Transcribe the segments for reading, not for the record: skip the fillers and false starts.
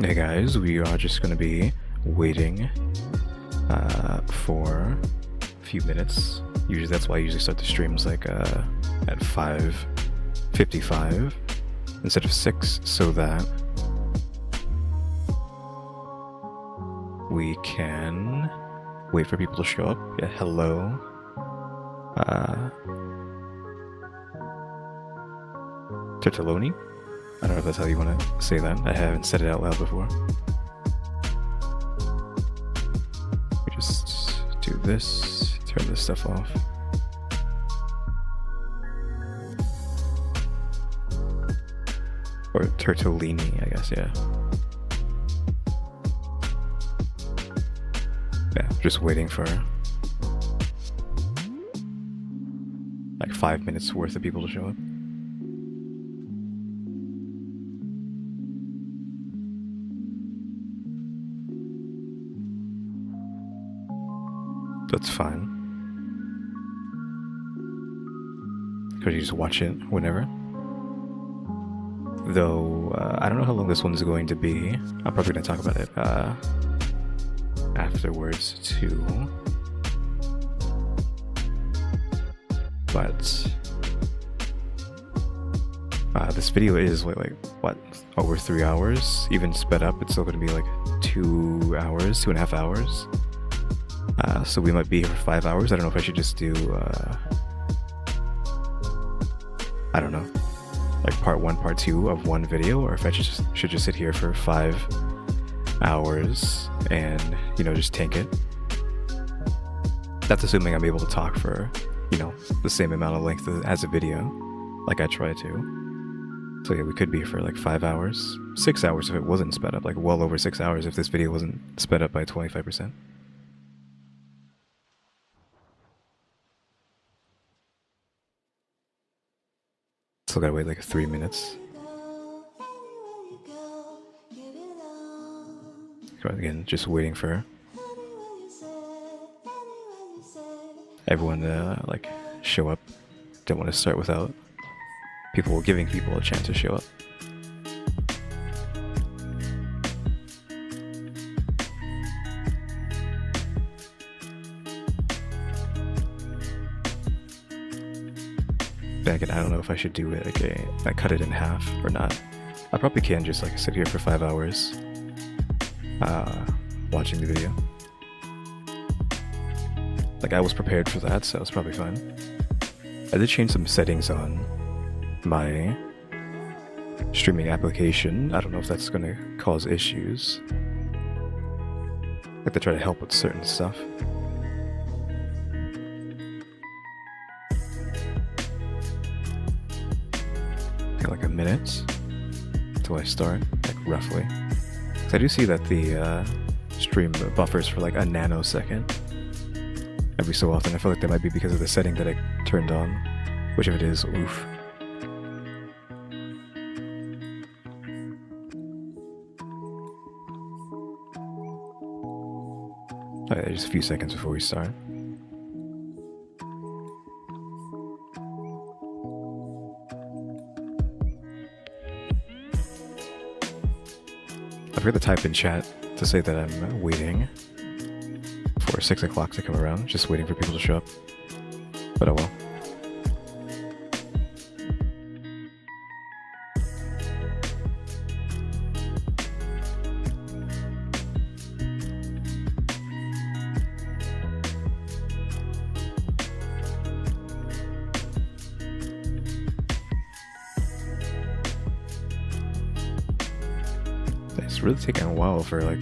Hey guys, we are just going to be waiting for a few minutes. Usually that's why I usually start the streams like at 5:55 instead of 6, so that we can wait for people to show up. Yeah, hello. Tortelloni? I don't know if that's how you want to say that. I haven't said it out loud before. We just do this, turn this stuff off. Or tortellini, I guess, yeah. Yeah, just waiting for like 5 minutes worth of people to show up. That's fine. Because you just watch it whenever. Though, I don't know how long this one's going to be. I'm probably going to talk about it afterwards too. But this video is like what, over 3 hours? Even sped up, it's still going to be like 2 hours, 2.5 hours. So we might be here for 5 hours. I don't know if I should just do, I don't know, like part 1, part 2 of one video, or if I should just sit here for 5 hours and, you know, just tank it. That's assuming I'm able to talk for, you know, the same amount of length as a video, like I try to. So yeah, we could be for like 5 hours, 6 hours if it wasn't sped up, like well over 6 hours if this video wasn't sped up by 25%. Still gotta wait like 3 minutes. Again, just waiting for everyone to like show up. Don't want to start without giving people a chance to show up. Again, I don't know if I should do it like I cut it in half or not. I probably can just like sit here for 5 hours watching the video. Like I was prepared for that, so it's probably fine. I did change some settings on my streaming application. I don't know if that's gonna cause issues. Like to try to help with certain stuff. Like a minute until I start, like roughly. So I do see that the stream buffers for like a nanosecond every so often. I feel like that might be because of the setting that I turned on, which if it is, oof. Alright, just a few seconds before we start. I forgot to type in chat to say that I'm waiting for 6 o'clock to come around, just waiting for people to show up. But oh well. It's really taking a while for like...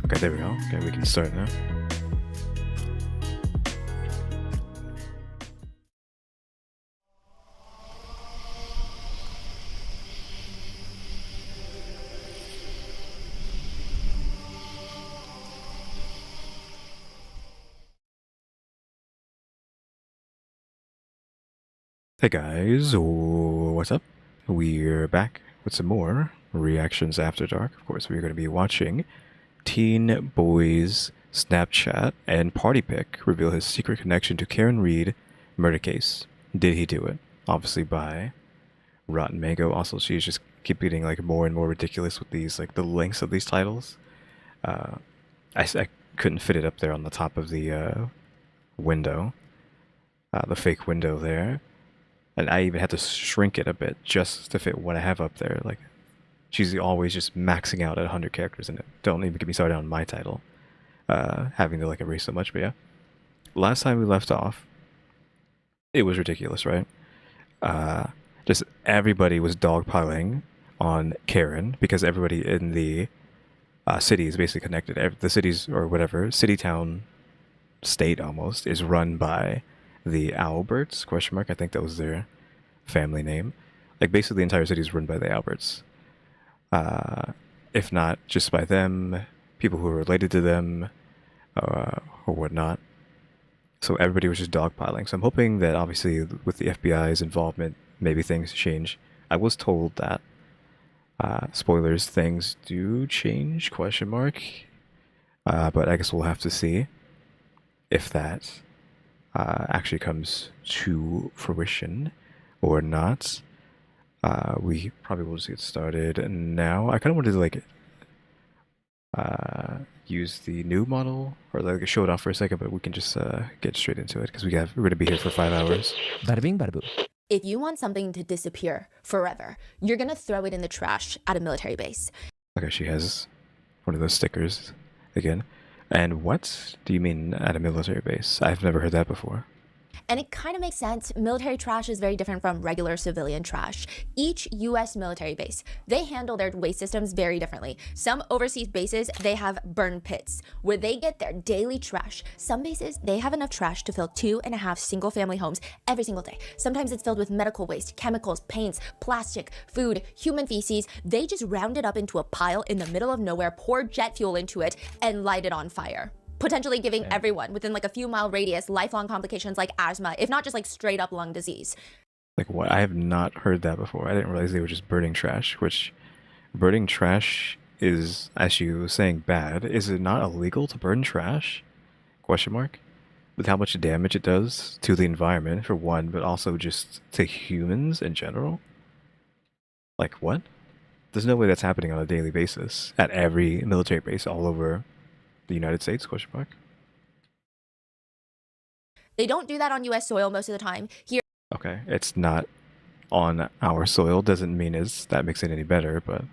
Okay, there we go. Okay, we can start now. Hey guys, what's up? We're back with some more Reactions After Dark. Of course, we're going to be watching teen boy's Snapchat and party pic reveal his secret connection to Karen Reed murder case. Did he do it? Obviously by Rotten Mango. Also, she's just keep getting like more and more ridiculous with these like the lengths of these titles. I couldn't fit it up there on the top of the window, the fake window there, and I even had to shrink it a bit just to fit what I have up there. Like, she's always just maxing out at 100 characters in it. Don't even get me started on my title, having to like erase so much. But yeah, last time we left off, it was ridiculous, right? Just everybody was dogpiling on Karen because everybody in the city is basically connected. The cities or whatever city, town, state almost is run by the Alberts ? I think that was their family name. Like basically the entire city is run by the Alberts. If not just by them, people who are related to them, or whatnot. So everybody was just dogpiling. So I'm hoping that obviously with the FBI's involvement, maybe things change. I was told that spoilers, things do change ? But I guess we'll have to see if that actually comes to fruition or not. We probably will just get started now. I kind of wanted to like use the new model or like show it off for a second, but we can just get straight into it because we're going to be here for 5 hours. Bada bing, bada boom. If you want something to disappear forever, you're gonna throw it in the trash at a military base. Okay, she has one of those stickers again. And what do you mean at a military base? I've never heard that before. And it kind of makes sense. Military trash is very different from regular civilian trash. Each US military base, they handle their waste systems very differently. Some overseas bases, they have burn pits where they get their daily trash. Some bases, they have enough trash to fill 2.5 single family homes every single day. Sometimes it's filled with medical waste, chemicals, paints, plastic, food, human feces. They just round it up into a pile in the middle of nowhere, pour jet fuel into it, and light it on fire, potentially giving everyone within like a few mile radius lifelong complications like asthma, if not just like straight up lung disease. Like what? I have not heard that before. I didn't realize they were just burning trash, which burning trash is, as you were saying, bad. Is it not illegal to burn trash? ? With how much damage it does to the environment, for one, but also just to humans in general? Like what? There's no way that's happening on a daily basis at every military base all over the United States ? They don't do that on US soil most of the time. Here, Okay, it's not on our soil, doesn't mean that makes it any better, but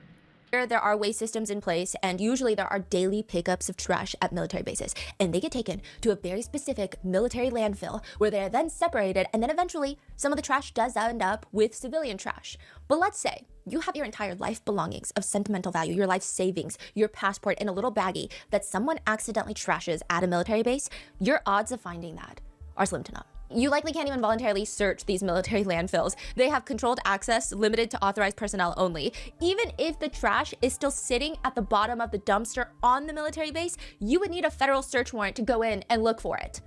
there are waste systems in place, and usually there are daily pickups of trash at military bases, and they get taken to a very specific military landfill where they are then separated, and then eventually some of the trash does end up with civilian trash. But let's say you have your entire life belongings of sentimental value, your life savings, your passport in a little baggie that someone accidentally trashes at a military base. Your odds of finding that are slim to none. You likely can't even voluntarily search these military landfills. They have controlled access limited to authorized personnel only. Even if the trash is still sitting at the bottom of the dumpster on the military base, you would need a federal search warrant to go in and look for it,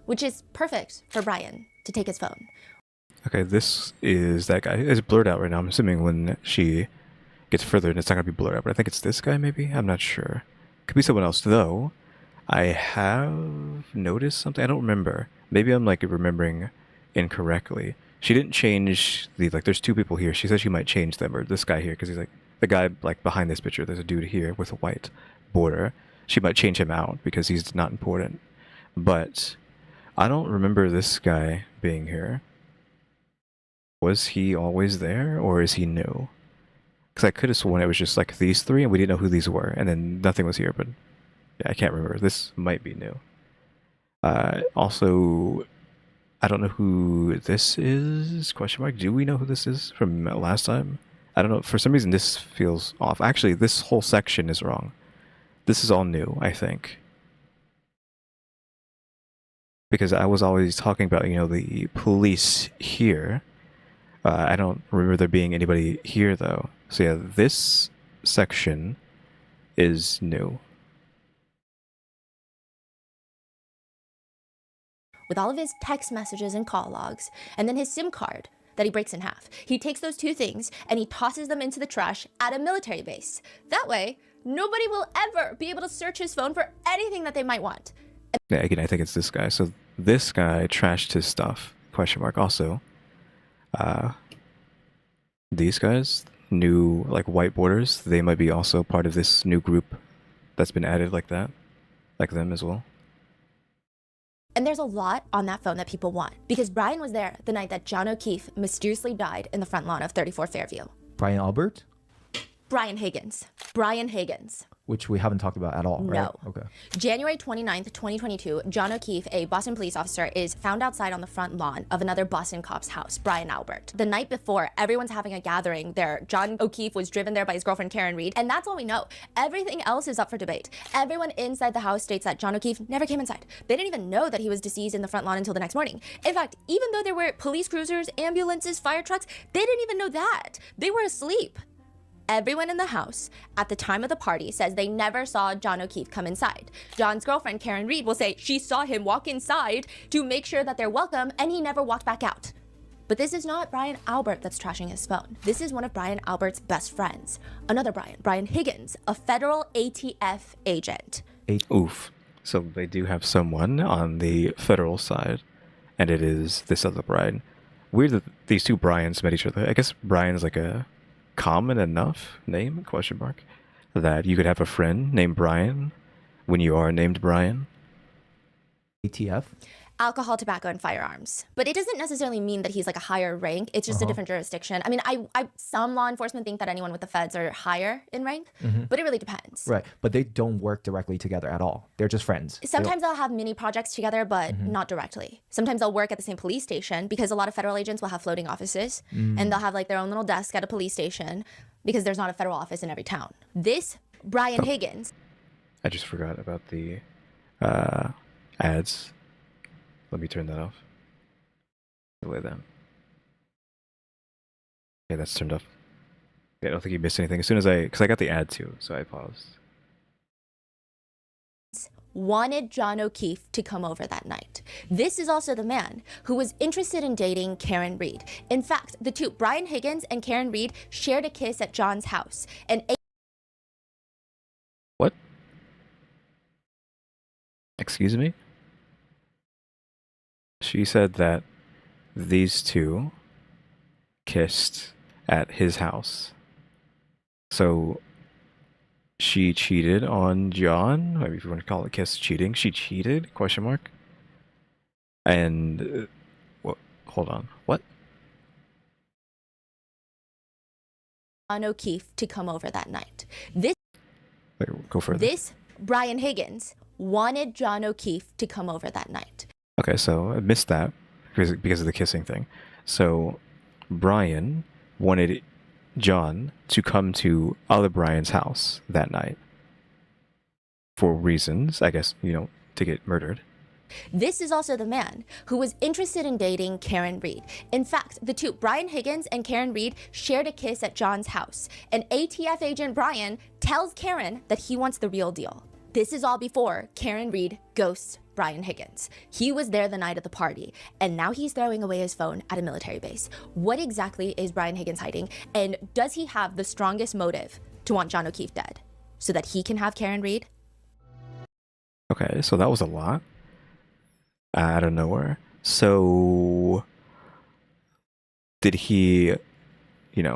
which is perfect for Brian to take his phone. okay, this is that guy. It's blurred out right now. I'm assuming when she gets further, it's not going to be blurred out, but I think it's this guy maybe? I'm not sure. Could be someone else, though. I have noticed something. I don't remember. Maybe I'm like remembering incorrectly. She didn't change the, like, there's 2 people here. She said she might change them, or this guy here, because he's like, the guy like behind this picture, there's a dude here with a white border. She might change him out because he's not important. But I don't remember this guy being here. Was he always there, or is he new? Because I could have sworn it was just like these 3 and we didn't know who these were, and then nothing was here, but yeah, I can't remember. This might be new. Also, I don't know who this is, ? Do we know who this is from last time? I don't know. For some reason, this feels off. Actually, this whole section is wrong. This is all new, I think. Because I was always talking about, you know, the police here. I don't remember there being anybody here, though. So yeah, this section is new. With all of his text messages and call logs, and then his SIM card that he breaks in half. He takes those 2 things and he tosses them into the trash at a military base. That way, nobody will ever be able to search his phone for anything that they might want. Yeah, again, I think it's this guy. So this guy trashed his stuff, ? Also, these guys, new like white borders, they might be also part of this new group that's been added like that, like them as well. And there's a lot on that phone that people want, because Brian was there the night that John O'Keefe mysteriously died in the front lawn of 34 Fairview. Brian Albert? Brian Higgins. Brian Higgins. Which we haven't talked about at all, right? No. Okay. January 29th, 2022, John O'Keefe, a Boston police officer, is found outside on the front lawn of another Boston cop's house, Brian Albert. The night before, everyone's having a gathering there. John O'Keefe was driven there by his girlfriend, Karen Reed, and that's all we know. Everything else is up for debate. Everyone inside the house states that John O'Keefe never came inside. They didn't even know that he was deceased in the front lawn until the next morning. In fact, even though there were police cruisers, ambulances, fire trucks, they didn't even know that. They were asleep. Everyone in the house at the time of the party says they never saw John O'Keefe come inside. John's girlfriend, Karen Reed, will say she saw him walk inside to make sure that they're welcome, and he never walked back out. But this is not Brian Albert that's trashing his phone. This is one of Brian Albert's best friends. Another Brian Higgins, a federal ATF agent. Oof. So they do have someone on the federal side, and it is this other Brian. Weird that these two Brians met each other. I guess Brian's like a common enough name, question mark, that you could have a friend named Brian when you are named Brian. ATF? Alcohol, tobacco, and firearms. But it doesn't necessarily mean that he's like a higher rank. It's just a different jurisdiction. I mean, some law enforcement think that anyone with the feds are higher in rank, but it really depends. Right, but they don't work directly together at all. They're just friends. Sometimes they'll have mini projects together, but not directly. Sometimes they'll work at the same police station, because a lot of federal agents will have floating offices, and they'll have like their own little desk at a police station, because there's not a federal office in every town. This Brian Higgins. I just forgot about the ads. Let me turn that off. Delay that. Okay, that's turned off. Yeah, I don't think you missed anything. As soon as because I got the ad too, so I paused. Wanted John O'Keefe to come over that night. This is also the man who was interested in dating Karen Reed. In fact, the two, Brian Higgins and Karen Reed, shared a kiss at John's house. And What? Excuse me? She said that these two kissed at his house. So she cheated on John. Maybe if you want to call it kiss cheating. She cheated? Question mark. And hold on. What? John O'Keefe to come over that night. Wait, go further. This Brian Higgins wanted John O'Keefe to come over that night. Okay, so I missed that because of the kissing thing. So Brian wanted John to come to other Brian's house that night for reasons, I guess, to get murdered. This is also the man who was interested in dating Karen Reed. In fact, the two, Brian Higgins and Karen Reed, shared a kiss at John's house. And ATF agent Brian tells Karen that he wants the real deal. This is all before Karen Reed ghosts Brian Higgins. He was there the night of the party, and now he's throwing away his phone at a military base. What exactly is Brian Higgins hiding? And does he have the strongest motive to want John O'Keefe dead so that he can have Karen Reed? Okay, so that was a lot out of nowhere. So did he,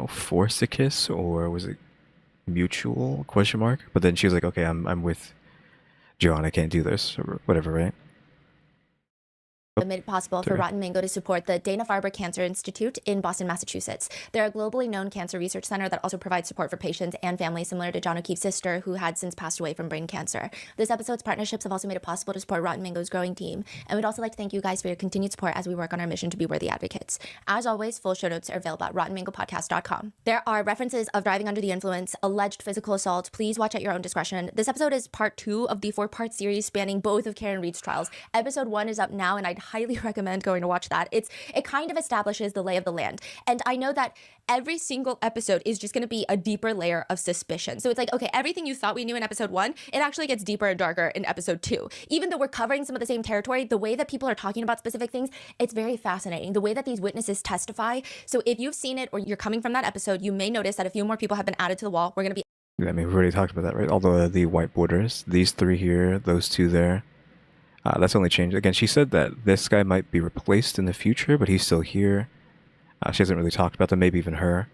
force a kiss, or was it mutual, question mark? But then she was like, okay, I'm with John, I can't do this, or whatever, right? Made it possible for Rotten Mango to support the Dana-Farber Cancer Institute in Boston, Massachusetts. They're a globally known cancer research center that also provides support for patients and families similar to John O'Keefe's sister, who had since passed away from brain cancer. This episode's partnerships have also made it possible to support Rotten Mango's growing team, and we'd also like to thank you guys for your continued support as we work on our mission to be worthy advocates. As always, full show notes are available at RottenMangoPodcast.com. There are references of driving under the influence, alleged physical assault. Please watch at your own discretion. This episode is part 2 of the 4-part series spanning both of Karen Reed's trials. Episode 1 is up now, and I'd highly recommend going to watch that. It kind of establishes the lay of the land. And I know that every single episode is just going to be a deeper layer of suspicion. So it's like, okay, everything you thought we knew in episode 1, it actually gets deeper and darker in episode 2. Even though we're covering some of the same territory, the way that people are talking about specific things, it's very fascinating. The way that these witnesses testify. So if you've seen it or you're coming from that episode, you may notice that a few more people have been added to the wall. We're going to be... I mean, we've already talked about that, right? Although the white borders, these 3 here, those 2 there, that's only changed. Again, she said that this guy might be replaced in the future, but he's still here. She hasn't really talked about them, maybe even her.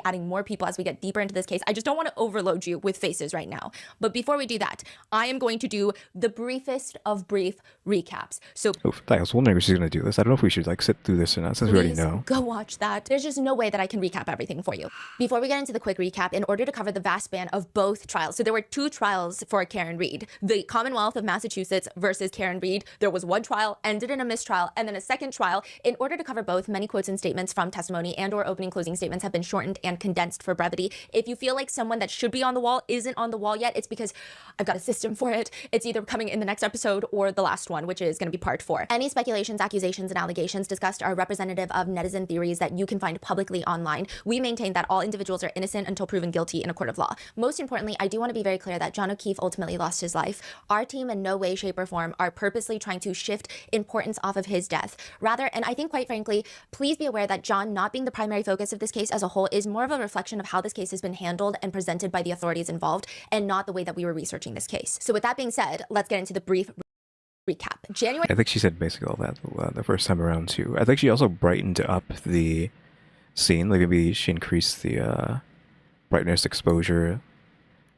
adding more people as we get deeper into this case. I just don't want to overload you with faces right now. But before we do that, I am going to do the briefest of brief recaps. So I was wondering if she's going to do this. I don't know if we should like sit through this or not, since we already know. Go watch that. There's just no way that I can recap everything for you. Before we get into the quick recap, in order to cover the vast span of both trials, so there were 2 trials for Karen Read. The Commonwealth of Massachusetts versus Karen Read. There was one trial, ended in a mistrial, and then a second trial. In order to cover both, many quotes and statements from testimony and or opening closing statements have been shortened and condensed for brevity. If you feel like someone that should be on the wall isn't on the wall yet, it's because I've got a system for it. It's either coming in the next episode or the last one, which is going to be part 4. Any speculations, accusations, and allegations discussed are representative of netizen theories that you can find publicly online. We maintain that all individuals are innocent until proven guilty in a court of law. Most importantly, I do want to be very clear that John O'Keefe ultimately lost his life. Our team in no way, shape, or form are purposely trying to shift importance off of his death. Rather, and I think quite frankly, please be aware that John not being the primary focus of this case as a whole is more of a reflection of how this case has been handled and presented by the authorities involved, and not the way that we were researching this case. So with that being said, let's get into the brief recap. January. I think she said basically all that the first time around too. I think she also brightened up the scene. Like maybe she increased the brightness, exposure.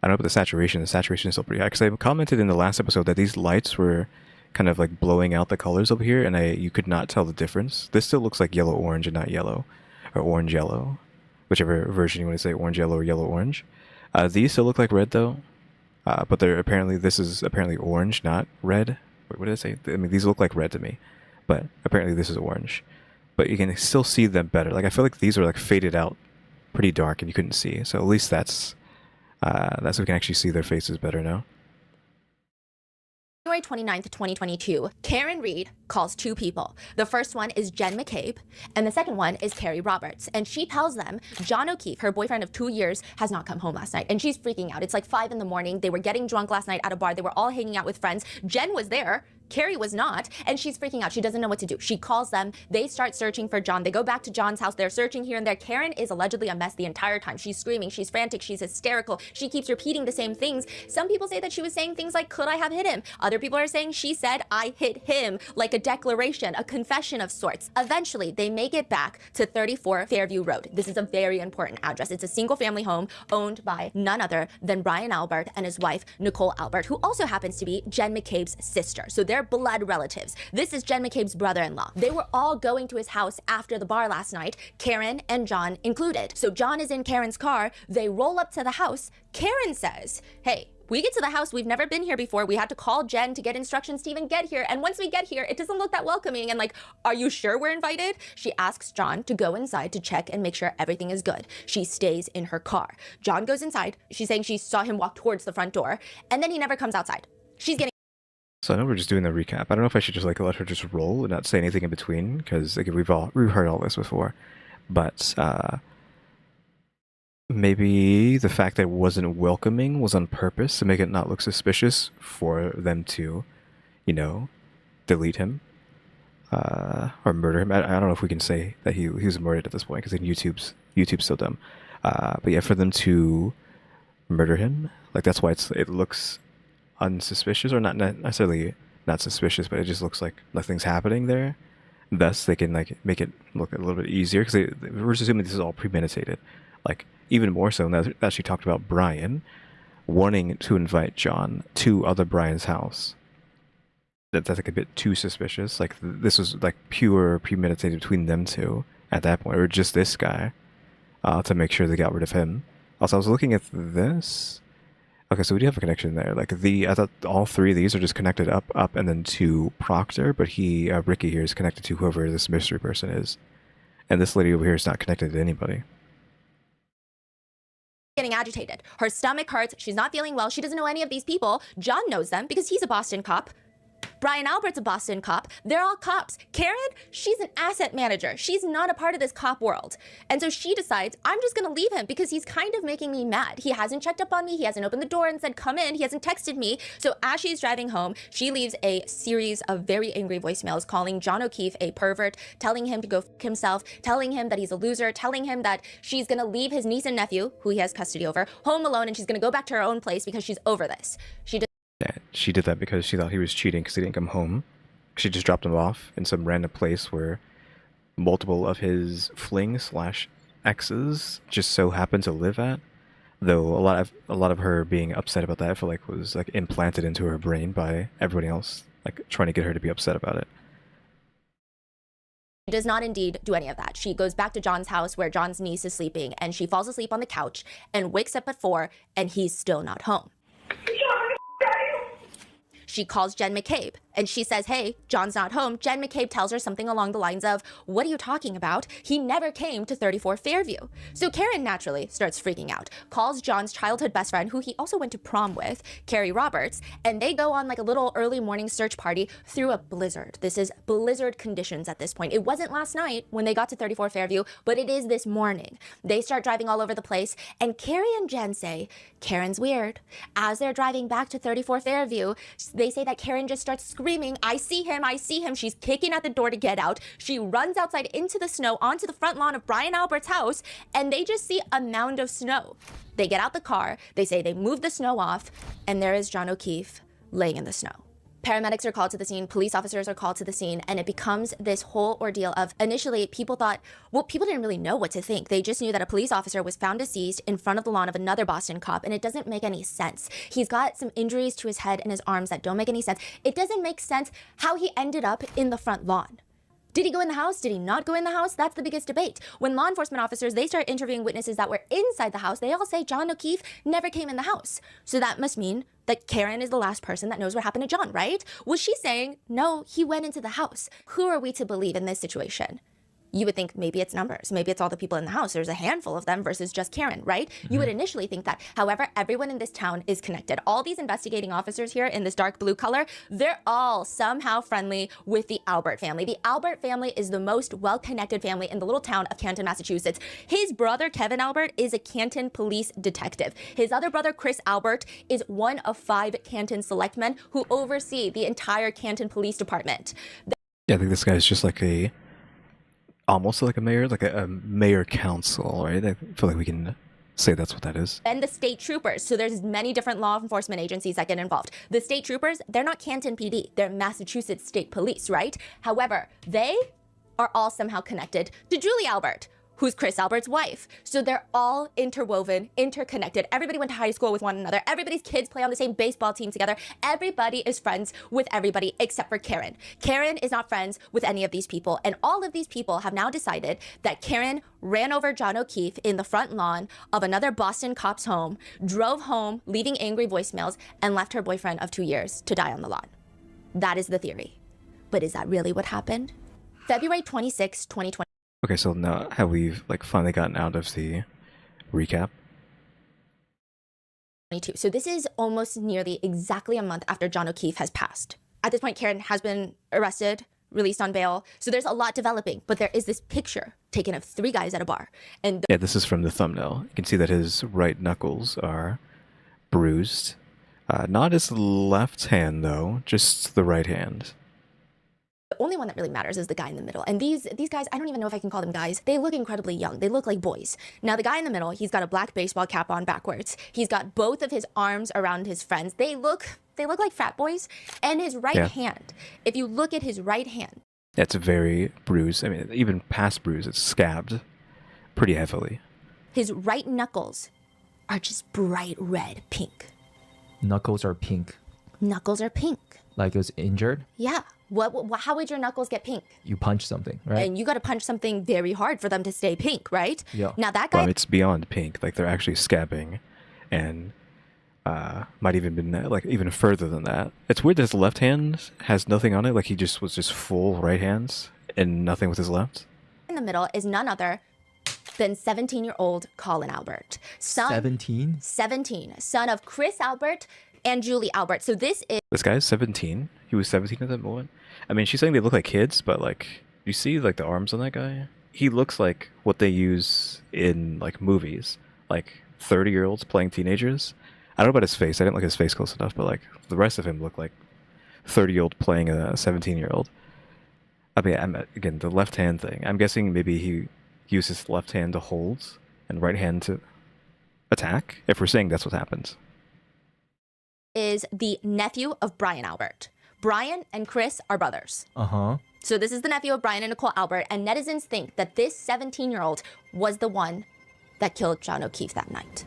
I don't know, but the saturation is still pretty high. Because I commented in the last episode that these lights were kind of like blowing out the colors over here, and you could not tell the difference. This still looks like yellow-orange and not yellow, or orange-yellow, whichever version you want to say, orange-yellow or yellow-orange. These still look like red though, but this is apparently orange, not red. Wait, what did I say? I mean, these look like red to me, but apparently this is orange. But you can still see them better. Like I feel like these are like faded out, pretty dark, and you couldn't see. So at least that's we can actually see their faces better now. January 29th, 2022, Karen Read calls 2 people. The first one is Jen McCabe, and the second one is Carrie Roberts. And she tells them John O'Keefe, her boyfriend of 2 years, has not come home last night. And she's freaking out. It's like 5 in the morning. They were getting drunk last night at a bar. They were all hanging out with friends. Jen was there. Carrie was not, and she's freaking out. She doesn't know what to do. She calls them. They start searching for John. They go back to John's house. They're searching here and there. Karen is allegedly a mess the entire time. She's screaming. She's frantic. She's hysterical. She keeps repeating the same things. Some people say that she was saying things like, could I have hit him? Other people are saying she said, I hit him, like a declaration, a confession of sorts. Eventually, they make it back to 34 Fairview Road. This is a very important address. It's a single family home owned by none other than Brian Albert and his wife, Nicole Albert, who also happens to be Jen McCabe's sister. So they're blood relatives. This is Jen McCabe's brother-in-law. They were all going to his house after the bar last night, Karen and John included. So John is in Karen's car. They roll up to the house. Karen says, hey, we get to the house, we've never been here before. We had to call Jen to get instructions to even get here. And once we get here, it doesn't look that welcoming. And like, are you sure we're invited? She asks John to go inside to check and make sure everything is good. She stays in her car. John goes inside. She's saying she saw him walk towards the front door, and then he never comes outside. She's getting. So I know we're just doing the recap. I don't know if I should just like let her just roll and not say anything in between, because like, we've heard all this before. But maybe the fact that it wasn't welcoming was on purpose to make it not look suspicious for them to, you know, delete him or murder him. I don't know if we can say that he was murdered at this point, because YouTube's so dumb. But yeah, for them to murder him, like that's why it looks unsuspicious, or not necessarily not suspicious, but it just looks like nothing's happening there. Thus, they can like make it look a little bit easier, because we're assuming this is all premeditated. Like even more so now that she talked about Brian wanting to invite John to other Brian's house. That's like a bit too suspicious. Like this was like pure premeditated between them two at that point, or just this guy, to make sure they got rid of him. Also, I was looking at this. Okay, so we do have a connection there. Like I thought all 3 of these are just connected up, and then to Proctor, but Ricky here is connected to whoever this mystery person is, and this lady over here is not connected to anybody. Getting agitated. Her stomach hurts. She's not feeling well. She doesn't know any of these people. John knows them because he's a Boston cop. Brian Albert's a Boston cop. They're all cops. Karen, she's an asset manager. She's not a part of this cop world. And so she decides, I'm just going to leave him because he's kind of making me mad. He hasn't checked up on me. He hasn't opened the door and said, come in. He hasn't texted me. So as she's driving home, she leaves a series of very angry voicemails calling John O'Keefe a pervert, telling him to go f himself, telling him that he's a loser, telling him that she's going to leave his niece and nephew, who he has custody over, home alone, and she's going to go back to her own place because she's over this. Yeah, she did that because she thought he was cheating because he didn't come home. She just dropped him off in some random place where multiple of his fling / exes just so happen to live at. Though a lot of her being upset about that, I feel like was like implanted into her brain by everybody else, like trying to get her to be upset about it. She does not indeed do any of that. She goes back to John's house where John's niece is sleeping, and she falls asleep on the couch and wakes up at 4, and he's still not home. She calls Jen McCabe and she says, hey, John's not home. Jen McCabe tells her something along the lines of, what are you talking about? He never came to 34 Fairview. So Karen naturally starts freaking out, calls John's childhood best friend, who he also went to prom with, Carrie Roberts, and they go on like a little early morning search party through a blizzard. This is blizzard conditions at this point. It wasn't last night when they got to 34 Fairview, but it is this morning. They start driving all over the place, and Carrie and Jen say, Karen's weird. As they're driving back to 34 Fairview, they say that Karen just starts screaming, I see him, I see him. She's kicking at the door to get out. She runs outside into the snow onto the front lawn of Brian Albert's house, and they just see a mound of snow. They get out the car, they say they moved the snow off, and there is John O'Keefe laying in the snow. Paramedics are called to the scene, police officers are called to the scene, and it becomes this whole ordeal of, initially, people thought, well, people didn't really know what to think. They just knew that a police officer was found deceased in front of the lawn of another Boston cop, and it doesn't make any sense. He's got some injuries to his head and his arms that don't make any sense. It doesn't make sense how he ended up in the front lawn. Did he go in the house? Did he not go in the house? That's the biggest debate. When law enforcement officers, they start interviewing witnesses that were inside the house, they all say John O'Keefe never came in the house. So that must mean that Karen is the last person that knows what happened to John, right? Was she saying, no, he went into the house? Who are we to believe in this situation? You would think maybe it's numbers. Maybe it's all the people in the house. There's a handful of them versus just Karen, right? You would initially think that. However, everyone in this town is connected. All these investigating officers here in this dark blue color, they're all somehow friendly with the Albert family. The Albert family is the most well-connected family in the little town of Canton, Massachusetts. His brother, Kevin Albert, is a Canton police detective. His other brother, Chris Albert, is one of 5 Canton selectmen who oversee the entire Canton Police Department. Yeah, I think this guy is just like almost like a mayor, like a mayor council, right? I feel like we can say that's what that is. And the state troopers. So there's many different law enforcement agencies that get involved. The state troopers, they're not Canton PD, they're Massachusetts State Police, right? However, they are all somehow connected to Julie Albert, who's Chris Albert's wife. So they're all interwoven, interconnected. Everybody went to high school with one another. Everybody's kids play on the same baseball team together. Everybody is friends with everybody except for Karen. Karen is not friends with any of these people. And all of these people have now decided that Karen ran over John O'Keefe in the front lawn of another Boston cop's home, drove home, leaving angry voicemails, and left her boyfriend of 2 years to die on the lawn. That is the theory. But is that really what happened? February 26, 2020. Okay, so now have we like finally gotten out of the recap? So this is almost nearly exactly a month after John O'Keefe has passed. At this point, Karen has been arrested, released on bail. So there's a lot developing, but there is this picture taken of 3 guys at a bar. And Yeah, this is from the thumbnail. You can see that his right knuckles are bruised. Not his left hand though, just the right hand. the only one that really matters is the guy in the middle. And these guys, I don't even know if I can call them guys. They look incredibly young. They look like boys. Now, the guy in the middle, he's got a black baseball cap on backwards. He's got both of his arms around his friends. They look like frat boys. And his right hand, if you look at his right hand. It's very bruised. I mean, even past bruise, it's scabbed pretty heavily. His right knuckles are just bright red pink. Knuckles are pink. Knuckles are pink. Like it was injured? Yeah. How would your knuckles get pink? You punch something, right? And you got to punch something very hard for them to stay pink, right? Yeah. Now that guy... Well, it's beyond pink. Like, they're actually scabbing and might even been, like, even further than that. It's weird that his left hand has nothing on it. Like, he just was just full right hands and nothing with his left. In the middle is none other than 17-year-old Colin Albert. 17? 17. Son of Chris Albert and Julie Albert. So this guy's 17. He was 17 at that moment. I mean, she's saying they look like kids, but, like, you see, like, the arms on that guy? He looks like what they use in, like, movies. Like, 30-year-olds playing teenagers. I don't know about his face. I didn't look at his face close enough, but, like, the rest of him looked like 30-year-old playing a 17-year-old. I mean, again, the left hand thing. I'm guessing maybe he used his left hand to hold and right hand to attack, if we're saying that's what happens. is the nephew of Brian Albert. Brian and Chris are brothers. Uh-huh. So this is the nephew of Brian and Nicole Albert, and netizens think that this 17-year-old was the one that killed John O'Keefe that night.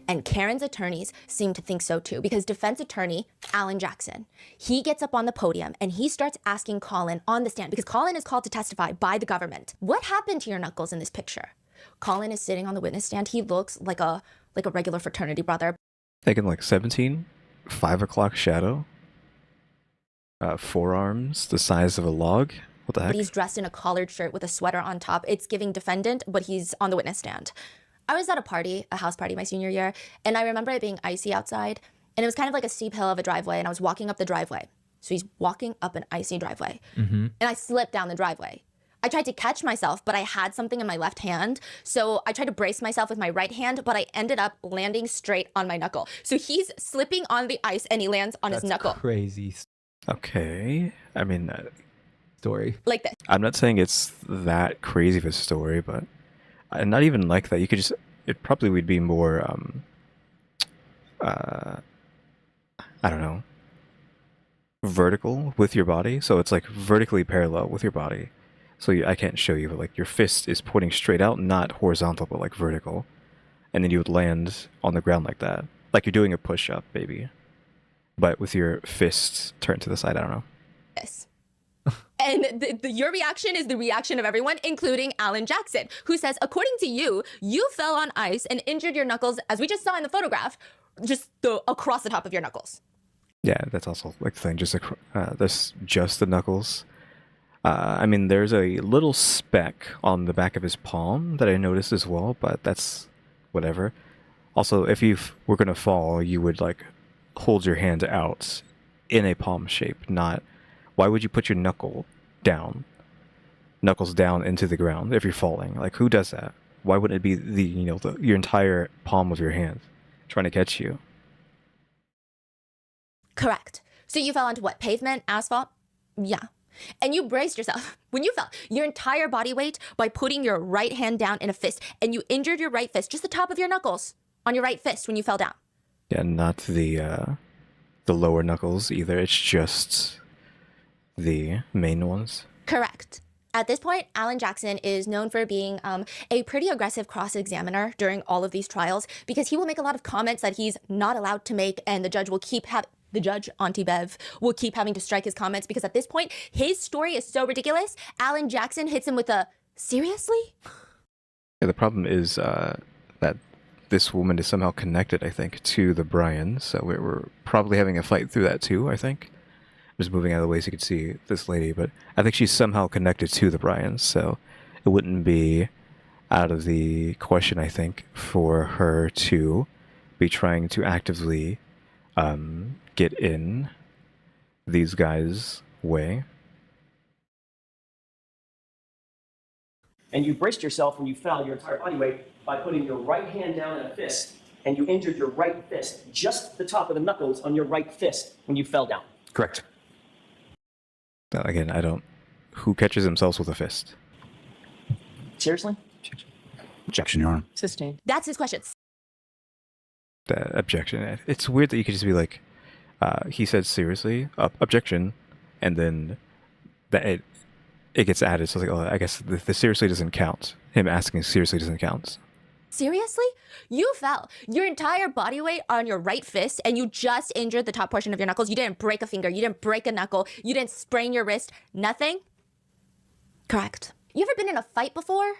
And Karen's attorneys seem to think so too, because defense attorney Alan Jackson, he gets up on the podium and he starts asking Colin on the stand, because Colin is called to testify by the government. What happened to your knuckles in this picture? Colin is sitting on the witness stand. He looks like a regular fraternity brother. Thinking like 17, 5 o'clock shadow, forearms the size of a log. What the heck? But he's dressed in a collared shirt with a sweater on top. It's giving defendant, but he's on the witness stand. I was at a party, a house party my senior year, and I remember it being icy outside, and it was kind of like a steep hill of a driveway, and I was walking up the driveway. So he's walking up an icy driveway, and I slipped down the driveway. I tried to catch myself, but I had something in my left hand, so I tried to brace myself with my right hand, but I ended up landing straight on my knuckle. So he's slipping on the ice, and he lands on his knuckle. Crazy Okay. I mean, story. Like this. I'm not saying it's that crazy of a story, but not even like that. You could just, it probably would be more, I don't know, vertical with your body. So it's like vertically parallel with your body. So I can't show you, but like your fist is pointing straight out, not horizontal, but like vertical. And then you would land on the ground like that. Like you're doing a push-up, baby. But with your fists turned to the side, I don't know. Yes. And your reaction is the reaction of everyone, including Alan Jackson, who says, according to you, you fell on ice and injured your knuckles, as we just saw in the photograph, just across the top of your knuckles. Yeah, that's also like the thing. That's just the knuckles. I mean, there's a little speck on the back of his palm that I noticed as well, but that's whatever. Also, if you were going to fall, you would like hold your hand out in a palm shape, not... Why would you put your knuckles down into the ground if you're falling? Like, who does that? Why wouldn't it be your entire palm of your hand trying to catch you? Correct. So you fell onto what? Pavement? Asphalt? Yeah. And you braced yourself when you fell, your entire body weight, by putting your right hand down in a fist, and you injured your right fist, just the top of your knuckles on your right fist when you fell down. Yeah, not the lower knuckles either. It's just the main ones. Correct. At this point, Alan Jackson is known for being a pretty aggressive cross-examiner during all of these trials, because he will make a lot of comments that he's not allowed to make, and the judge, Auntie Bev, will keep having to strike his comments, because at this point, his story is so ridiculous, Alan Jackson hits him with a, seriously? Yeah, the problem is that this woman is somehow connected, I think, to the Bryans, so we're probably having a fight through that too, I think. I'm just moving out of the way so you can see this lady, but I think she's somehow connected to the Bryans, so it wouldn't be out of the question, I think, for her to be trying to actively get in these guys' way. And you braced yourself when you fell, your entire body weight, by putting your right hand down in a fist, and you injured your right fist, just the top of the knuckles on your right fist when you fell down. Correct. Now, again, who catches themselves with a fist? Seriously? Objection, Your Honor. Sustained. That's his question. The objection. It's weird that you could just be like, he said seriously, objection, and then that it gets added. So it's like, oh, I guess the seriously doesn't count. Him asking seriously doesn't count. Seriously? You fell. Your entire body weight on your right fist, and you just injured the top portion of your knuckles. You didn't break a finger. You didn't break a knuckle. You didn't sprain your wrist. Nothing? Correct. You ever been in a fight before?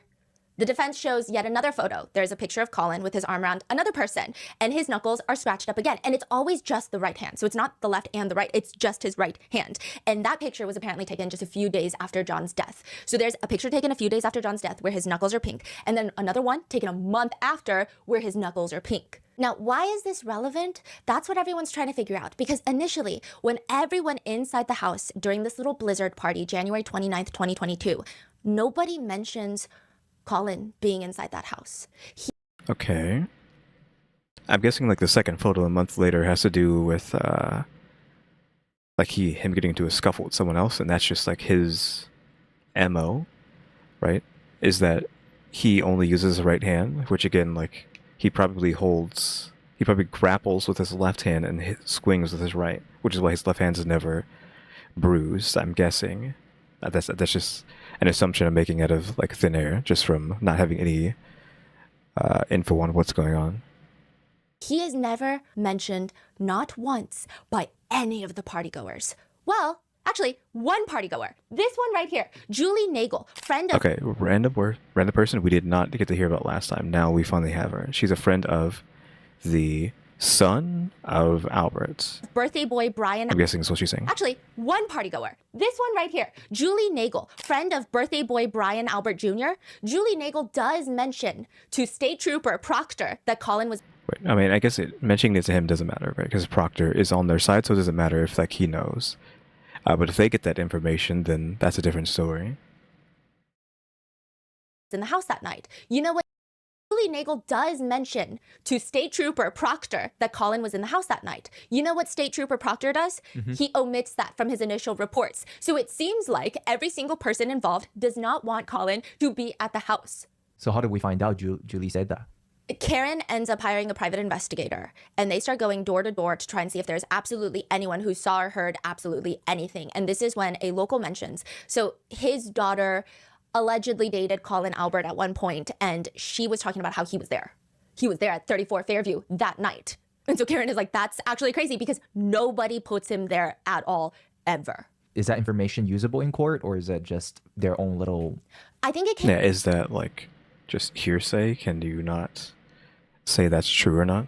The defense shows yet another photo. There's a picture of Colin with his arm around another person, and his knuckles are scratched up again. And it's always just the right hand. So it's not the left and the right, it's just his right hand. And that picture was apparently taken just a few days after John's death. So there's a picture taken a few days after John's death where his knuckles are pink, and then another one taken a month after where his knuckles are pink. Now, why is this relevant? That's what everyone's trying to figure out, because initially, when everyone inside the house during this little blizzard party, January 29th, 2022, nobody mentions Colin being inside that house. Okay. I'm guessing like the second photo a month later has to do with like him getting into a scuffle with someone else, and that's just like his MO, right? Is that he only uses his right hand, which again, like he probably grapples with his left hand and swings with his right, which is why his left hand is never bruised, I'm guessing. That's just an assumption I'm making out of like thin air, just from not having any info on what's going on. He is never mentioned, not once, by any of the partygoers. Well, actually, one partygoer. This one right here, Julie Nagel, friend of... Okay, random person we did not get to hear about last time. Now we finally have her. She's a friend of the son of Albert. Birthday boy Brian... I'm guessing that's what she's saying. Actually, one partygoer. This one right here, Julie Nagel, friend of birthday boy Brian Albert Jr. Julie Nagel does mention to State Trooper Proctor that Colin was... Wait, I mean, I guess mentioning it to him doesn't matter, right? Because Proctor is on their side, so it doesn't matter if like he knows. But if they get that information, then that's a different story. ...in the house that night. You know what? Julie Nagel does mention to State Trooper Proctor that Colin was in the house that night. You know what State Trooper Proctor does? He omits that from his initial reports. So it seems like every single person involved does not want Colin to be at the house. So how did we find out Julie said that? Karen ends up hiring a private investigator, and they start going door to door to try and see if there's absolutely anyone who saw or heard absolutely anything. And this is when a local mentions. So his daughter allegedly dated Colin Albert at one point, and she was talking about how he was there. He was there at 34 Fairview that night. And so Karen is like, that's actually crazy because nobody puts him there at all, ever. Is that information usable in court, or is that just their own little... I think it can... Yeah, is that like just hearsay? Can you not say that's true or not?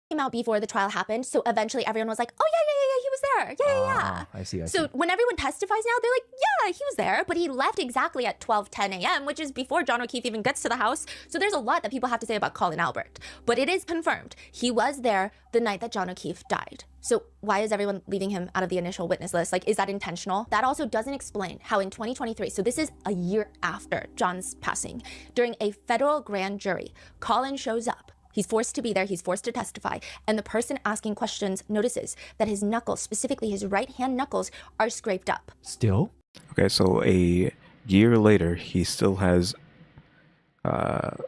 Came out before the trial happened, so eventually everyone was like, oh yeah, he was there. Yeah. I see. So when everyone testifies now, they're like, yeah, he was there, but he left exactly at 12:10 a.m., which is before John O'Keefe even gets to the house. So there's a lot that people have to say about Colin Albert. But it is confirmed. He was there the night that John O'Keefe died. So why is everyone leaving him out of the initial witness list? Like, is that intentional? That also doesn't explain how in 2023, so this is a year after John's passing, during a federal grand jury, Colin shows up. He's forced to be there, he's forced to testify, and the person asking questions notices that his knuckles, specifically his right hand knuckles, are scraped up. Still? Okay, so a year later, he still has,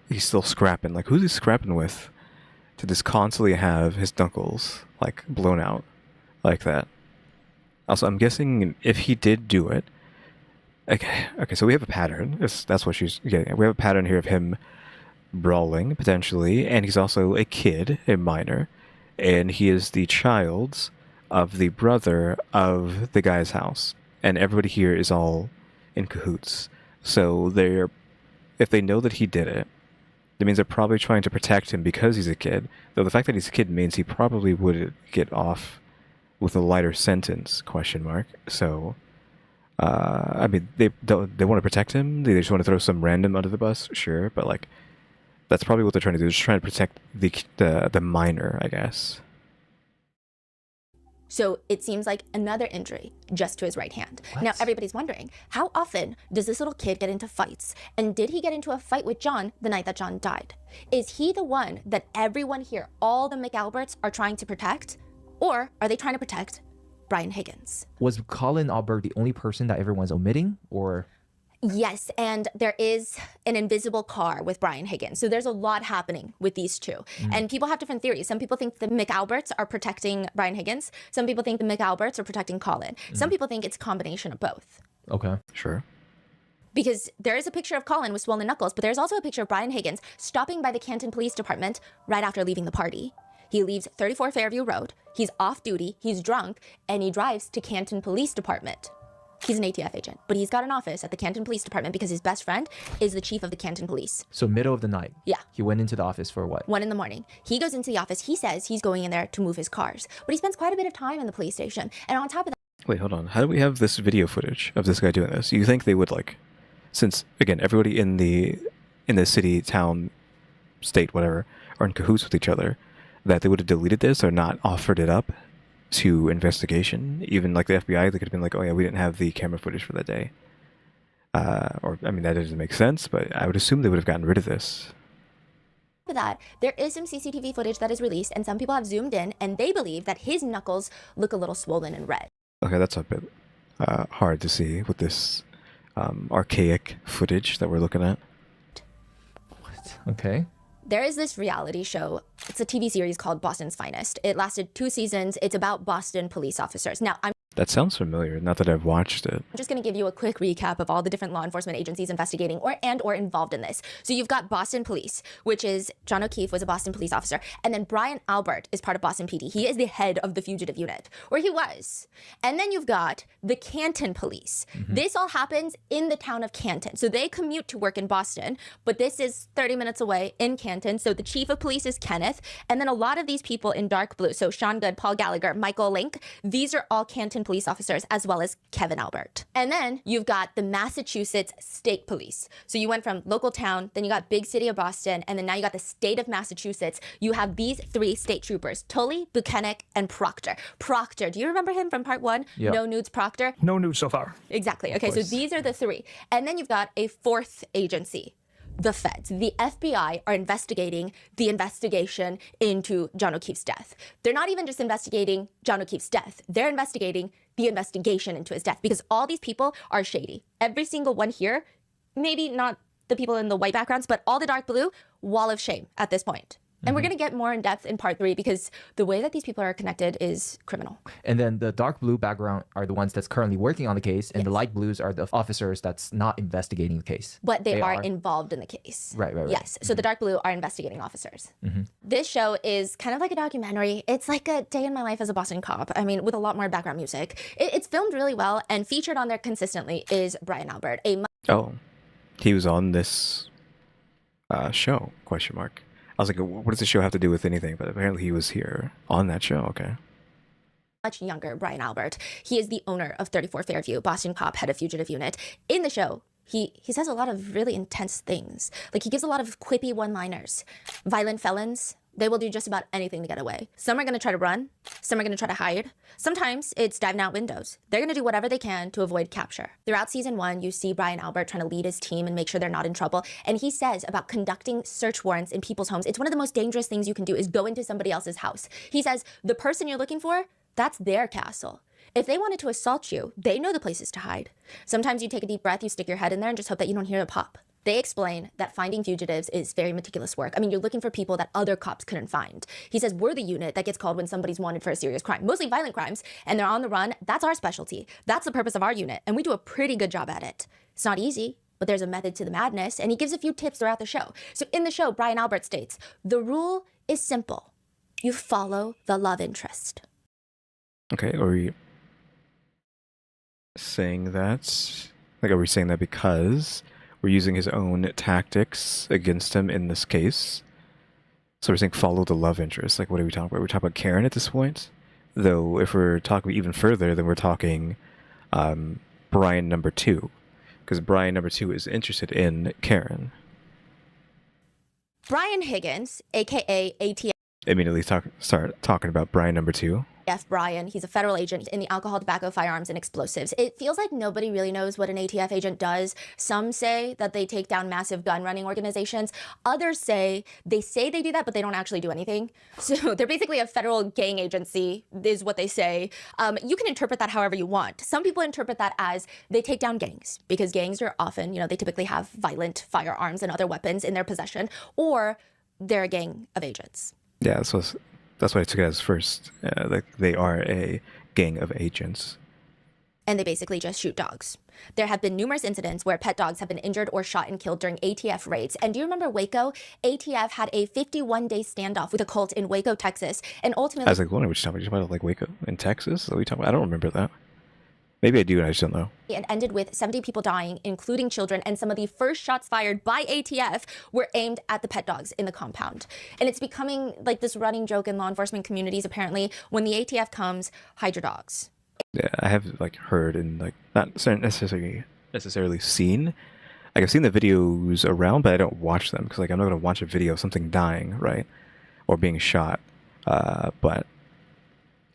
he's still scrapping. Like, who's he scrapping with to just constantly have his knuckles, like, blown out like that? Also, I'm guessing if he did do it, okay, so we have a pattern. That's what she's getting at. We have a pattern here of him brawling, potentially, and he's also a kid, a minor, and he is the child of the brother of the guy's house, and everybody here is all in cahoots. So if they know that he did it, that means they're probably trying to protect him because he's a kid, though the fact that he's a kid means he probably would get off with a lighter sentence, question mark. So I mean, they want to protect him, they just want to throw some random under the bus, sure, but like that's probably what they're trying to do. They're just trying to protect the minor, I guess. So it seems like another injury just to his right hand. What? Now everybody's wondering, how often does this little kid get into fights? And did he get into a fight with John the night that John died? Is he the one that everyone here, all the McAlberts, are trying to protect? Or are they trying to protect Brian Higgins? Was Colin Albert the only person that everyone's omitting, or...? Yes, and there is an invisible car with Brian Higgins. So there's a lot happening with these two. And people have different theories. Some people think the McAlberts are protecting Brian Higgins. Some people think the McAlberts are protecting Colin. Some people think it's a combination of both. Okay. Sure. Because there is a picture of Colin with swollen knuckles, but there's also a picture of Brian Higgins stopping by the Canton Police Department right after leaving the party. He leaves 34 Fairview Road, he's off duty, he's drunk, and he drives to Canton Police Department. He's an ATF agent, but he's got an office at the Canton Police Department because his best friend is the chief of the Canton Police. So middle of the night? Yeah. He went into the office for what? 1 a.m. He goes into the office, he says he's going in there to move his cars, but he spends quite a bit of time in the police station. And on top of that... Wait, hold on. How do we have this video footage of this guy doing this? You think they would, like, since, again, everybody in the city, town, state, whatever, are in cahoots with each other, that they would have deleted this or not offered it up to investigation? Even like the FBI, they could have been like, oh yeah, we didn't have the camera footage for that day. Or, I mean, that doesn't make sense, but I would assume they would have gotten rid of this. For that, there is some CCTV footage that is released, and some people have zoomed in, and they believe that his knuckles look a little swollen and red. Okay, that's a bit hard to see with this archaic footage that we're looking at. What? Okay. There is this reality show. It's a TV series called Boston's Finest. It lasted 2 seasons. It's about Boston police officers. Now, That sounds familiar. Not that I've watched it. I'm just going to give you a quick recap of all the different law enforcement agencies investigating or involved in this. So you've got Boston Police, which is John O'Keefe was a Boston police officer. And then Brian Albert is part of Boston PD. He is the head of the fugitive unit, or he was. And then you've got the Canton Police. This all happens in the town of Canton. So they commute to work in Boston, but this is 30 minutes away in Canton. So the chief of police is Kenneth. And then a lot of these people in dark blue, so Sean Good, Paul Gallagher, Michael Link, these are all Canton police officers, as well as Kevin Albert. And then you've got the Massachusetts State Police. So you went from local town, then you got big city of Boston, and then now you got the state of Massachusetts. You have these 3 state troopers, Tully, Buchanan, and Proctor. Proctor, do you remember him from part 1? Yep. No nudes, Proctor? No news so far. Exactly. Okay, so these are the 3. And then you've got a 4th agency, the feds. The FBI are investigating the investigation into John O'Keefe's death. They're not even just investigating John O'Keefe's death. They're investigating the investigation into his death because all these people are shady. Every single one here, maybe not the people in the white backgrounds, but all the dark blue, wall of shame at this point. And we're going to get more in depth in part 3 because the way that these people are connected is criminal. And then the dark blue background are the ones that's currently working on the case, and the light blues are the officers that's not investigating the case. But they are involved in the case. Right. Yes. So the dark blue are investigating officers. This show is kind of like a documentary. It's like a day in my life as a Boston cop. I mean, with a lot more background music. It's filmed really well, and featured on there consistently is Brian Albert. Oh, he was on this show, question mark. I was like, what does the show have to do with anything? But apparently he was here on that show. Okay. Much younger Brian Albert. He is the owner of 34 Fairview, Boston cop, head of fugitive unit. In the show, he says a lot of really intense things. Like he gives a lot of quippy one-liners. Violent felons, they will do just about anything to get away. Some are going to try to run. Some are going to try to hide. Sometimes it's diving out windows. They're going to do whatever they can to avoid capture. Throughout season 1, you see Brian Albert trying to lead his team and make sure they're not in trouble. And he says about conducting search warrants in people's homes, it's one of the most dangerous things you can do is go into somebody else's house. He says the person you're looking for, that's their castle. If they wanted to assault you, they know the places to hide. Sometimes you take a deep breath, you stick your head in there and just hope that you don't hear a pop. They explain that finding fugitives is very meticulous work. I mean, you're looking for people that other cops couldn't find. He says we're the unit that gets called when somebody's wanted for a serious crime, mostly violent crimes, and they're on the run. That's our specialty. That's the purpose of our unit, and we do a pretty good job at it. It's not easy, but there's a method to the madness, and he gives a few tips throughout the show. So in the show, Brian Albert states, the rule is simple. You follow the love interest. Okay, are we saying that? Like, are we saying that because we're using his own tactics against him in this case? So we're saying follow the love interest. Like, what are we talking about? We're talking about Karen at this point? Though, if we're talking even further, then we're talking Brian number 2. Because Brian number 2 is interested in Karen. Brian Higgins, a.k.a. ATF. Immediately start talking about Brian number 2. Brian, he's a federal agent in the alcohol, tobacco, firearms, and explosives. It feels like nobody really knows what an ATF agent does. Some say that they take down massive gun running organizations. Others say they do that, but they don't actually do anything. So they're basically a federal gang agency, is what they say. You can interpret that however you want. Some people interpret that as they take down gangs, because gangs are often, they typically have violent firearms and other weapons in their possession, or they're a gang of agents. Yeah, so that's what I took it as first. Like they are a gang of agents. And they basically just shoot dogs. There have been numerous incidents where pet dogs have been injured or shot and killed during ATF raids. And do you remember Waco? ATF had a 51-day standoff with a cult in Waco, Texas. And ultimately... I was like, what are you talking about? Like Waco in Texas? What are we talking about? I don't remember that. Maybe I do, and I just don't know. And ended with 70 people dying, including children, and some of the first shots fired by ATF were aimed at the pet dogs in the compound. And it's becoming like this running joke in law enforcement communities, apparently, when the ATF comes, hide your dogs. Yeah, I have like heard and like not necessarily seen. Like I've seen the videos around, but I don't watch them because like I'm not gonna watch a video of something dying, right, or being shot. But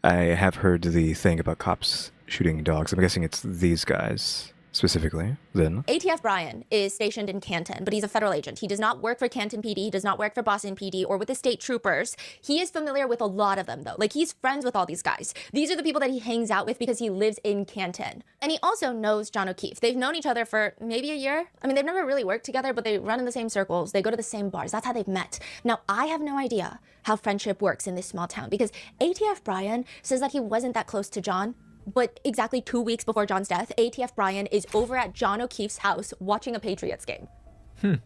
I have heard the thing about cops shooting dogs. I'm guessing it's these guys specifically, then. ATF Brian is stationed in Canton, but he's a federal agent. He does not work for Canton PD. He does not work for Boston PD or with the state troopers. He is familiar with a lot of them, though. Like, he's friends with all these guys. These are the people that he hangs out with because he lives in Canton. And he also knows John O'Keefe. They've known each other for maybe a year. I mean, they've never really worked together, but they run in the same circles. They go to the same bars. That's how they've met. Now, I have no idea how friendship works in this small town because ATF Brian says that he wasn't that close to John But exactly 2 weeks before John's death, ATF Brian is over at John O'Keefe's house watching a Patriots game.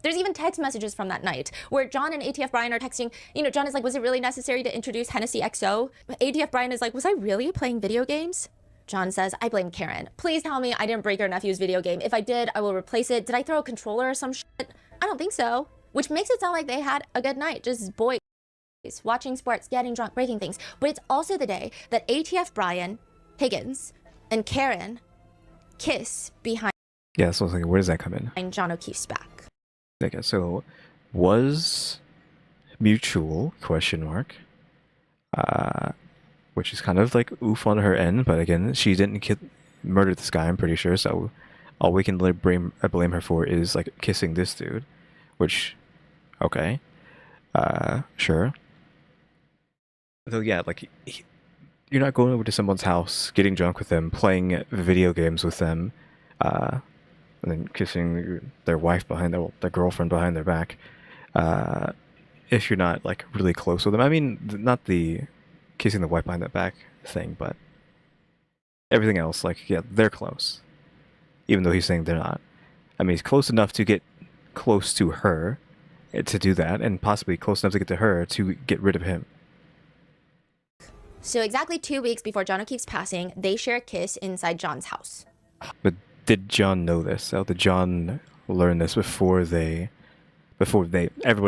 There's even text messages from that night where John and ATF Brian are texting. You know, John is like, was it really necessary to introduce Hennessy XO? ATF Brian is like, was I really playing video games? John says, I blame Karen. Please tell me I didn't break your nephew's video game. If I did, I will replace it. Did I throw a controller or some shit? I don't think so. Which makes it sound like they had a good night. Just boys watching sports, getting drunk, breaking things. But it's also the day that ATF Brian, Higgins, and Karen kiss behind Yeah, so I was like, where does that come in? John O'Keefe's back. Okay, so was mutual, question mark, which is kind of like oof on her end, but again, she didn't murder this guy, I'm pretty sure, so all we can blame her for is like kissing this dude, which, okay, sure. So yeah, like, you're not going over to someone's house, getting drunk with them, playing video games with them, and then kissing their wife behind their girlfriend behind their back, if you're not like really close with them. I mean, not the kissing the wife behind their back thing, but everything else, like, yeah, they're close, even though he's saying they're not. I mean, he's close enough to get close to her to do that, and possibly close enough to get to her to get rid of him. So exactly 2 weeks before John O'Keefe's passing, they share a kiss inside John's house. But did John know this? Did John learn this before everybody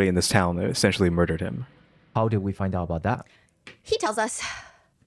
in this town essentially murdered him? How did we find out about that? He tells us.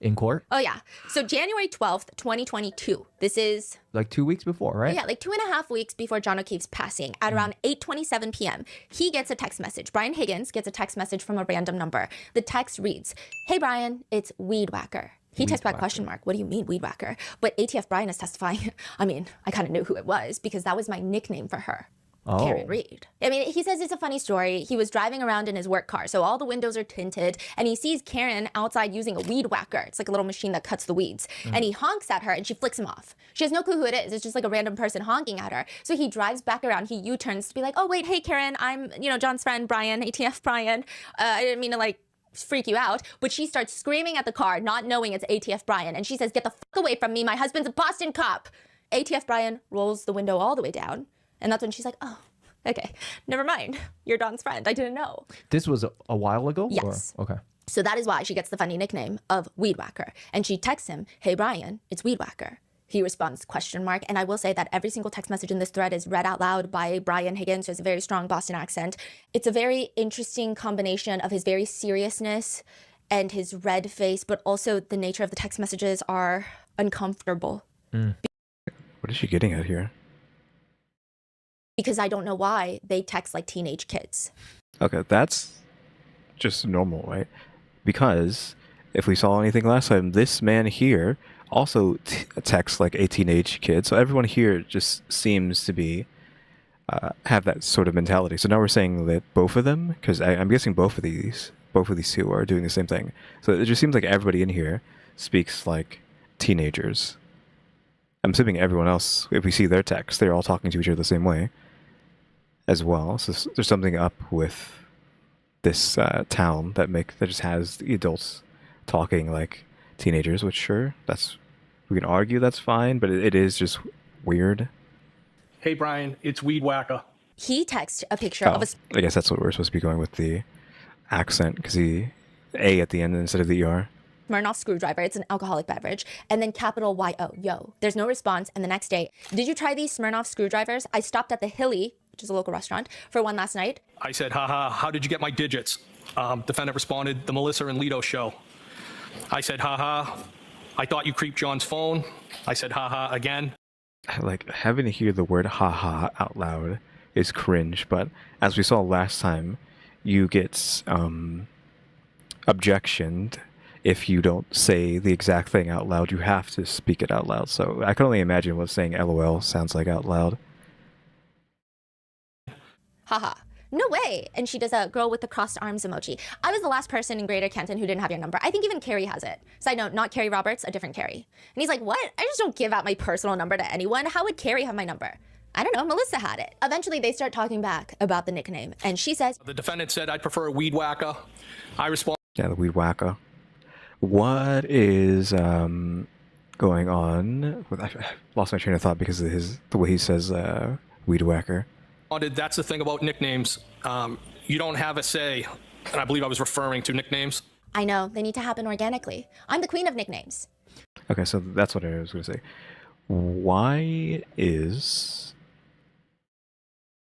In court? Oh, yeah. So January 12th, 2022. This is... Like 2 weeks before, right? Yeah, like 2.5 weeks before John O'Keefe's passing. At around 8:27 p.m., he gets a text message. Brian Higgins gets a text message from a random number. The text reads, "Hey, Brian, it's Weed Whacker." He texts back question mark. What do you mean, Weed Whacker? But ATF Brian is testifying. I mean, I kind of knew who it was because that was my nickname for her. Oh. Karen Reed. I mean, he says it's a funny story. He was driving around in his work car, so all the windows are tinted, and he sees Karen outside using a weed whacker. It's like a little machine that cuts the weeds. And he honks at her, and she flicks him off. She has no clue who it is. It's just like a random person honking at her. So he drives back around. He U-turns to be like, oh, wait, hey, Karen, I'm, John's friend, Brian, ATF Brian. I didn't mean to, like, freak you out, but she starts screaming at the car, not knowing it's ATF Brian, and she says, "Get the fuck away from me, my husband's a Boston cop." ATF Brian rolls the window all the way down, and that's when she's like, oh, okay, never mind, you're Don's friend, I didn't know. This was a while ago? Yes. Or? Okay. So that is why she gets the funny nickname of Weed Whacker, and she texts him, "Hey Brian, it's Weed Whacker." He responds question mark, and I will say that every single text message in this thread is read out loud by Brian Higgins, who has a very strong Boston accent. It's a very interesting combination of his very seriousness and his red face, but also the nature of the text messages are uncomfortable. What is she getting at here? Because I don't know why they text like teenage kids. Okay, that's just normal, right? Because if we saw anything last time, this man here also texts like a teenage kid. So everyone here just seems to be have that sort of mentality. So now we're saying that both of them, because I'm guessing both of these two are doing the same thing. So it just seems like everybody in here speaks like teenagers. I'm assuming everyone else, if we see their texts, they're all talking to each other the same way as well. So there's something up with this town that just has the adults talking like teenagers, which sure, we can argue that's fine, but it is just weird. Hey Brian, it's Weed Whacker. He texted a picture of a I guess that's what we're supposed to be going with, the accent, because the A at the end instead of the ER. Smirnoff screwdriver. It's an alcoholic beverage. And then capital Y-O, yo. There's no response. And the next day, "Did you try these Smirnoff screwdrivers? I stopped at the Hilly," which is a local restaurant, "for one last night." I said, haha, how did you get my digits? Defendant responded, "The Melissa and Lito show." I said, haha, I thought you creeped John's phone. I said, haha, again. Like, having to hear the word haha out loud is cringe, but as we saw last time, you get objectioned if you don't say the exact thing out loud. You have to speak it out loud. So I can only imagine what saying LOL sounds like out loud. Haha. No way. And she does a girl with the crossed arms emoji. I was the last person in Greater Canton who didn't have your number. I think even Carrie has it. Side note, not Carrie Roberts, a different Carrie. And he's like, what? I just don't give out my personal number to anyone. How would Carrie have my number? I don't know, Melissa had it. Eventually they start talking back about the nickname. And she says, The defendant said, I'd prefer a Weed Whacker. I responded, Yeah, the Weed Whacker. What is going on. I lost my train of thought because of the way he says weed whacker. That's the thing about nicknames. You don't have a say, and I believe I was referring to nicknames. I know, they need to happen organically. I'm the queen of nicknames. Okay, so that's what I was going to say. Why is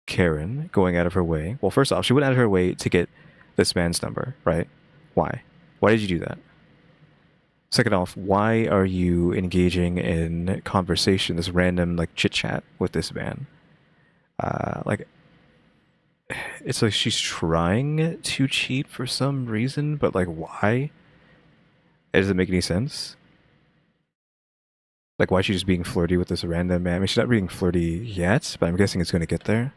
Karen going out of her way? Well, first off, she went out of her way to get this man's number, right? Why? Why did you do that? Second off, why are you engaging in conversation, this random like chit chat with this man? Like, it's like she's trying to cheat for some reason, but like, why? Does it make any sense? Like, why is she just being flirty with this random man? I mean, she's not being flirty yet, but I'm guessing it's going to get there.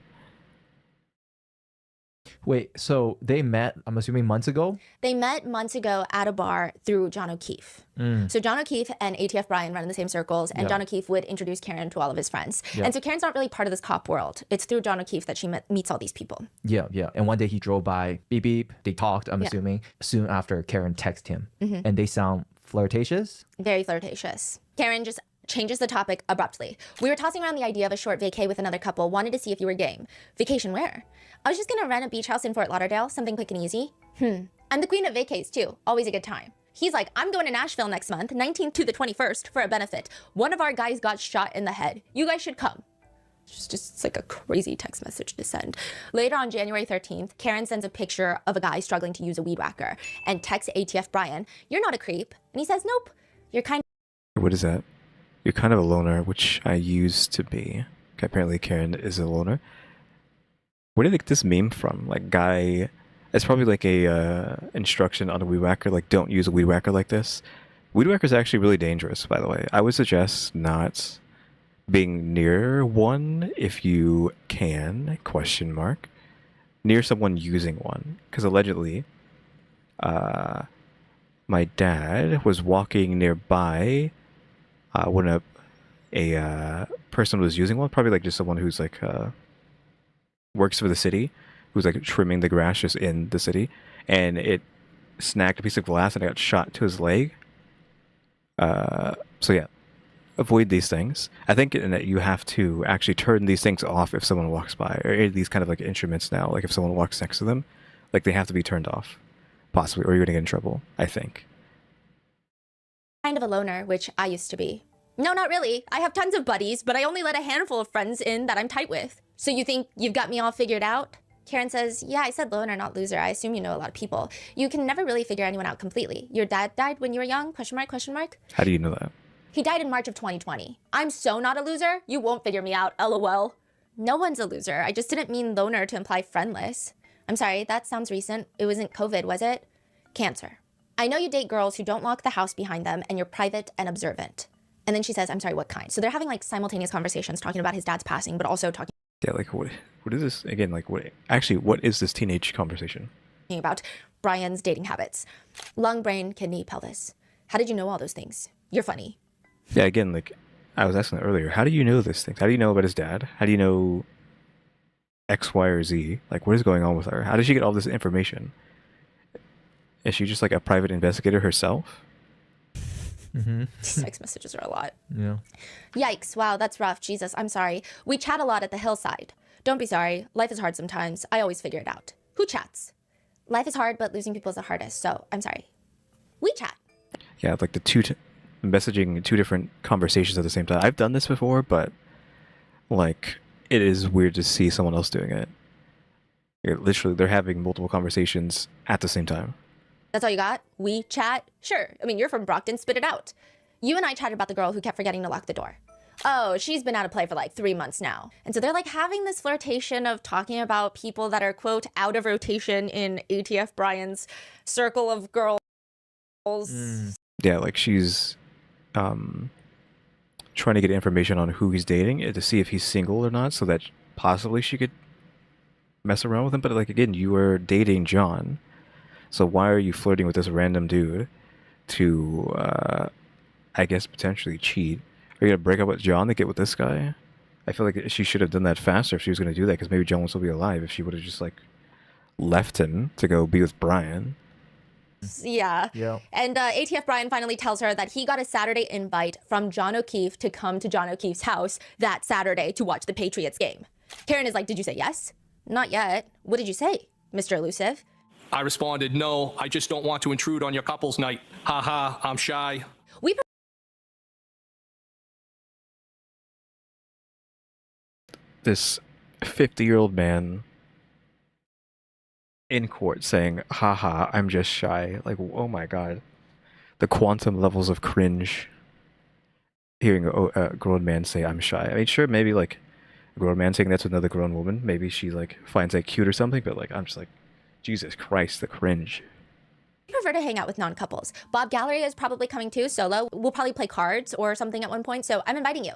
Wait, so they met, I'm assuming, months ago? They met months ago at a bar through John O'Keefe. So John O'Keefe and ATF Brian run in the same circles, and John O'Keefe would introduce Karen to all of his friends. And so Karen's not really part of this cop world. It's through John O'Keefe that she meets all these people. Yeah. And one day he drove by, beep, beep. They talked, I'm assuming. Soon after, Karen texted him. And they sound flirtatious? Very flirtatious. Karen just changes the topic abruptly. We were tossing around the idea of a short vacay with another couple, wanted to see if you were game. Vacation where? I was just gonna rent a beach house in Fort Lauderdale, something quick and easy. I'm the queen of vacays too, always a good time. He's like, I'm going to Nashville next month, 19th to the 21st, for a benefit. One of our guys got shot in the head. You guys should come. It's like a crazy text message to send. Later on January 13th, Karen sends a picture of a guy struggling to use a weed whacker and texts ATF Brian, "You're not a creep." And he says, "Nope, you're kind of..." What is that? You're kind of a loner, which I used to be. Okay, apparently Karen is a loner. Where did they get this meme from? Like, guy... It's probably like a instruction on a weed whacker, like, don't use a weed whacker like this. Weed whacker is actually really dangerous, by the way. I would suggest not being near one if you can, question mark, near someone using one. Because allegedly, my dad was walking nearby when a person was using one, probably like just someone who's like works for the city, who's like trimming the grass just in the city, and it snagged a piece of glass and it got shot to his leg. So yeah, avoid these things. I think that you have to actually turn these things off if someone walks by, or these kind of like instruments now, like if someone walks next to them, like they have to be turned off, possibly, or you're gonna get in trouble, I think. of a loner, which I used to be. No, not really. I have tons of buddies, but I only let a handful of friends in that I'm tight with. So you think you've got me all figured out? Karen says, yeah, I said loner, not loser. I assume you know a lot of people. You can never really figure anyone out completely. Your dad died when you were young? Question mark, question mark. How do you know that? He died in March of 2020. I'm so not a loser. You won't figure me out, LOL. No one's a loser. I just didn't mean loner to imply friendless. I'm sorry, that sounds recent. It wasn't COVID, was it? Cancer. I know you date girls who don't lock the house behind them and you're private and observant. And then she says, I'm sorry, what kind? So they're having like simultaneous conversations talking about his dad's passing, but also talking Yeah, like what is this again? Like what is this teenage conversation? about Brian's dating habits. Lung, brain, kidney, pelvis. How did you know all those things? You're funny. Yeah, again, like I was asking earlier, how do you know these things? How do you know about his dad? How do you know X, Y, or Z? Like, what is going on with her? How did she get all this information? Is she just like a private investigator herself? Mm-hmm. These text messages are a lot. Yeah. Yikes, wow, that's rough. Jesus, I'm sorry. We chat a lot at the hillside. Don't be sorry. Life is hard sometimes. I always figure it out. Who chats? Life is hard, but losing people is the hardest, so I'm sorry. We chat. Yeah, like messaging two different conversations at the same time. I've done this before, but like it is weird to see someone else doing it. Literally, they're having multiple conversations at the same time. That's all you got? We chat? Sure. I mean, you're from Brockton, spit it out. You and I chatted about the girl who kept forgetting to lock the door. Oh, she's been out of play for like 3 months now. And so they're like having this flirtation of talking about people that are, quote, out of rotation in ATF Brian's circle of girls. Yeah, like she's trying to get information on who he's dating to see if he's single or not, so that possibly she could mess around with him. But like, again, you were dating John. So why are you flirting with this random dude to, I guess, potentially cheat? Are you going to break up with John to get with this guy? I feel like she should have done that faster if she was going to do that, because maybe John will still be alive if she would have just, like, left him to go be with Brian. Yeah. Yeah. And ATF Brian finally tells her that he got a Saturday invite from John O'Keefe to come to John O'Keefe's house that Saturday to watch the Patriots game. Karen is like, did you say yes? Not yet. What did you say, Mr. Elusive? I responded, no, I just don't want to intrude on your couple's night. Ha ha, I'm shy. We This 50-year-old man in court saying, haha, I'm just shy. Like, oh my god. The quantum levels of cringe hearing a grown man say, I'm shy. I mean, sure, maybe, like, a grown man saying that to another grown woman. Maybe she, like, finds that cute or something, but, like, I'm just like, Jesus Christ, the cringe. prefer to hang out with non-couples. Bob Gallery is probably coming too, solo. We'll probably play cards or something at one point, so I'm inviting you.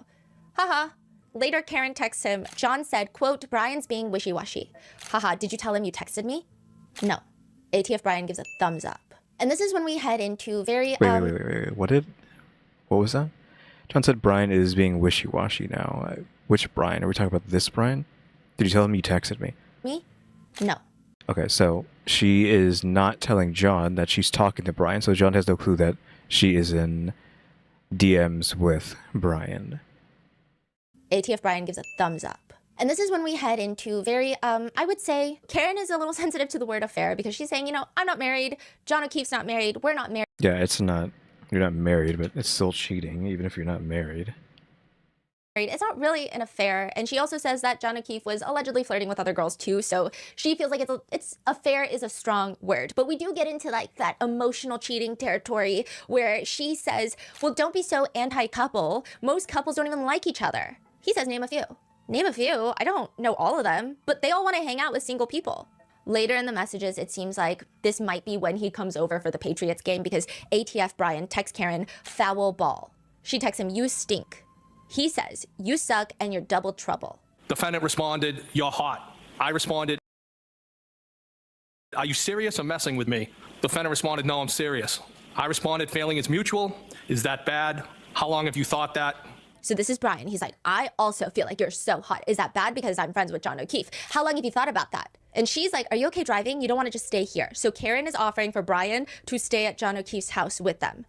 Haha. Later, Karen texts him, John said, quote, Brian's being wishy-washy. Haha, did you tell him you texted me? No. ATF Brian gives a thumbs up. And this is when we head into very, Wait. What was that? John said Brian is being wishy-washy now. Which Brian? Are we talking about this Brian? Did you tell him you texted me? Me? No. Okay, so she is not telling John that she's talking to Brian, so John has no clue that she is in DMs with Brian. ATF Brian gives a thumbs up. And this is when we head into very, I would say, Karen is a little sensitive to the word affair because she's saying, you know, I'm not married, John O'Keefe's not married, we're not married. Yeah, it's not, you're not married, but it's still cheating, even if you're not married. It's not really an affair. And she also says that John O'Keefe was allegedly flirting with other girls too. So she feels like it's affair is a strong word. But we do get into like that emotional cheating territory where she says, well, don't be so anti-couple. Most couples don't even like each other. He says, name a few. Name a few. I don't know all of them, but they all want to hang out with single people. Later in the messages, it seems like this might be when he comes over for the Patriots game because ATF Brian texts Karen, foul ball. She texts him, you stink. He says, you suck and you're double trouble. Defendant responded, you're hot. I responded, are you serious or messing with me? Defendant responded, no, I'm serious. I responded, failing is mutual. Is that bad? How long have you thought that? So this is Brian. He's like, I also feel like you're so hot. Is that bad? Because I'm friends with John O'Keefe. How long have you thought about that? And she's like, are you okay driving? You don't want to just stay here. So Karen is offering for Brian to stay at John O'Keefe's house with them.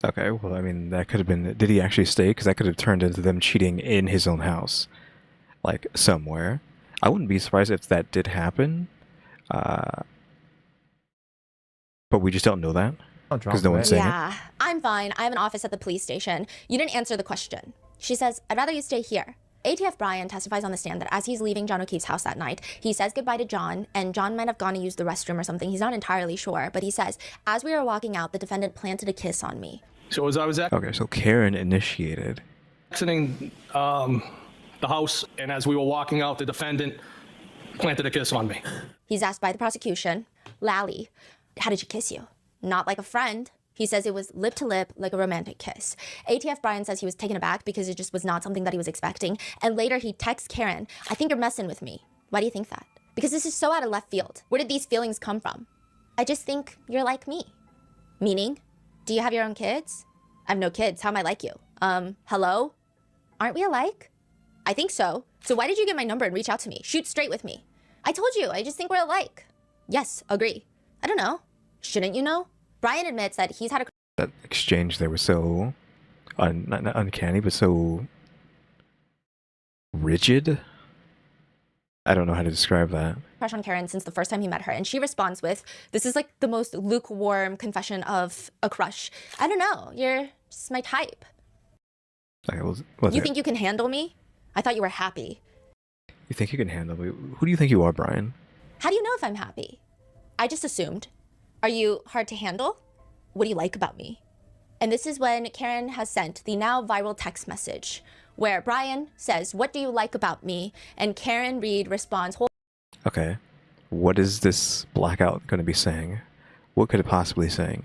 Okay, well, I mean, that could have been... Did he actually stay? Because that could have turned into them cheating in his own house. Like, somewhere. I wouldn't be surprised if that did happen. But we just don't know that. Because no one's saying it. Yeah, I'm fine. I have an office at the police station. You didn't answer the question. She says, I'd rather you stay here. ATF Brian testifies on the stand that as he's leaving John O'Keefe's house that night, he says goodbye to John, and John might have gone to use the restroom or something. He's not entirely sure, but he says, as we were walking out, the defendant planted a kiss on me. So as I was Okay, so Karen initiated. exiting the house, and as we were walking out, the defendant planted a kiss on me. He's asked by the prosecution, Lally, how did she kiss you? Not like a friend. He says it was lip to lip, like a romantic kiss. ATF Brian says he was taken aback because it just was not something that he was expecting. And later he texts Karen, I think you're messing with me. Why do you think that? Because this is so out of left field. Where did these feelings come from? I just think you're like me. Meaning, do you have your own kids? I have no kids. How am I like you? Hello? Aren't we alike? I think so. So why did you get my number and reach out to me? Shoot straight with me. I told you, I just think we're alike. Yes, agree. I don't know. Shouldn't you know? Brian admits that he's had a... That exchange there was so... not uncanny, but so... rigid? I don't know how to describe that. crush on Karen since the first time he met her. And she responds with, this is like the most lukewarm confession of a crush. I don't know. You're just my type. Okay, You think you can handle me? I thought you were happy. You think you can handle me? Who do you think you are, Brian? How do you know if I'm happy? I just assumed. Are you hard to handle? What do you like about me? And this is when Karen has sent the now viral text message where Brian says, what do you like about me? And Karen Reed responds, Okay. What is this blackout going to be saying? What could it possibly saying?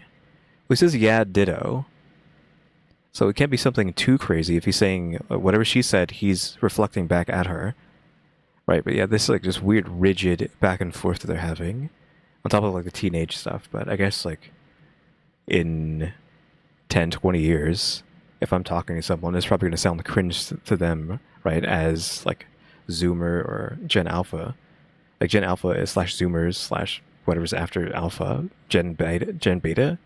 Well, he says, yeah, ditto. So it can't be something too crazy if he's saying whatever she said, he's reflecting back at her. Right, but yeah, this is like just weird, rigid back and forth that they're having. On top of like the teenage stuff, but I guess like in 10, 20 years, if I'm talking to someone, it's probably going to sound cringe to them, right, as like Zoomer or Gen Alpha. Like Gen Alpha is /Zoomers whatever's after alpha, Gen Beta,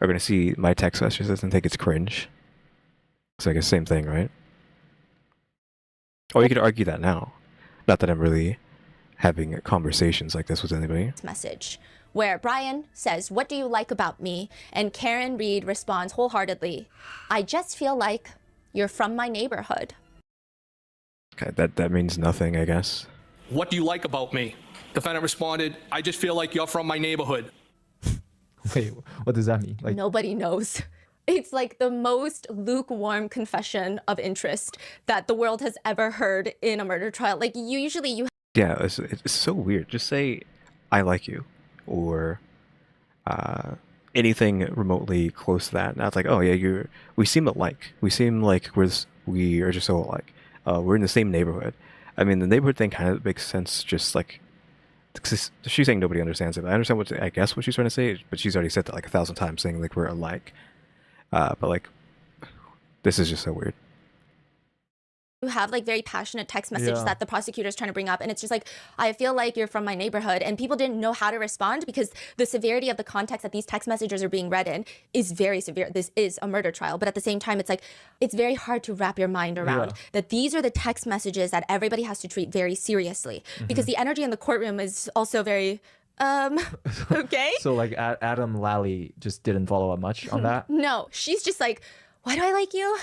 are going to see my text messages and think it's cringe. So I guess same thing, right? Or you could argue that now. Not that I'm really having conversations like this with anybody. Message where Brian says, "What do you like about me?" And Karen Reed responds wholeheartedly, "I just feel like you're from my neighborhood." Okay, that means nothing, I guess. What do you like about me? Defendant responded, "I just feel like you're from my neighborhood." Wait, what does that mean? Like, Nobody knows. It's like the most lukewarm confession of interest that the world has ever heard in a murder trial. Like you Yeah, it's so weird. Just say, "I like you," or anything remotely close to that. Now it's like, oh yeah, we seem alike. We seem like we are just so alike. We're in the same neighborhood. I mean, the neighborhood thing kind of makes sense. Just like she's saying, nobody understands it. I understand what she's trying to say, but she's already said that like 1,000 times, saying like we're alike. But like, this is just so weird. you have like very passionate text message Yeah. that the prosecutor is trying to bring up, and it's just like, "I feel like you're from my neighborhood," and people didn't know how to respond because the severity of the context that these text messages are being read in is very severe. This is a murder trial, but at the same time, it's like, it's very hard to wrap your mind around that these are the text messages that everybody has to treat very seriously because the energy in the courtroom is also very okay. so like Adam Lally just didn't follow up much on that. No, she's just like, "Why do I like you?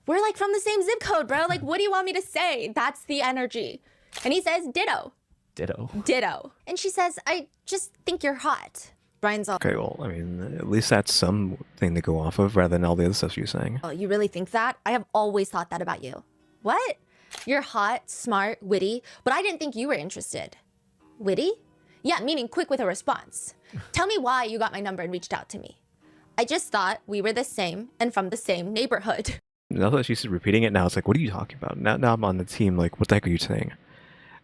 We're like from the same zip code, bro. Like, what do you want me to say?" That's the energy. And he says, "Ditto, Ditto. ditto." And she says, "I just think you're hot." Brian's all, Okay, well, I mean, at least that's something to go off of rather than all the other stuff she's saying. "Oh, you really think that? I have always thought that about you." What? You're hot, smart, witty, but I didn't think you were interested. Witty? Yeah, meaning quick with a response. Tell me why you got my number and reached out to me. I just thought we were the same and from the same neighborhood. Now that she's repeating it now, it's like, what are you talking about? Now I'm on the team, like, what the heck are you saying?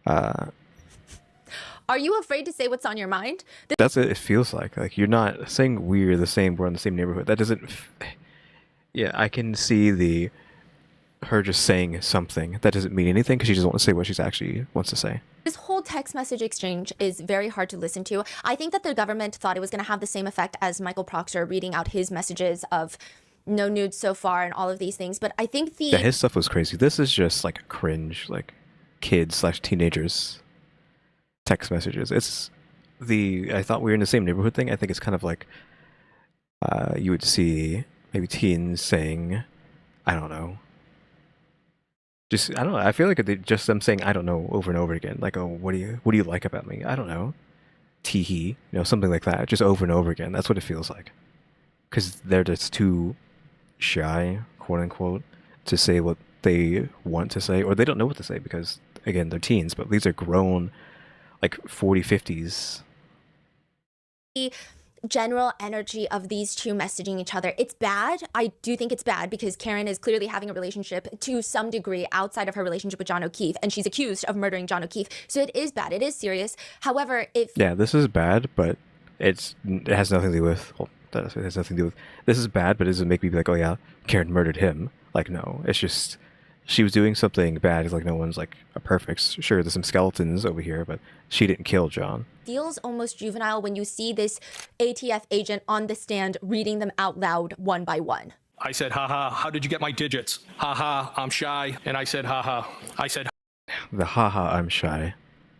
Are you afraid to say what's on your mind? That's what it feels like. Like, you're not saying we're the same, we're in the same neighborhood. That doesn't... Yeah, I can see her just saying something. That doesn't mean anything because she doesn't want to say what she's actually wants to say. This whole text message exchange is very hard to listen to. I think that the government thought it was going to have the same effect as Michael Proctor reading out his messages of no nudes so far and all of these things. But I think Yeah, his stuff was crazy. This is just like cringe, like kids/teenagers text messages. It's I thought we were in the same neighborhood thing. I think it's kind of like you would see maybe teens saying, I don't know. I don't know. I feel like just them saying I don't know over and over again. Like, oh, what do you like about me? I don't know. Teehee, something like that. Just over and over again. That's what it feels like. Because they're just too shy, quote unquote, to say what they want to say, or they don't know what to say because, again, they're teens. But these are grown, like 40, 50s. the general energy of these two messaging each other, it's bad. I do think it's bad because Karen is clearly having a relationship to some degree outside of her relationship with John O'Keefe, and she's accused of murdering John O'Keefe. So it is bad. It is serious. However, Yeah, this is bad, but it has nothing to do with... Well, it has nothing to do with... This is bad, but it doesn't make me be like, oh yeah, Karen murdered him. Like, no. It's just... She was doing something bad. It's like, no one's like a perfect... Sure, there's some skeletons over here, but she didn't kill John. feels almost juvenile when you see this ATF agent on the stand reading them out loud one by one. I said, haha, how did you get my digits? Haha, I'm shy. And I said, haha. I said, The haha, I'm shy.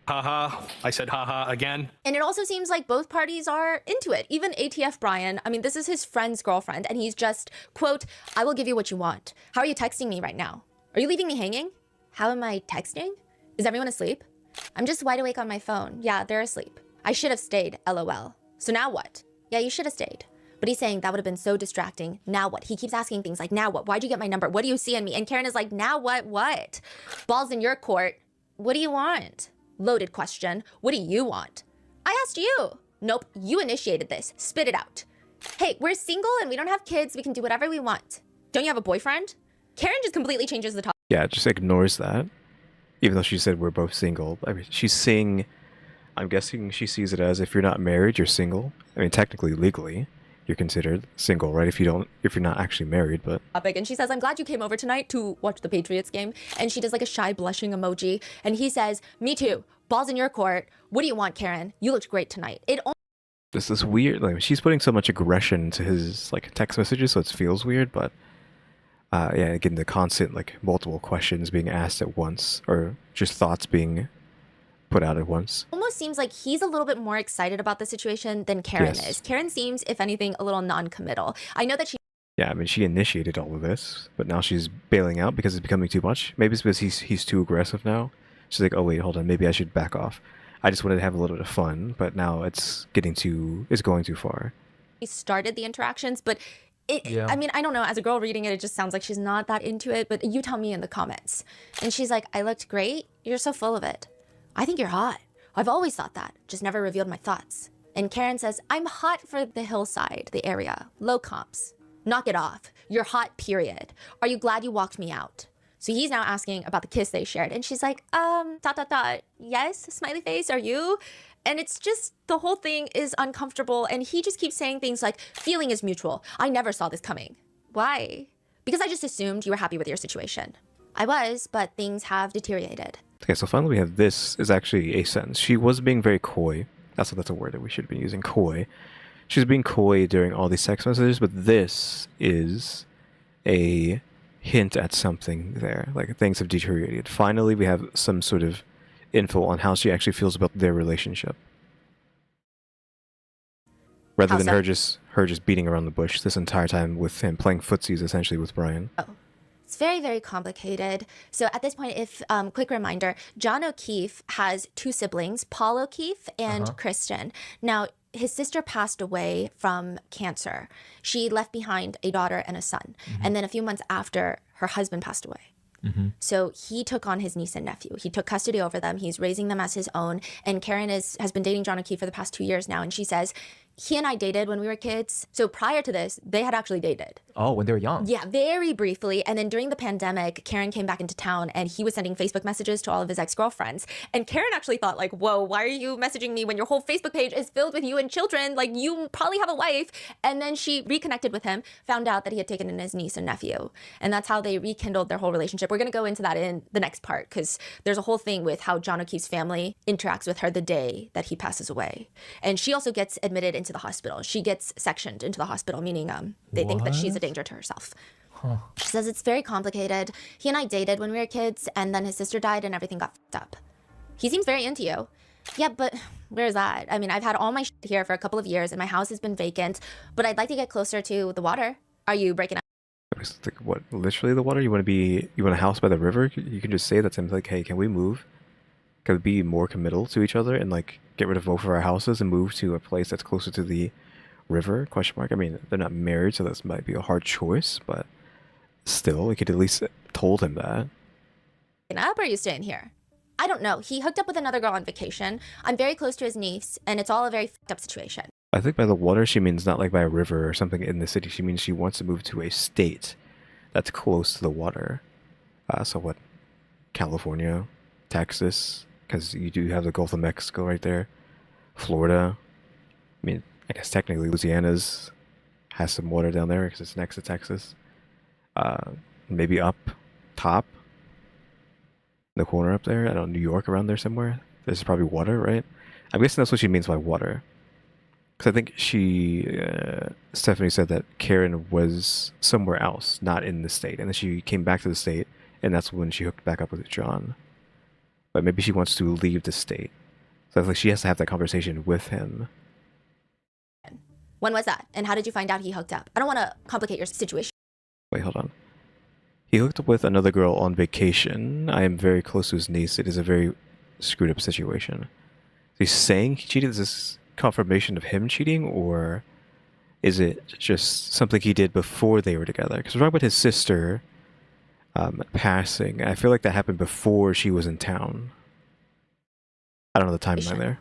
haha. I said, haha again. And it also seems like both parties are into it. Even ATF Brian, I mean, this is his friend's girlfriend, and he's just, quote, "I will give you what you want. How are you texting me right now? Are you leaving me hanging? How am I texting? Is everyone asleep? I'm just wide awake on my phone. Yeah, they're asleep. I should have stayed, LOL. So now what? Yeah, you should have stayed." But he's saying that would have been so distracting. Now what? He keeps asking things like, now what? Why'd you get my number? What do you see in me? And Karen is like, now what? What? Ball's in your court. What do you want? Loaded question. What do you want? I asked you. Nope, you initiated this. Spit it out. Hey, we're single and we don't have kids. We can do whatever we want. Don't you have a boyfriend? Karen just completely changes the topic. Yeah, just ignores that. Even though she said we're both single. I mean, she's saying... I'm guessing she sees it as if you're not married, you're single. I mean, technically, legally, you're considered single, right? If you're not actually married, but... And she says, "I'm glad you came over tonight to watch the Patriots game." And she does like a shy blushing emoji. And he says, "Me too. Ball's in your court. What do you want, Karen? You looked great tonight. This is weird. Like she's putting so much aggression into his like text messages, so it feels weird. But yeah, again, the constant like multiple questions being asked at once, or just thoughts being put out at once. Almost seems like he's a little bit more excited about the situation than Karen Yes. is. Karen seems, if anything, a little non-committal. I know that she Yeah, I mean, she initiated all of this, but now she's bailing out because it's becoming too much. Maybe it's because he's too aggressive now. She's like, oh wait, hold on, maybe I should back off. I just wanted to have a little bit of fun, but now it's going too far. started the interactions, but Yeah. I mean, I don't know. As a girl reading it, it just sounds like she's not that into it, but you tell me in the comments. And she's like, I looked great. You're so full of it. I think you're hot. I've always thought that, just never revealed my thoughts. And Karen says, I'm hot for the hillside, the area, low comps. Knock it off. You're hot, period. Are you glad you walked me out? So he's now asking about the kiss they shared. And she's like, ... Yes, smiley face, are you? And it's just, the whole thing is uncomfortable. And he just keeps saying things like, feeling is mutual. I never saw this coming. Why? Because I just assumed you were happy with your situation. I was, but things have deteriorated. Okay, so finally we have this is actually a sentence. She was being very coy. That's a word that we should be using, coy. She was being coy during all these text messages, but this is a hint at something there. Like things have deteriorated. Finally, we have some sort of info on how she actually feels about their relationship. Rather How than so? her just beating around the bush this entire time with him playing footsies essentially with Brian. Oh. It's very, very complicated. So at this point, if quick reminder, John O'Keefe has two siblings, Paul O'Keefe and Kristen. Now, his sister passed away from cancer. She left behind a daughter and a son. And then a few months after, her husband passed away. So he took on his niece and nephew. He took custody over them. He's raising them as his own. And Karen has been dating John O'Keefe for the past 2 years now. And she says, he and I dated when we were kids. So prior to this, they had actually dated. Oh, when they were young. Yeah, very briefly. And then during the pandemic, Karen came back into town and he was sending Facebook messages to all of his ex-girlfriends. And Karen actually thought like, whoa, why are you messaging me when your whole Facebook page is filled with you and children? Like you probably have a wife. And then she reconnected with him, found out that he had taken in his niece and nephew. And that's how they rekindled their whole relationship. We're going to go into that in the next part because there's a whole thing with how John O'Keefe's family interacts with her the day that he passes away. And she also gets admitted into the hospital. She gets sectioned into the hospital, meaning they think that she's a danger to herself. She says it's very complicated. He and I dated when we were kids, and then his sister died and everything got fucked up. He seems very into you. Yeah, but where's that? I mean, I've had all my shit here for a couple of years, and my house has been vacant, but I'd like to get closer to the water. Are you breaking up? Like, what? Literally the water? You want a house by the river? You can just say that to him, like, hey, can we move? Can we be more committal to each other and like get rid of both of our houses and move to a place that's closer to the river? Question mark. I mean, they're not married, so this might be a hard choice, but still, we could at least told him that. Up or are you staying here? I don't know. He hooked up with another girl on vacation. I'm very close to his niece, and it's all a very fucked up situation. I think by the water, she means not like by a river or something in the city. She means she wants to move to a state that's close to the water. So what? California, Texas, because you do have the Gulf of Mexico right there. Florida. I mean, I guess technically Louisiana's has some water down there because it's next to Texas. Maybe up top, in the corner up there. I don't know, New York around there somewhere. There's probably water, right? I'm guessing that's what she means by water. Because I think Stephanie said that Karen was somewhere else, not in the state. And then she came back to the state, and that's when she hooked back up with John. But maybe she wants to leave the state. So I think she has to have that conversation with him. When was that? And how did you find out he hooked up? I don't want to complicate your situation. Wait, hold on. He hooked up with another girl on vacation. I am very close to his niece. It is a very screwed up situation. He's saying he cheated. Is this confirmation of him cheating, or is it just something he did before they were together? Because we're talking about his sister passing. I feel like that happened before she was in town. I don't know the timeline there.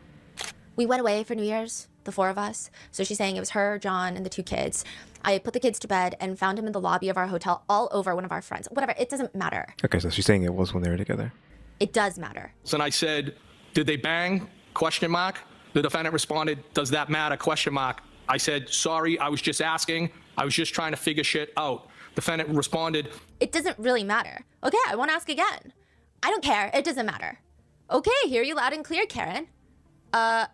We went away for New Year's, the four of us. So she's saying it was her, John, and the two kids. I put the kids to bed and found him in the lobby of our hotel all over one of our friends. Whatever, it doesn't matter. Okay, so she's saying it was when they were together. It does matter. And I said, did they bang? Question mark. The defendant responded, does that matter? Question mark. I said, sorry, I was just asking. I was just trying to figure shit out. Defendant responded, It doesn't really matter. Okay, I won't ask again. I don't care. It doesn't matter. Okay, hear you loud and clear, Karen.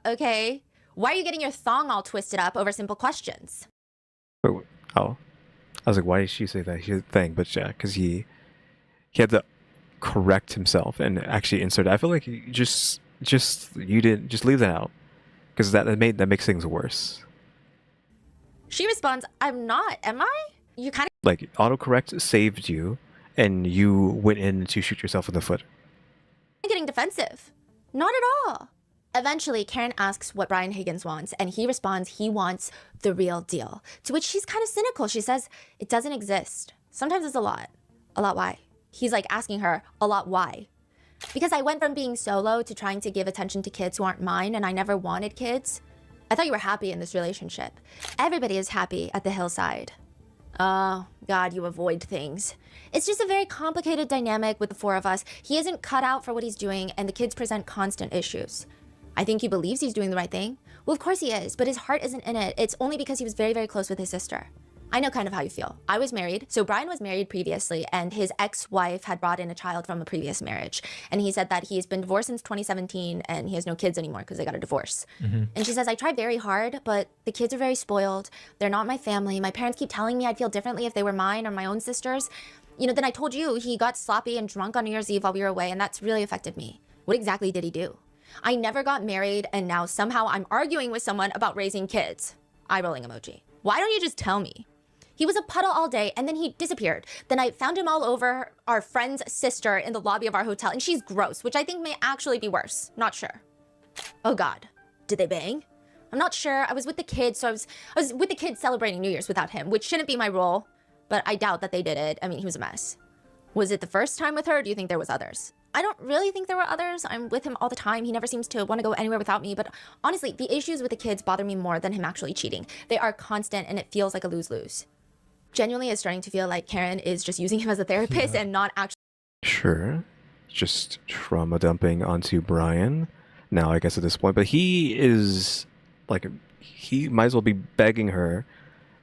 Okay. Why are you getting your thong all twisted up over simple questions? Oh, I was like, why did she say that thing? But yeah, because he had to correct himself and actually insert it. I feel like you you didn't just leave that out because that makes things worse. She responds, I'm not, am I? You kind of Like autocorrect saved you, and you went in to shoot yourself in the foot. getting defensive. Not at all. Eventually, Karen asks what Brian Higgins wants, and he responds he wants the real deal. To which she's kind of cynical. She says, it doesn't exist. Sometimes it's a lot. A lot why? He's like asking her, a lot why? Because I went from being solo to trying to give attention to kids who aren't mine, and I never wanted kids. I thought you were happy in this relationship. Everybody is happy at the hillside. Oh, God, you avoid things. It's just a very complicated dynamic with the four of us. He isn't cut out for what he's doing, and the kids present constant issues. I think he believes he's doing the right thing. Well, of course he is, but his heart isn't in it. It's only because he was very, very close with his sister. I know kind of how you feel. I was married. So Brian was married previously, and his ex-wife had brought in a child from a previous marriage. And he said that he's been divorced since 2017, and he has no kids anymore because they got a divorce. And she says, I tried very hard, but the kids are very spoiled. They're not my family. My parents keep telling me I'd feel differently if they were mine or my own sisters. You know, then I told you he got sloppy and drunk on New Year's Eve while we were away, and that's really affected me. What exactly did he do? I never got married, and now somehow I'm arguing with someone about raising kids. Eye rolling emoji. Why don't you just tell me? He was a puddle all day, and then he disappeared. Then I found him all over our friend's sister in the lobby of our hotel, and she's gross, which I think may actually be worse. Not sure. Oh God, did they bang? I'm not sure. I was with the kids, so I was with the kids celebrating New Year's without him, which shouldn't be my role, but I doubt that they did it. I mean, he was a mess. Was it the first time with her, or do you think there was others? I don't really think there were others. I'm with him all the time. He never seems to want to go anywhere without me. But honestly, the issues with the kids bother me more than him actually cheating. They are constant, and it feels like a lose-lose. Genuinely is starting to feel like Karen is just using him as a therapist and not actually. Sure, just trauma dumping onto Brian. Now, I guess at this point, but he is like, he might as well be begging her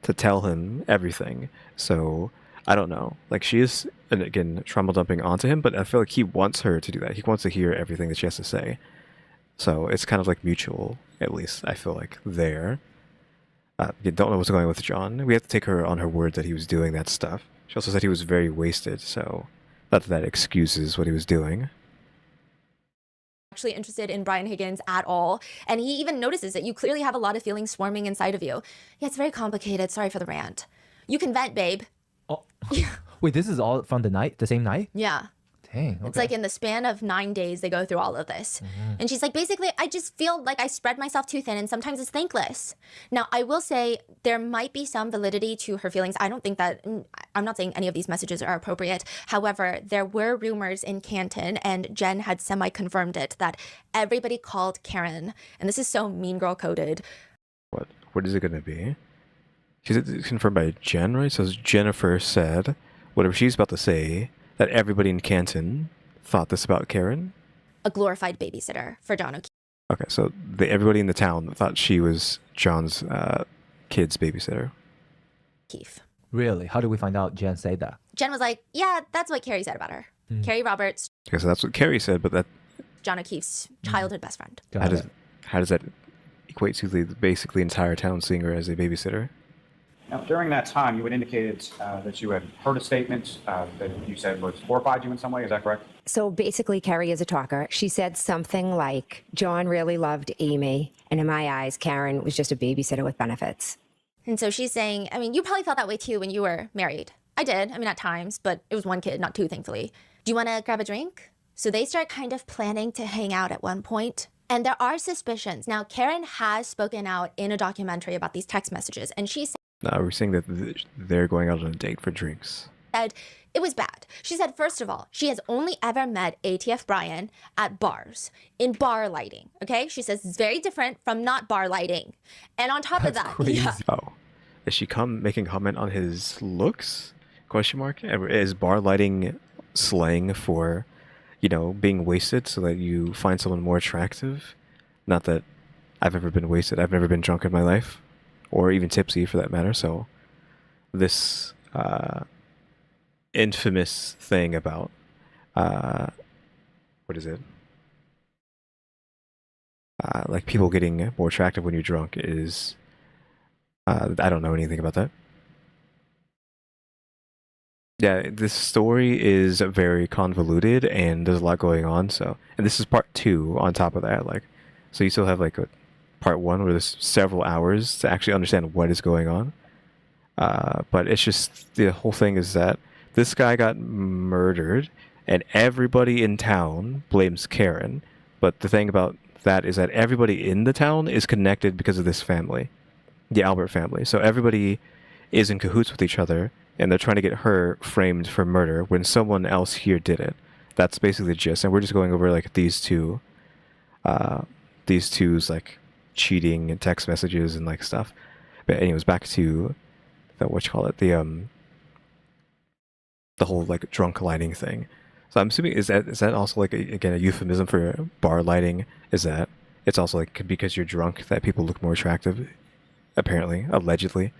to tell him everything. So I don't know. Like, she is, and again, trauma dumping onto him, but I feel like he wants her to do that. He wants to hear everything that she has to say. So it's kind of like mutual, at least, I feel like, there. You don't know what's going on with John. We have to take her on her word that he was doing that stuff. She also said he was very wasted, so not that excuses what he was doing. Actually interested in Brian Higgins at all. And he even notices that you clearly have a lot of feelings swarming inside of you. Yeah, it's very complicated. Sorry for the rant. You can vent, babe. Oh. Wait, this is all from the same night? Yeah. Dang. Okay. It's like in the span of 9 days, they go through all of this. And she's like, basically, I just feel like I spread myself too thin, and sometimes it's thankless. Now, I will say there might be some validity to her feelings. I don't think that, I'm not saying any of these messages are appropriate. However, there were rumors in Canton, and Jen had semi-confirmed it, that everybody called Karen, and this is so mean girl coded. What is it going to be? She's confirmed by Jen, right? So Jennifer said whatever she's about to say, that everybody in Canton thought this about Karen? A glorified babysitter for John O'Keefe. Okay, so everybody in the town thought she was John's kid's babysitter. Really? How did we find out Jen said that? Jen was like, yeah, that's what Carrie said about her. Carrie Roberts. Okay, so that's what Carrie said, but that... John O'Keefe's childhood best friend. How does that equate to the basically entire town seeing her as a babysitter? Now, during that time, you had indicated that you had heard a statement that you said was horrified you in some way. Is that correct? So basically, Carrie is a talker. She said something like, John really loved Amy, and in my eyes, Karen was just a babysitter with benefits. And so she's saying, I mean, you probably felt that way too when you were married. I did. I mean, at times, but it was one kid, not two, thankfully. Do you want to grab a drink? So they start kind of planning to hang out at one point. And there are suspicions. Now, Karen has spoken out in a documentary about these text messages, and she said, We're saying that they're going out on a date for drinks. It was bad. She said, first of all, she has only ever met ATF Brian at bars, in bar lighting, okay? She says it's very different from not bar lighting. And on top of that, yeah. Oh, is she making comment on his looks? Question mark? Is bar lighting slang for, being wasted so that you find someone more attractive? Not that I've ever been wasted. I've never been drunk in my life. Or even tipsy for that matter. So this infamous thing about what is it? like people getting more attractive when you're drunk is I don't know anything about that. Yeah, this story is very convoluted and there's a lot going on. So, and this is part 2 on top of that. Like, so you still have like a part 1 where there's several hours to actually understand what is going on. But it's just the whole thing is that this guy got murdered and everybody in town blames Karen. But the thing about that is that everybody in the town is connected because of this family, the Albert family. So everybody is in cahoots with each other, and they're trying to get her framed for murder when someone else here did it. That's basically the gist. And we're just going over like these two's like cheating and text messages and like stuff. But anyways, back to the the whole like drunk lighting thing. So I'm assuming is that also like again a euphemism for bar lighting? Is that it's also like because you're drunk that people look more attractive, apparently, allegedly.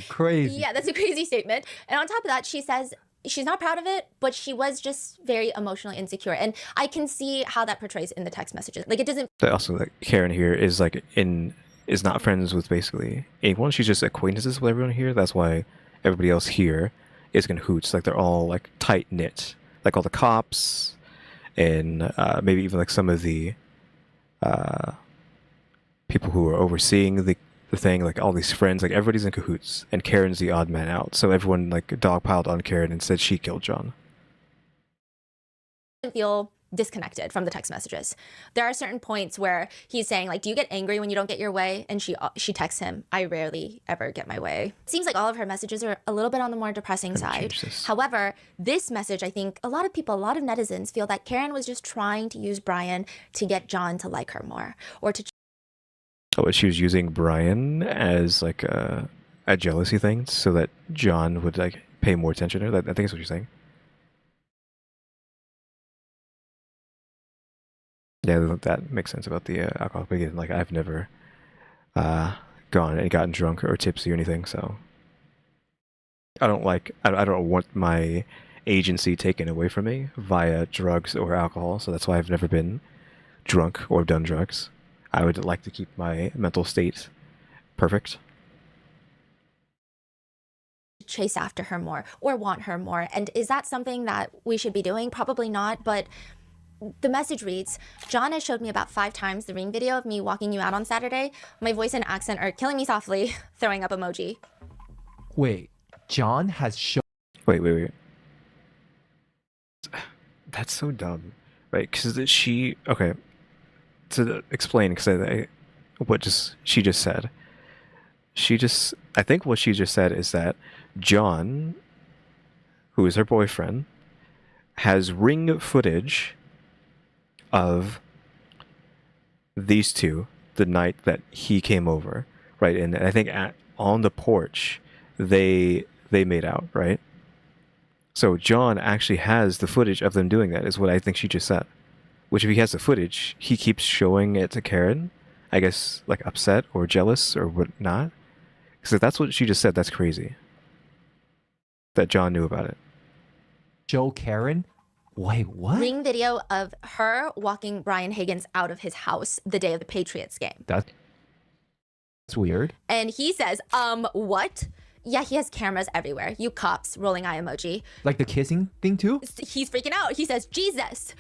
Crazy. Yeah, that's a crazy statement. And on top of that, she says she's not proud of it, but she was just very emotionally insecure. And I can see how that portrays in the text messages. Like, it doesn't... But also, like, Karen here is, like, is not friends with basically anyone. She's just acquaintances with everyone here. That's why everybody else here is in hoots. Like, they're all, like, tight-knit. Like, all the cops and maybe even, like, some of the people who are overseeing the thing, like all these friends, like everybody's in cahoots, and Karen's the odd man out. So everyone like dogpiled on Karen and said she killed John. Feel disconnected from the text messages. There are certain points where he's saying like, do you get angry when you don't get your way? And she texts him, I rarely ever get my way. It seems like all of her messages are a little bit on the more depressing side. However, this message, I think a lot of people, a lot of netizens feel that Karen was just trying to use Brian to get John to like her more, or to... Oh, she was using Brian as like a jealousy thing so that John would like pay more attention to her. I think that's what you're saying. Yeah, that makes sense about the alcohol. But again, like I've never gone and gotten drunk or tipsy or anything, so I don't want my agency taken away from me via drugs or alcohol. So that's why I've never been drunk or done drugs. I would like to keep my mental state perfect. Chase after her more or want her more. And is that something that we should be doing? Probably not, but the message reads, John has showed me about 5 times the ring video of me walking you out on Saturday. My voice and accent are killing me softly, throwing up emoji. Wait, John has shown... Wait. That's so dumb. Right, because okay. To explain, because she just said. I think what she just said is that John, who is her boyfriend, has ring footage of these two the night that he came over, right? And I think on the porch, they made out, right? So John actually has the footage of them doing that, is what I think she just said. Which, if he has the footage, he keeps showing it to Karen, I guess, like upset or jealous or whatnot. Because if that's what she just said, that's crazy. That John knew about it. Show Karen? Wait, what? Ring video of her walking Brian Higgins out of his house the day of the Patriots game. That's weird. And he says, what? Yeah, he has cameras everywhere. You cops, rolling eye emoji. Like the kissing thing too? He's freaking out. He says, Jesus.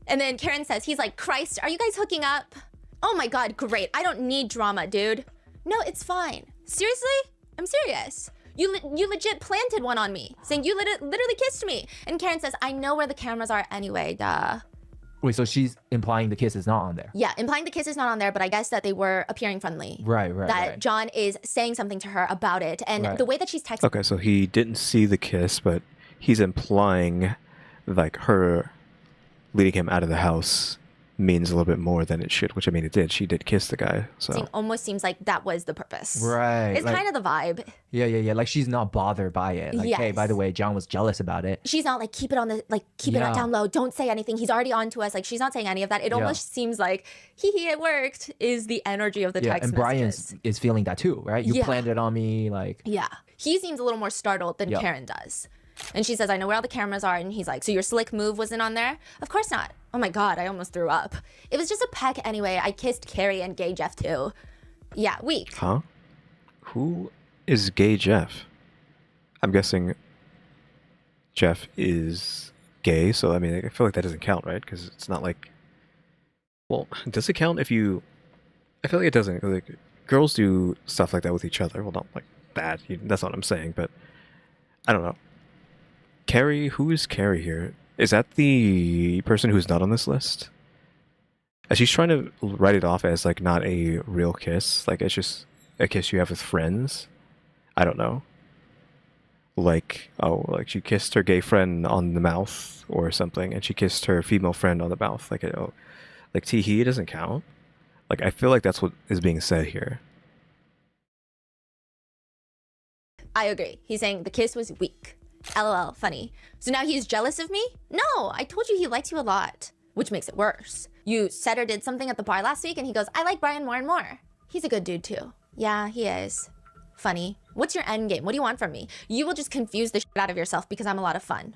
And then Karen says, he's like, Christ, are you guys hooking up? Oh my God, great. I don't need drama, dude. No, it's fine. Seriously? I'm serious. You legit planted one on me, saying you literally kissed me. And Karen says, I know where the cameras are anyway, duh. Wait, so she's implying the kiss is not on there? Yeah, implying the kiss is not on there, but I guess that they were appearing friendly. Right. That John is saying something to her about it. And the way that she's texting... Okay, so he didn't see the kiss, but he's implying like her leading him out of the house means a little bit more than it should, which I mean it did. She did kiss the guy, so... It almost seems like that was the purpose. Right. It's like, kind of the vibe. Yeah. Like she's not bothered by it. Like, hey, by the way, John was jealous about it. She's not like, keep it down low. Don't say anything. He's already on to us. Like, she's not saying any of that. It almost seems like, it worked, is the energy of the text messages. Brian is feeling that too, right? You planned it on me, like... Yeah. He seems a little more startled than Karen does. And she says, I know where all the cameras are. And he's like, so your slick move wasn't on there? Of course not. Oh my God, I almost threw up. It was just a peck anyway. I kissed Carrie and gay Jeff too. Yeah, weak. Huh? Who is gay Jeff? I'm guessing Jeff is gay, so I mean, I feel like that doesn't count, right? Because it's not like... Well, does it count if you... I feel like it doesn't. Like, girls do stuff like that with each other. Well, not like that. That's not what I'm saying, but... I don't know. Carrie, who is Carrie here? Is that the person who's not on this list? She's trying to write it off as like not a real kiss. Like it's just a kiss you have with friends. I don't know. Like, oh, like she kissed her gay friend on the mouth or something, and she kissed her female friend on the mouth. Like, oh, like tee-hee doesn't count. Like, I feel like that's what is being said here. I agree. He's saying the kiss was weak. LOL, funny. So now he's jealous of me? No, I told you he likes you a lot, which makes it worse. You said or did something at the bar last week and he goes, I like Brian more and more. He's a good dude too. Yeah, he is. Funny. What's your end game? What do you want from me? You will just confuse the shit out of yourself because I'm a lot of fun.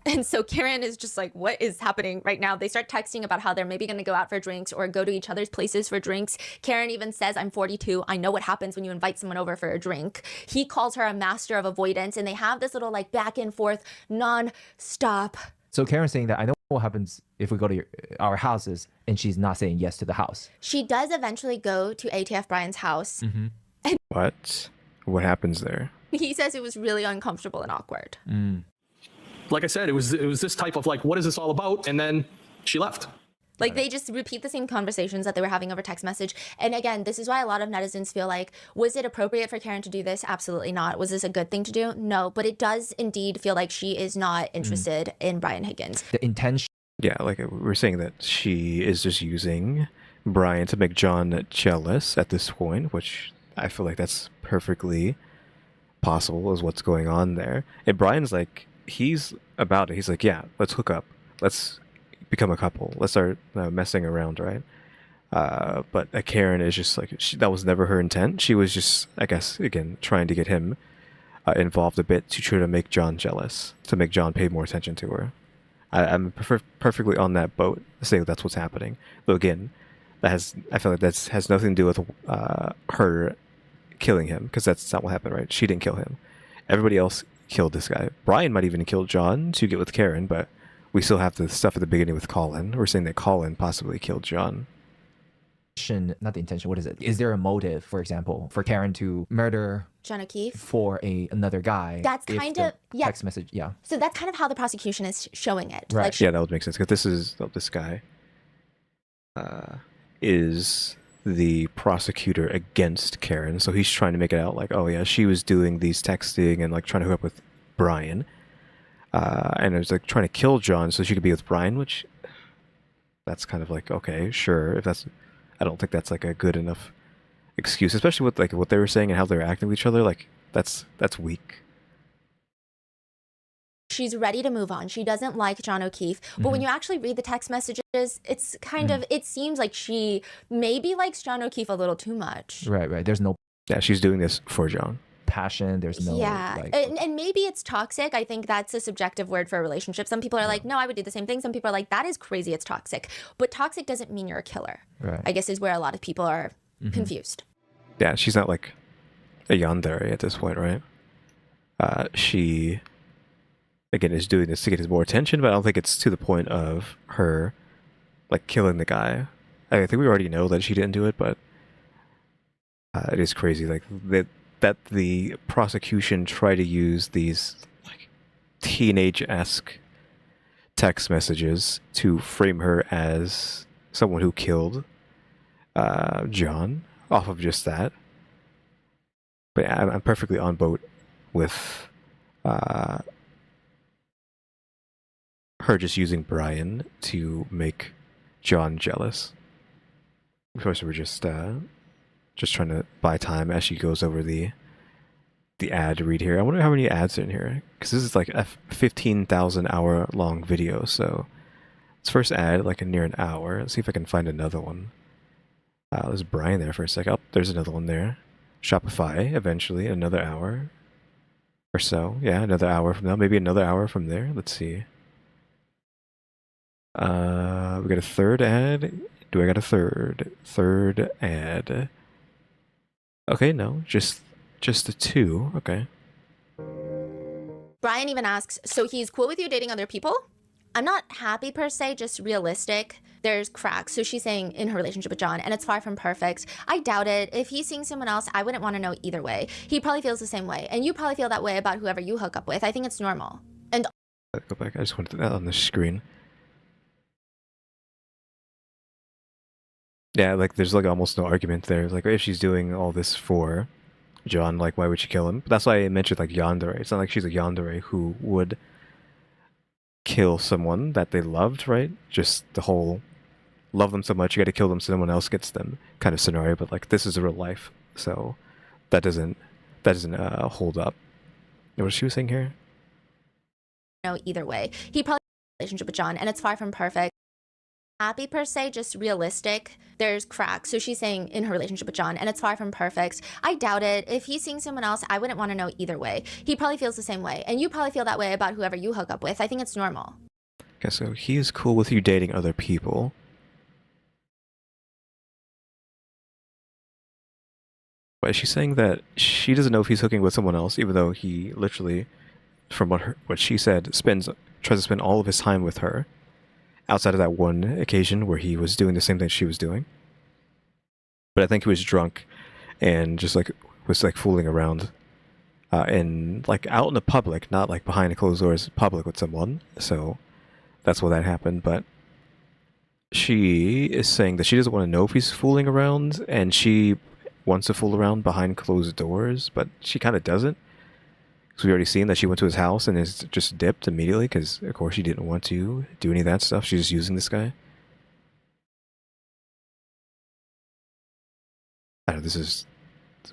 And so Karen is just like, what is happening right now? They start texting about how they're maybe going to go out for drinks or go to each other's places for drinks. Karen even says, I'm 42. I know what happens when you invite someone over for a drink. He calls her a master of avoidance, and they have this little like back and forth non-stop. So Karen's saying that I know what happens if we go to our houses, and she's not saying yes to the house. She does eventually go to ATF Brian's house. Mm-hmm. And what happens there? He says it was really uncomfortable and awkward. Like I said, it was this type of like, what is this all about? And then she left. Like they just repeat the same conversations that they were having over text message. And again, this is why a lot of netizens feel like, was it appropriate for Karen to do this? Absolutely not. Was this a good thing to do? No, but it does indeed feel like she is not interested in Brian Higgins. The intention. Yeah, like we were saying that she is just using Brian to make John jealous at this point, which I feel like that's perfectly possible is what's going on there. And Brian's like, he's about it. He's like, yeah, let's hook up. Let's become a couple. Let's start messing around, right? But Karen is just like, that was never her intent. She was just, I guess, again, trying to get him involved a bit to try to make John jealous, to make John pay more attention to her. I'm perfectly on that boat, saying that's what's happening. Though again, I feel like that has nothing to do with her killing him, because that's not what happened, right? She didn't kill him. Everybody else killed this guy. Brian might even kill John to get with Karen, but we still have the stuff at the beginning with Colin. We're saying that Colin possibly killed John. Not the intention. What is it? Is there a motive, for example, for Karen to murder John O'Keefe for another guy? That's kind of, yeah. Text message, yeah. So that's kind of how the prosecution is showing it. Right. Like Yeah, that would make sense, because this guy is the prosecutor against Karen, so he's trying to make it out like, oh yeah, she was doing these texting and like trying to hook up with Brian, and it was like trying to kill John so she could be with Brian, which that's kind of like, okay, sure, if that's, I don't think that's like a good enough excuse, especially with like what they were saying and how they were acting with each other. Like that's weak. she's ready to move on. She doesn't like John O'Keefe. But when you actually read the text messages, it's kind of, it seems like she maybe likes John O'Keefe a little too much. Right. There's no Yeah, she's doing this for John. passion. There's no like, and maybe it's toxic. I think that's a subjective word for a relationship. Some people are like, no, I would do the same thing. Some people are like, that is crazy, it's toxic. But toxic doesn't mean you're a killer. Right. I guess is where a lot of people are confused. Yeah, she's not like a yandere at this point, right? She again is doing this to get his more attention, but I don't think it's to the point of her like killing the guy. I think we already know that she didn't do it, but it is crazy like that the prosecution try to use these like teenage-esque text messages to frame her as someone who killed John off of just that. But yeah, I'm perfectly on boat with her just using Brian to make John jealous. Of course, we're just trying to buy time as she goes over the ad to read here. I wonder how many ads are in here, because this is like a 15,000 hour long video. So this first ad like near an hour. Let's see if I can find another one. There's Brian there for a sec. Oh, there's another one there. Shopify eventually another hour. or so. Yeah, another hour from now, maybe another hour from there. Let's see. We got a third ad. Do I got a third ad? Okay, no, just the two. Okay. Brian even asks, so he's cool with you dating other people? I'm not happy per se, just realistic. There's cracks. So she's saying in her relationship with John, and it's far from perfect. I doubt it. If he's seeing someone else, I wouldn't want to know either way. He probably feels the same way. And you probably feel that way about whoever you hook up with. I think it's normal. And Go back. I just wanted that on the screen. Yeah, like there's like almost no argument there. Like if she's doing all this for John, like why would she kill him? But that's why I mentioned like yandere. It's not like she's a yandere who would kill someone that they loved, right? Just the whole love them so much you got to kill them so someone else gets them kind of scenario. But like this is real life, so that doesn't hold up. What was she saying here? no, either way. He probably has a relationship with John, and it's far from perfect. Happy per se, just realistic. There's cracks. So she's saying in her relationship with John, and it's far from perfect. I doubt it. If he's seeing someone else, I wouldn't want to know either way. He probably feels the same way. And you probably feel that way about whoever you hook up with. I think it's normal. Okay, so he is cool with you dating other people. But is she saying that she doesn't know if he's hooking with someone else, even though he literally, from what she said, tries to spend all of his time with her, outside of that one occasion where he was doing the same thing she was doing. But I think he was drunk and just like was like fooling around, and like out in the public, not like behind closed doors, public with someone. So that's why that happened. But she is saying that she doesn't want to know if he's fooling around, and she wants to fool around behind closed doors, but she kind of doesn't. Because we already seen that she went to his house and is just dipped immediately, because of course she didn't want to do any of that stuff. She's just using this guy. I don't know, this is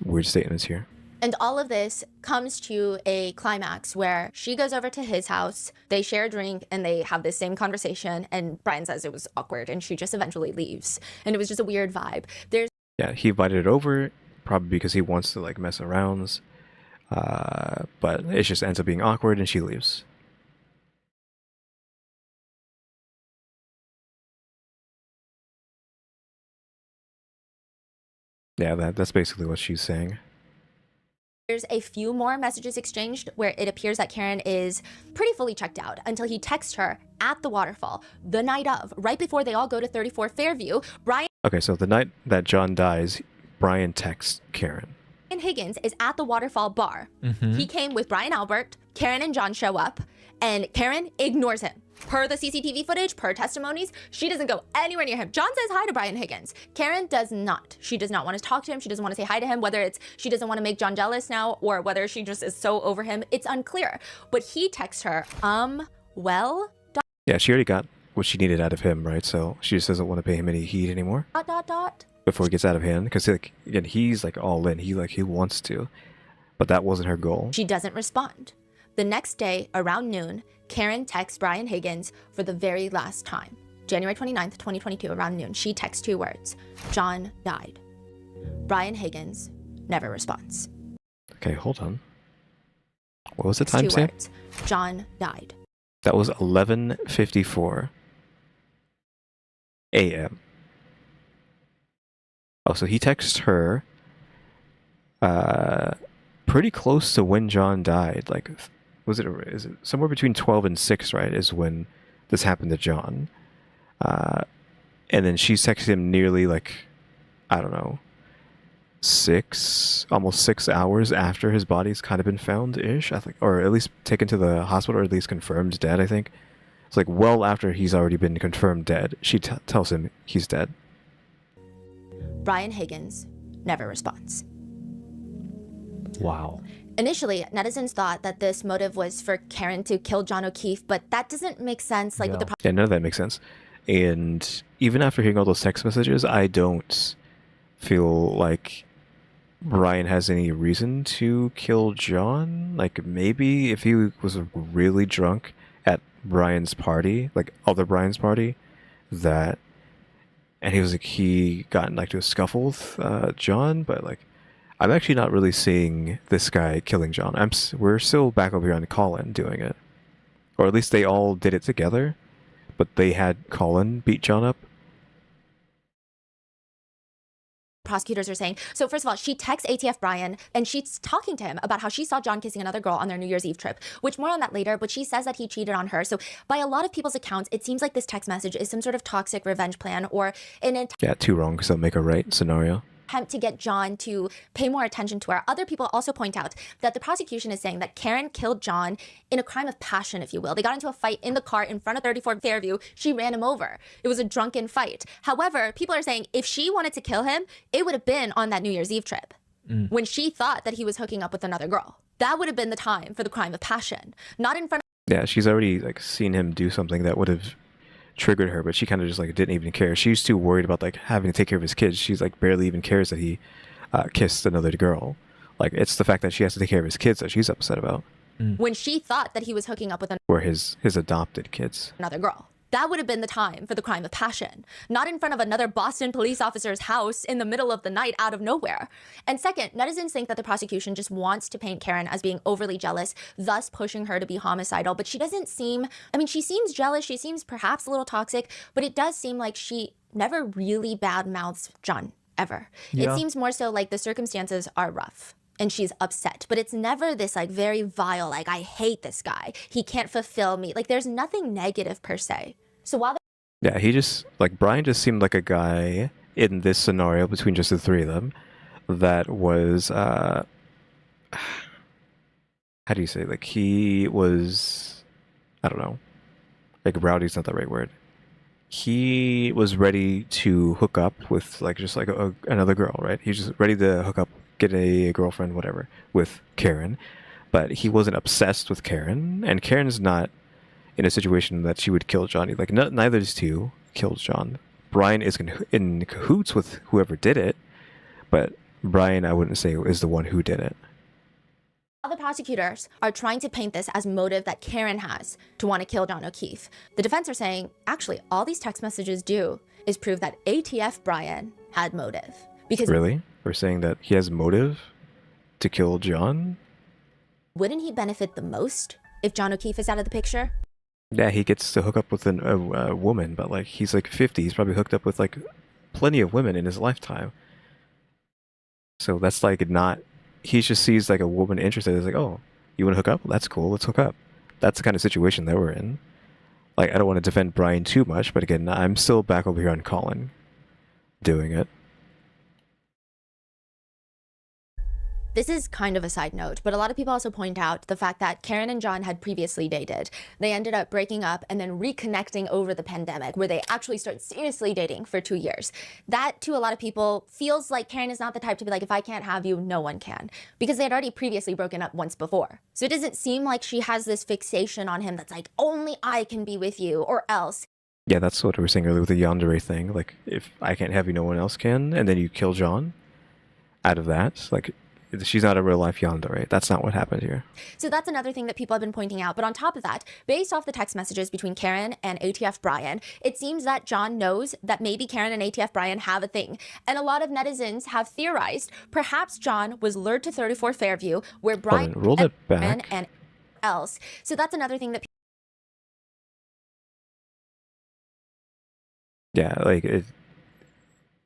weird statements here. And all of this comes to a climax where she goes over to his house, they share a drink, and they have this same conversation, and Brian says it was awkward, and she just eventually leaves. And it was just a weird vibe. Yeah, he invited it over, probably because he wants to like mess around. But it just ends up being awkward and she leaves. Yeah, that's basically what she's saying. There's a few more messages exchanged where it appears that Karen is pretty fully checked out until he texts her at the waterfall the night of, right before they all go to 34 Fairview. Okay, so the night that John dies, Brian texts Karen. Higgins is at the waterfall bar. He came with Colin Albert. Karen and John show up, and Karen ignores him. Per the CCTV footage, per testimonies, she doesn't go anywhere near him. John says hi to Brian Higgins. Karen does not. She does not want to talk to him. She doesn't want to say hi to him. Whether it's she doesn't want to make John jealous now, or whether she just is so over him, it's unclear. But he texts her, well, Yeah, she already got what she needed out of him, right? So she just doesn't want to pay him any heed anymore. ... Before it gets out of hand, because like again, he's like all in. He wants to, but that wasn't her goal. She doesn't respond. The next day, around noon, Karen texts Brian Higgins for the very last time. January 29th, 2022, around noon, she texts 2 words: John died. Brian Higgins never responds. Okay, hold on. What was the It's 2 timestamp? words: John died. That was 11:54 a.m. Oh, so he texts her pretty close to when John died. Like, is it somewhere between 12 and 6, right, is when this happened to John. And then she texted him nearly, like, I don't know, almost 6 hours after his body's kind of been found-ish, I think, or at least taken to the hospital, or at least confirmed dead, I think. It's like well after he's already been confirmed dead. She tells him he's dead. Brian Higgins never responds. Wow. Initially, netizens thought that this motive was for Karen to kill John O'Keefe, but that doesn't make sense. Like, with the Yeah, none of that makes sense. And even after hearing all those text messages, I don't feel like Brian has any reason to kill John. Like, maybe if he was really drunk at Brian's party, like other Brian's party, and he was like, he got like to a scuffle with John, but like, I'm actually not really seeing this guy killing John. We're still back over here on Colin doing it. Or at least they all did it together, but they had Colin beat John up. Prosecutors are saying. So first of all, she texts ATF Brian and she's talking to him about how she saw John kissing another girl on their New Year's Eve trip, which more on that later, but she says that he cheated on her. So by a lot of people's accounts, it seems like this text message is some sort of toxic revenge plan or an Yeah, two wrongs don't make a right scenario. attempt to get John to pay more attention to her. Other people also point out that the prosecution is saying that Karen killed John in a crime of passion, if you will. They got into a fight in the car in front of 34 Fairview. She ran him over. It was a drunken fight. However, people are saying if she wanted to kill him, it would have been on that New Year's Eve trip when she thought that he was hooking up with another girl. That would have been the time for the crime of passion, not in front of... Yeah, she's already like seen him do something that would have triggered her, but she kind of just like didn't even care. She's too worried about like having to take care of his kids. She's like barely even cares that he kissed another girl. Like it's the fact that she has to take care of his kids that she's upset about. When she thought that he was hooking up with Or his adopted kids. another girl. That would have been the time for the crime of passion, not in front of another Boston police officer's house in the middle of the night out of nowhere. And second, netizens think that the prosecution just wants to paint Karen as being overly jealous, thus pushing her to be homicidal. But she doesn't seem, I mean, she seems jealous. She seems perhaps a little toxic, but it does seem like she never really badmouths John, ever. Yeah. It seems more so like the circumstances are rough and she's upset, but it's never this like very vile, like I hate this guy. He can't fulfill me. Like there's nothing negative per se. So while Yeah, he just like Brian just seemed like a guy in this scenario between just the three of them that was how do you say, like he was, I don't know, like rowdy's not the right word. He was ready to hook up with like just like another girl, right? He's just ready to hook up, get a girlfriend, whatever, with Karen, but he wasn't obsessed with Karen, and Karen's not in a situation that she would kill Johnny. Like neither of these two killed John. Brian is in cahoots with whoever did it, but Brian, I wouldn't say, is the one who did it. the prosecutors are trying to paint this as motive that Karen has to want to kill John O'Keefe, the defense are saying, actually, all these text messages do is prove that ATF Brian had motive. Because Really? We're saying that he has motive to kill John? wouldn't he benefit the most if John O'Keefe is out of the picture? Yeah, he gets to hook up with a woman, but like he's like 50. He's probably hooked up with like plenty of women in his lifetime. So that's like not. He just sees like a woman interested. He's like, oh, you want to hook up? That's cool. Let's hook up. That's the kind of situation that we're in. Like, I don't want to defend Brian too much, but again, I'm still back over here on Colin doing it. This is kind of a side note, but a lot of people also point out the fact that Karen and John had previously dated. They ended up breaking up and then reconnecting over the pandemic, where they actually started seriously dating for 2 years. That, to a lot of people, feels like Karen is not the type to be like, if I can't have you, no one can. Because they had already previously broken up once before. So it doesn't seem like she has this fixation on him that's like, only I can be with you, or else. Yeah, that's what we were saying earlier with the yandere thing. Like, if I can't have you, no one else can, and then you kill John out of that, like, she's not a real life yandere. That's not what happened here. So that's another thing that people have been pointing out. But on top of that, based off the text messages between Karen and ATF Brian, it seems that John knows that maybe Karen and ATF Brian have a thing. And a lot of netizens have theorized perhaps John was lured to 34 Fairview, where Brian Roll that back. and else. So that's another thing that Yeah, like it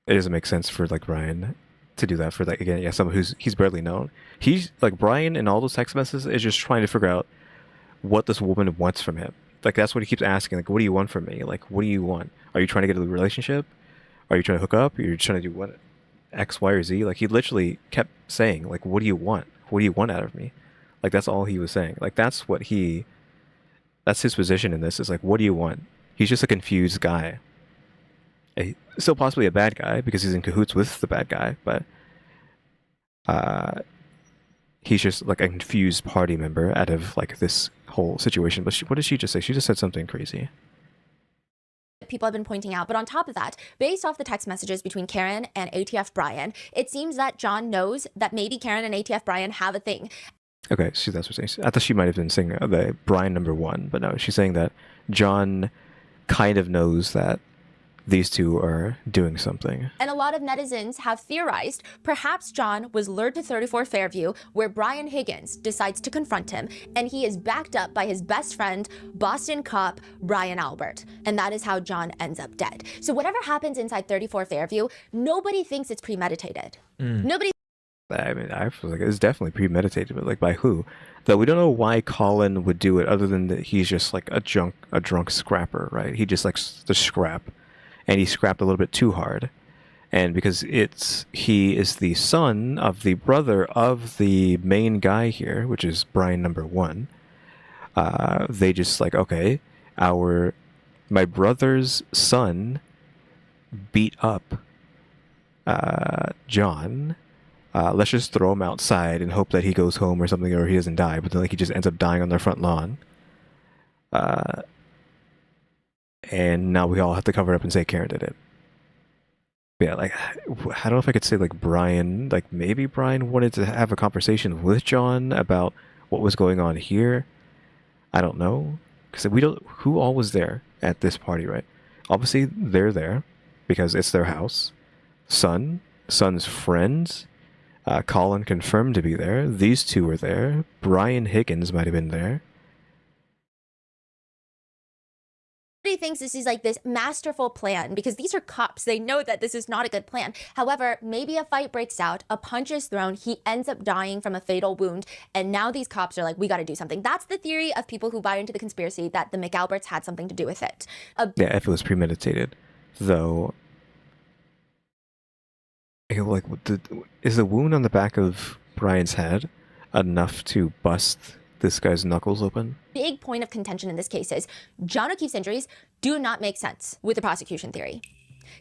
doesn't make sense for like Brian to do that for like, again, yeah, someone he's barely known. He's like, Brian in all those text messages is just trying to figure out what this woman wants from him. Like, that's what he keeps asking. Like, what do you want from me? Like, what do you want? Are you trying to get a relationship? Are you trying to hook up? Are you trying to do what? X, Y, or Z? Like, he literally kept saying, like, what do you want? What do you want out of me? Like, that's all he was saying. Like, that's his position in this, is like, what do you want? He's just a confused guy. Still possibly a bad guy because he's in cahoots with the bad guy, but he's just like a confused party member out of like this whole situation. But what did she just say? She just said something crazy. people have been pointing out. But on top of that, based off the text messages between Karen and ATF Brian, it seems that John knows that maybe Karen and ATF Brian have a thing. Okay, see, that's what she's saying. I thought she might have been saying the Brian number one, but no, she's saying that John kind of knows that these two are doing something. And a lot of netizens have theorized perhaps John was lured to 34 Fairview, where Brian Higgins decides to confront him, and he is backed up by his best friend, Boston cop Colin Albert. And that is how John ends up dead. So whatever happens inside 34 Fairview, nobody thinks it's premeditated. Nobody. I mean, I feel like it's definitely premeditated, but like by who? Though we don't know why Colin would do it, other than that he's just like a drunk scrapper, right? He just likes to scrap, and he scrapped a little bit too hard. And because he is the son of the brother of the main guy here, which is Brian number 1. They just like, okay, my brother's son beat up John. Let's just throw him outside and hope that he goes home or something, or he doesn't die. But then like he just ends up dying on their front lawn. And now we all have to cover it up and say Karen did it. Yeah, like, I don't know if I could say like Brian, like maybe Brian wanted to have a conversation with John about what was going on here. I don't know. Because we don't, who all was there at this party, right? Obviously they're there because it's their house. Son's friends. Colin confirmed to be there. These two were there. Brian Higgins might have been there. Everybody thinks this is like this masterful plan because these are cops. They know that this is not a good plan. However, maybe a fight breaks out, a punch is thrown, he ends up dying from a fatal wound, and now these cops are like, we got to do something. That's the theory of people who buy into the conspiracy that the McAlberts had something to do with it. Yeah, if it was premeditated. Though, like, is the wound on the back of Brian's head enough to bust this guy's knuckles open? Big point of contention in this case is John O'Keefe's injuries do not make sense with the prosecution theory.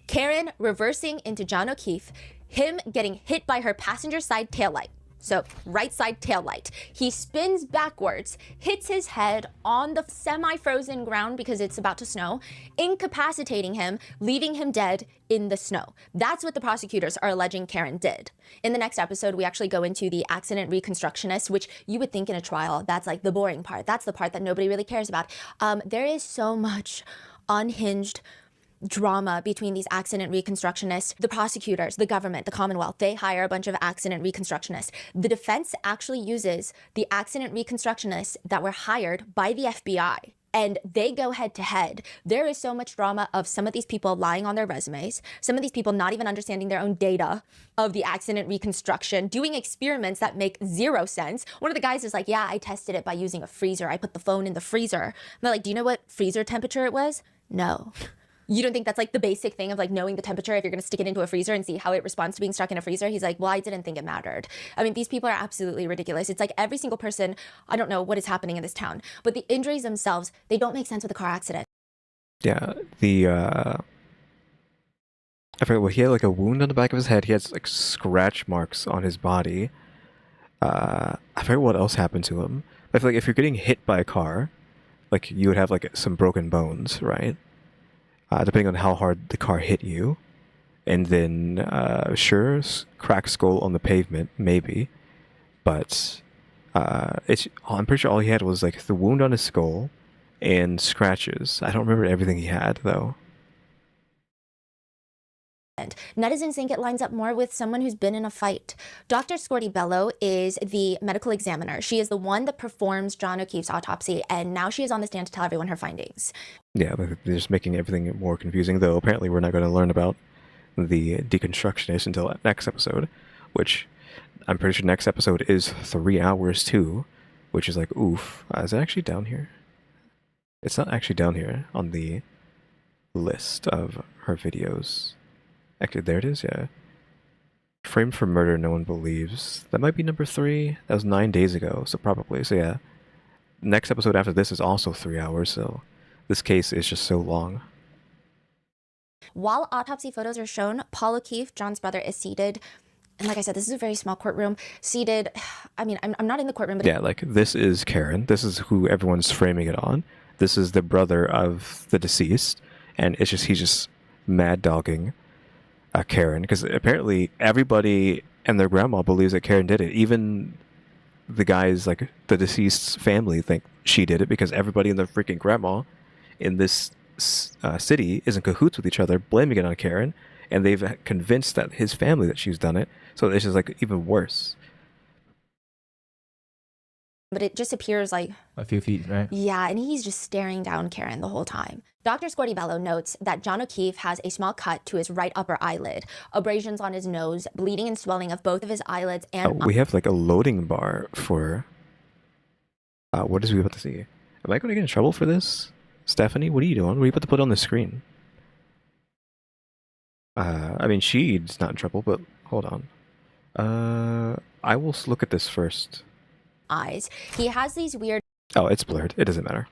Karen reversing into John O'Keefe, him getting hit by her passenger side taillight. So right side taillight. He spins backwards, hits his head on the semi-frozen ground because it's about to snow, incapacitating him, leaving him dead in the snow. That's what the prosecutors are alleging Karen did. In the next episode, we actually go into the accident reconstructionist, which you would think in a trial, that's like the boring part. That's the part that nobody really cares about. There is so much unhinged drama between these accident reconstructionists, the prosecutors, the government, the Commonwealth. They hire a bunch of accident reconstructionists. The defense actually uses the accident reconstructionists that were hired by the FBI, and they go head to head. There is so much drama of some of these people lying on their resumes, some of these people not even understanding their own data of the accident reconstruction, doing experiments that make zero sense. One of the guys is like, yeah, I tested it by using a freezer. I put the phone in the freezer. And they're like, do you know what freezer temperature it was? No. You don't think that's like the basic thing of like knowing the temperature if you're going to stick it into a freezer and see how it responds to being stuck in a freezer? He's like, well, I didn't think it mattered. I mean, these people are absolutely ridiculous. It's like every single person, I don't know what is happening in this town, but the injuries themselves, they don't make sense with a car accident. Yeah, I forget what, he had like a wound on the back of his head. He had like scratch marks on his body. I forget what else happened to him. I feel like if you're getting hit by a car, like you would have like some broken bones, right? Depending on how hard the car hit you. And then, sure, cracked skull on the pavement, maybe. But I'm pretty sure all he had was like the wound on his skull and scratches. I don't remember everything he had, though. Netizens think it lines up more with someone who's been in a fight. Dr. Scorty Bello is the medical examiner. She is the one that performs John O'Keefe's autopsy, and now she is on the stand to tell everyone her findings. Yeah, they're just making everything more confusing, though apparently we're not going to learn about the deconstructionist until next episode, which I'm pretty sure next episode is 3 hours too, which is like, oof. Is it actually down here? It's not actually down here on the list of her videos. Actually, there it is, yeah. Framed for Murder, No One Believes. That might be number 3. That was 9 days ago, so probably. So yeah, next episode after this is also 3 hours, so this case is just so long. While autopsy photos are shown, Paul O'Keefe, John's brother, is seated. And like I said, this is a very small courtroom. Seated, I mean, I'm not in the courtroom, but... Yeah, like, this is Karen. This is who everyone's framing it on. This is the brother of the deceased. And it's just, he's just mad-dogging Karen. Because apparently everybody and their grandma believes that Karen did it. Even the guys, like, the deceased's family think she did it because everybody and their freaking grandma in this city is in cahoots with each other, blaming it on Karen, and they've convinced that his family that she's done it. So it's just like even worse. But it just appears like A few feet, right? yeah, and he's just staring down Karen the whole time. Dr. Scortibello notes that John O'Keefe has a small cut to his right upper eyelid, abrasions on his nose, bleeding and swelling of both of his eyelids, and We have like a loading bar for what is we about to see? Am I going to get in trouble for this? Stephanie, what are you doing? What are you about to put on the screen? I mean, she's not in trouble, but hold on. I will look at this first. eyes. He has these weird Oh, it's blurred. It doesn't matter.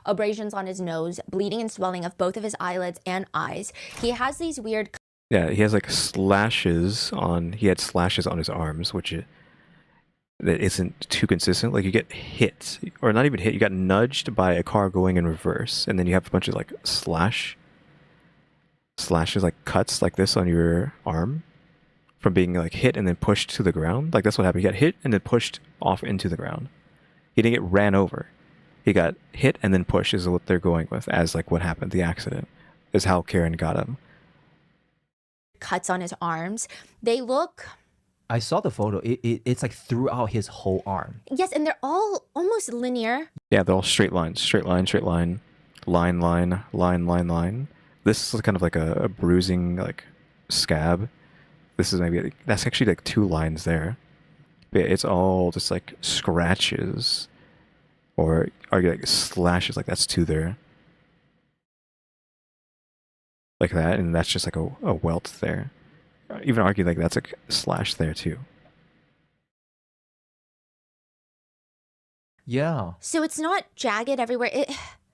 abrasions on his nose, bleeding and swelling of both of his eyelids and eyes. He has these weird Yeah, he has like slashes on. He had slashes on his arms, which that isn't too consistent. Like you get hit, or not even hit. You got nudged by a car going in reverse, and then you have a bunch of like slashes, like cuts like this on your arm, from being like hit and then pushed to the ground. Like that's what happened. He got hit and then pushed off into the ground. He didn't get ran over. He got hit and then pushed is what they're going with as like what happened. The accident is how Karen got him. cuts on his arms. They look I saw the photo. It's like throughout his whole arm. yes, and they're all almost linear. Yeah, they're all straight lines. Straight line, straight line, line, line, line, line, line. This is kind of like a bruising like scab. This is maybe, that's actually like 2 lines there. But it's all just like scratches. Or are you like slashes, like that's 2 there. Like that, and that's just like a welt there. Even argue like that's a slash there too. Yeah. So it's not jagged everywhere.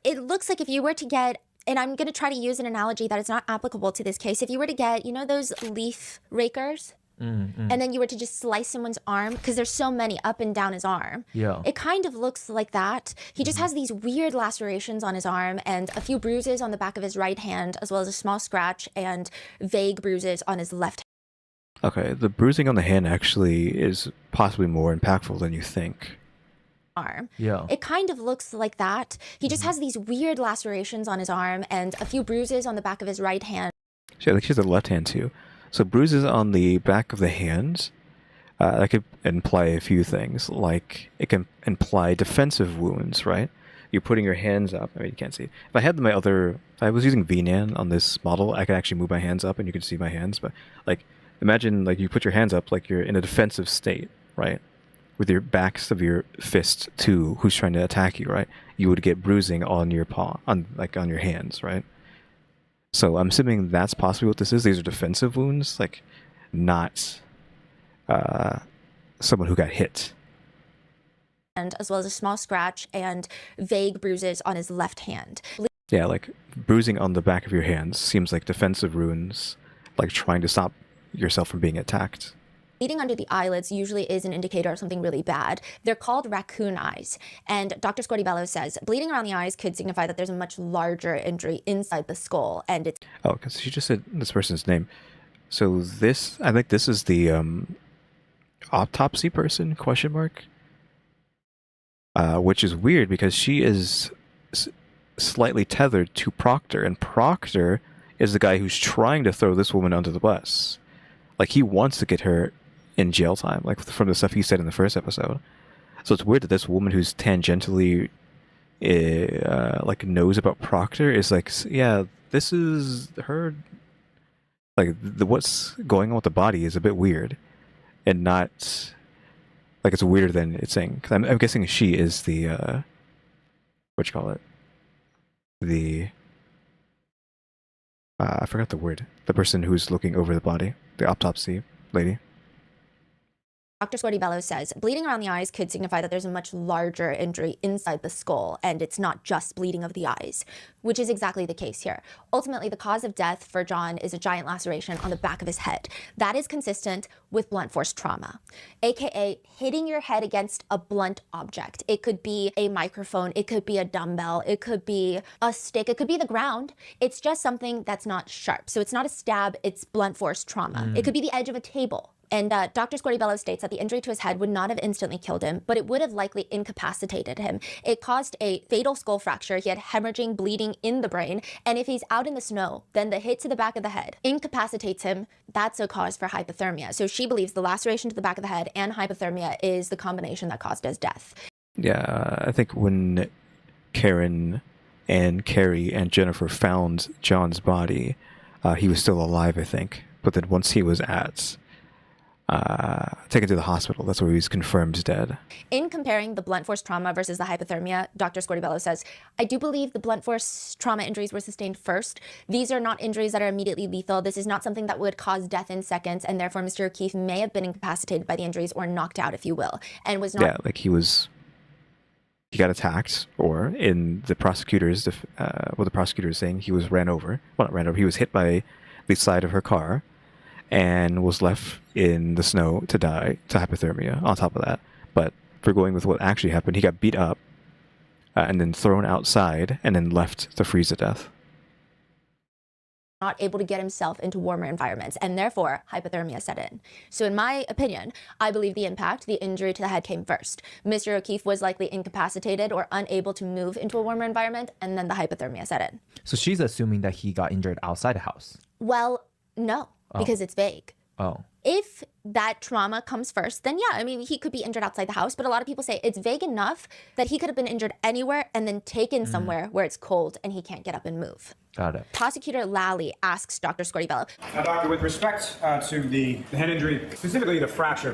It looks like if you were to get, and I'm going to try to use an analogy that is not applicable to this case. If you were to get, you know, those leaf rakers, and then you were to just slice someone's arm, because there's so many up and down his arm. Yeah. It kind of looks like that. He just has these weird lacerations on his arm and a few bruises on the back of his right hand, as well as a small scratch and vague bruises on his left Okay, the bruising on the hand actually is possibly more impactful than you think. arm. Yeah. It kind of looks like that. He just has these weird lacerations on his arm and a few bruises on the back of his right hand. She has the left hand too. So bruises on the back of the hands, that could imply a few things. Like it can imply defensive wounds, right? You're putting your hands up. I mean, you can't see. If I had if I was using VNAN on this model, I could actually move my hands up and you could see my hands. But like, imagine like you put your hands up like you're in a defensive state, right? With your backs of your fist to who's trying to attack you, right? You would get bruising on your paw, on your hands, right? So I'm assuming that's possibly what this is. These are defensive wounds, like not someone who got hit. And as well as a small scratch and vague bruises on his left hand. Yeah, like bruising on the back of your hands seems like defensive wounds, like trying to stop yourself from being attacked. Bleeding under the eyelids usually is an indicator of something really bad. They're called raccoon eyes. And Dr. Scortibello says bleeding around the eyes could signify that there's a much larger injury inside the skull. And it's Oh, because she just said this person's name. So this, I think this is the autopsy person, question mark? Which is weird because she is slightly tethered to Proctor, and Proctor is the guy who's trying to throw this woman under the bus. Like, he wants to get her in jail time, like from the stuff he said in the first episode. So it's weird that this woman who's tangentially like knows about Proctor is like, yeah, this is her. Like, what's going on with the body is a bit weird, and not like it's weirder than it's saying. Cause I'm guessing she is the what you call it, the I forgot the word. The person who's looking over the body, the autopsy lady. Dr. Scortibello says bleeding around the eyes could signify that there's a much larger injury inside the skull, and it's not just bleeding of the eyes, which is exactly the case here. Ultimately, the cause of death for John is a giant laceration on the back of his head. That is consistent with blunt force trauma, aka hitting your head against a blunt object. It could be a microphone, it could be a dumbbell, it could be a stick, it could be the ground. It's just something that's not sharp. So it's not a stab, it's blunt force trauma. It could be the edge of a table, And Dr. Squarty-Bello states that the injury to his head would not have instantly killed him, but it would have likely incapacitated him. It caused a fatal skull fracture. He had hemorrhaging, bleeding in the brain. And if he's out in the snow, then the hit to the back of the head incapacitates him. That's a cause for hypothermia. So she believes the laceration to the back of the head and hypothermia is the combination that caused his death. Yeah, I think when Karen and Carrie and Jennifer found John's body, he was still alive, I think. But then once he was taken to the hospital, that's where he was confirmed dead. In comparing the blunt force trauma versus the hypothermia, Dr. Squarty-Bello says, I do believe the blunt force trauma injuries were sustained first. These are not injuries that are immediately lethal. This is not something that would cause death in seconds, and therefore Mr. O'Keefe may have been incapacitated by the injuries or knocked out, if you will, and was not... Yeah, like he got attacked, or in the prosecutor's, what the prosecutor is saying, he was ran over. Well, not ran over, he was hit by the side of her car and was left in the snow to die to hypothermia on top of that. But for going with what actually happened, he got beat up and then thrown outside and then left to freeze to death. Not able to get himself into warmer environments, and therefore hypothermia set in. So in my opinion, I believe the injury to the head came first. Mr. O'Keefe was likely incapacitated or unable to move into a warmer environment, and then the hypothermia set in. So she's assuming that he got injured outside the house. Well, no, because it's vague. Oh. If that trauma comes first, then yeah, I mean, he could be injured outside the house, but a lot of people say it's vague enough that he could have been injured anywhere and then taken somewhere where it's cold and he can't get up and move. Got it. Prosecutor Lally asks Dr. Squarty-Bello. Now, doctor, with respect to the head injury, specifically the fracture,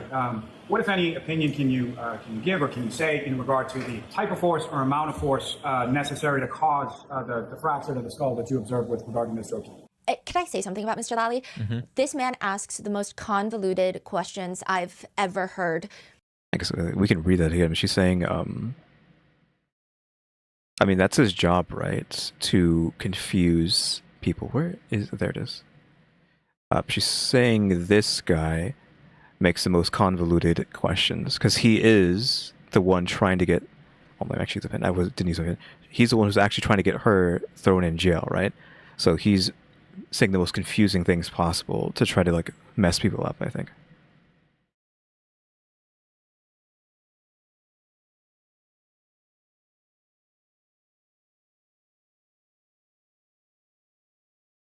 what, if any, opinion can you give or can you say in regard to the type of force or amount of force necessary to cause the fracture to the skull that you observed with regard to Mr. O'Keefe? Can I say something about Mr. Lally? This man asks the most convoluted questions I've ever heard. I guess we can read that again. She's saying, I mean, that's his job, right? To confuse people. Where is... There it is. She's saying this guy makes the most convoluted questions because he is the one trying to get... Oh, actually, didn't use it. He's the one who's actually trying to get her thrown in jail, right? So he's saying the most confusing things possible to try to like mess people up, I think.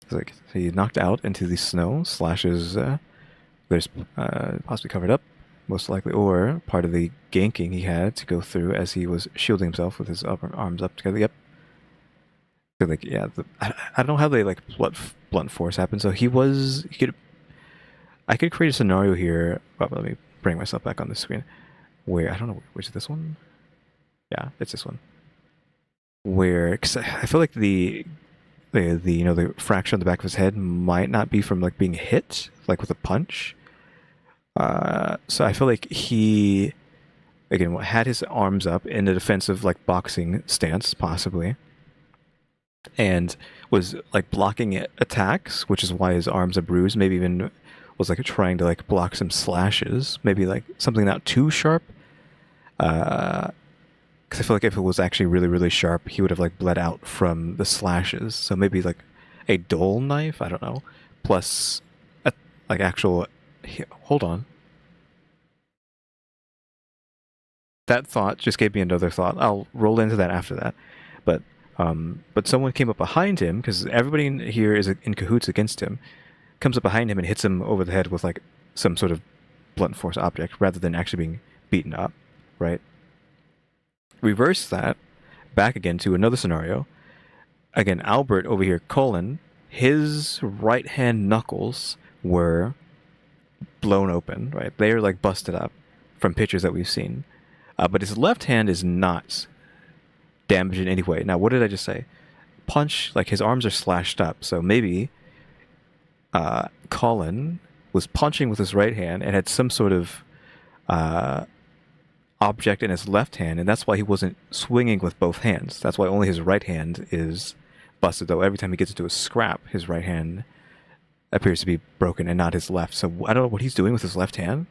It's like he knocked out into the snow, slashes there's possibly covered up, most likely, or part of the ganking he had to go through as he was shielding himself with his arms up together. Yep. So like, yeah, I don't know how they like blunt force happened. So I could create a scenario here. Well, let me bring myself back on the screen. Where I don't know, which is this one? Yeah, it's this one. Where, cause I feel like the fracture on the back of his head might not be from like being hit like with a punch. So I feel like he again had his arms up in a defensive like boxing stance possibly, and was like blocking attacks, which is why his arms are bruised. Maybe even was like trying to like block some slashes, maybe like something not too sharp. Because I feel like if it was actually really, really sharp, he would have like bled out from the slashes. So maybe like a dull knife, I don't know, plus like actual... Hold on. That thought just gave me another thought. I'll roll into that after that. But someone came up behind him, because everybody in here is in cahoots against him, comes up behind him and hits him over the head with like some sort of blunt force object rather than actually being beaten up, right? Reverse that back again to another scenario. Again, Albert over here, Colin, his right hand knuckles were blown open, right? They're like busted up from pictures that we've seen. But his left hand is not damaged in any way. Now, what did I just say? Punch, like his arms are slashed up. So maybe Colin was punching with his right hand and had some sort of object in his left hand, and that's why he wasn't swinging with both hands. That's why only his right hand is busted, though every time he gets into a scrap, his right hand appears to be broken and not his left. So I don't know what he's doing with his left hand.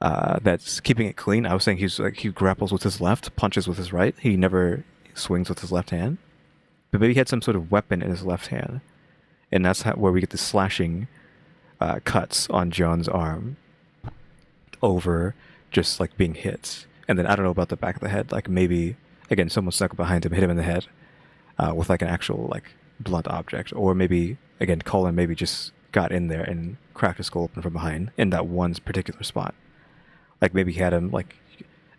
That's keeping it clean. I was saying he grapples with his left, punches with his right. He never swings with his left hand. But maybe he had some sort of weapon in his left hand, and that's where we get the slashing cuts on John's arm. over just like being hit. And then I don't know about the back of the head. Like maybe again, someone snuck up behind him, hit him in the head with like an actual like blunt object, or maybe again, Colin maybe just got in there and cracked his skull open from behind in that one particular spot. Like maybe he had him like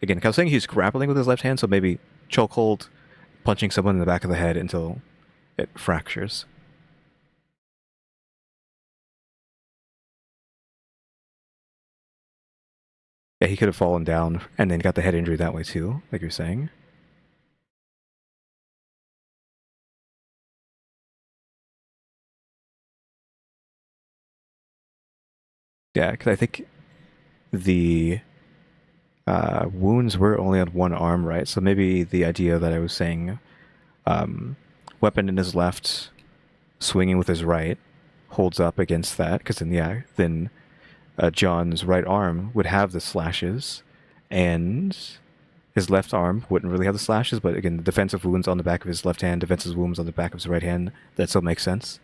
again. Cause I was saying he's grappling with his left hand, so maybe chokehold, punching someone in the back of the head until it fractures. Yeah, he could have fallen down and then got the head injury that way too, like you're saying. Yeah, because I think the wounds were only on one arm, right? So maybe the idea that I was saying, weapon in his left, swinging with his right, holds up against that, because then John's right arm would have the slashes, and his left arm wouldn't really have the slashes, but again, the defensive wounds on the back of his left hand, defensive wounds on the back of his right hand, that still makes sense.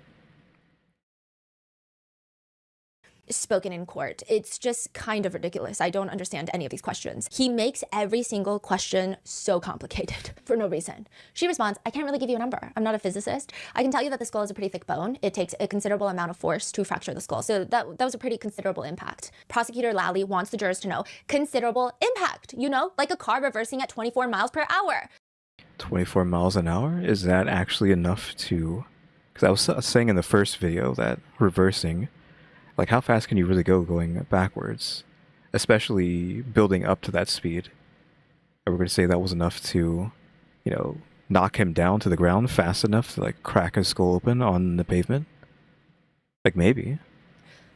Spoken in court. It's just kind of ridiculous. I don't understand any of these questions. He makes every single question so complicated for no reason. She responds, I can't really give you a number. I'm not a physicist. I can tell you that the skull is a pretty thick bone. It takes a considerable amount of force to fracture the skull. So that was a pretty considerable impact. Prosecutor Lally wants the jurors to know considerable impact, you know, like a car reversing at 24 miles per hour. 24 miles an hour? Is that actually enough to... Because I was saying in the first video that reversing, like, how fast can you really go going backwards? Especially building up to that speed. Are we going to say that was enough to, you know, knock him down to the ground fast enough to, like, crack his skull open on the pavement? Like, maybe.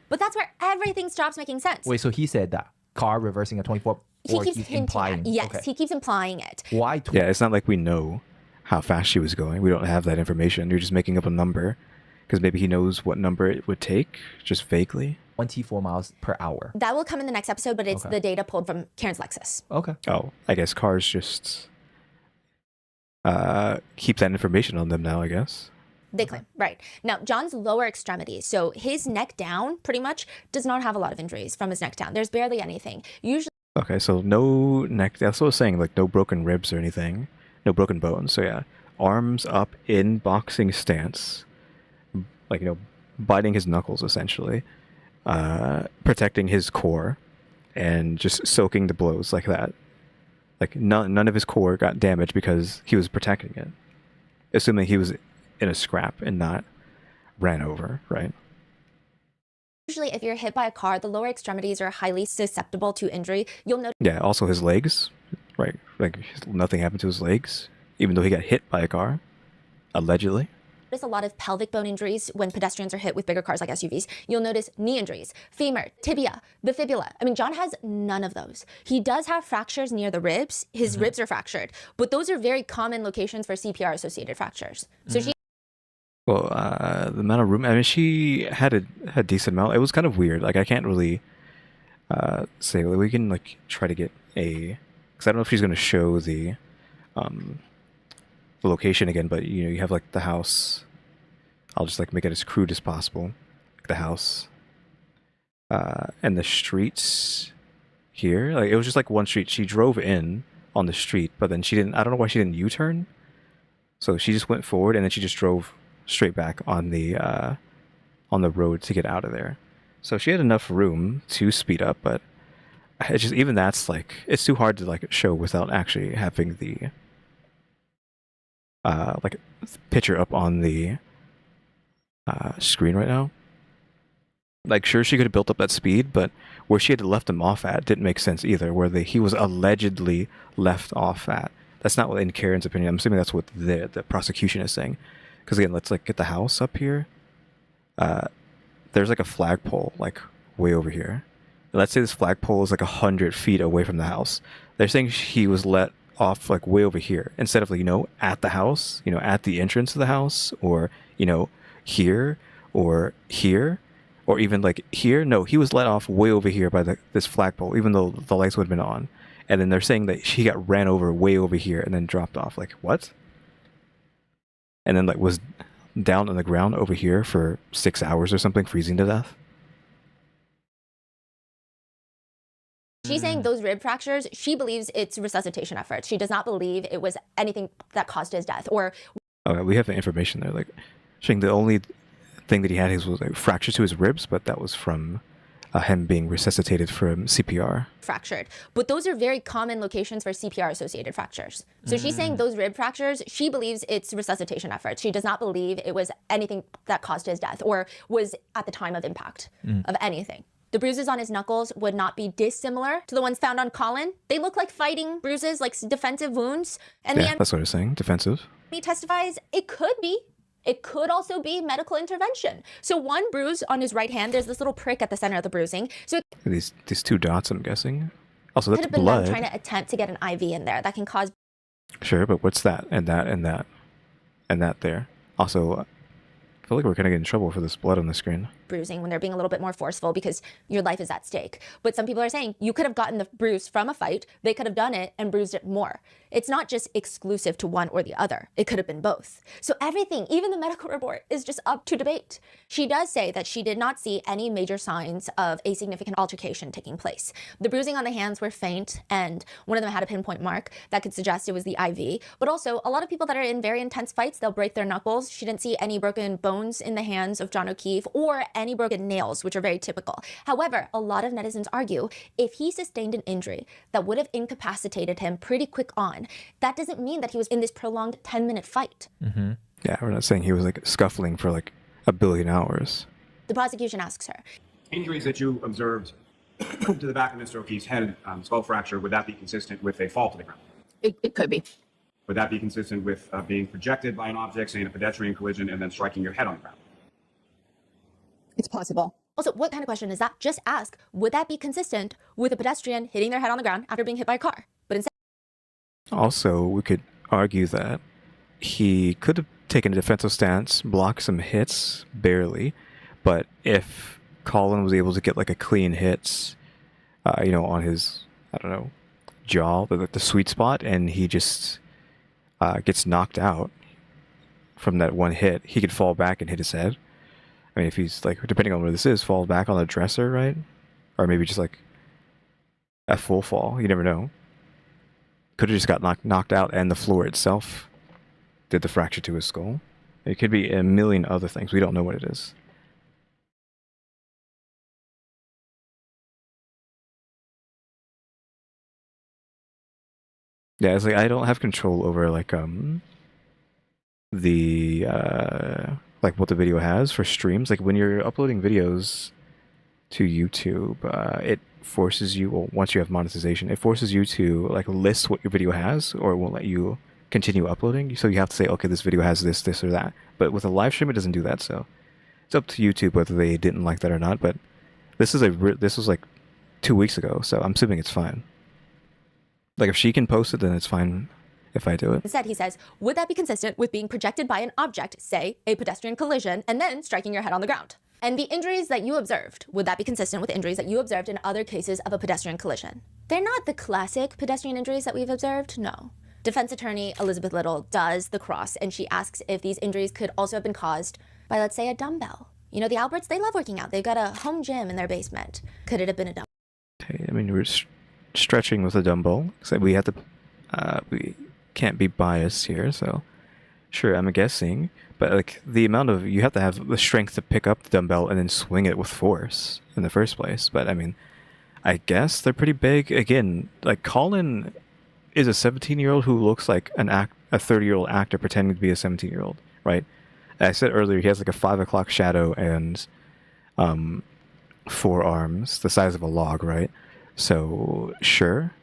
But that's where everything stops making sense. Wait, so he said that car reversing at 24, He or keeps he's hinting implying? at, yes, Okay. he keeps implying it. Why? Yeah, it's not like we know how fast she was going. We don't have that information. You're just making up a number. Because maybe he knows what number it would take, just vaguely. 24 miles per hour. That will come in the next episode, but it's Okay. the data pulled from Karen's Lexus. Okay. Oh, I guess cars just keep that information on them now, I guess. They claim, right. Now, John's lower extremities, so his neck down, pretty much, does not have a lot of injuries from his neck down. There's barely anything. Usually, Okay, so no neck, that's what I was saying, like no broken ribs or anything. No broken bones, so yeah. Arms up in boxing stance. Like, you know, biting his knuckles, essentially. Protecting his core. And just soaking the blows like that. Like, none of his core got damaged because he was protecting it. Assuming he was in a scrap and not ran over, right? if you're hit by a car, the lower extremities are highly susceptible to injury. You'll notice Yeah, also his legs, right? Like, nothing happened to his legs, even though he got hit by a car, allegedly. a lot of pelvic bone injuries when pedestrians are hit with bigger cars like SUVs. You'll notice knee injuries, femur, tibia, the fibula. I mean, John has none of those. He does have fractures near the ribs. His ribs are fractured, but those are very common locations for CPR-associated fractures. So Well, the amount of room, I mean, she had a decent amount. It was kind of weird. Like, I can't really say, we can, like, try to get a, because I don't know if she's going to show the location again, but, you know, you have, like, the house. I'll just, like, make it as crude as possible. Like, the house. And the streets here. Like, it was just, like, one street. She drove in on the street, but then she didn't, I don't know why she didn't U-turn. So she just went forward, and then she just drove straight back on the road to get out of there. So she had enough room to speed up, but it's just, even that's, like, it's too hard to, like, show without actually having the like, picture up on the screen right now. Like, sure, she could have built up that speed, but where she had left him off at didn't make sense either, where he was allegedly left off at. That's not what, in Karen's opinion, I'm assuming that's what the prosecution is saying. Because again, let's, like, get the house up here. There's, like, a flagpole, like, way over here. And let's say this flagpole is, like, 100 feet away from the house. They're saying he was let off, like, way over here, instead of, like, you know, at the house, you know, at the entrance of the house, or, you know, here, or even, like, here. No, he was let off way over here by this flagpole, even though the lights would have been on. And then they're saying that he got ran over way over here and then dropped off. Like, what? And then, like, was down on the ground over here for 6 hours or something, freezing to death. she's saying those rib fractures, she believes it's resuscitation efforts. She does not believe it was anything that caused his death. Or Okay, we have the information there. Like, saying the only thing that he had was like fractures to his ribs, but that was from him being resuscitated from CPR. fractured. But those are very common locations for CPR-associated fractures. So she's saying those rib fractures, she believes it's resuscitation efforts. She does not believe it was anything that caused his death or was at the time of impact of anything. The bruises on his knuckles would not be dissimilar to the ones found on Colin. They look like fighting bruises, like defensive wounds. And Yeah, that's what I'm saying. Defensive. he testifies it could be. It could also be medical intervention. So one bruise on his right hand, there's this little prick at the center of the bruising. So it These 2 dots, I'm guessing. Also, could that's have been them blood. trying to attempt to get an IV in there that can cause Sure, but what's that and that and that and that there? Also, I feel like we're gonna get in trouble for this blood on the screen. bruising when they're being a little bit more forceful because your life is at stake. But some people are saying you could have gotten the bruise from a fight. They could have done it and bruised it more. It's not just exclusive to one or the other. It could have been both. So everything, even the medical report, is just up to debate. She does say that she did not see any major signs of a significant altercation taking place. The bruising on the hands were faint, and one of them had a pinpoint mark that could suggest it was the IV. But also, a lot of people that are in very intense fights, they'll break their knuckles. She didn't see any broken bones in the hands of John O'Keefe or any broken nails, which are very typical. However, a lot of netizens argue if he sustained an injury that would have incapacitated him pretty quick on, that doesn't mean that he was in this prolonged 10-minute fight. Yeah, we're not saying he was like scuffling for like a billion hours. The prosecution asks her, Injuries that you observed to the back of Mr. O'Keefe's head, skull fracture, would that be consistent with a fall to the ground? It could be. Would that be consistent with being projected by an object, say in a pedestrian collision, and then striking your head on the ground? It's possible. also, what kind of question is that? Just ask, would that be consistent with a pedestrian hitting their head on the ground after being hit by a car? But instead, Also, we could argue that he could have taken a defensive stance, blocked some hits, barely, but if Colin was able to get like a clean hit, on his, I don't know, jaw, the sweet spot, and he just gets knocked out from that one hit, he could fall back and hit his head. I mean, if he's like, depending on where this is, fall back on the dresser, right? Or maybe just like a full fall. You never know. Could have just got knocked out, and the floor itself did the fracture to his skull. It could be a million other things. We don't know what it is. Yeah, it's like I don't have control over like the like what the video has for streams. Like when you're uploading videos to YouTube, it forces you, well, once you have monetization, it forces you to like list what your video has, or it won't let you continue uploading. So you have to say, okay, this video has this or that. But with a live stream, it doesn't do that. So it's up to YouTube whether they didn't like that or not. But this was like 2 weeks ago, so I'm assuming it's fine. Like if she can post it, then it's fine if I do it. instead, he says, would that be consistent with being projected by an object, say a pedestrian collision, and then striking your head on the ground? And the injuries that you observed, would that be consistent with injuries that you observed in other cases of a pedestrian collision? They're not the classic pedestrian injuries that we've observed, no. Defense attorney Elizabeth Little does the cross, and she asks if these injuries could also have been caused by, let's say, a dumbbell. You know, the Alberts, they love working out. They've got a home gym in their basement. Could it have been a dumbbell? Okay, I mean, we're stretching with a dumbbell, so we have to, we can't be biased here, so sure, I'm guessing, but like the amount of, you have to have the strength to pick up the dumbbell and then swing it with force in the first place. But I mean, I guess they're pretty big. Again, like Colin is a 17-year-old who looks like a 30-year-old actor pretending to be a 17-year-old, right? I said earlier, he has like a 5 o'clock shadow and 4 arms the size of a log, right? So sure.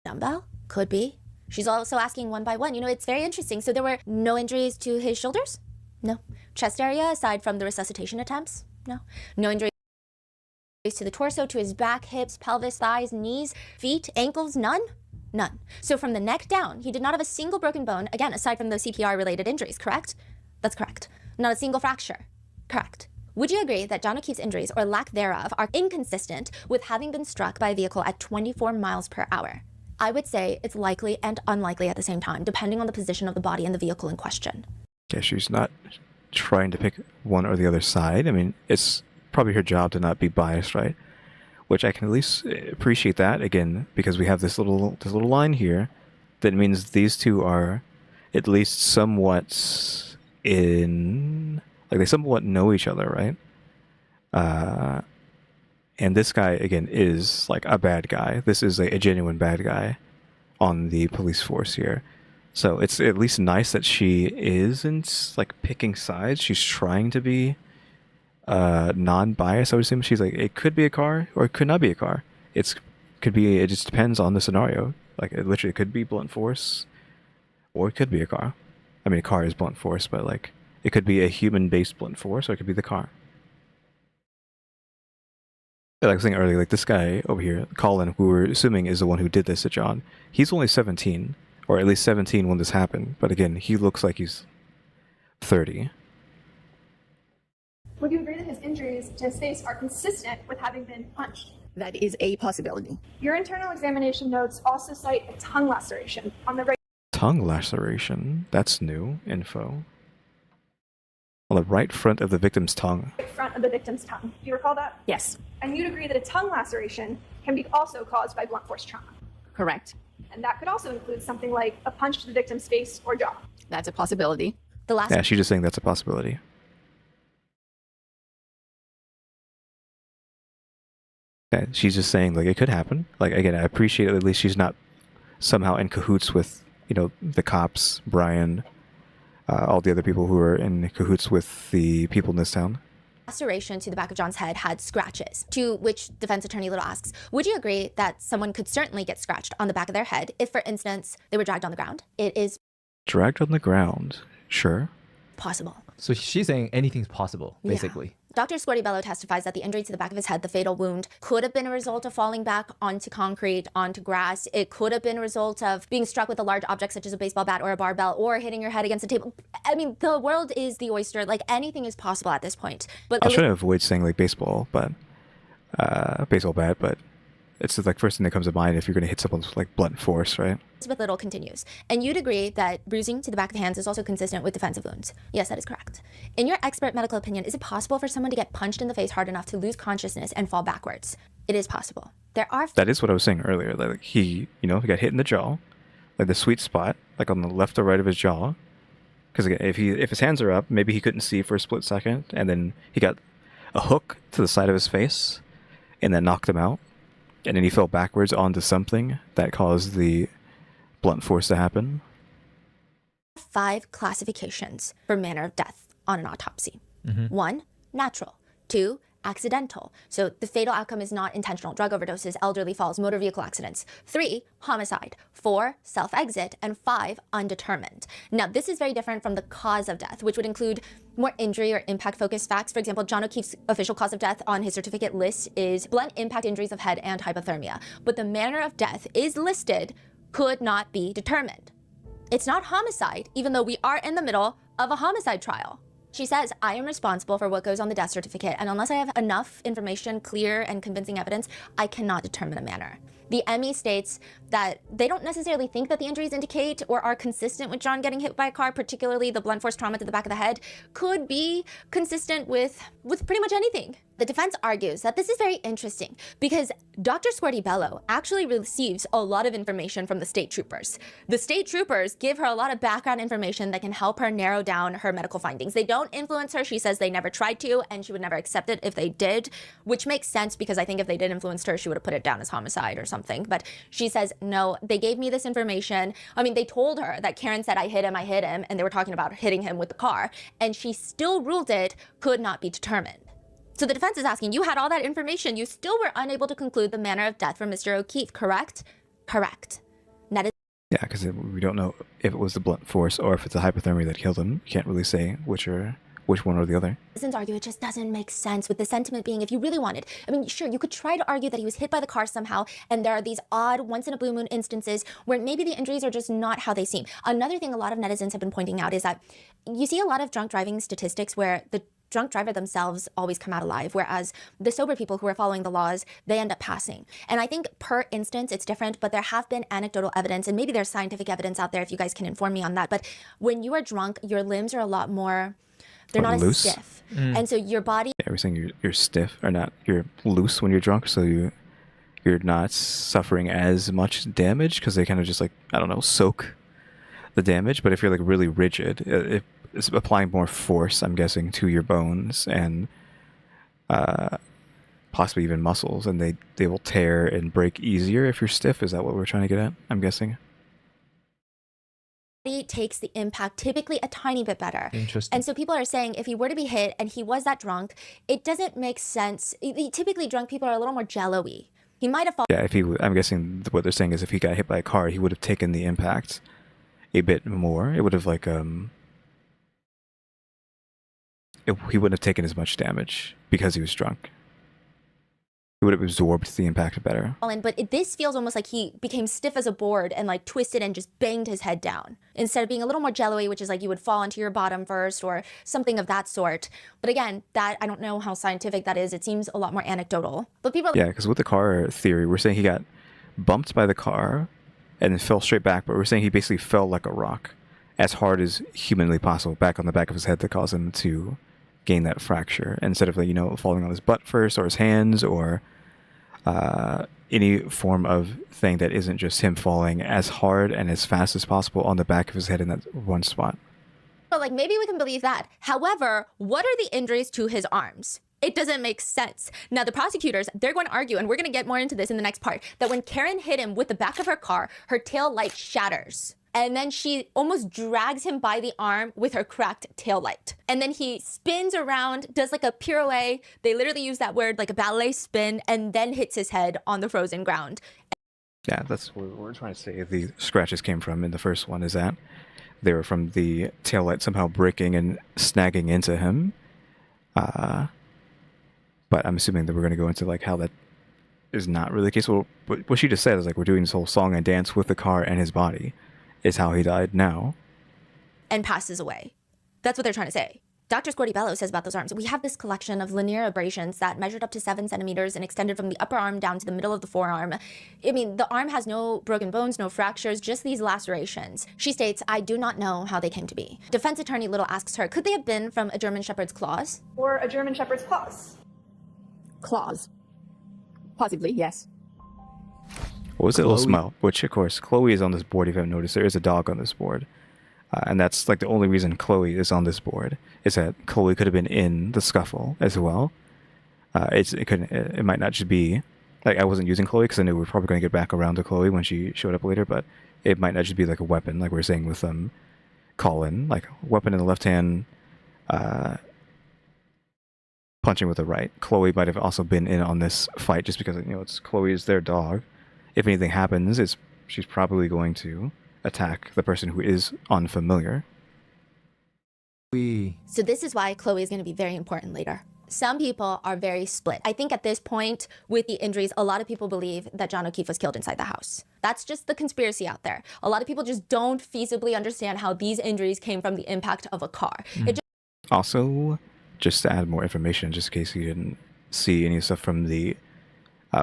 Dumbbell? Could be. She's also asking one by one. You know, it's very interesting. So there were no injuries to his shoulders? No. Chest area, aside from the resuscitation attempts? No. No injuries to the torso, to his back, hips, pelvis, thighs, knees, feet, ankles? None? None. So from the neck down, he did not have a single broken bone, again, aside from those CPR-related injuries, correct? That's correct. Not a single fracture. Correct. Would you agree that John O'Keefe's injuries, or lack thereof, are inconsistent with having been struck by a vehicle at 24 miles per hour? I would say it's likely and unlikely at the same time, depending on the position of the body and the vehicle in question. Yeah, she's not trying to pick one or the other side. I mean, it's probably her job to not be biased, right? which I can at least appreciate that again because we have this little line here that means these two are at least somewhat they somewhat know each other, right? And this guy again is like a bad guy. This is a genuine bad guy on the police force here. So it's at least nice that she isn't like picking sides. She's trying to be non-biased. I would assume she's like, it could be a car or it could not be a car. It just depends on the scenario. Like it literally could be blunt force or it could be a car. I mean, a car is blunt force, but like it could be a human-based blunt force or it could be the car. Like I was saying earlier, like this guy over here, Colin, who we're assuming is the one who did this to John, he's only 17, or at least 17 when this happened. But again, he looks like he's 30. Would you agree that his injuries to his face are consistent with having been punched? That is a possibility. Your internal examination notes also cite a tongue laceration on the right Tongue laceration? That's new info. On the right front of the victim's tongue. front of the victim's tongue. Do you recall that? Yes. And you'd agree that a tongue laceration can be also caused by blunt force trauma. Correct. And that could also include something like a punch to the victim's face or jaw. That's a possibility. The last Yeah, she's just saying that's a possibility. Yeah, she's just saying like it could happen. Like again, I appreciate at least she's not somehow in cahoots with, you know, the cops, Brian, all the other people who are in cahoots with the people in this town. laceration to the back of John's head had scratches, to which defense attorney Little asks, would you agree that someone could certainly get scratched on the back of their head if, for instance, they were dragged on the ground? It is Dragged on the ground, sure. possible. So she's saying anything's possible, basically. Yeah. Dr. Squirty-Bello testifies that the injury to the back of his head, the fatal wound, could have been a result of falling back onto concrete, onto grass. It could have been a result of being struck with a large object such as a baseball bat or a barbell or hitting your head against a table. I mean, the world is the oyster. Like, anything is possible at this point. But I was trying to avoid saying like baseball, but baseball bat, but it's the like first thing that comes to mind if you're going to hit someone with like blunt force, right? Elizabeth Little continues, and you'd agree that bruising to the back of the hands is also consistent with defensive wounds. Yes, that is correct. In your expert medical opinion, is it possible for someone to get punched in the face hard enough to lose consciousness and fall backwards? It is possible. There are... That is what I was saying earlier. Like he, you know, he got hit in the jaw, like the sweet spot, like on the left or right of his jaw. Because again, if his hands are up, maybe he couldn't see for a split second, and then he got a hook to the side of his face, and that knocked him out. And then he fell backwards onto something that caused the blunt force to happen. 5 classifications for manner of death on an autopsy. 1, natural. 2, accidental. So the fatal outcome is not intentional. Drug overdoses, elderly falls, motor vehicle accidents. 3, homicide. 4, self-exit. And 5, undetermined. Now, this is very different from the cause of death, which would include more injury or impact-focused facts. For example, John O'Keefe's official cause of death on his certificate list is blunt impact injuries of head and hypothermia. But the manner of death is listed, could not be determined. It's not homicide, even though we are in the middle of a homicide trial. She says, I am responsible for what goes on the death certificate, and unless I have enough information, clear and convincing evidence, I cannot determine a manner. The Emmy states that they don't necessarily think that the injuries indicate or are consistent with John getting hit by a car, particularly the blunt force trauma to the back of the head, could be consistent with pretty much anything. The defense argues that this is very interesting because Dr. Squirty-Bello actually receives a lot of information from the state troopers. The state troopers give her a lot of background information that can help her narrow down her medical findings. They don't influence her. She says they never tried to, and she would never accept it if they did, which makes sense because I think if they did influence her, she would have put it down as homicide or something. But she says, no, they gave me this information. I mean, they told her that Karen said, I hit him, and they were talking about hitting him with the car, and she still ruled it could not be determined. So the defense is asking, you had all that information, you still were unable to conclude the manner of death for Mr. O'Keefe, correct? Correct. And that is Yeah, because we don't know if it was the blunt force or if it's the hypothermia that killed him. You can't really say which one or the other. citizens argue it just doesn't make sense, with the sentiment being if you really wanted. I mean, sure, you could try to argue that he was hit by the car somehow, and there are these odd once-in-a-blue-moon instances where maybe the injuries are just not how they seem. Another thing a lot of netizens have been pointing out is that you see a lot of drunk driving statistics where the drunk driver themselves always come out alive, whereas the sober people who are following the laws, they end up passing. And I think per instance, it's different, but there have been anecdotal evidence, and maybe there's scientific evidence out there if you guys can inform me on that. But when you are drunk, your limbs are a lot more They're What, not loose? as stiff. And so your body Yeah, we're saying you're stiff or not. You're loose when you're drunk, so you're not suffering as much damage because they kind of just like, I don't know, soak the damage. But if you're like really rigid, it's applying more force, I'm guessing, to your bones and possibly even muscles, and they will tear and break easier if you're stiff. Is that what we're trying to get at? I'm guessing. takes the impact typically a tiny bit better. Interesting. And so people are saying if he were to be hit and he was that drunk, it doesn't make sense. Typically drunk people are a little more jello-y. He might have fallen. Yeah, if he, I'm guessing what they're saying is if he got hit by a car, he would have taken the impact a bit more. It would have like he wouldn't have taken as much damage because he was drunk. He would have absorbed the impact better. But this feels almost like he became stiff as a board and like twisted and just banged his head down instead of being a little more jello-y, which is like you would fall onto your bottom first or something of that sort. But again, that I don't know how scientific that is. It seems a lot more anecdotal. But people are Yeah, because with the car theory, we're saying he got bumped by the car and then fell straight back, but we're saying he basically fell like a rock as hard as humanly possible back on the back of his head to cause him to gain that fracture instead of, like, you know, falling on his butt first or his hands or any form of thing that isn't just him falling as hard and as fast as possible on the back of his head in that one spot. But like maybe we can believe that. However, what are the injuries to his arms? It doesn't make sense. Now, the prosecutors, they're going to argue, and we're going to get more into this in the next part, that when Karen hit him with the back of her car, her tail light shatters. And then she almost drags him by the arm with her cracked tail light. And then he spins around, does like a pirouette. They literally use that word, like a ballet spin, and then hits his head on the frozen ground. Yeah, that's what we're trying to say. The scratches came from in the first one is that they were from the taillight somehow breaking and snagging into him. But I'm assuming that we're going to go into like how that is not really the case. Well, what she just said is like we're doing this whole song and dance with the car and his body is how he died now. And passes away. That's what they're trying to say. Dr. Scorty Bello says about those arms, we have this collection of linear abrasions that measured up to 7 centimeters and extended from the upper arm down to the middle of the forearm. I mean, the arm has no broken bones, no fractures, just these lacerations. She states, I do not know how they came to be. Defense attorney Little asks her, could they have been from a German Shepherd's claws? Or a German Shepherd's claws? Claws. Possibly, yes. What was it? A little smell, which of course Chloe is on this board. If you haven't noticed, there is a dog on this board. And that's like the only reason Chloe is on this board is that Chloe could have been in the scuffle as well. It might not just be like I wasn't using Chloe because I knew we were probably going to get back around to Chloe when she showed up later, but it might not just be like a weapon, like we were saying with Colin, like weapon in the left hand, punching with the right. Chloe might have also been in on this fight just because, you know, it's Chloe is their dog. If anything happens, she's probably going to attack the person who is unfamiliar. So this is why Chloe is going to be very important later. Some people are very split. I think at this point with the injuries, a lot of people believe that John O'Keefe was killed inside the house. That's just the conspiracy out there. A lot of people just don't feasibly understand how these injuries came from the impact of a car. Also, just to add more information, just in case you didn't see any stuff from the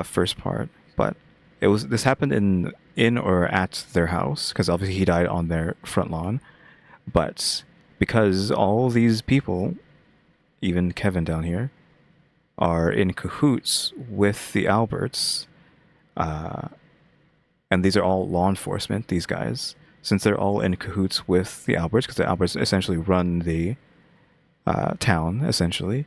first part, but this happened in or at their house, because obviously he died on their front lawn, but because all these people, even Kevin down here, are in cahoots with the Alberts, and these are all law enforcement, these guys, since they're all in cahoots with the Alberts, because the Alberts essentially run the town, essentially,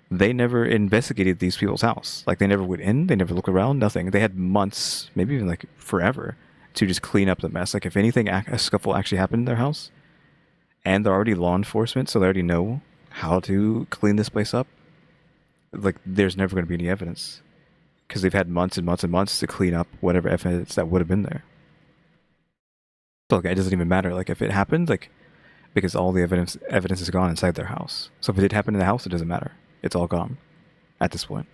they never investigated these people's house. Like, they never went in, they never looked around, nothing. They had months, maybe even like forever, to just clean up the mess. Like, if anything, a scuffle actually happened in their house, and they're already law enforcement, so they already know how to clean this place up, like, there's never going to be any evidence. Because they've had months and months and months to clean up whatever evidence that would have been there. So, like, it doesn't even matter, like, if it happened, like, because all the evidence is gone inside their house. So if it did happen in the house, it doesn't matter. It's all gone at this point.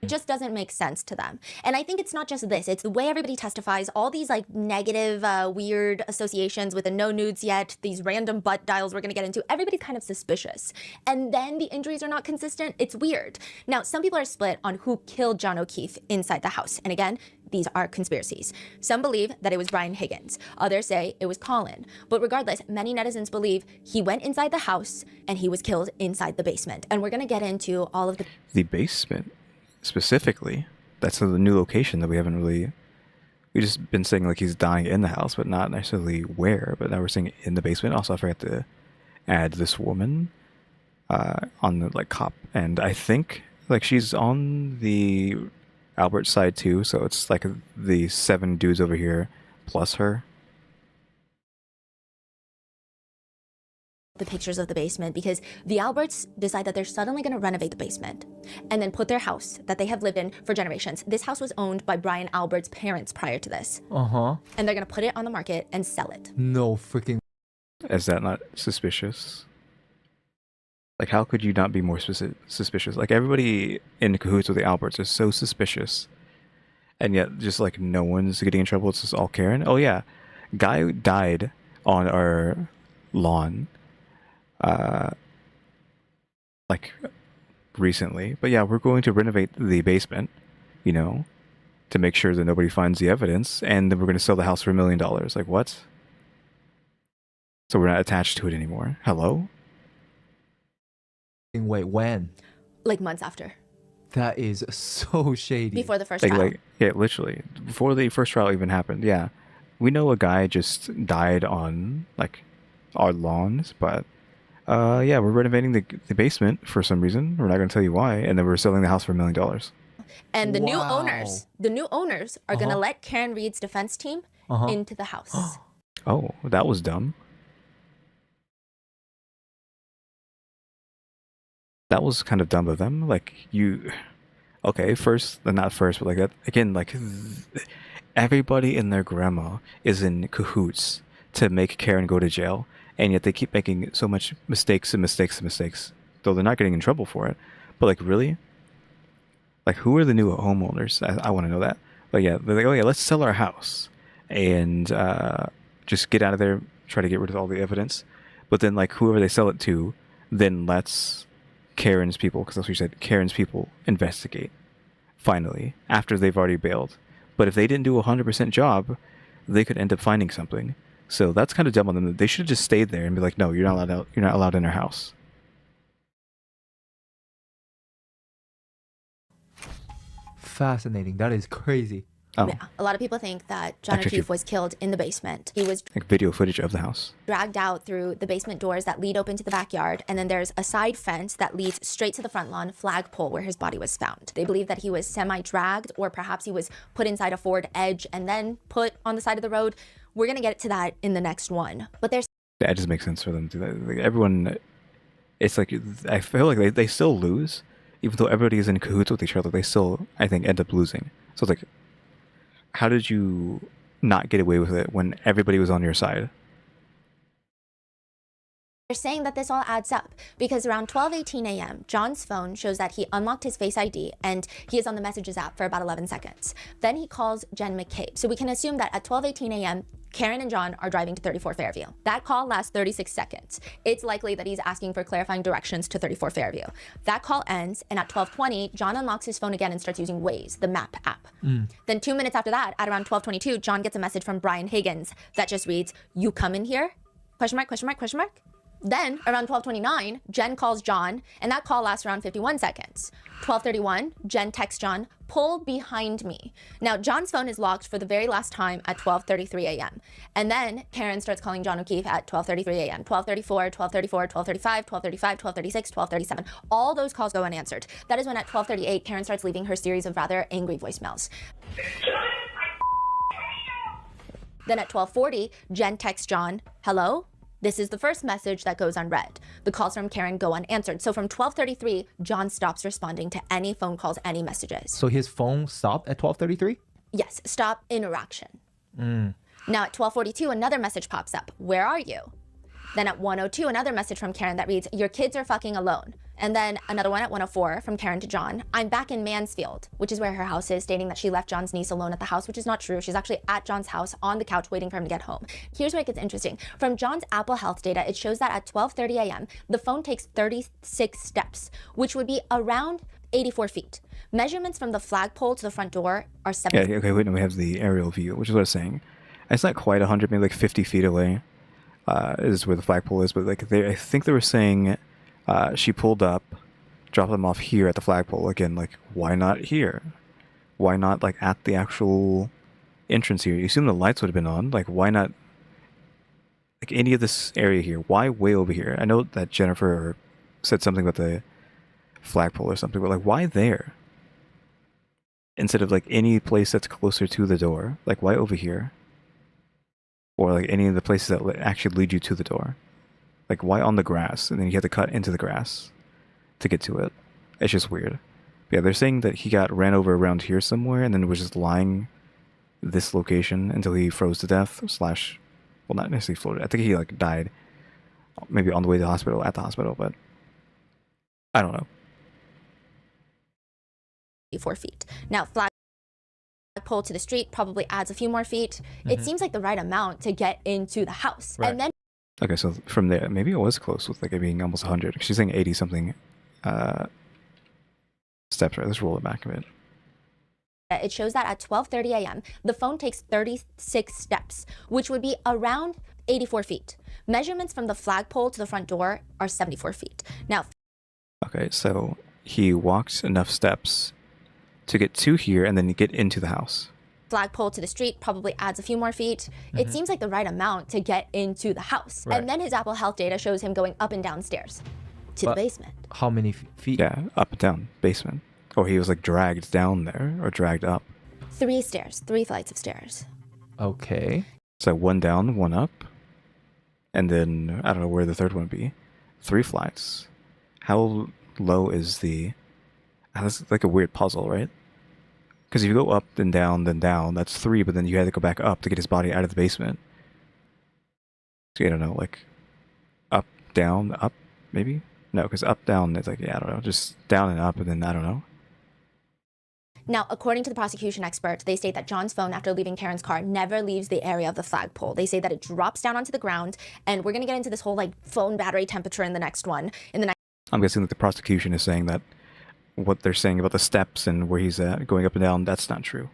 It just doesn't make sense to them. And I think it's not just this, it's the way everybody testifies, all these like negative, weird associations with the no nudes yet, these random butt dials we're gonna get into, everybody's kind of suspicious. And then the injuries are not consistent, it's weird. Now, some people are split on who killed John O'Keefe inside the house. And again, these are conspiracies. Some believe that it was Brian Higgins. Others say it was Colin. But regardless, many netizens believe he went inside the house and he was killed inside the basement. And we're going to get into all of The basement, specifically. That's the new location that we haven't really... We've just been saying like he's dying in the house, but not necessarily where. But now we're saying in the basement. Also, I forgot to add this woman on the like cop. And I think like she's on the Albert side too. So it's like the 7 dudes over here plus her. the pictures of the basement because the Alberts decide that they're suddenly going to renovate the basement and then put their house that they have lived in for generations. This house was owned by Brian Albert's parents prior to this. And they're going to put it on the market and sell it. No freaking... Is that not suspicious? Like, how could you not be more suspicious? Like, everybody in cahoots with the Alberts is so suspicious. And yet, just like, no one's getting in trouble. It's just all Karen. Oh, yeah. Guy died on our lawn. Like, recently. But yeah, we're going to renovate the basement, you know, to make sure that nobody finds the evidence. And then we're going to sell the house for $1 million. Like, what? So we're not attached to it anymore. Hello? Wait, when? Like months after. That is so shady. Before the first trial. Like, yeah, literally. Before the first trial even happened, yeah. We know a guy just died on, like, our lawns, but, yeah, we're renovating the basement for some reason. We're not going to tell you why. And then we're selling the house for $1 million. And the new owners are going to let Karen Reed's defense team into the house. Oh, that was dumb. That was kind of dumb of them. Like, you... Okay, first, not first, but like that. Again, like, everybody and their grandma is in cahoots to make Karen go to jail. And yet they keep making so much mistakes and mistakes and mistakes. Though they're not getting in trouble for it. But like, really? Like, who are the new homeowners? I want to know that. But yeah, they're like, oh yeah, let's sell our house. And just get out of there, try to get rid of all the evidence. But then, like, whoever they sell it to, then let's Karen's people, because that's what you said, Karen's people investigate, finally, after they've already bailed. But if they didn't do a 100% job, they could end up finding something. So that's kind of dumb on them. They should have just stayed there and be like, no, you're not allowed out. You're not allowed in our house. Fascinating. That is crazy. Oh. Yeah, a lot of people think that John O'Keefe was killed in the basement. He was like video footage of the house. Dragged out through the basement doors that lead open to the backyard, and then there's a side fence that leads straight to the front lawn flagpole where his body was found. They believe that he was semi-dragged, or perhaps he was put inside a Ford Edge and then put on the side of the road. We're gonna get to that in the next one. But there's that just makes sense for them to do that. Like, everyone, it's like, I feel like they still lose, even though everybody is in cahoots with each other. They still, I think, end up losing. So it's like, how did you not get away with it when everybody was on your side? They're saying that this all adds up because around 12:18 a.m., John's phone shows that he unlocked his Face ID and he is on the Messages app for about 11 seconds. Then he calls Jen McCabe. So we can assume that at 12:18 a.m., Karen and John are driving to 34 Fairview. That call lasts 36 seconds. It's likely that he's asking for clarifying directions to 34 Fairview. That call ends, and at 12:20, John unlocks his phone again and starts using Waze, the map app. Then 2 minutes after that, at around 12:22, John gets a message from Brian Higgins that just reads, "You come in here?" Question mark, question mark, question mark. Then, around 12:29, Jen calls John, and that call lasts around 51 seconds. 12:31, Jen texts John, "Pull behind me." Now, John's phone is locked for the very last time at 12:33 a.m. And then Karen starts calling John O'Keefe at 12:33 a.m., 12:34, 12:34, 12:35, 12:35, 12:36, 12:37. All those calls go unanswered. That is when at 12:38, Karen starts leaving her series of rather angry voicemails. Then at 12:40, Jen texts John, "Hello?" This is the first message that goes unread. The calls from Karen go unanswered. So from 12:33, John stops responding to any phone calls, any messages. So his phone stopped at 12:33? Yes, stop interaction. Now at 12:42, another message pops up. "Where are you?" Then at 1:02, another message from Karen that reads, "Your kids are fucking alone." And then another one at 1:04 from Karen to John, "I'm back in Mansfield," which is where her house is, stating that she left John's niece alone at the house, which is not true. She's actually at John's house on the couch waiting for him to get home. Here's where it gets interesting. From John's Apple Health data, it shows that at 12:30 a.m., the phone takes 36 steps, which would be around 84 feet. Measurements from the flagpole to the front door are 70. Yeah, okay, wait, no, we have the aerial view, which is what I was saying. It's not quite 100, maybe like 50 feet away is where the flagpole is, but like I think they were saying she pulled up, dropped them off here at the flagpole. Again, like, why not here? Why not like at the actual entrance here? You assume the lights would have been on. Like, why not like any of this area here? Why way over here? I know that Jennifer said something about the flagpole or something, but like, why there? Instead of like any place that's closer to the door. Like, why over here? Or like any of the places that actually lead you to the door. Like, why on the grass? And then you have to cut into the grass to get to it. It's just weird. But yeah, they're saying that he got ran over around here somewhere and then was just lying this location until he froze to death, slash, well, not necessarily floated. I think he like died maybe on the way to the hospital, at the hospital, but I don't know. 4 feet. Now, flagpole to the street probably adds a few more feet. It seems like the right amount to get into the house. Right. And then Okay, so from there, maybe it was close with like it being almost 100. She's saying 80 something steps, right? Let's roll it back a bit. it shows that at 12:30 a.m., the phone takes 36 steps, which would be around 84 feet. Measurements from the flagpole to the front door are 74 feet. Now, Okay, so he walked enough steps to get to here and then get into the house. flagpole to the street probably adds a few more feet. It seems like the right amount to get into the house. Right. And then his Apple Health data shows him going up and down stairs to the basement. How many feet? Yeah, up and down, basement. Or he was like dragged down there or dragged up. 3 stairs, 3 flights of stairs. Okay. So 1 down, 1 up. And then, I don't know where the third one would be. 3 flights. How low is the... That's like a weird puzzle, right? Because if you go up, then down, that's 3, but then you had to go back up to get his body out of the basement. So I don't know, like up, down, up, maybe? No, because up, down, it's like, yeah, I don't know, just down and up, and then I don't know. Now, according to the prosecution expert, they state that John's phone, after leaving Karen's car, never leaves the area of the flagpole. They say that it drops down onto the ground, and we're going to get into this whole like phone battery temperature in the next one. I'm guessing that the prosecution is saying that what they're saying about the steps and where he's at, going up and down, that's not true.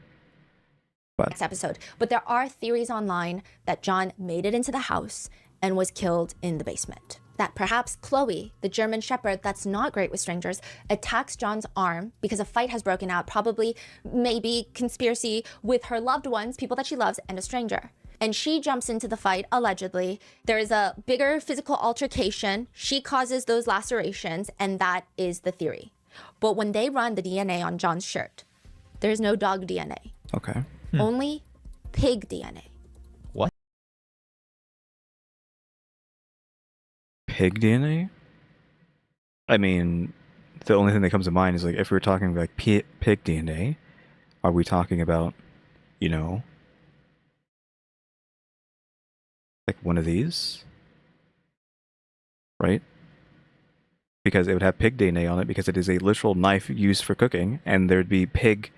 But Next episode. But there are theories online that John made it into the house and was killed in the basement. That perhaps Chloe, the German Shepherd that's not great with strangers, attacks John's arm because a fight has broken out, probably, maybe, conspiracy with her loved ones, people that she loves, and a stranger. And she jumps into the fight, allegedly. There is a bigger physical altercation. She causes those lacerations, and that is the theory. But when they run the DNA on John's shirt, there's no dog DNA. okay. Only pig DNA. What? Pig DNA? I mean, the only thing that comes to mind is like if we're talking like pig DNA, are we talking about, you know, like one of these? Right? Because it would have pig DNA on it because it is a literal knife used for cooking, and there'd be pig,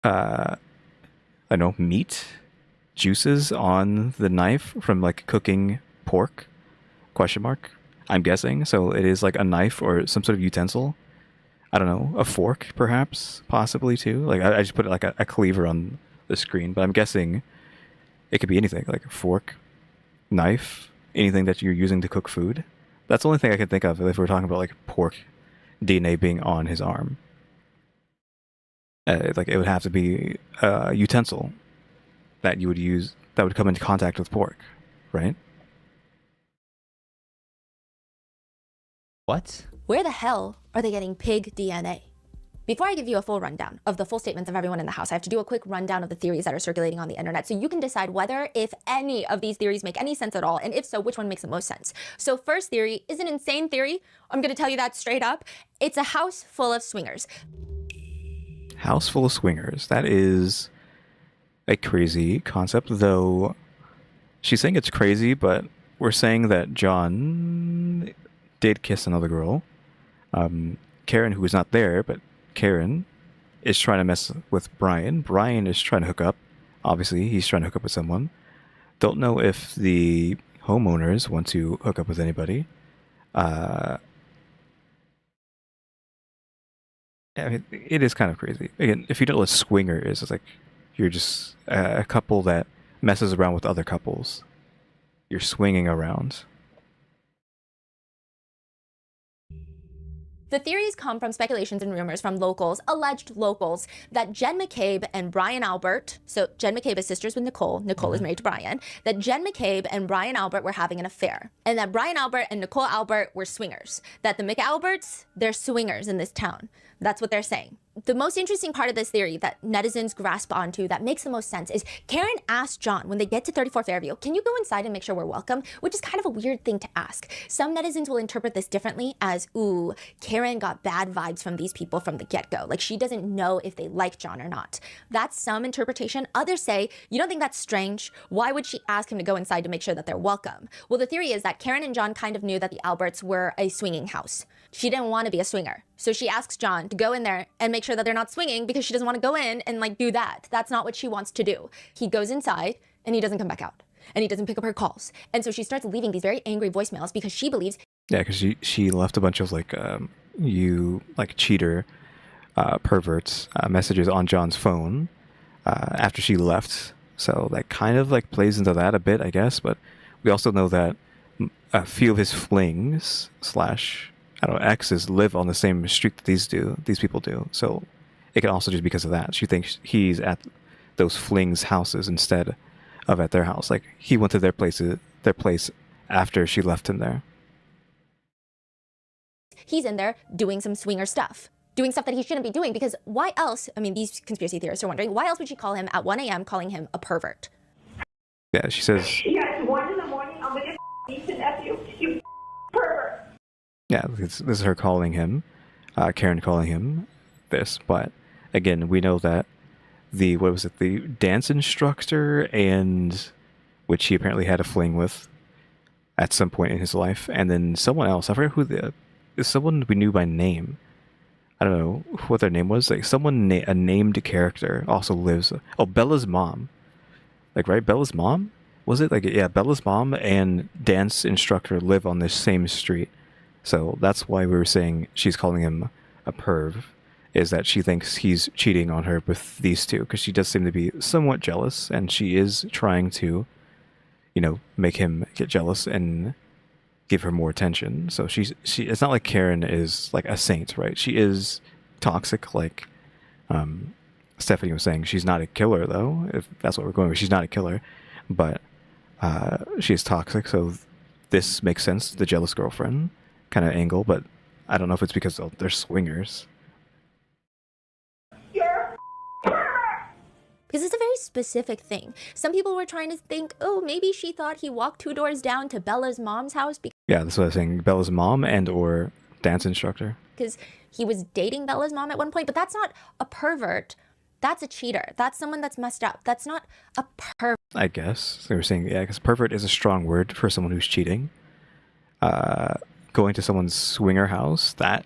I don't know, meat, juices on the knife from like cooking pork, ? I'm guessing. So it is like a knife or some sort of utensil. I don't know, a fork perhaps, possibly too. Like I just put like a cleaver on the screen, but I'm guessing it could be anything, like a fork, knife, anything that you're using to cook food. That's the only thing I can think of if we're talking about like pork DNA being on his arm. Like it would have to be a utensil that you would use that would come into contact with pork, right? What? Where the hell are they getting pig DNA? Before I give you a full rundown of the full statements of everyone in the house, I have to do a quick rundown of the theories that are circulating on the internet so you can decide whether, if any of these theories make any sense at all, and if so, which one makes the most sense. So first theory is an insane theory. I'm going to tell you that straight up. It's a house full of swingers. House full of swingers. That is a crazy concept, though she's saying it's crazy, but we're saying that John did kiss another girl. Karen, who was not there, but Karen is trying to mess with Brian. Brian is trying to hook up. Obviously, he's trying to hook up with someone. Don't know if the homeowners want to hook up with anybody. I mean, it is kind of crazy. Again, if you don't know what swinger is, it's like you're just a couple that messes around with other couples. You're swinging around. The theories come from speculations and rumors from locals, alleged locals, that Jen McCabe and Brian Albert, so Jen McCabe is sisters with Nicole, Nicole is married to Brian, that Jen McCabe and Brian Albert were having an affair, and that Brian Albert and Nicole Albert were swingers, that the McAlberts, they're swingers in this town. That's what they're saying. The most interesting part of this theory that netizens grasp onto that makes the most sense is Karen asked John when they get to 34 Fairview, can you go inside and make sure we're welcome? Which is kind of a weird thing to ask. Some netizens will interpret this differently as, ooh, Karen got bad vibes from these people from the get-go. Like she doesn't know if they like John or not. That's some interpretation. Others say, you don't think that's strange? Why would she ask him to go inside to make sure that they're welcome? Well, the theory is that Karen and John kind of knew that the Alberts were a swinging house. She didn't want to be a swinger. So she asks John to go in there and make sure that they're not swinging because she doesn't want to go in and like do that. That's not what she wants to do. He goes inside and he doesn't come back out and he doesn't pick up her calls. And so she starts leaving these very angry voicemails because she believes. Yeah, because she left a bunch of like, you like cheater, perverts messages on John's phone after she left. So that kind of like plays into that a bit, I guess. But we also know that a few of his flings / I don't know, exes live on the same street that these people do. So it can also just be because of that. She thinks he's at those flings' houses instead of at their house. Like he went to their place after she left him there. He's in there doing some swinger stuff. Doing stuff that he shouldn't be doing because why else, I mean, these conspiracy theorists are wondering, why else would she call him at 1 a.m. calling him a pervert? Yeah, she says... Yeah, it's 1 in the morning, I'm with your niece and nephew, you pervert. Yeah, this is her calling him, Karen calling him this. But again, we know that the dance instructor and which he apparently had a fling with at some point in his life, and then someone else. I forget who someone we knew by name. I don't know what their name was. Like someone a named character also lives. Oh, Bella's mom. Like right, Bella's mom was it? Like yeah, Bella's mom and dance instructor live on this same street. So that's why we were saying she's calling him a perv, is that she thinks he's cheating on her with these two, because she does seem to be somewhat jealous, and she is trying to, make him get jealous and give her more attention. So she it's not like Karen is like a saint, right? She is toxic, like Stephanie was saying. She's not a killer, though, if that's what we're going with. She's not a killer, but she is toxic, so this makes sense, the jealous girlfriend kind of angle, but I don't know if it's because they're swingers. Because it's a very specific thing. Some people were trying to think, oh, maybe she thought he walked 2 doors down to Bella's mom's house. Yeah, that's what I was saying. Bella's mom and or dance instructor. Because he was dating Bella's mom at one point, but that's not a pervert. That's a cheater. That's someone that's messed up. That's not a pervert. I guess. They were saying, yeah, because pervert is a strong word for someone who's cheating. Going to someone's swinger house, that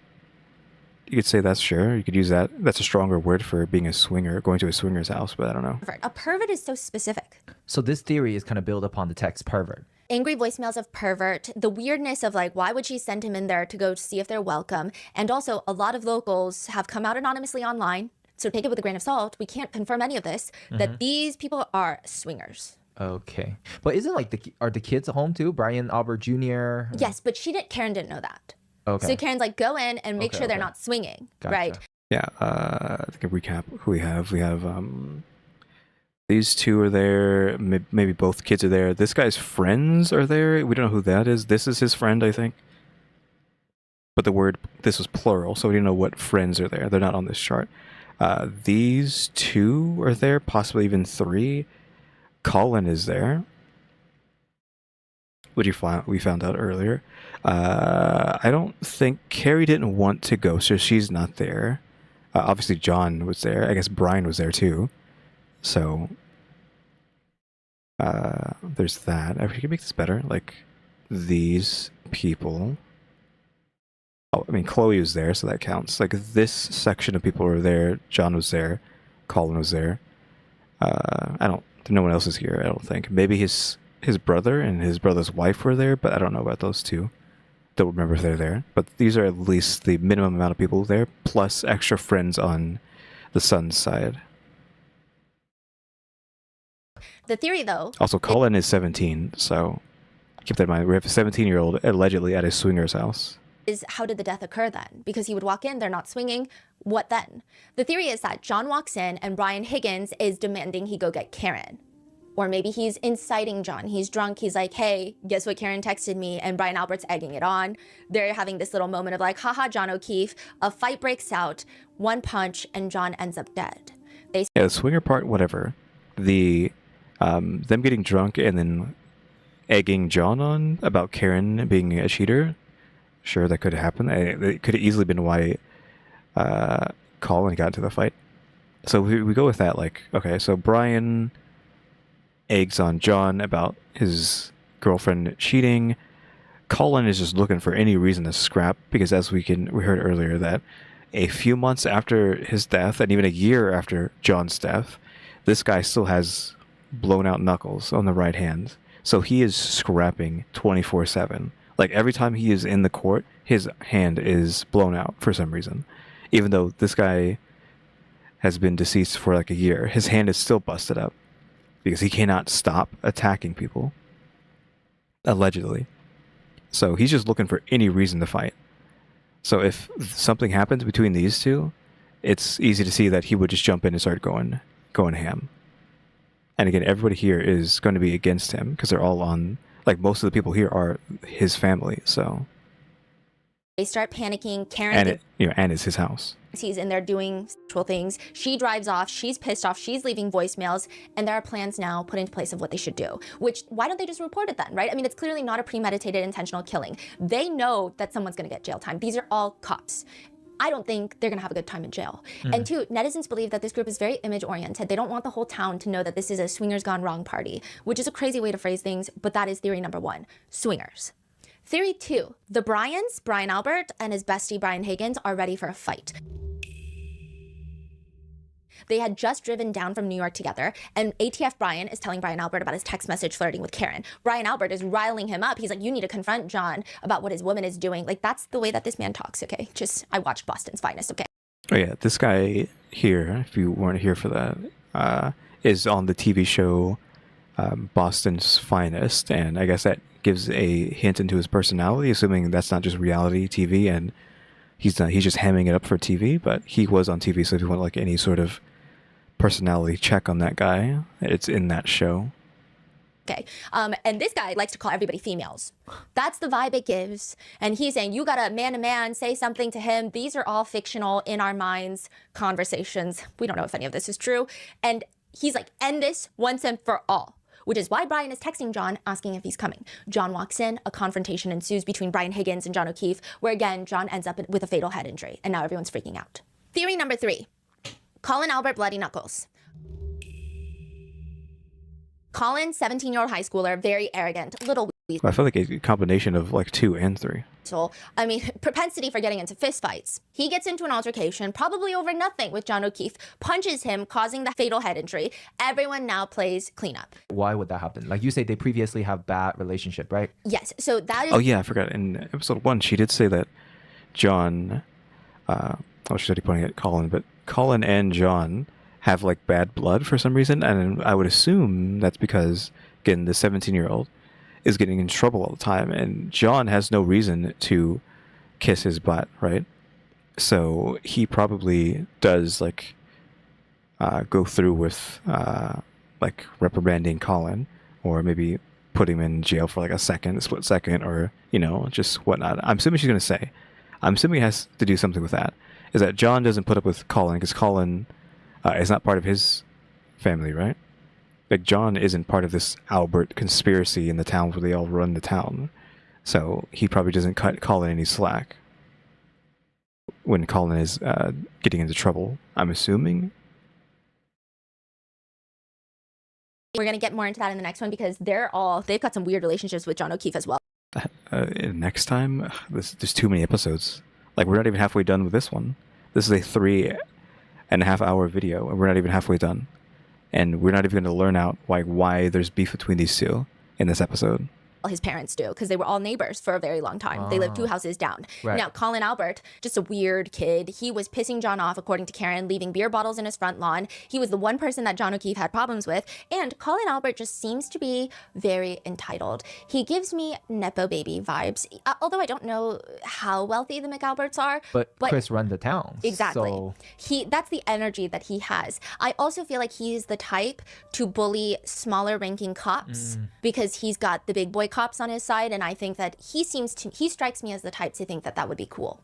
you could say that's sure. You could use that. That's a stronger word for being a swinger, going to a swinger's house, but I don't know. A pervert is so specific. So this theory is kind of built upon the text pervert. Angry voicemails of pervert, the weirdness of like, why would she send him in there to go see if they're welcome? And also, a lot of locals have come out anonymously online, so take it with a grain of salt. We can't confirm any of this, that these people are swingers. Okay. But isn't like are the kids at home too? Brian Albert Jr.? Yes, but Karen didn't know that. Okay. So Karen's like, go in and make sure they're not swinging, Gotcha. right? Yeah, I think a recap who we have. We have these two are there. Maybe both kids are there. This guy's friends are there. We don't know who that is. This is his friend, I think. But this was plural, so we don't know what friends are there. They're not on this chart. These two are there, possibly even 3. Colin is there, which we found out earlier. I don't think Carrie didn't want to go, so she's not there. Obviously, John was there. I guess Brian was there too. So there's that. I can make this better. Like these people. Oh, I mean, Chloe was there, so that counts. Like this section of people were there. John was there. Colin was there. No one else is here, I don't think. Maybe his brother and his brother's wife were there, but I don't know about those two. Don't remember if they're there, but these are at least the minimum amount of people there, plus extra friends on the son's side. The theory, though... Also, Colin is 17, so keep that in mind. We have a 17-year-old allegedly at a swinger's house. Is how did the death occur then? Because he would walk in, they're not swinging. What then? The theory is that John walks in and Brian Higgins is demanding he go get Karen. Or maybe he's inciting John. He's drunk. He's like, hey, guess what Karen texted me? And Brian Albert's egging it on. They're having this little moment of like, haha, John O'Keefe. A fight breaks out, one punch, and John ends up dead. Yeah, the swinger part, whatever. The them getting drunk and then egging John on about Karen being a cheater. Sure, that could happen. It could have easily been why Colin got into the fight. So we go with that. Like, okay, so Brian eggs on John about his girlfriend cheating. Colin is just looking for any reason to scrap because, as we heard earlier, that a few months after his death and even a year after John's death, this guy still has blown out knuckles on the right hand. So he is scrapping 24/7. Like every time he is in the court, his hand is blown out for some reason. Even though this guy has been deceased for like a year, his hand is still busted up because he cannot stop attacking people. Allegedly. So he's just looking for any reason to fight. So if something happens between these two, it's easy to see that he would just jump in and start going ham. And again, everybody here is going to be against him because they're all on, like most of the people here are his family, so. They start panicking. Karen... And it's his house. He's in there doing sexual things. She drives off. She's pissed off. She's leaving voicemails. And there are plans now put into place of what they should do. Which, why don't they just report it then, right? I mean, it's clearly not a premeditated intentional killing. They know that someone's going to get jail time. These are all cops. I don't think they're going to have a good time in jail. And two, netizens believe that this group is very image-oriented. They don't want the whole town to know that this is a swingers gone wrong party, which is a crazy way to phrase things, but that is theory number one, swingers. Theory two, the Bryans, Brian Albert and his bestie Brian Higgins, are ready for a fight. They had just driven down from New York together, and ATF Brian is telling Brian Albert about his text message flirting with Karen. Brian Albert is riling him up. He's like, you need to confront John about what his woman is doing. Like, that's the way that this man talks, okay? Just, I watched Boston's Finest, okay? Oh yeah, this guy here, if you weren't here for that, is on the TV show Boston's Finest, and I guess that gives a hint into his personality, assuming that's not just reality TV, and he's just hamming it up for TV, but he was on TV, so if you want like any sort of personality check on that guy, it's in that show. Okay, and this guy likes to call everybody females. That's the vibe it gives. And he's saying, you gotta man-to-man, say something to him. These are all fictional, in our minds, conversations. We don't know if any of this is true. And he's like, end this once and for all. Which is why Brian is texting John, asking if he's coming. John walks in, a confrontation ensues between Brian Higgins and John O'Keefe, where again, John ends up with a fatal head injury, and now everyone's freaking out. Theory number three, Colin Albert bloody knuckles. Colin, 17-year-old high schooler, very arrogant, little I feel like a combination of like 2 and 3. So, I mean, propensity for getting into fistfights. He gets into an altercation, probably over nothing, with John O'Keefe, punches him, causing the fatal head injury. Everyone now plays cleanup. Why would that happen? Like you say, they previously have bad relationship, right? Yes, so that is... Oh yeah, I forgot. In episode 1, she did say that John, she's already pointing at Colin, but Colin and John have like bad blood for some reason, and I would assume that's because, again, the 17-year-old is getting in trouble all the time, and John has no reason to kiss his butt, right? So he probably does like go through with like reprimanding Colin, or maybe put him in jail for like a split second, or just whatnot. I'm assuming she's gonna say. I'm assuming it has to do something with that. Is that John doesn't put up with Colin because Colin is not part of his family, right? Like, John isn't part of this Albert conspiracy in the town where they all run the town. So he probably doesn't cut Colin any slack when Colin is getting into trouble, I'm assuming. We're going to get more into that in the next one because they've got some weird relationships with John O'Keefe as well. Next time, there's too many episodes. Like, we're not even halfway done with this one. This is a 3.5-hour video, and we're not even halfway done. And we're not even going to learn out why there's beef between these two in this episode. his parents do, because they were all neighbors for a very long time. They lived 2 houses down. Right. Now, Colin Albert, just a weird kid. He was pissing John off, according to Karen, leaving beer bottles in his front lawn. He was the one person that John O'Keefe had problems with. And Colin Albert just seems to be very entitled. He gives me Nepo baby vibes, although I don't know how wealthy the McAlberts are. But Chris run the town. Exactly. So... That's the energy that he has. I also feel like he's the type to bully smaller ranking cops because he's got the big boy cops on his side, and I think that he strikes me as the type to think that that would be cool.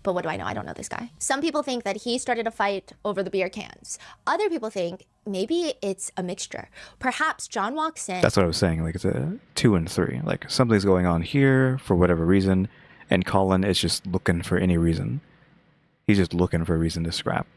But what do I know? I don't know this guy. Some people think that he started a fight over the beer cans. Other people think maybe it's a mixture. Perhaps John walks in. That's what I was saying. Like, it's a 2 and 3. Like, something's going on here for whatever reason, and Colin is just looking for any reason. He's just looking for a reason to scrap.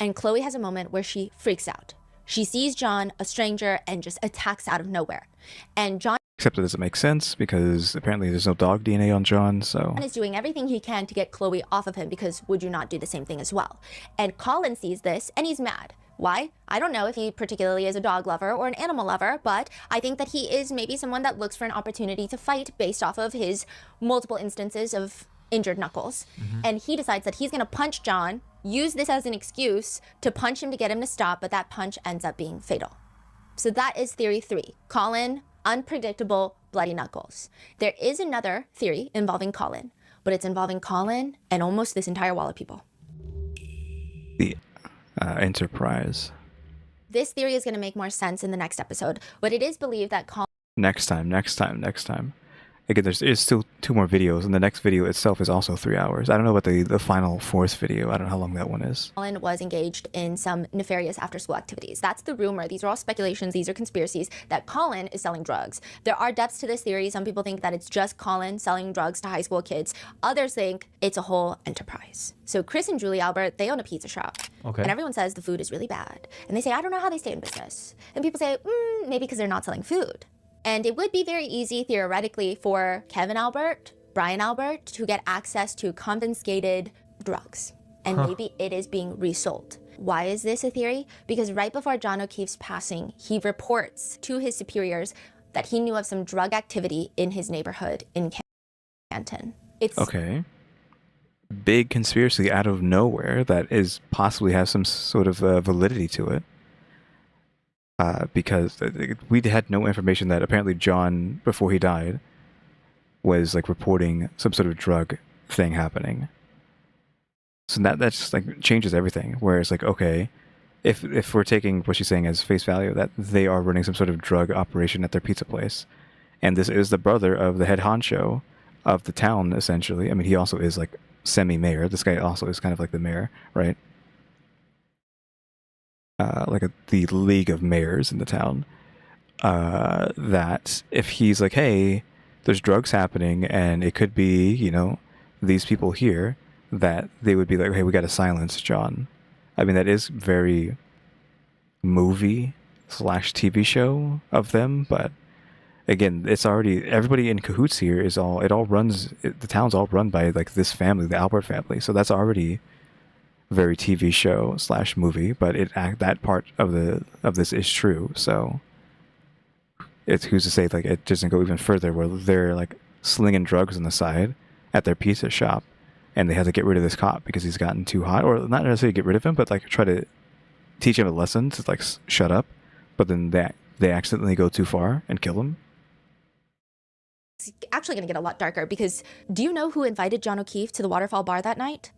And Chloe has a moment where she freaks out. She sees John, a stranger, and just attacks out of nowhere. And John... Except it doesn't make sense because apparently there's no dog DNA on John, so... is doing everything he can to get Chloe off of him, because would you not do the same thing as well? And Colin sees this and he's mad. Why? I don't know if he particularly is a dog lover or an animal lover, but I think that he is maybe someone that looks for an opportunity to fight based off of his multiple instances of injured knuckles. And he decides that he's going to punch John, use this as an excuse to punch him to get him to stop, but that punch ends up being fatal. So that is theory 3. Colin, unpredictable, bloody knuckles. There is another theory involving Colin, but it's involving Colin and almost this entire wall of people. The Enterprise. This theory is going to make more sense in the next episode, but it is believed that Colin... Next time. Again, there's still 2 more videos, and the next video itself is also 3 hours. I don't know about the final 4th video. I don't know how long that one is. Colin was engaged in some nefarious after-school activities. That's the rumor. These are all speculations. These are conspiracies that Colin is selling drugs. There are depths to this theory. Some people think that it's just Colin selling drugs to high school kids. Others think it's a whole enterprise. So Chris and Julie Albert, they own a pizza shop. Okay. And everyone says the food is really bad. And they say, I don't know how they stay in business. And people say, maybe because they're not selling food. And it would be very easy, theoretically, for Kevin Albert, Brian Albert, to get access to confiscated drugs. And maybe it is being resold. Why is this a theory? Because right before John O'Keefe's passing, he reports to his superiors that he knew of some drug activity in his neighborhood in Canton. It's okay. Big conspiracy out of nowhere that is possibly has some sort of validity to it. Because we had no information that apparently John, before he died, was like reporting some sort of drug thing happening. So that just like changes everything. Where it's like, okay, if we're taking what she's saying as face value, that they are running some sort of drug operation at their pizza place, and this is the brother of the head honcho of the town, essentially. I mean, he also is like semi-mayor. This guy also is kind of like the mayor, right? The league of mayors in the town, that if he's like, hey, there's drugs happening and it could be, you know, these people here, that they would be like, hey, we got to silence John. I mean, that is very movie/TV show of them, but again, it's already, everybody in cahoots here is all, the town's all run by like this family, the Albert family, so that's already very TV show / movie, but that part of this is true. So it's who's to say like it doesn't go even further where they're like slinging drugs on the side at their pizza shop, and they have to get rid of this cop because he's gotten too hot, or not necessarily get rid of him, but like try to teach him a lesson to like shut up. But then they accidentally go too far and kill him. It's actually going to get a lot darker because do you know who invited John O'Keefe to the Waterfall Bar that night?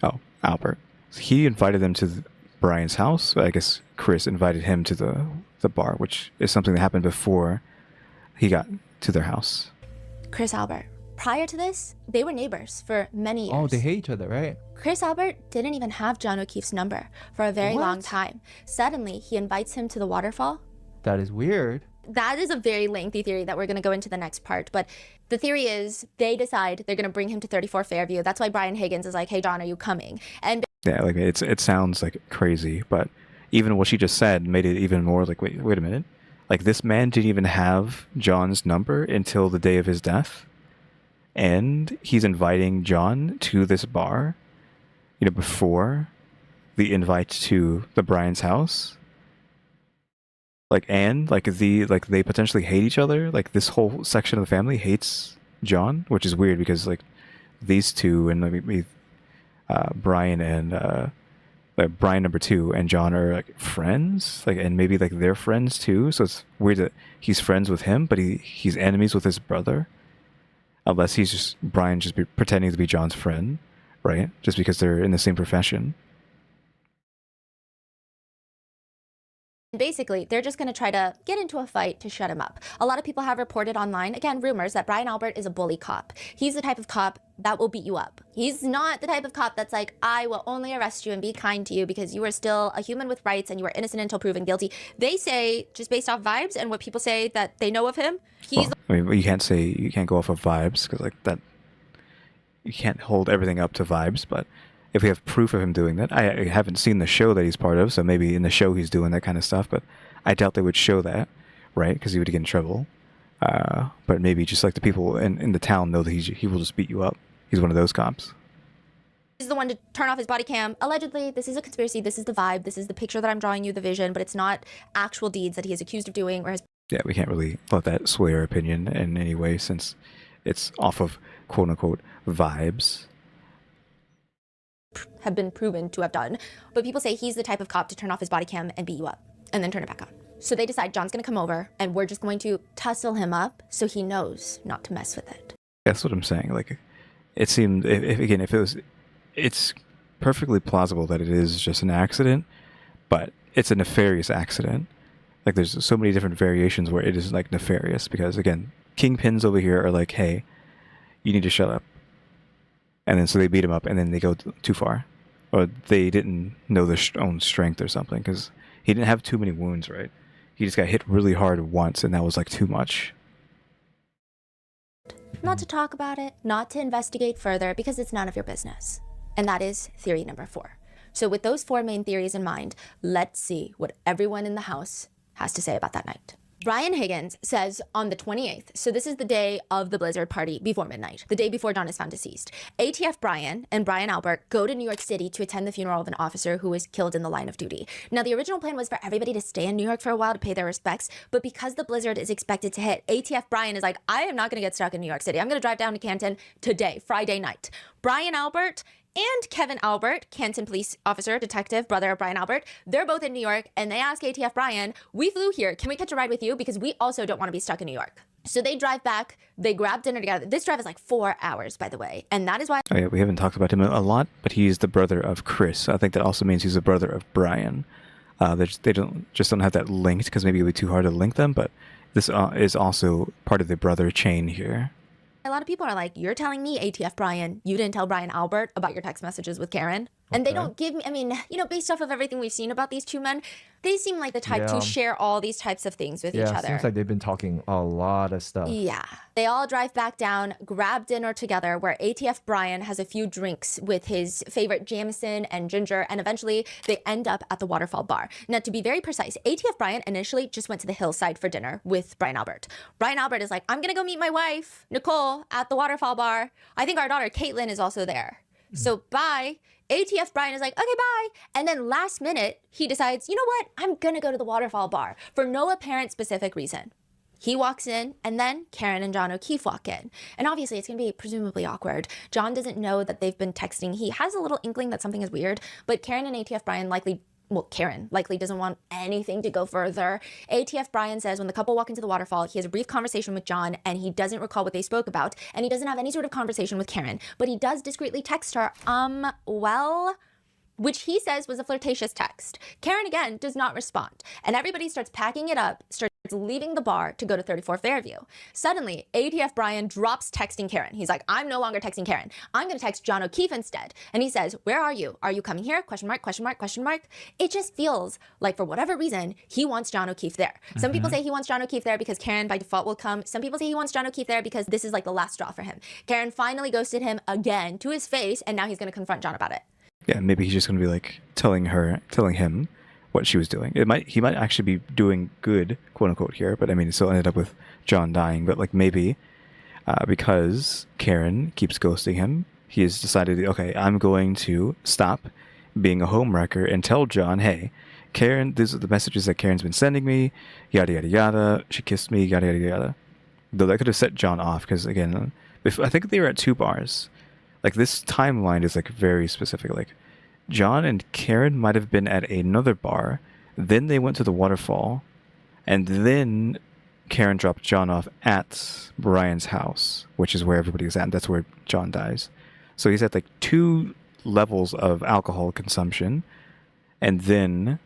Oh, Albert. He invited them to Brian's house. I guess Chris invited him to the bar, which is something that happened before he got to their house. Chris Albert. Prior to this, they were neighbors for many years. Oh, they hate each other, right? Chris Albert didn't even have John O'Keefe's number for a very long time. Suddenly, he invites him to the waterfall. That is weird. That is a very lengthy theory that we're going to go into the next part. But the theory is they decide they're going to bring him to 34 Fairview. That's why Brian Higgins is like, hey, John, are you coming? And yeah, like it sounds like crazy, but even what she just said made it even more like, wait a minute. Like this man didn't even have John's number until the day of his death. And he's inviting John to this bar, you know, before the invite to the Brian's house. like they potentially hate each other. Like this whole section of the family hates John, which is weird because like these two and maybe Brian and Brian number 2 and John are like friends, like, and maybe like they're friends too. So it's weird that he's friends with him, but he's enemies with his brother. Unless he's just Brian just pretending to be John's friend, right? Just because they're in the same profession. Basically, they're just going to try to get into a fight to shut him up. A lot of people have reported online, again, rumors that Brian Albert is a bully cop. He's the type of cop that will beat you up. He's not the type of cop that's like, I will only arrest you and be kind to you because you are still a human with rights and you are innocent until proven guilty. They say, just based off vibes and what people say that they know of him, he's... Well, I mean, you can't go off of vibes because like that, you can't hold everything up to vibes, but if we have proof of him doing that, I haven't seen the show that he's part of, so maybe in the show he's doing that kind of stuff, but I doubt they would show that, right? Because he would get in trouble. But maybe just like the people in the town know that he will just beat you up. He's one of those cops. He's the one to turn off his body cam. Allegedly, this is a conspiracy, this is the vibe, this is the picture that I'm drawing you, the vision, but it's not actual deeds that he is accused of doing or has... Yeah, we can't really let that sway our opinion in any way since it's off of quote-unquote vibes. Have been proven to have done. But people say he's the type of cop to turn off his body cam and beat you up and then turn it back on. So they decide John's going to come over and we're just going to tussle him up so he knows not to mess with it. That's what I'm saying. Like, it seemed, it's perfectly plausible that it is just an accident, but it's a nefarious accident. Like, there's so many different variations where it is like nefarious because, again, kingpins over here are like, hey, you need to shut up. And then so they beat him up and then they go too far. Or they didn't know their own strength or something because he didn't have too many wounds, right? He just got hit really hard once and that was like too much. Not to talk about it, not to investigate further because it's none of your business. And that is theory number 4. So with those 4 main theories in mind, let's see what everyone in the house has to say about that night. Brian Higgins says on the 28th, so this is the day of the Blizzard party before midnight, the day before John is found deceased. ATF Brian and Brian Albert go to New York City to attend the funeral of an officer who was killed in the line of duty. Now, the original plan was for everybody to stay in New York for a while to pay their respects, but because the blizzard is expected to hit, ATF Brian is like, I am not going to get stuck in New York City. I'm going to drive down to Canton today, Friday night. Brian Albert and Kevin Albert, Canton police officer, detective, brother of Brian Albert, they're both in New York, and they ask ATF Brian, we flew here, can we catch a ride with you? Because we also don't want to be stuck in New York. So they drive back, they grab dinner together. This drive is like 4 hours, by the way, and that is why... Oh yeah, we haven't talked about him a lot, but he's the brother of Chris. I think that also means he's the brother of Brian. They don't have that linked, because maybe it would be too hard to link them, but this is also part of the brother chain here. A lot of people are like, you're telling me, ATF Brian, you didn't tell Brian Albert about your text messages with Karen? And they don't give me, I mean, you know, based off of everything we've seen about these two men, they seem like the type to share all these types of things with each other. Yeah, seems like they've been talking a lot of stuff. Yeah. They all drive back down, grab dinner together, where ATF Brian has a few drinks with his favorite Jameson and ginger, and eventually they end up at the Waterfall Bar. Now, to be very precise, ATF Brian initially just went to the hillside for dinner with Brian Albert. Brian Albert is like, I'm gonna go meet my wife, Nicole, at the Waterfall Bar. I think our daughter, Caitlin, is also there. So bye. ATF Brian is like, okay, bye. And then last minute, he decides, you know what? I'm gonna go to the Waterfall Bar for no apparent specific reason. He walks in, and then Karen and John O'Keefe walk in. And obviously, it's gonna be presumably awkward. John doesn't know that they've been texting. He has a little inkling that something is weird, but Karen and ATF Brian Karen likely doesn't want anything to go further. ATF Brian says when the couple walk into the waterfall, he has a brief conversation with John and he doesn't recall what they spoke about, and he doesn't have any sort of conversation with Karen, but he does discreetly text her, well, which he says was a flirtatious text. Karen, again, does not respond, and everybody starts packing it up, starts leaving the bar to go to 34 Fairview. Suddenly, ATF Brian drops texting Karen. He's like, I'm no longer texting Karen. I'm going to text John O'Keefe instead. And he says, where are you? Are you coming here? Question mark, question mark, question mark. It just feels like, for whatever reason, he wants John O'Keefe there. Some people say he wants John O'Keefe there because Karen by default will come. Some people say he wants John O'Keefe there because this is like the last straw for him. Karen finally ghosted him again to his face, and now he's going to confront John about it. Yeah, maybe he's just going to be like telling him what she was doing. He might actually be doing good, quote unquote, here, but I mean, it still ended up with John dying. But like maybe because Karen keeps ghosting him, he has decided, okay, I'm going to stop being a homewrecker and tell John, hey, Karen, these are the messages that Karen's been sending me, yada yada yada. She kissed me, yada yada yada. Though that could have set John off because again, I think they were at 2 bars. Like this timeline is like very specific. Like John and Karen might have been at another bar, then they went to the waterfall, and then Karen dropped John off at Brian's house, which is where everybody is at, and that's where John dies. So he's at like 2 levels of alcohol consumption, and then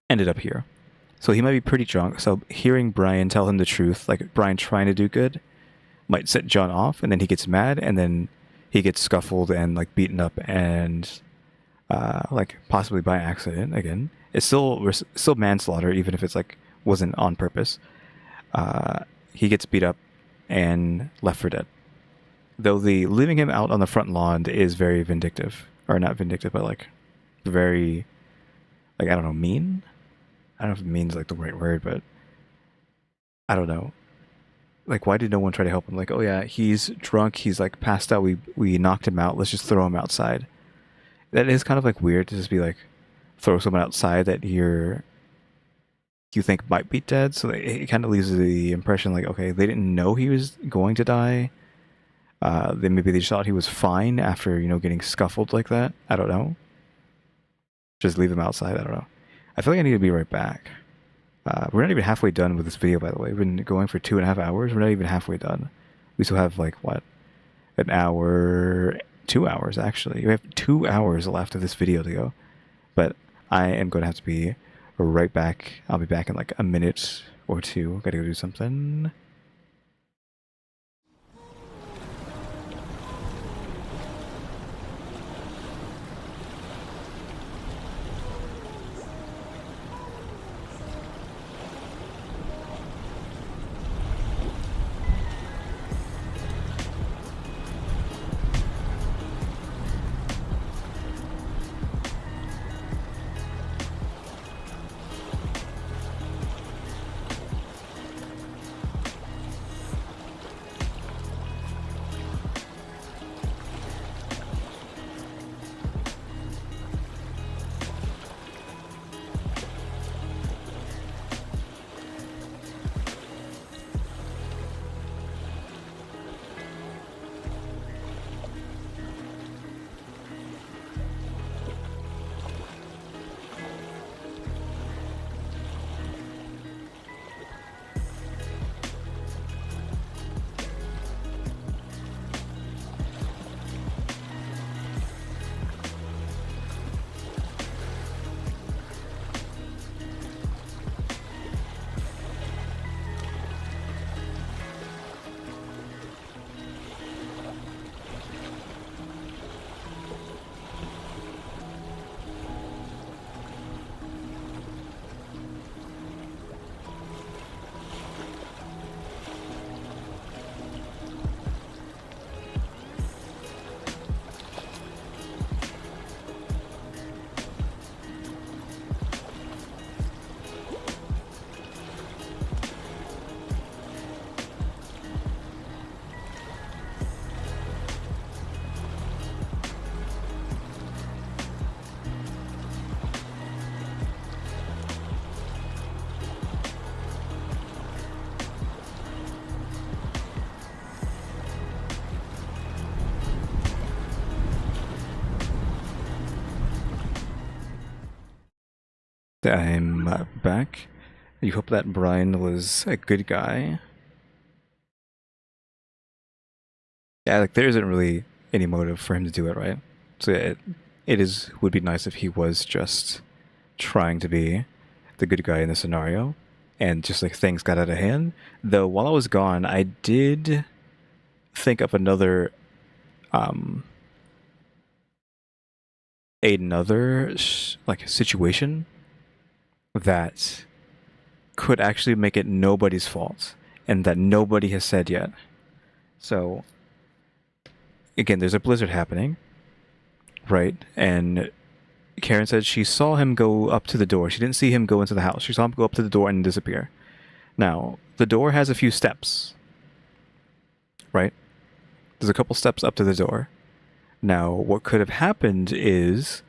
ended up here. So he might be pretty drunk. So hearing Brian tell him the truth, like Brian trying to do good, might set John off, and then he gets mad, and then he gets scuffled and like beaten up, and like possibly by accident again. It's still manslaughter, even if it's like wasn't on purpose. He gets beat up and left for dead. Though the leaving him out on the front lawn is very vindictive, or not vindictive, but like very, like I don't know, mean. I don't know if mean's like the right word, but I don't know. Like, why did no one try to help him? Like, oh yeah, he's drunk, he's like passed out, we knocked him out, let's just throw him outside. That is kind of like weird to just be like, throw someone outside that you think might be dead. So it kind of leaves the impression like, okay, they didn't know he was going to die. Then maybe they just thought he was fine after, getting scuffled like that. I don't know. Just leave him outside. I don't know. I feel like I need to be right back. We're not even halfway done with this video, by the way. We've been going for 2.5 hours. We're not even halfway done. We still have like, what? An hour, 2 hours actually. We have 2 hours left of this video to go. But I am going to have to be right back. I'll be back in like a minute or two. Gotta go do something. I'm back. You hope that Brian was a good guy. Yeah, like there isn't really any motive for him to do it, right? So would be nice if he was just trying to be the good guy in the scenario, and just like things got out of hand. Though while I was gone, I did think of another like situation that could actually make it nobody's fault, and that nobody has said yet. So again, there's a blizzard happening, right? And Karen said she saw him go up to the door. She didn't see him go into the house. She saw him go up to the door and disappear. Now, the door has a few steps, right? There's a couple steps up to the door. Now, what could have happened is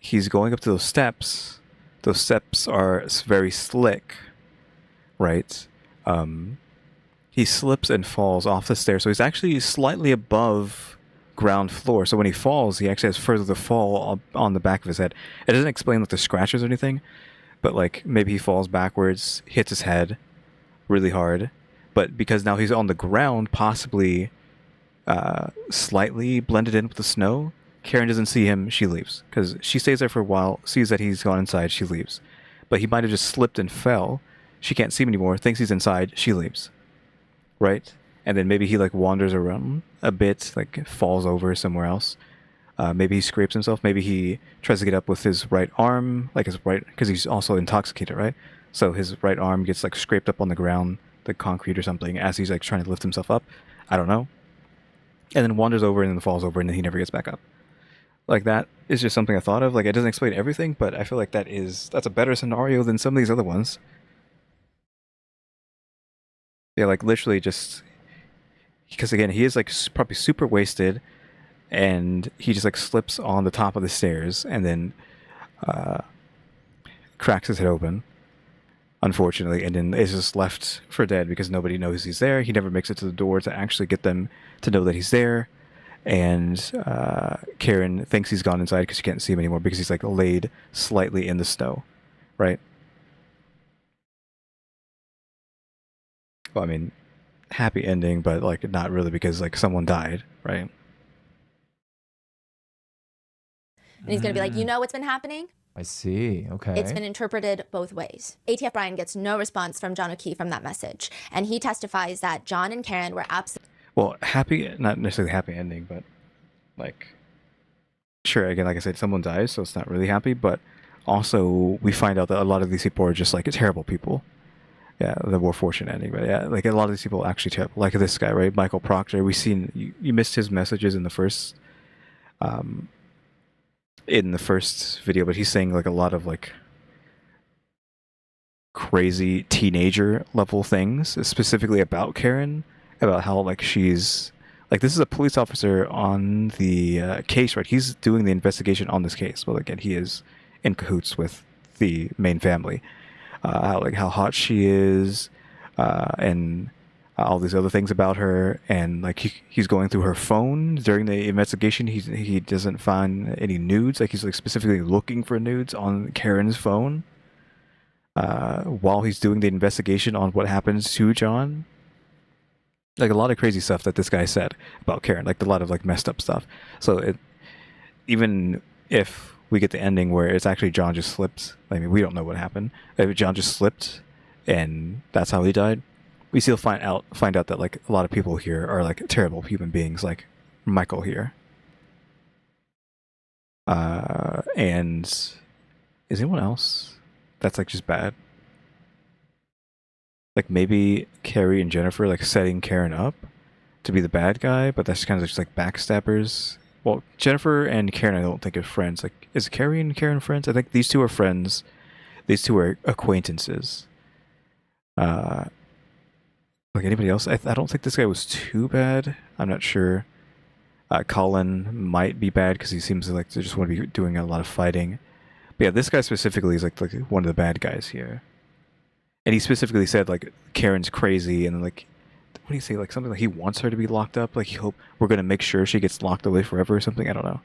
he's going up to those steps. Those steps are very slick, right? He slips and falls off the stairs, so he's actually slightly above ground floor. So when he falls, he actually has further to fall on the back of his head. It doesn't explain like the scratches or anything, but like maybe he falls backwards, hits his head really hard, but because now he's on the ground, possibly slightly blended in with the snow, Karen doesn't see him. She leaves because she stays there for a while, sees that he's gone inside, she leaves. But he might have just slipped and fell. She can't see him anymore, thinks he's inside, she leaves. Right? And then maybe he like wanders around a bit, like falls over somewhere else. Maybe he scrapes himself. Maybe he tries to get up with his right arm, like his right, because he's also intoxicated, right? So his right arm gets like scraped up on the ground, the concrete or something, as he's like trying to lift himself up. I don't know. And then wanders over and then falls over and then he never gets back up. Like that is just something I thought of. Like it doesn't explain everything, but I feel like that's a better scenario than some of these other ones. Yeah, like literally just because again he is like probably super wasted, and he just like slips on the top of the stairs and then cracks his head open, unfortunately, and then is just left for dead because nobody knows he's there. He never makes it to the door to actually get them to know that he's there, and Karen thinks he's gone inside because she can't see him anymore because he's like laid slightly in the snow, right? Well, I mean, happy ending, but like not really because like someone died, right? And he's going to be like, you know what's been happening? I see. Okay. It's been interpreted both ways. ATF Brian gets no response from John O'Keefe from that message. And he testifies that John and Karen were absolutely... Well, happy, not necessarily happy ending, but like, sure, again, like I said, someone dies, so it's not really happy, but also we find out that a lot of these people are just like terrible people. Yeah, the more fortunate ending, but yeah, like a lot of these people are actually terrible. Like this guy, right, Michael Proctor. We seen you missed his messages in the first video, but he's saying like a lot of like crazy teenager level things, specifically about Karen, about how like she's like this is a police officer on the case, right? He's doing the investigation on this case, but again, he is in cahoots with the main family. How hot she is, and all these other things about her, and like he's going through her phone during the investigation. He doesn't find any nudes. Like he's like specifically looking for nudes on Karen's phone while he's doing the investigation on what happens to John. Like a lot of crazy stuff that this guy said about Karen, like a lot of like messed up stuff. So even if we get the ending where it's actually John just slipped. I mean, we don't know what happened. If John just slipped, and that's how he died, we still find out that like a lot of people here are like terrible human beings, like Michael here. And is anyone else that's like just bad? Like maybe Carrie and Jennifer like setting Karen up to be the bad guy, but that's kind of just like backstabbers. Well, Jennifer and Karen, I don't think are friends. Like, is Carrie and Karen friends? I think these two are friends. These two are acquaintances. Like anybody else? I don't think this guy was too bad. I'm not sure. Colin might be bad because he seems like to just want to be doing a lot of fighting. But yeah, this guy specifically is like one of the bad guys here. And he specifically said like Karen's crazy, and like, what do you say? Like something like he wants her to be locked up. Like we're gonna make sure she gets locked away forever or something. I don't know.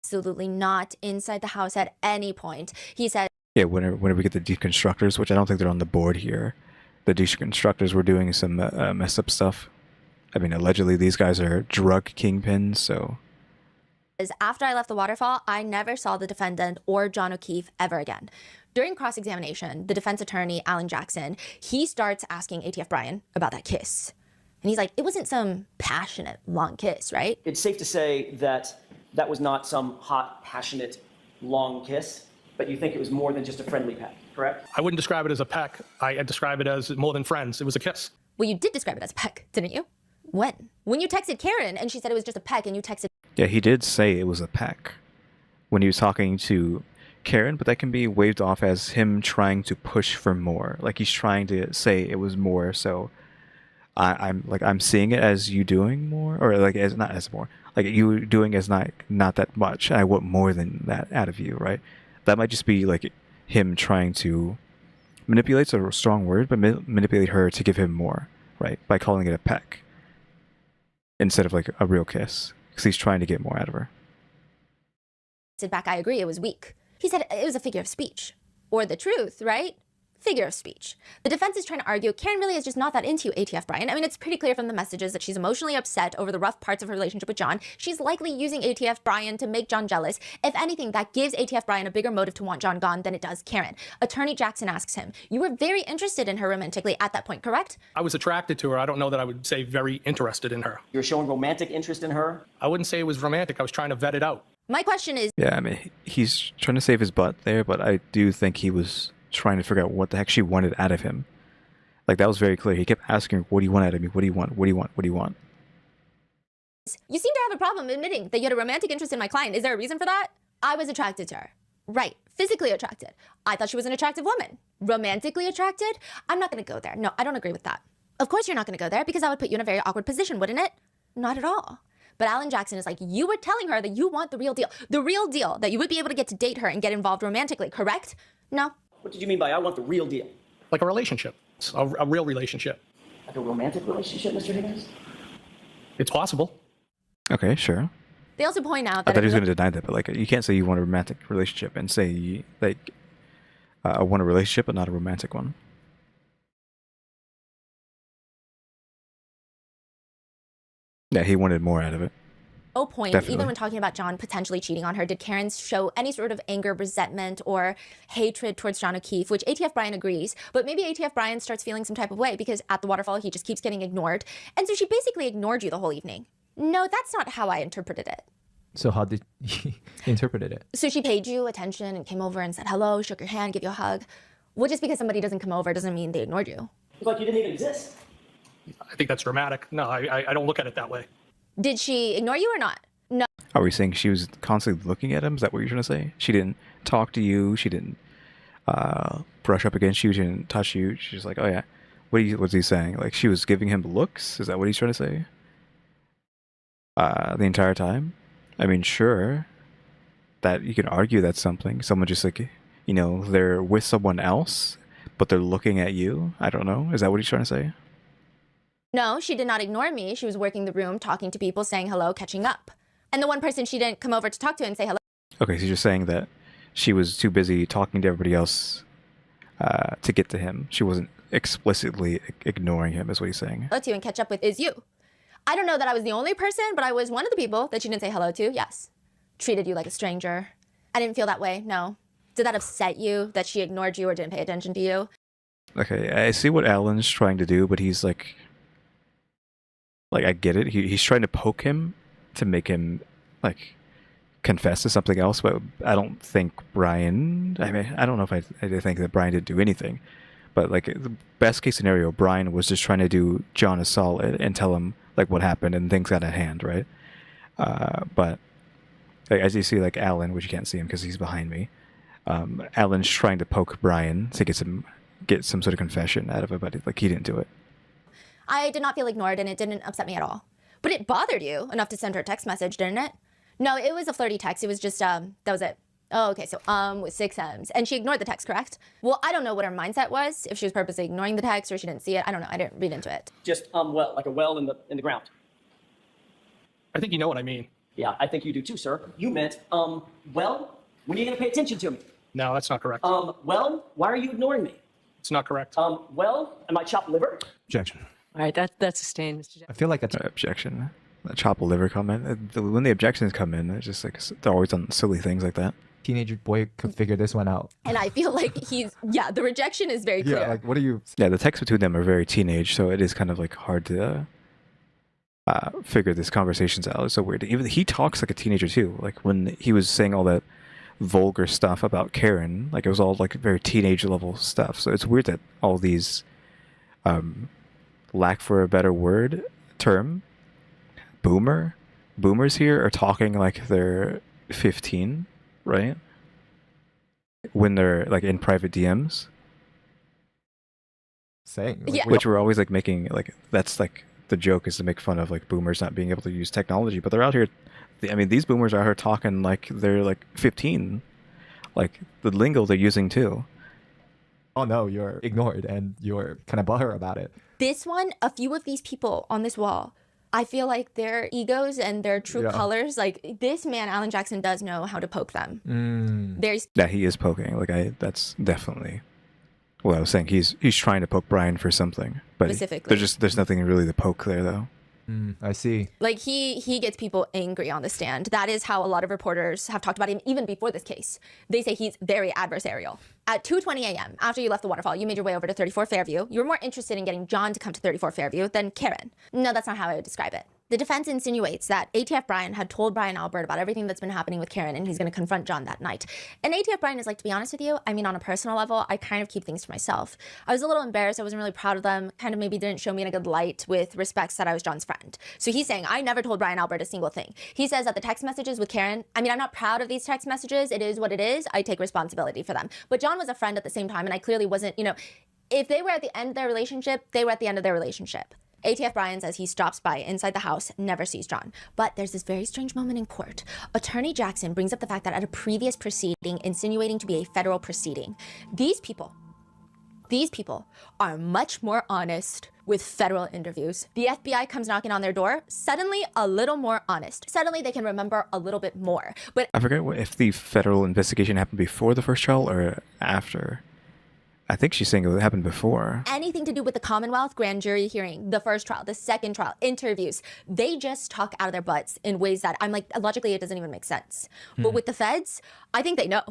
Absolutely not inside the house at any point. He said. Yeah, whenever we get the deconstructors, which I don't think they're on the board here. The deconstructors were doing some messed up stuff. I mean, allegedly these guys are drug kingpins, so. After I left the waterfall, I never saw the defendant or John O'Keefe ever again. During cross-examination, the defense attorney, Alan Jackson, he starts asking ATF Brian about that kiss. And he's like, it wasn't some passionate, long kiss, right? It's safe to say that that was not some hot, passionate, long kiss, but you think it was more than just a friendly peck, correct? I wouldn't describe it as a peck. I describe it as more than friends. It was a kiss. Well, you did describe it as a peck, didn't you? When? When you texted Karen and she said it was just a peck and you texted... Yeah, he did say it was a peck when he was talking to Karen, but that can be waved off as him trying to push for more. Like he's trying to say it was more, so I'm seeing it as you doing more, or like as not as more, like you doing as not that much. I want more than that out of you, right? That might just be like him trying to manipulate's a strong word, but manipulate her to give him more, right? By calling it a peck instead of like a real kiss, because he's trying to get more out of her. Said back, I agree, it was weak. He said it was a figure of speech. Or the truth, right? Figure of speech. The defense is trying to argue Karen really is just not that into you, ATF Brian. I mean, it's pretty clear from the messages that she's emotionally upset over the rough parts of her relationship with John. She's likely using ATF Brian to make John jealous. If anything, that gives ATF Brian a bigger motive to want John gone than it does Karen. Attorney Jackson asks him, you were very interested in her romantically at that point, correct? I was attracted to her. I don't know that I would say very interested in her. You're showing romantic interest in her? I wouldn't say it was romantic. I was trying to vet it out. My question is... Yeah, I mean, he's trying to save his butt there, but I do think he was trying to figure out what the heck she wanted out of him. Like, that was very clear. He kept asking her, what do you want out of me? What do you want? What do you want? What do you want? You seem to have a problem admitting that you had a romantic interest in my client. Is there a reason for that? I was attracted to her. Right. Physically attracted. I thought she was an attractive woman. Romantically attracted? I'm not going to go there. No, I don't agree with that. Of course you're not going to go there, because that would put you in a very awkward position, wouldn't it? Not at all. But Alan Jackson is like, you were telling her that you want the real deal. The real deal, that you would be able to get to date her and get involved romantically, correct? No. What did you mean by I want the real deal? Like a relationship, a real relationship. Like a romantic relationship, Mr. Higgins? It's possible. Okay, sure. They also point out I that... thought he was going to deny that, but like, you can't say you want a romantic relationship and say, like, I want a relationship but not a romantic one. Yeah, he wanted more out of it. No point, Definitely. even when talking about John potentially cheating on her, did Karen show any sort of anger, resentment, or hatred towards John O'Keefe, which ATF Brian agrees, but maybe ATF Brian starts feeling some type of way because at the waterfall, he just keeps getting ignored. And so she basically ignored you the whole evening. No, that's not how I interpreted it. So how did he interpreted it? So she paid you attention and came over and said hello, shook your hand, gave you a hug. Well, just because somebody doesn't come over doesn't mean they ignored you. It's like you didn't even exist. I think that's dramatic. No, I don't look at it that way. Did she ignore you or not? No. Are we saying she was constantly looking at him? Is that what you're trying to say? She didn't talk to you. She didn't brush up against you. She didn't touch you. She's like, oh yeah, what's he saying? Like, she was giving him looks? Is that what he's trying to say? The entire time? I mean, sure, that you can argue that's something. Someone just like, you know, they're with someone else, but they're looking at you. I don't know. Is that what he's trying to say? No, she did not ignore me. She was working the room, talking to people, saying hello, catching up. And the one person she didn't come over to talk to and say hello. Okay, so you're saying that she was too busy talking to everybody else to get to him. She wasn't explicitly ignoring him, is what he's saying. Hello to and catch up with is you. I don't know that I was the only person, but I was one of the people that she didn't say hello to, yes. Treated you like a stranger. I didn't feel that way, no. Did that upset you, that she ignored you or didn't pay attention to you? Okay, I see what Alan's trying to do, but he's like I get it. He's trying to poke him to make him like confess to something else, but I don't think Brian. I mean, I don't know if I think that Brian didn't do anything, but like the best case scenario, Brian was just trying to do John a solid and tell him like what happened and things got at hand, right? But like, as you see, like Alan, which you can't see him because he's behind me. Alan's trying to poke Brian to get some sort of confession out of it, but like he didn't do it. I did not feel ignored and it didn't upset me at all. But it bothered you enough to send her a text message, didn't it? No, it was a flirty text. It was just, that was it. Oh, okay, so with 6 M's. And she ignored the text, correct? Well, I don't know what her mindset was, if she was purposely ignoring the text or she didn't see it. I don't know, I didn't read into it. Just, well, like a well in the ground. I think you know what I mean. Yeah, I think you do too, sir. You meant, well, when are you going to pay attention to me? No, that's not correct. Well, why are you ignoring me? It's not correct. Well, am I chopped liver? Objection. All right, that's sustained, Mr. Jackson. I feel like that's Objection. The chop liver comment. When the objections come in, it's just like they're always on silly things like that. teenager boy could figure this one out. And I feel like the rejection is very clear. Yeah, like what are you? Yeah, the texts between them are very teenage, so it is kind of like hard to figure these conversations out. It's so weird. Even he talks like a teenager too. Like when he was saying all that vulgar stuff about Karen, like it was all like very teenage level stuff. So it's weird that all these lack for a better word term boomers here are talking like they're 15, right? When they're like in private DMs. saying. Yeah. Which we're always like making like that's like the joke is to make fun of like boomers not being able to use technology, but they're out here. I mean, these boomers are out here talking like they're like 15, like the lingo they're using too. Oh no, you're ignored and you're kind of butthurt about it. This one, a few of these people on this wall, I feel like their egos and their true colors, like this man, Alan Jackson, does know how to poke them. There's That he is poking. Like that's definitely. Well, I was saying he's trying to poke Brian for something, but Specifically. there's nothing really to poke there though. I see. like he gets people angry on the stand. That is how a lot of reporters have talked about him even before this case. They say he's very adversarial. At 2:20 a.m., after you left the waterfall, you made your way over to 34 Fairview. You were more interested in getting John to come to 34 Fairview than Karen. No, that's not how I would describe it. The defense insinuates that ATF Brian had told Brian Albert about everything that's been happening with Karen, and he's going to confront John that night. And ATF Brian is like, to be honest with you, I mean, on a personal level, I kind of keep things to myself. I was a little embarrassed. I wasn't really proud of them. Kind of maybe didn't show me in a good light with respects that I was John's friend. So he's saying, I never told Brian Albert a single thing. He says that the text messages with Karen, I mean, I'm not proud of these text messages. It is what it is. I take responsibility for them. But John was a friend at the same time, and I clearly wasn't, if they were at the end of their relationship, they were at the end of their relationship. ATF Brian says he stops by inside the house, never sees John. But there's this very strange moment in court. Attorney Jackson brings up the fact that at a previous proceeding, insinuating to be a federal proceeding, these people are much more honest with federal interviews. The FBI comes knocking on their door, suddenly a little more honest. Suddenly they can remember a little bit more. But I forget if the federal investigation happened before the first trial or after. I think she's saying it happened before. Anything to do with the Commonwealth grand jury hearing, the first trial, the second trial, interviews, they just talk out of their butts in ways that I'm like, logically, it doesn't even make sense. But with the feds, I think they know.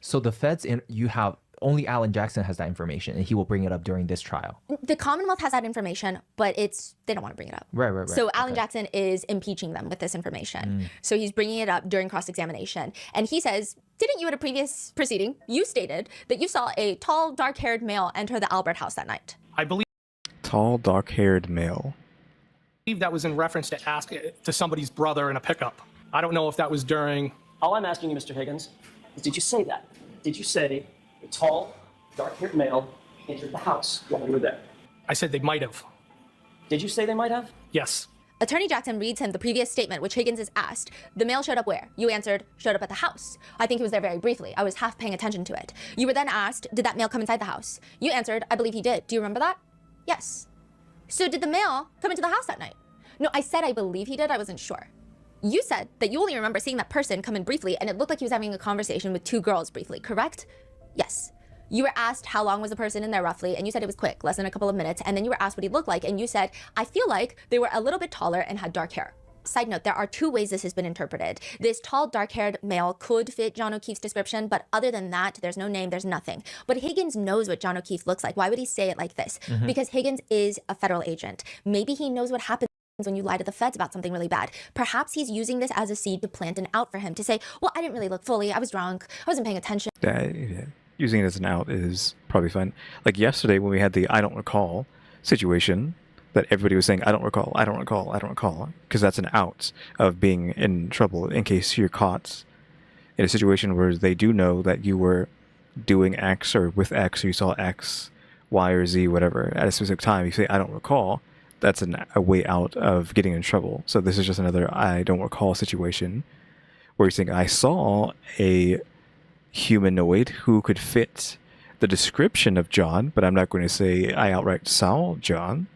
So the feds, you have only Alan Jackson has that information, and he will bring it up during this trial. The Commonwealth has that information, but they don't want to bring it up. Right. So Alan Jackson is impeaching them with this information. So he's bringing it up during cross-examination. And he says, didn't you at a previous proceeding, you stated that you saw a tall, dark-haired male enter the Albert house that night? I believe Tall, dark-haired male. that was in reference to ask to somebody's brother in a pickup. I don't know if that was during. All I'm asking you, Mr. Higgins, is did you say that? Did you say a tall, dark-haired male entered the house while you were there? I said they might have. Did you say they might have? Yes. Attorney Jackson reads him the previous statement, which Higgins is asked. The male showed up where? You answered, showed up at the house. I think he was there very briefly. I was half paying attention to it. You were then asked, did that male come inside the house? You answered, I believe he did. Do you remember that? Yes. So did the male come into the house that night? No, I said I believe he did. I wasn't sure. You said that you only remember seeing that person come in briefly, and it looked like he was having a conversation with two girls briefly, correct? Yes. You were asked how long was the person in there roughly, and you said it was quick, less than a couple of minutes, and then you were asked what he looked like, and you said, I feel like they were a little bit taller and had dark hair. Side note, there are two ways this has been interpreted. This tall, dark-haired male could fit John O'Keefe's description, but other than that, there's no name, there's nothing. But Higgins knows what John O'Keefe looks like. Why would he say it like this? Because Higgins is a federal agent. Maybe he knows what happens when you lie to the feds about something really bad. Perhaps he's using this as a seed to plant an out for him, to say, well, I didn't really look fully, I was drunk, I wasn't paying attention. Yeah. Using it as an out is probably fine. Like yesterday when we had the I don't recall situation that everybody was saying, I don't recall, because that's an out of being in trouble in case you're caught in a situation where they do know that you were doing X or with X or you saw X, Y, or Z, whatever, at a specific time. You say, I don't recall. That's a way out of getting in trouble. So this is just another I don't recall situation where you're saying, I saw a humanoid who could fit the description of John, but I'm not going to say I outright saw John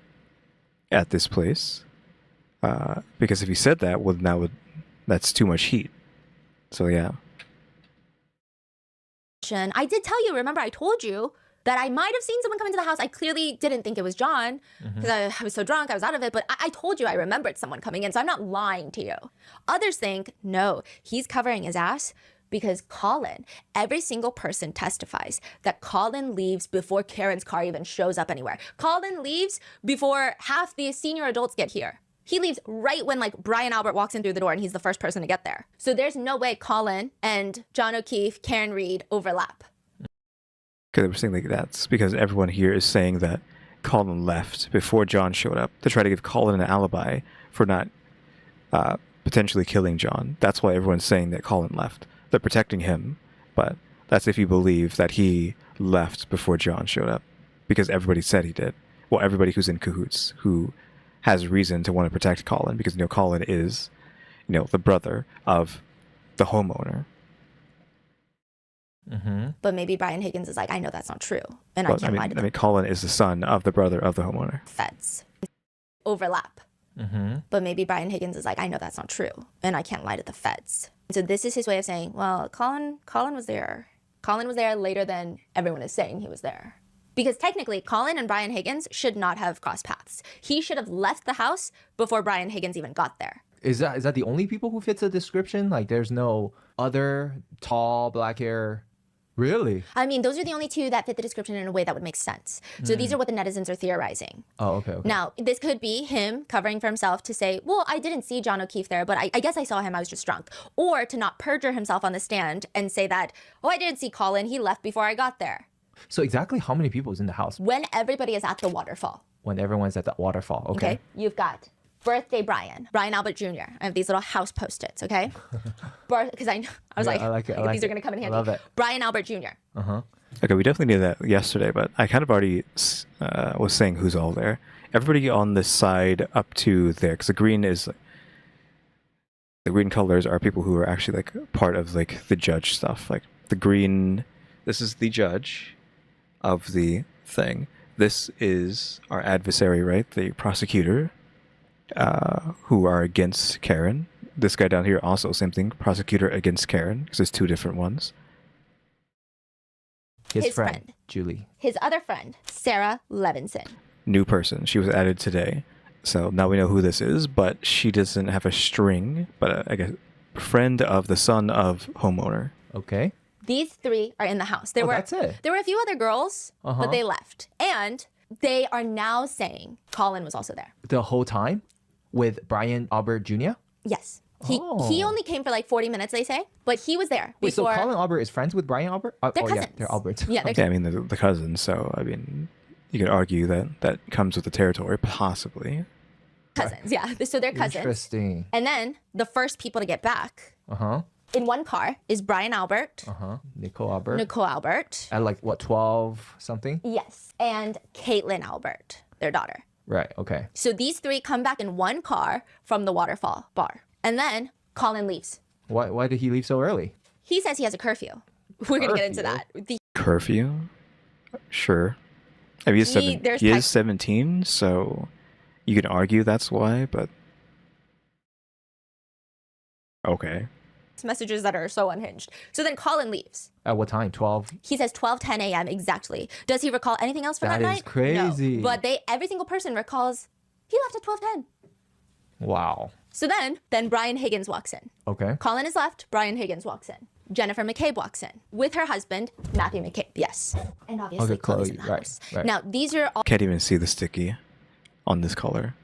at this place, because if you said that, well, that's too much heat. So yeah. I did tell you, remember I told you that I might have seen someone come into the house. I clearly didn't think it was John because I was so drunk, I was out of it, but I told you I remembered someone coming in, so I'm not lying to you. Others think, no, he's covering his ass because Colin, every single person testifies that Colin leaves before Karen's car even shows up anywhere. Colin leaves before half the senior adults get here. He leaves right when Brian Albert walks in through the door and he's the first person to get there. So there's no way Colin and John O'Keefe, Karen Reed overlap. Because we're saying that's because everyone here is saying that Colin left before John showed up to try to give Colin an alibi for not potentially killing John. That's why everyone's saying that Colin left. They're protecting him, but that's if you believe that he left before John showed up, because everybody said he did. well, everybody who's in cahoots, who has reason to want to protect Colin, because Colin is, the brother of the homeowner. But maybe Brian Higgins is like, I know that's not true, and I can't lie to them. Colin is the son of the brother of the homeowner. Feds overlap. But maybe Brian Higgins is like, I know that's not true, and I can't lie to the feds. So this is his way of saying, well, Colin was there. Colin was there later than everyone is saying he was there. Because technically, Colin and Brian Higgins should not have crossed paths. He should have left the house before Brian Higgins even got there. Is that the only people who fits the description? Like, there's no other tall, black hair? Really? I mean, those are the only two that fit the description in a way that would make sense. So these are what the netizens are theorizing. Oh, okay. Now, this could be him covering for himself to say, well, I didn't see John O'Keefe there, but I guess I saw him, I was just drunk. Or to not perjure himself on the stand and say that, oh, I didn't see Colin, he left before I got there. So exactly how many people is in the house? When everybody is at the waterfall. When everyone's at the waterfall, okay. You've got birthday Brian Albert Jr. I have these little house Post-its, okay? Because I was like, I like it. these are going to come in handy. I love it. Brian Albert Jr. Okay, we definitely did that yesterday, but I kind of already was saying who's all there. Everybody on this side up to there, because the green colors are people who are actually like part of like the judge stuff. Like the green, this is the judge of the thing. This is our adversary, right? The prosecutor, who are against Karen. This guy down here also, same thing, prosecutor against Karen, because there's two different ones. His friend, Julie. His other friend, Sarah Levinson. New person. She was added today. So now we know who this is, but she doesn't have a string, but I guess friend of the son of homeowner. Okay. These three are in the house. That's it. There were a few other girls, but they left. And they are now saying Colin was also there. The whole time? With Brian Albert Jr.? Yes. He only came for like 40 minutes, they say, but he was there Wait, before. So Colin Albert is friends with Brian Albert? They're cousins. Yeah, they're Alberts. Yeah, I mean, the cousins, so, I mean, you could argue that comes with the territory, possibly. Cousins, yeah. So they're cousins. Interesting. And then the first people to get back in one car is Brian Albert. Nicole Albert. Nicole Albert. At like, what, 12 something? Yes. And Caitlin Albert, their daughter. Right, okay. So these three come back in one car from the waterfall bar. And then Colin leaves. Why did he leave so early? He says he has a curfew. We're going to get into that. Curfew? Sure. I mean, he is 17, so you can argue that's why, but... Okay. Messages that are so unhinged. So then Colin leaves. At what time? 12? He says 12:10 a.m. exactly. Does he recall anything else from that night? That is crazy. No. But every single person recalls he left at 12:10. Wow. So then Brian Higgins walks in. Okay. Colin is left. Brian Higgins walks in. Jennifer McCabe walks in with her husband, Matthew McCabe. Yes. And obviously Chloe's in the house. Right. Now, these are all... Can't even see the sticky on this color.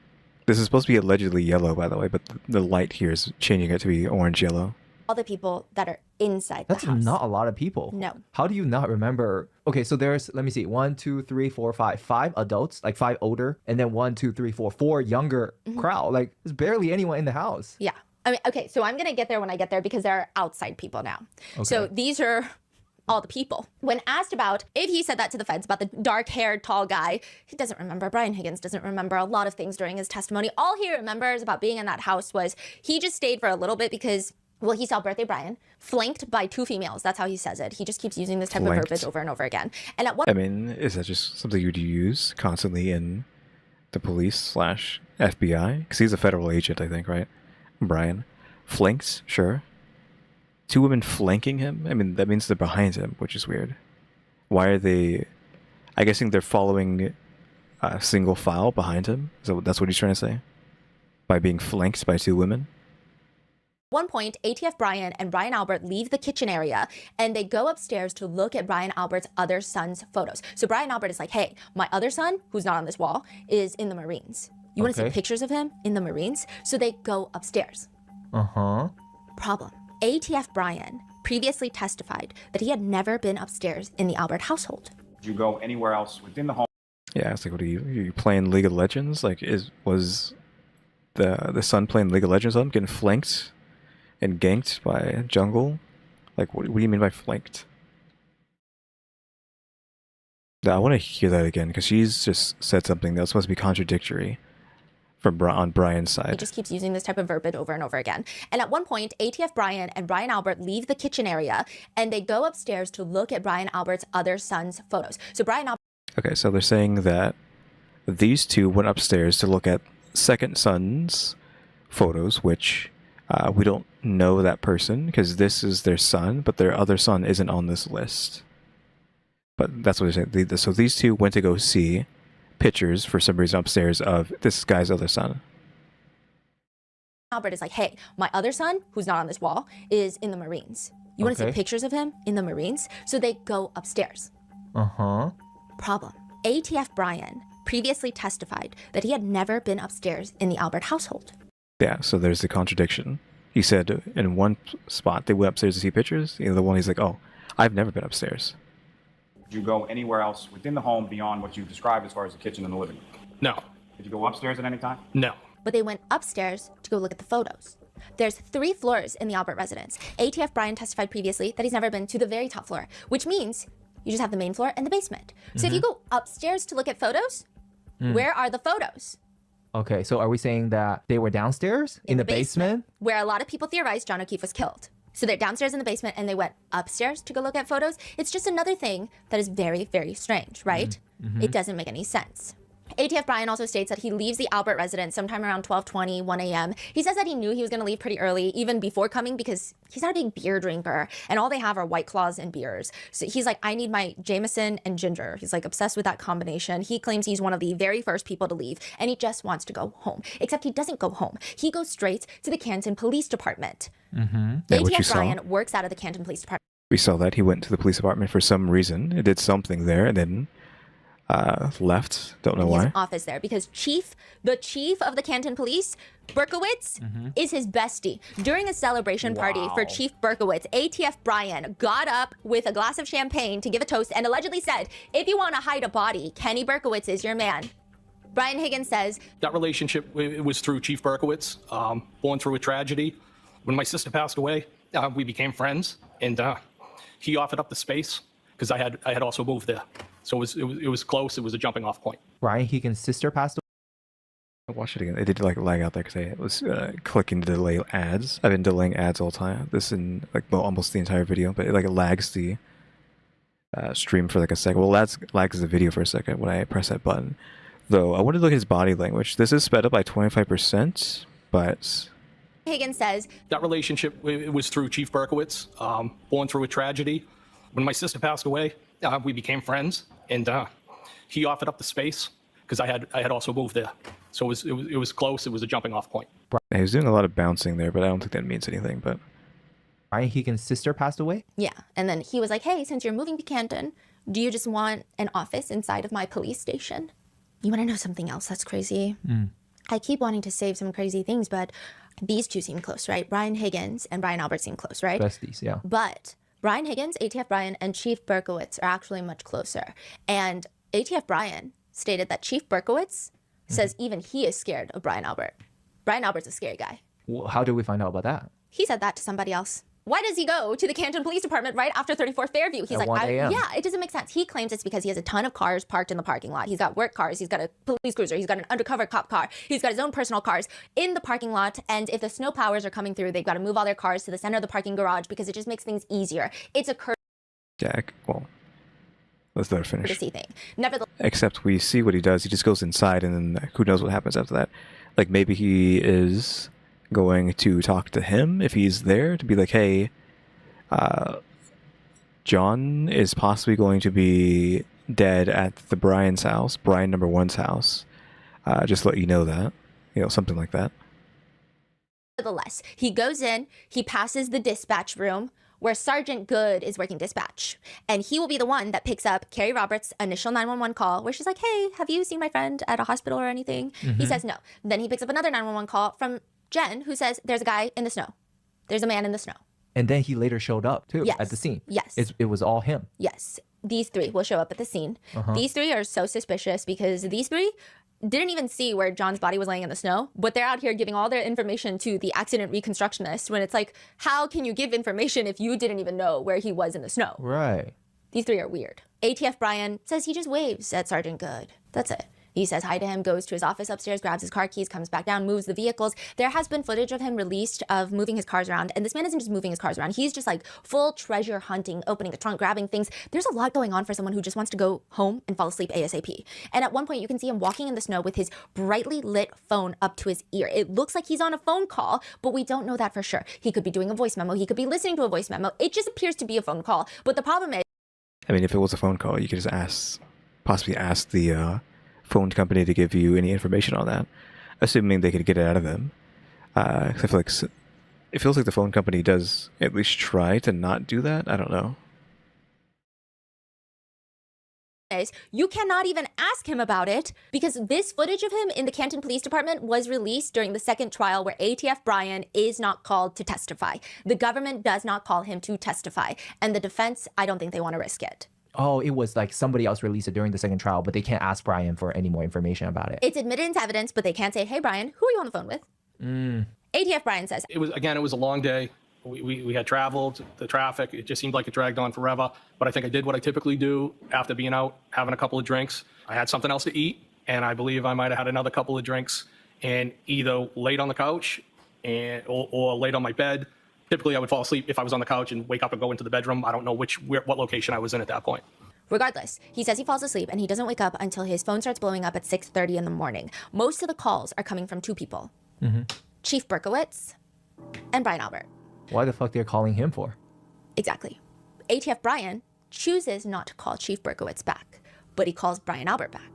This is supposed to be allegedly yellow, by the way, but the light here is changing it to be orange-yellow. All the people that are inside the house. That's not a lot of people. No. How do you not remember? Okay, so there's, let me see, 1, 2, 3, 4, 5. 5 adults, like 5 older, and then 1, 2, 3, 4 younger crowd. Like, there's barely anyone in the house. Yeah. I mean, okay, so I'm going to get there when I get there because there are outside people now. Okay. So these are all the people. When asked about if he said that to the feds about the dark-haired, tall guy, he doesn't remember. Brian Higgins doesn't remember a lot of things during his testimony. All he remembers about being in that house was he just stayed for a little bit because... Well, he saw birthday Brian flanked by 2 females. That's how he says it. He just keeps using this type of verbiage over and over again. And at what I mean, is that just something you'd use constantly in the police/FBI? Because he's a federal agent, I think, right? Brian. Flanks, sure. 2 women flanking him? I mean, that means they're behind him, which is weird. Why are they... I'm guessing they're following a single file behind him? So that's what he's trying to say? By being flanked by 2 women? one point, ATF Brian and Brian Albert leave the kitchen area and they go upstairs to look at Brian Albert's other son's photos. So Brian Albert is like, hey, my other son, who's not on this wall, is in the Marines. You want to see pictures of him in the Marines? So they go upstairs. Problem. ATF Brian previously testified that he had never been upstairs in the Albert household. Did you go anywhere else within the home? Yeah, it's like, what are you playing League of Legends? Like, was the son playing League of Legends on him, getting flanked and ganked by jungle? Like, what do you mean by flanked? I want to hear that again because she's just said something that's supposed to be contradictory on Brian's He side. just keeps using this type of verbiage over and over again. And at one point, ATF Brian and Brian Albert leave the kitchen area and they go upstairs to look at Brian Albert's other son's photos. So Brian Albert. Okay, so they're saying that these two went upstairs to look at second son's photos, which we don't know that person because this is their son, but their other son isn't on this list. But that's what they're saying. So these two went to go see pictures for some reason upstairs of this guy's other son. Albert is like, hey, my other son, who's not on this wall, is in the Marines. You want to see pictures of him in the Marines? So they go upstairs. Problem. ATF Brian previously testified that he had never been upstairs in the Albert household. Yeah, so there's the contradiction. He said in one spot they went upstairs to see pictures. The other one he's like, oh, I've never been upstairs. Did you go anywhere else within the home beyond what you described as far as the kitchen and the living room? No. Did you go upstairs at any time? No. But they went upstairs to go look at the photos. There's 3 floors in the Albert residence. ATF Brian testified previously that he's never been to the very top floor, which means you just have the main floor and the basement. So if you go upstairs to look at photos, where are the photos? Okay, so are we saying that they were downstairs in the basement? Where a lot of people theorize John O'Keefe was killed. So they're downstairs in the basement and they went upstairs to go look at photos. It's just another thing that is very, very strange, right? It doesn't make any sense. ATF Brian also states that he leaves the Albert residence sometime around 12:20, 1 a.m. He says that he knew he was going to leave pretty early, even before coming, because he's not a big beer drinker, and all they have are White Claws and beers. So he's like, I need my Jameson and ginger. He's like obsessed with that combination. He claims he's one of the very first people to leave, and he just wants to go home. Except he doesn't go home. He goes straight to the Canton Police Department. Yeah, what you ATF saw. Brian works out of the Canton Police Department. We saw that he went to the police department for some reason. It did something there and then left. Don't know He has why. an office there because the chief of the Canton Police, Berkowitz, is his bestie. During a celebration party for Chief Berkowitz, ATF Brian got up with a glass of champagne to give a toast and allegedly said, if you want to hide a body, Kenny Berkowitz is your man. Brian Higgins says, That relationship it was through Chief Berkowitz, born through a tragedy. When my sister passed away, we became friends, and he offered up the space because I had also moved there. So it was close. It was a jumping off point. Brian Higgins' sister passed away. Watch it again. It did like lag out there because I was clicking to delay ads. I've been delaying ads all the time. This in like almost the entire video, but it lags the stream for like a second. Well, lags the video for a second when I press that button. Though I wanted to look at his body language. This is sped up by 25%, but Higgins says, That relationship it was through Chief Berkowitz, born through a tragedy. When my sister passed away, we became friends, and he offered up the space because I had also moved there. So it was close. It was a jumping off point. he was doing a lot of bouncing there, but I don't think that means anything. But Brian Higgins' sister passed away? yeah. And then he was like, hey, since you're moving to Canton, do you just want an office inside of my police station? You want to know something else that's crazy? I keep wanting to save some crazy things, but these two seem close, right? Brian Higgins and Brian Albert seem close, right? Besties, yeah. But Brian Higgins, ATF Brian, and Chief Berkowitz are actually much closer. And ATF Brian stated that Chief Berkowitz says even he is scared of Brian Albert. Brian Albert's a scary guy. Well, how did we find out about that? He said that to somebody else. Why does he go to the Canton Police Department right after 34 Fairview? He's At like, 1 a.m.. yeah, it doesn't make sense. He claims it's because he has a ton of cars parked in the parking lot. He's got work cars. He's got a police cruiser. He's got an undercover cop car. He's got his own personal cars in the parking lot. And if the snow powers are coming through, they've got to move all their cars to the center of the parking garage because it just makes things easier. It's a Jack, well, let's let her finish. courtesy thing. Nevertheless, Except we see what he does. He just goes inside, and then who knows what happens after that. Like maybe he is going to talk to him if he's there to be like, hey, John is possibly going to be dead at the Brian's house, Brian number one's house. Just let you know that, something like that. nevertheless, he goes in, he passes the dispatch room where Sergeant Good is working dispatch. And he will be the one that picks up Carrie Roberts' initial 911 call where she's like, hey, have you seen my friend at a hospital or anything? He says no. Then he picks up another 911 call from Jen who says, there's a guy in the snow. There's a man in the snow. And then he later showed up too Yes. at the scene. Yes. It was all him. Yes. These three will show up at the scene. These three are so suspicious because these three didn't even see where John's body was laying in the snow, but they're out here giving all their information to the accident reconstructionist when it's like, how can you give information if you didn't even know where he was in the snow? Right. These three are weird. ATF Brian says he just waves at Sergeant Good. That's it. He says hi to him, goes to his office upstairs, grabs his car keys, comes back down, moves the vehicles. There has been footage of him released of moving his cars around. And this man isn't just moving his cars around. He's just like full treasure hunting, opening the trunk, grabbing things. There's a lot going on for someone who just wants to go home and fall asleep ASAP. And at one point you can see him walking in the snow with his brightly lit phone up to his ear. It looks like he's on a phone call, but we don't know that for sure. He could be doing a voice memo. He could be listening to a voice memo. It just appears to be a phone call. But the problem is, I mean, if it was a phone call, you could just possibly ask the phone company to give you any information on that, assuming they could get it out of them. 'Cause I feel like it feels like the phone company does at least try to not do that. I don't know. you cannot even ask him about it because this footage of him in the Canton Police Department was released during the second trial where ATF Brian is not called to testify. The government does not call him to testify. And the defense, I don't think they want to risk it. Oh, it was like somebody else released it during the second trial, but they can't ask Brian for any more information about it. It's admitted into evidence, but they can't say, hey, Brian, who are you on the phone with? ATF Brian says. It was a long day. We had traveled, the traffic, it just seemed like it dragged on forever. But I think I did what I typically do after being out, having a couple of drinks. I had something else to eat, and I believe I might have had another couple of drinks and either laid on the couch or laid on my bed. Typically, I would fall asleep if I was on the couch and wake up and go into the bedroom. I don't know what location I was in at that point. Regardless, he says he falls asleep and he doesn't wake up until his phone starts blowing up at 6:30 in the morning. Most of the calls are coming from two people, Chief Berkowitz and Brian Albert. Why the fuck they're calling him for? Exactly. ATF Brian chooses not to call Chief Berkowitz back, but he calls Brian Albert back.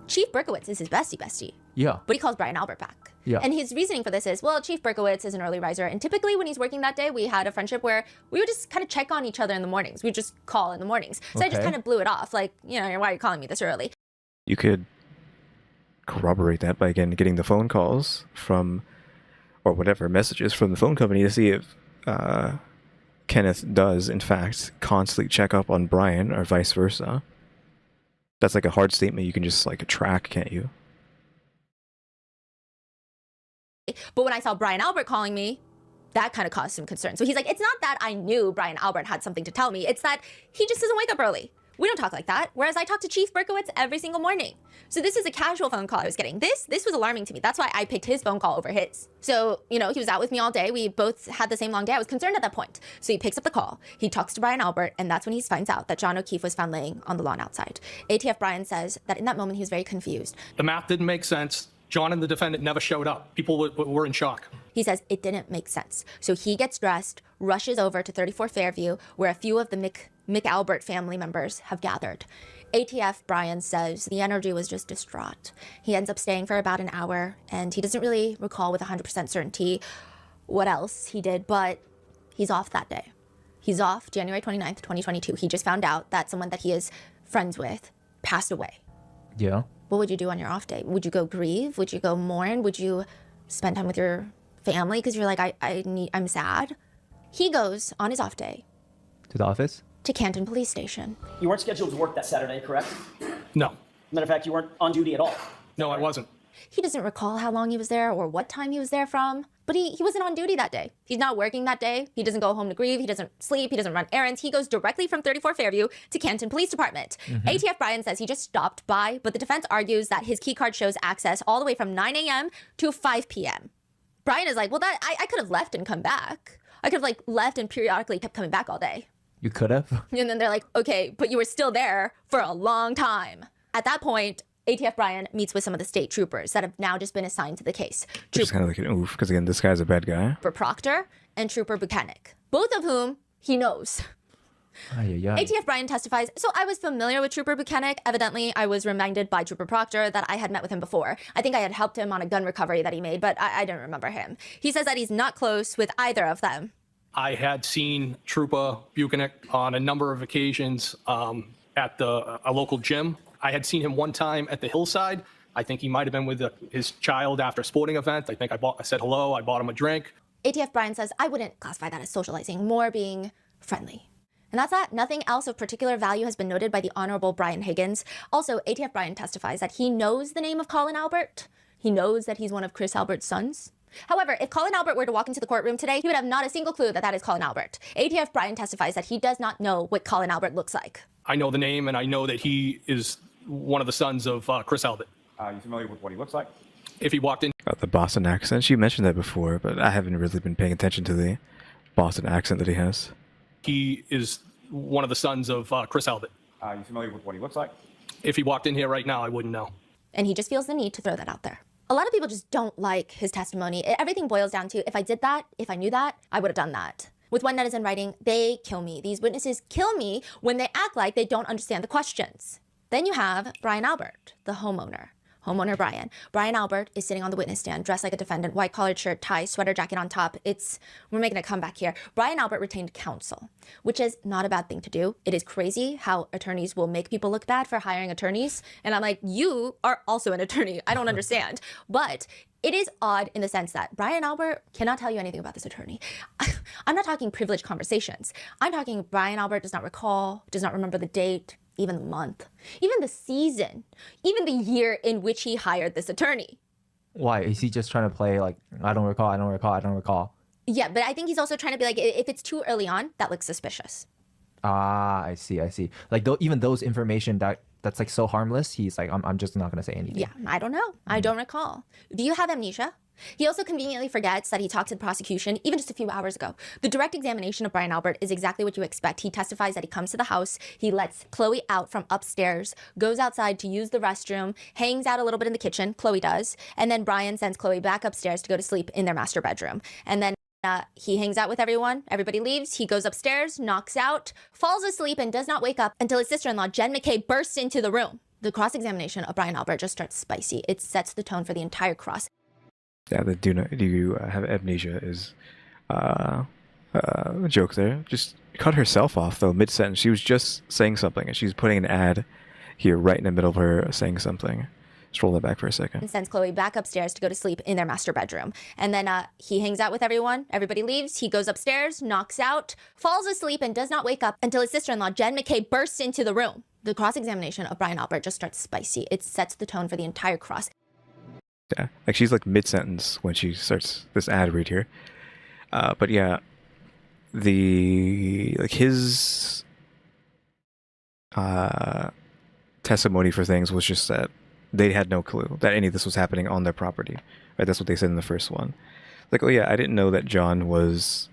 Chief Berkowitz is his bestie. Yeah. But he calls Brian Albert back. Yeah. And his reasoning for this is, well, Chief Berkowitz is an early riser, and typically when he's working that day, we had a friendship where we would just kind of check on each other in the mornings. We'd just call in the mornings. So I just kind of blew it off, like, why are you calling me this early? You could corroborate that by, again, getting the phone calls from, or whatever, messages from the phone company to see if Kenneth does, in fact, constantly check up on Brian or vice versa. That's like a hard statement you can just like track, can't you? But when I saw Brian Albert calling me, that kind of caused some concern. So he's like, it's not that I knew Brian Albert had something to tell me. It's that he just doesn't wake up early. We don't talk like that. Whereas I talk to Chief Berkowitz every single morning. So this is a casual phone call I was getting. This was alarming to me. That's why I picked his phone call over his. So, he was out with me all day. We both had the same long day. I was concerned at that point. So he picks up the call. He talks to Brian Albert, and that's when he finds out that John O'Keefe was found laying on the lawn outside. ATF Brian says that in that moment he was very confused. The math didn't make sense. John and the defendant never showed up. People were in shock. He says it didn't make sense. So he gets dressed, rushes over to 34 Fairview, where a few of the Mick Albert family members have gathered. ATF Brian says the energy was just distraught. He ends up staying for about an hour, and he doesn't really recall with 100% certainty what else he did, but he's off that day. He's off January 29th, 2022. He just found out that someone that he is friends with passed away. Yeah. What would you do on your off day? Would you go grieve? Would you go mourn? Would you spend time with your family because you're like, I'm sad? He goes on his off day To the office? to Canton Police Station. You weren't scheduled to work that Saturday, correct? No. Matter of fact, you weren't on duty at all. No, I wasn't. He doesn't recall how long he was there or what time he was there from, but he wasn't on duty that day. He's not working that day. He doesn't go home to grieve. He doesn't sleep. He doesn't run errands. He goes directly from 34 Fairview to Canton Police Department. ATF Brian says he just stopped by, but the defense argues that his key card shows access all the way from 9 a.m. to 5 p.m. Brian is like, well, I could have left and come back. I could have left and periodically kept coming back all day. You could have? And then they're like, okay, but you were still there for a long time. At that point, ATF Brian meets with some of the state troopers that have now just been assigned to the case. Which is kind of like an oof, because again, this guy's a bad guy. Trooper Proctor and Trooper Buchanan, both of whom he knows. ATF Brian testifies, so I was familiar with Trooper Buchanan. Evidently, I was reminded by Trooper Proctor that I had met with him before. I think I had helped him on a gun recovery that he made, but I didn't remember him. He says that he's not close with either of them. I had seen Trooper Buchanan on a number of occasions at a local gym. I had seen him one time at the hillside. I think he might have been with his child after a sporting event. I think I said hello, I bought him a drink. ATF Brian says, I wouldn't classify that as socializing, more being friendly. And that's that. Nothing else of particular value has been noted by the Honorable Brian Higgins. Also, ATF Brian testifies that he knows the name of Colin Albert. He knows that he's one of Chris Albert's sons. However, if Colin Albert were to walk into the courtroom today, he would have not a single clue that that is Colin Albert. ATF Brian testifies that he does not know what Colin Albert looks like. I know the name, and I know that he is one of the sons of Chris Albert. Are you familiar with what he looks like? If he walked in The Boston accent. She mentioned that before, but I haven't really been paying attention to the Boston accent that he has. he is one of the sons of Chris Albert. Are you familiar with what he looks like? If he walked in here right now, I wouldn't know. And he just feels the need to throw that out there. A lot of people just don't like his testimony. Everything boils down to, if I did that, if I knew that, I would have done that. With one netizen writing, they kill me. These witnesses kill me when they act like they don't understand the questions. Then you have Brian Albert, the homeowner. Homeowner Brian. Brian Albert is sitting on the witness stand, dressed like a defendant, white collared shirt, tie, sweater jacket on top. We're making a comeback here. Brian Albert retained counsel, which is not a bad thing to do. It is crazy how attorneys will make people look bad for hiring attorneys. And I'm like, you are also an attorney. I don't understand. But it is odd in the sense that Brian Albert cannot tell you anything about this attorney. I'm not talking privileged conversations. I'm talking Brian Albert does not recall, does not remember the date, even the month, even the season, even the year in which he hired this attorney. Why? Is he just trying to play like, I don't recall, I don't recall, I don't recall? Yeah, but I think he's also trying to be like, if it's too early on, that looks suspicious. Ah, I see. Like even those information that's like so harmless, he's like, I'm just not gonna say anything. Yeah, I don't know. I don't recall. Do you have amnesia? He also conveniently forgets that he talked to the prosecution even just a few hours ago. The direct examination of Brian Albert is exactly what you expect. He testifies that he comes to the house, he lets Chloe out from upstairs, goes outside to use the restroom, hangs out a little bit in the kitchen, Chloe does, and then Brian sends Chloe back upstairs to go to sleep in their master bedroom. And then he hangs out with everyone, everybody leaves, he goes upstairs, knocks out, falls asleep, and does not wake up until his sister-in-law, Jen McKay, bursts into the room. The cross-examination of Brian Albert just starts spicy. It sets the tone for the entire cross. Yeah, the do you have amnesia is a joke there. Just cut herself off though mid-sentence. She was just saying something and she's putting an ad here right in the middle of her saying something. Scroll that back for a second. And sends Chloe back upstairs to go to sleep in their master bedroom. And then he hangs out with everyone, everybody leaves, he goes upstairs, knocks out, falls asleep, and does not wake up until his sister-in-law, Jen McKay, bursts into the room. The cross-examination of Brian Albert just starts spicy. It sets the tone for the entire cross. Yeah, like she's like mid-sentence when she starts this ad read here. But yeah, his testimony for things was just that they had no clue that any of this was happening on their property. Right? That's what they said in the first one. Like, oh yeah, I didn't know that John was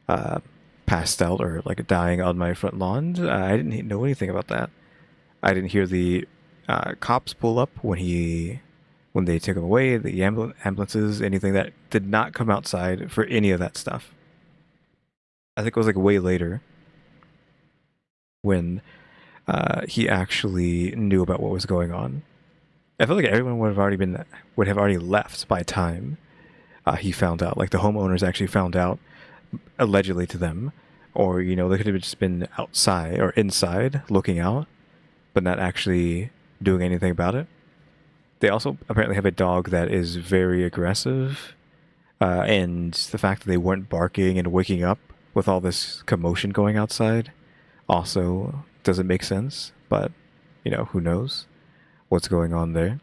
passed out or like dying on my front lawn. I didn't know anything about that. I didn't hear the cops pull up when they took him away, the ambulances, anything. That did not come outside for any of that stuff. I think it was like way later when he actually knew about what was going on. I feel like everyone would have already left by time he found out. Like the homeowners actually found out, allegedly to them, or they could have just been outside or inside looking out, but not actually doing anything about it. They also apparently have a dog that is very aggressive, and the fact that they weren't barking and waking up with all this commotion going outside also doesn't make sense, but who knows what's going on there.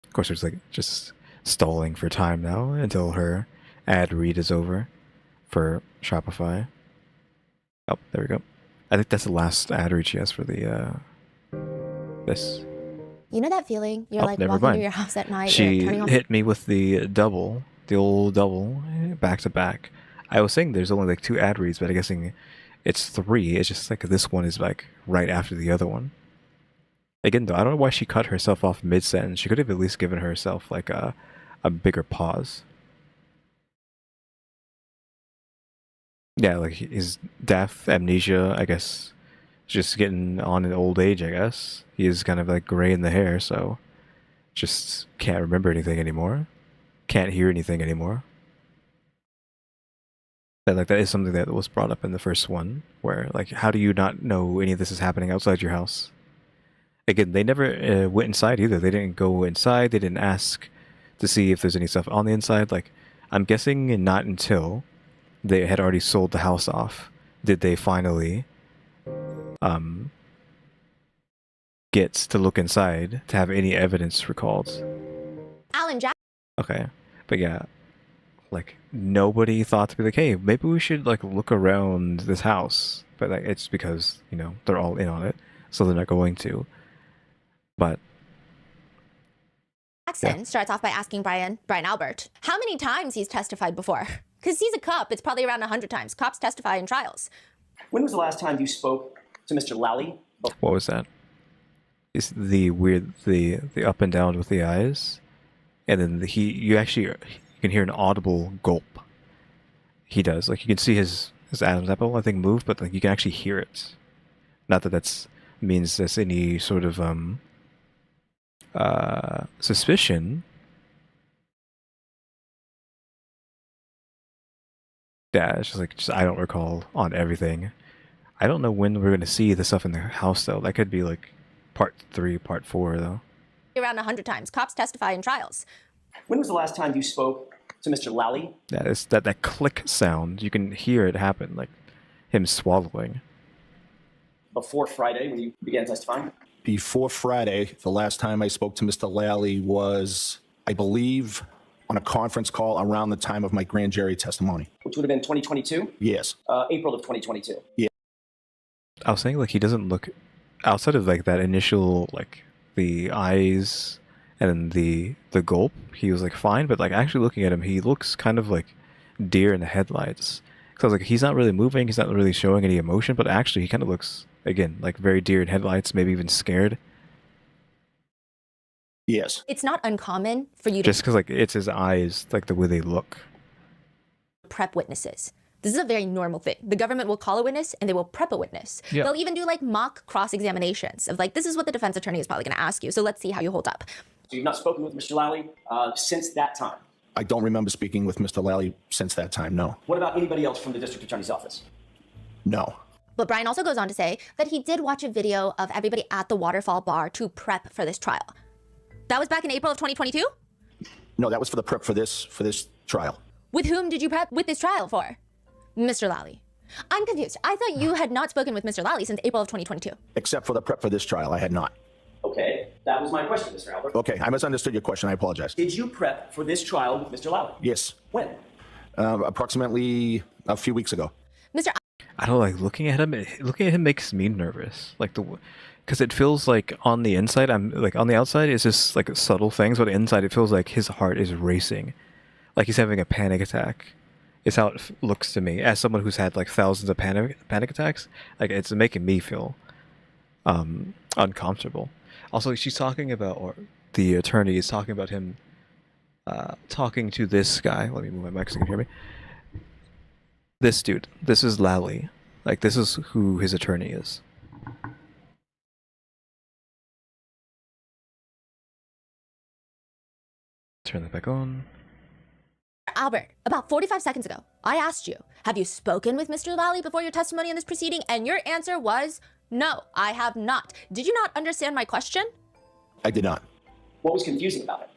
Of course, there's like just stalling for time now until her ad read is over for Shopify. Oh, there we go. I think that's the last ad read she has for the this. You know that feeling? You're like never walking mind. to your house at night. She you're turning on hit me with the old double, back to back. I was saying there's only like 2 ad reads, but I'm guessing it's 3. It's just like this one is like right after the other one. Again, though, I don't know why she cut herself off mid-sentence. She could have at least given herself like a bigger pause. Yeah, like his death, amnesia, I guess, just getting on in old age, I guess. He is kind of like gray in the hair, so just can't remember anything anymore. Can't hear anything anymore. And like that is something that was brought up in the first one, where like, how do you not know any of this is happening outside your house? Again, they never went inside either. They didn't go inside. They didn't ask to see if there's any stuff on the inside. Like, I'm guessing not until they had already sold the house off did they finally get to look inside to have any evidence recalled. Alan Jack. Okay, but yeah, like nobody thought to be like, hey, maybe we should like look around this house, but like it's because they're all in on it, so they're not going to. But Jackson starts off by asking Brian Albert how many times he's testified before. Because he's a cop, it's probably around 100 times. Cops testify in trials. When was the last time you spoke to Mr. Lally? what was that? Is the weird the up and down with the eyes, and then you can hear an audible gulp. He does, like you can see his Adam's apple I think move, but like you can actually hear it. Not that that's means there's any sort of suspicion. Yeah, it's just I don't recall on everything. I don't know when we're gonna see the stuff in the house though. That could be like part 3, part 4 though. Around 100 times. Cops testify in trials. When was the last time you spoke to Mr. Lally? Yeah, it's that click sound. You can hear it happen, like him swallowing. Before Friday, when you began testifying? Before Friday, the last time I spoke to Mr. Lally was, I believe, on a conference call around the time of my grand jury testimony. Which would have been 2022? Yes. April of 2022. Yeah. I was saying like he doesn't look, outside of like that initial like the eyes and then the gulp, he was like fine, but like actually looking at him, he looks kind of like deer in the headlights. So I was like, he's not really moving, he's not really showing any emotion, but actually he kind of looks, again, like very deer in headlights, maybe even scared. Yes. It's not uncommon for you to Just because like it's his eyes, like the way they look. prep witnesses. This is a very normal thing. The government will call a witness and they will prep a witness. Yeah. They'll even do like mock cross-examinations of like, this is what the defense attorney is probably going to ask you. So let's see how you hold up. So you've not spoken with Mr. Lally since that time? I don't remember speaking with Mr. Lally since that time, no. What about anybody else from the district attorney's office? No. But Brian also goes on to say that he did watch a video of everybody at the Waterfall bar to prep for this trial. That was back in April of 2022? No, that was for the prep for this trial. With whom did you prep with this trial for? Mr. Lally. I'm confused. I thought you had not spoken with Mr. Lally since April of 2022. Except for the prep for this trial, I had not. Okay, that was my question, Mr. Albert. Okay, I misunderstood your question, I apologize. Did you prep for this trial with Mr. Lally? Yes. When? Approximately a few weeks ago. Mr. I don't like looking at him. Looking at him makes me nervous. Like because it feels like on the inside, I'm like on the outside, it's just like subtle things, but inside it feels like his heart is racing, like he's having a panic attack. It's how it looks to me as someone who's had like thousands of panic attacks. Like it's making me feel uncomfortable. Also, she's talking about, or the attorney is talking about him talking to this guy. Let me move my mic so you can hear me. This dude. This is Lally. Like this is who his attorney is. Turn that back on. Albert, about 45 seconds ago, I asked you, have you spoken with Mr. Lally before your testimony in this proceeding? And your answer was, no, I have not. Did you not understand my question? I did not. What was confusing about it?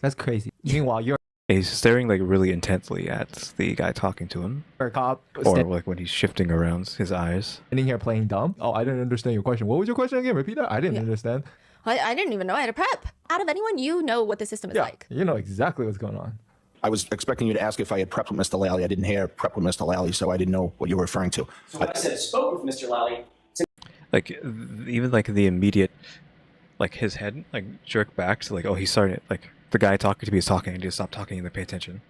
That's crazy. Meanwhile, you're He's staring like really intently at the guy talking to him, a cop or like when he's shifting around his eyes. standing here playing dumb. Oh, I didn't understand your question. What was your question again? Repeat that. I didn't understand. I didn't even know I had a prep. Out of anyone, you know what the system is like. You know exactly what's going on. I was expecting you to ask if I had prepped with Mr. Lally. I didn't hear prep with Mr. Lally, so I didn't know what you were referring to. So when I said spoke with Mr. Lally, Like even like the immediate, like his head like jerked back to like, oh, he's starting like the guy talking to me is talking and just stop talking and pay attention.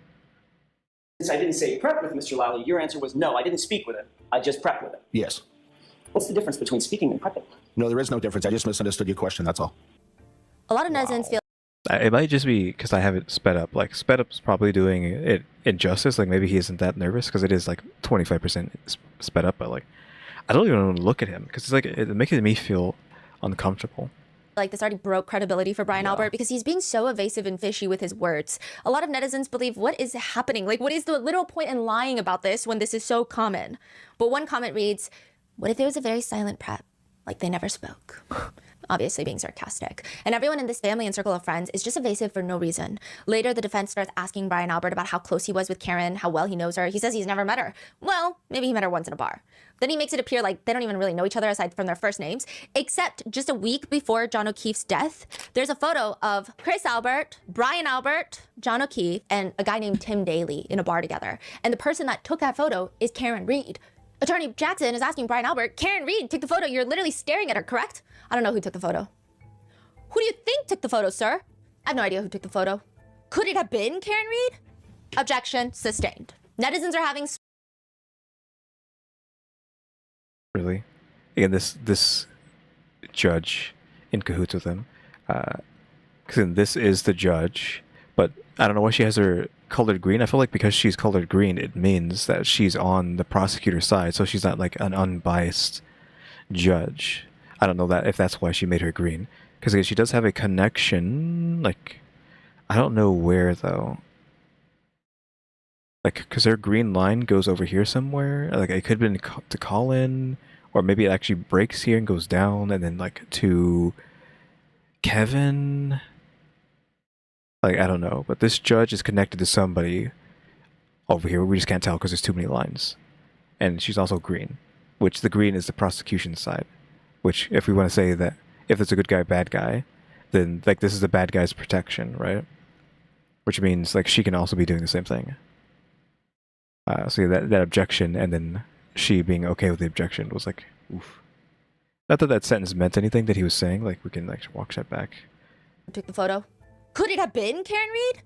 since I didn't say prep with Mr. Lally, your answer was no, I didn't speak with him. I just prepped with him. Yes. What's the difference between speaking and prepping? No, there is no difference. I just misunderstood your question, that's all. A lot of netizens feel It might just be because I have it sped up. Like sped up's probably doing it injustice. Like maybe he isn't that nervous because it is like 25% sped up. But like I don't even want to look at him because it's like it makes me feel uncomfortable. like this already broke credibility for Brian Albert because he's being so evasive and fishy with his words. A lot of netizens believe, what is happening? Like, what is the literal point in lying about this when this is so common? But one comment reads, what if there was a very silent prep? Like they never spoke. obviously being sarcastic. And everyone in this family and circle of friends is just evasive for no reason. Later, the defense starts asking Brian Albert about how close he was with Karen, how well he knows her. He says he's never met her. Well, maybe he met her once in a bar. Then he makes it appear like they don't even really know each other aside from their first names, except just a week before John O'Keefe's death, there's a photo of Chris Albert, Brian Albert, John O'Keefe, and a guy named Tim Daly in a bar together. And the person that took that photo is Karen Reed. Attorney Jackson is asking Brian Albert, Karen Reed took the photo. You're literally staring at her, correct? I don't know who took the photo. Who do you think took the photo, sir? I have no idea who took the photo. Could it have been Karen Reed? Objection sustained. Netizens are having... Really? Again, this judge in cahoots with him. Because this is the judge, but I don't know why she has her colored green. I feel like because she's colored green, it means that she's on the prosecutor's side, so she's not like an unbiased judge. I don't know that if that's why she made her green. Because again, she does have a connection, like, I don't know where though. Like, because her green line goes over here somewhere. Like, it could have been to Colin, or maybe it actually breaks here and goes down, and then like to Kevin. Like, I don't know, but this judge is connected to somebody over here. We just can't tell because there's too many lines. And she's also green, which the green is the prosecution side. Which, if we want to say that if it's a good guy, bad guy, then like this is the bad guy's protection, right? Which means like she can also be doing the same thing. So yeah, that objection, and then she being okay with the objection was like, oof. Not that sentence meant anything that he was saying. Like, we can like walk that back. Took the photo. Could it have been Karen Reed?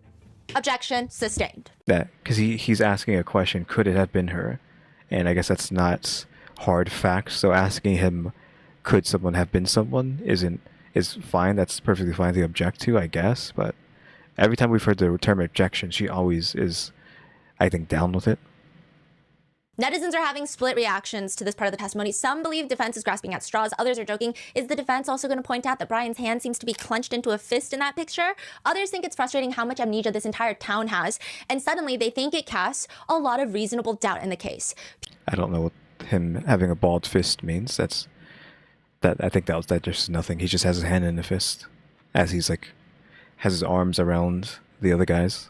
Objection sustained. That because he's asking a question. Could it have been her? And I guess that's not hard facts. So asking him, could someone have been someone, is fine. That's perfectly fine to object to, I guess. But every time we've heard the term objection, she always is, I think, down with it. Netizens are having split reactions to this part of the testimony. Some believe defense is grasping at straws. Others are joking. Is the defense also going to point out that Brian's hand seems to be clenched into a fist in that picture? Others think it's frustrating how much amnesia this entire town has. And suddenly they think it casts a lot of reasonable doubt in the case. I don't know what him having a balled fist means. I think that just nothing. He just has his hand in a fist as he's like has his arms around the other guys.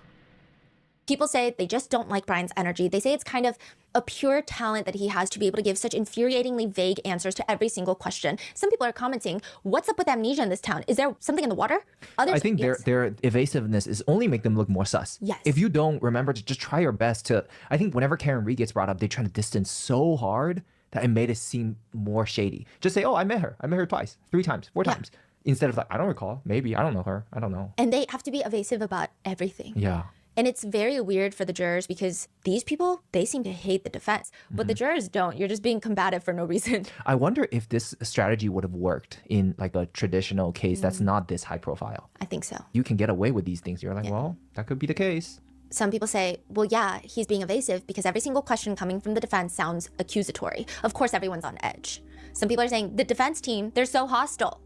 People say they just don't like Brian's energy. They say it's kind of a pure talent that he has to be able to give such infuriatingly vague answers to every single question. Some people are commenting, what's up with amnesia in this town? Is there something in the water? Others, I think yes. their evasiveness is only make them look more sus. Yes. If you don't remember to just try your best to, I think whenever Karen Reed gets brought up, they try to distance so hard that it made it seem more shady. Just say, oh, I met her twice, 3 times, 4 times. Instead of like, I don't recall, maybe, I don't know her, I don't know. And they have to be evasive about everything. Yeah. And it's very weird for the jurors because these people, they seem to hate the defense, but the jurors don't. You're just being combative for no reason. I wonder if this strategy would have worked in like a traditional case that's not this high profile. I think so. You can get away with these things. You're like, well, that could be the case. Some people say, well, yeah, he's being evasive because every single question coming from the defense sounds accusatory. Of course, everyone's on edge. Some people are saying the defense team, they're so hostile.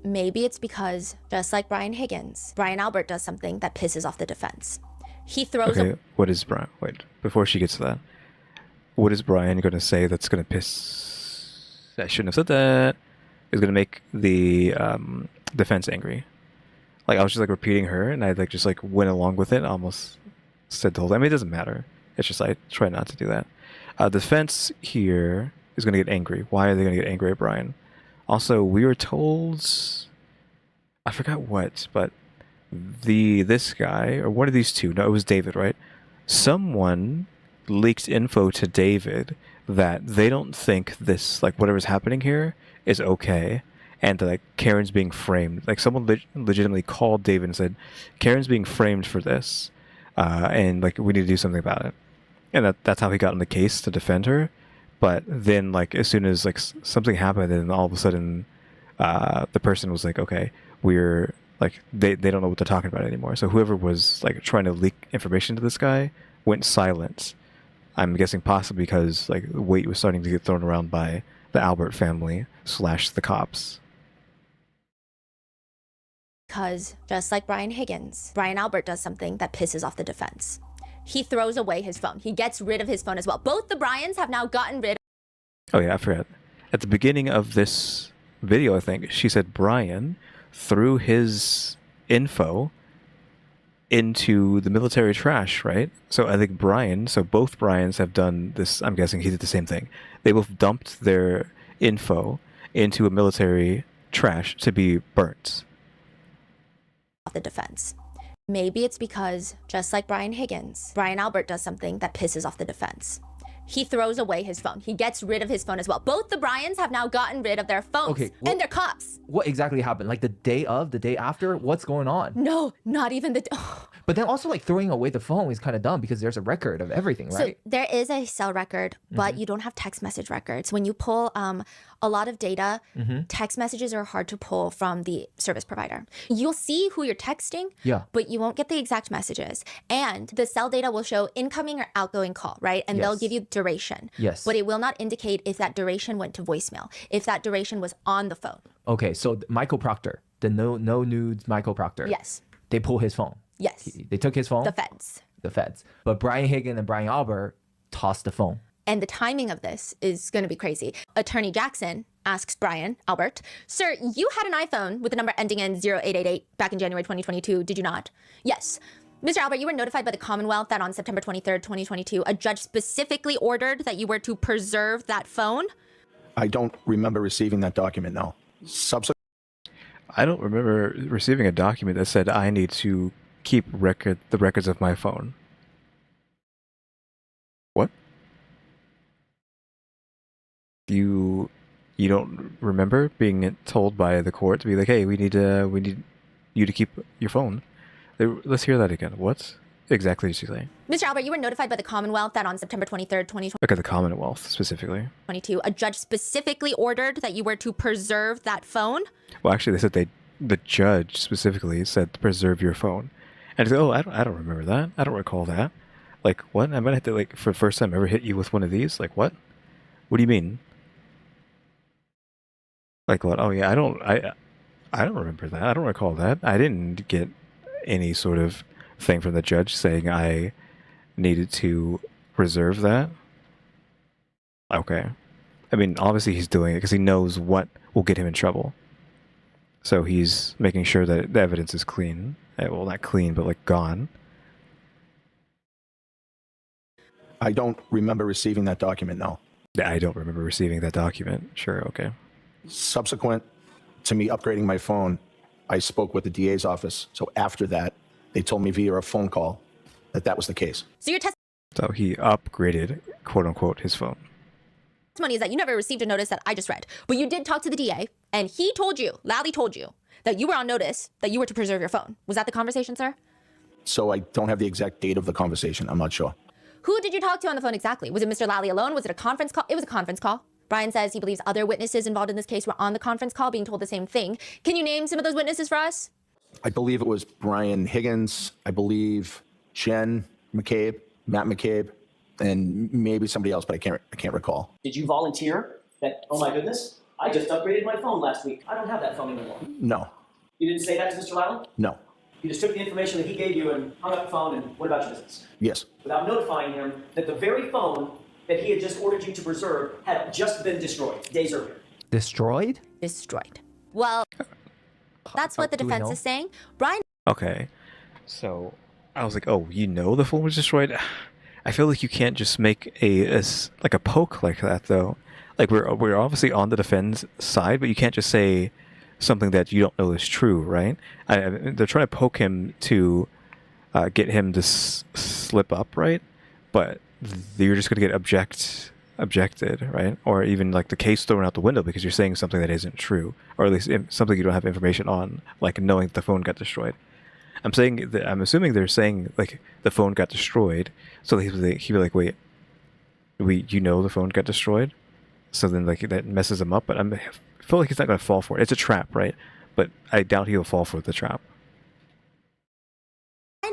Maybe it's because, just like Brian Higgins, Brian Albert does something that pisses off the defense. He throws what is Brian? Wait, before she gets to that, what is Brian going to say that's going to piss... I shouldn't have said that. Is going to make the defense angry. Like, I was just like repeating her, and I like just like went along with it. Almost said the whole thing. I mean, it doesn't matter. It's just I try not to do that. Defense here is going to get angry. Why are they going to get angry at Brian? Also, we were told... I forgot what, but... this guy, or one of these two, no, it was David, right? Someone leaked info to David that they don't think this, like, whatever's happening here is okay, and like Karen's being framed. Like, someone legitimately called David and said, Karen's being framed for this, and like we need to do something about it. And that's how he got in the case to defend her. But then, like, as soon as like something happened, and all of a sudden, the person was like, okay, we're like, they don't know what they're talking about anymore. So whoever was like trying to leak information to this guy went silent. I'm guessing possibly because like weight was starting to get thrown around by the Albert family / the cops. Because, just like Brian Higgins, Brian Albert does something that pisses off the defense. He throws away his phone. He gets rid of his phone as well. Both the Bryans have now gotten rid of... Oh yeah, I forgot. At the beginning of this video, I think, she said Brian threw his info into the military trash, right? So I think both Brians have done this. I'm guessing he did the same thing. They both dumped their info into a military trash to be burnt. The defense. Maybe it's because, just like Brian Higgins, Colin Albert does something that pisses off the defense. He throws away his phone. He gets rid of his phone as well. Both the Bryans have now gotten rid of their phones. Okay, and they're cops. What exactly happened? Like the day of, the day after? What's going on? No, not even the... But then also like throwing away the phone is kind of dumb because there's a record of everything, right? So there is a cell record, but you don't have text message records. When you pull a lot of data, text messages are hard to pull from the service provider. You'll see who you're texting, but you won't get the exact messages. And the cell data will show incoming or outgoing call, right? And they'll give you duration. Yes. But it will not indicate if that duration went to voicemail, if that duration was on the phone. Okay, so Michael Proctor, the no nudes Michael Proctor. Yes. They pull his phone. Yes. They took his phone. The feds. The feds. But Brian Higgins and Colin Albert tossed the phone. And the timing of this is going to be crazy. Attorney Jackson asks Colin Albert, "Sir, you had an iPhone with the number ending in 0888 back in January 2022, did you not?" "Yes." "Mr. Albert, you were notified by the Commonwealth that on September 23rd, 2022, a judge specifically ordered that you were to preserve that phone?" I don't remember receiving that document, no. I don't remember receiving a document that said I need to keep the records of my phone. What? You don't remember being told by the court to be like, hey, we need you to keep your phone. Let's hear that again. What exactly did she say? "Mr. Albert, you were notified by the Commonwealth that on September 23rd, 2022, Look at the Commonwealth specifically. a judge specifically ordered that you were to preserve that phone?" Well, actually, they said the judge specifically said to preserve your phone. And I said, oh, I don't remember that. I don't recall that. Like, what? I might have to, like, for the first time ever hit you with one of these? Like, what? What do you mean? Like, what? Oh, yeah, I don't remember that. I don't recall that. I didn't get any sort of thing from the judge saying I needed to preserve that. Okay. I mean, obviously he's doing it because he knows what will get him in trouble. So he's making sure that the evidence is clean. Well, not clean, but like gone. I don't remember receiving that document, no. I don't remember receiving that document. Sure, okay. Subsequent to me upgrading my phone, I spoke with the DA's office. So after that, they told me via a phone call that was the case. So your So he upgraded, quote unquote, his phone. testimony is that you never received a notice that I just read, but you did talk to the DA, and he told you, loudly told you, that you were on notice that you were to preserve your phone. Was that the conversation, sir? So I don't have the exact date of the conversation. I'm not sure. Who did you talk to on the phone exactly? Was it Mr. Lally alone? Was it a conference call? It was a conference call. Brian says he believes other witnesses involved in this case were on the conference call being told the same thing. Can you name some of those witnesses for us? I believe it was Brian Higgins. I believe Jen McCabe, Matt McCabe, and maybe somebody else, but I can't recall. Did you volunteer that, oh my goodness, I just upgraded my phone last week. I don't have that phone anymore. No. You didn't say that to Mr. Lally? No. You just took the information that he gave you and hung up the phone and what about your business? Yes. Without notifying him that the very phone that he had just ordered you to preserve had just been destroyed days earlier. Destroyed? Destroyed. Well, that's what the Do we defense know? is saying. Brian Okay. So I was like, oh, you know the phone was destroyed? I feel like you can't just make a poke like that, though. Like, we're obviously on the defense side, but you can't just say something that you don't know is true, right? They're trying to poke him to get him to slip up, right? But you're just going to get objected, right? Or even like the case thrown out the window because you're saying something that isn't true, or at least something you don't have information on, like knowing that the phone got destroyed. I'm assuming they're saying like the phone got destroyed, so he'd be like, wait, you know the phone got destroyed? So then like that messes him up, but I feel like he's not going to fall for it. It's a trap, right? But I doubt he'll fall for the trap.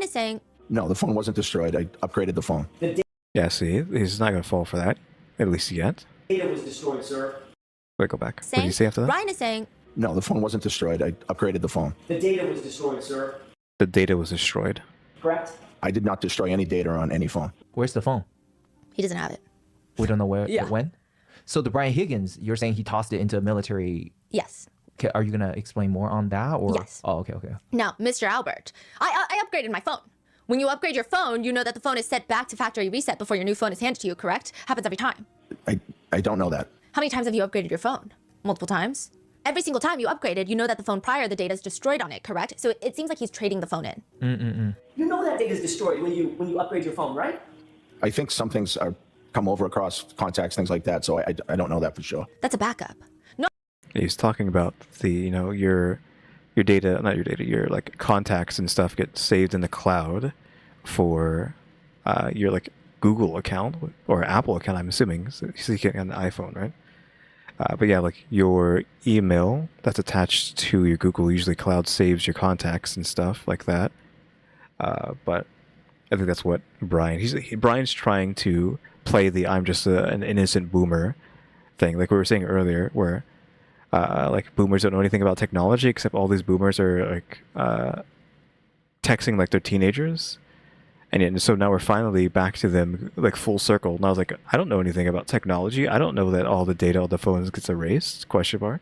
is saying, No, the phone wasn't destroyed. I upgraded the phone. Yeah, see, he's not going to fall for that, at least yet. The data was destroyed, sir. Wait, go back. What saying did you say after that? Ryan is saying, No, the phone wasn't destroyed. I upgraded the phone. The data was destroyed, sir. The data was destroyed. Correct? I did not destroy any data on any phone. Where's the phone? he doesn't have it. We don't know where Yeah. it went. So the Brian Higgins, you're saying he tossed it into a military. Yes. Okay, are you gonna explain more on that? Or Yes. Oh, okay. Now, Mr. Albert, I upgraded my phone. When you upgrade your phone, you know that the phone is set back to factory reset before your new phone is handed to you, correct? Happens every time. I don't know that. How many times have you upgraded your phone? Multiple times? Every single time you upgraded, you know that the phone prior, the data is destroyed on it, correct? So it seems like he's trading the phone in. You know that data is destroyed when you upgrade your phone, right? I think some things are come over across contacts, things like that. So I don't know that for sure. That's a backup. No. He's talking about the, your data, not your data, your like contacts and stuff get saved in the cloud for your like Google account or Apple account, I'm assuming. So he's getting an iPhone, right? But yeah, like your email that's attached to your Google, usually cloud saves your contacts and stuff like that. But I think that's what Brian's trying to play the I'm just an innocent boomer thing, like we were saying earlier, where like boomers don't know anything about technology, except all these boomers are like texting like they're teenagers. And so now we're finally back to them like full circle. And I was like, I don't know anything about technology. I don't know that all the data on the phones gets erased? Question mark.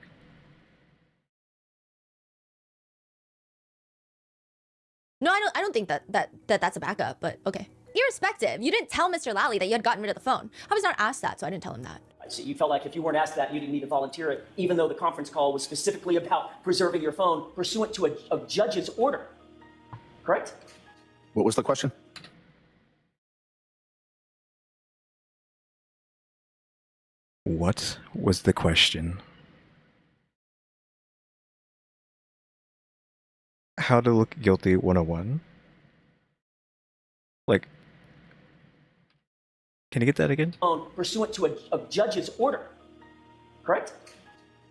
No, I don't think that's a backup, but okay. Irrespective, you didn't tell Mr. Lally that you had gotten rid of the phone. I was not asked that, so I didn't tell him that. I see. You felt like if you weren't asked that, you didn't need to volunteer it, even though the conference call was specifically about preserving your phone pursuant to a judge's order. Correct? What was the question? What was the question? How to look guilty 101? Like, can you get that again? Phone pursuant to a judge's order. Correct?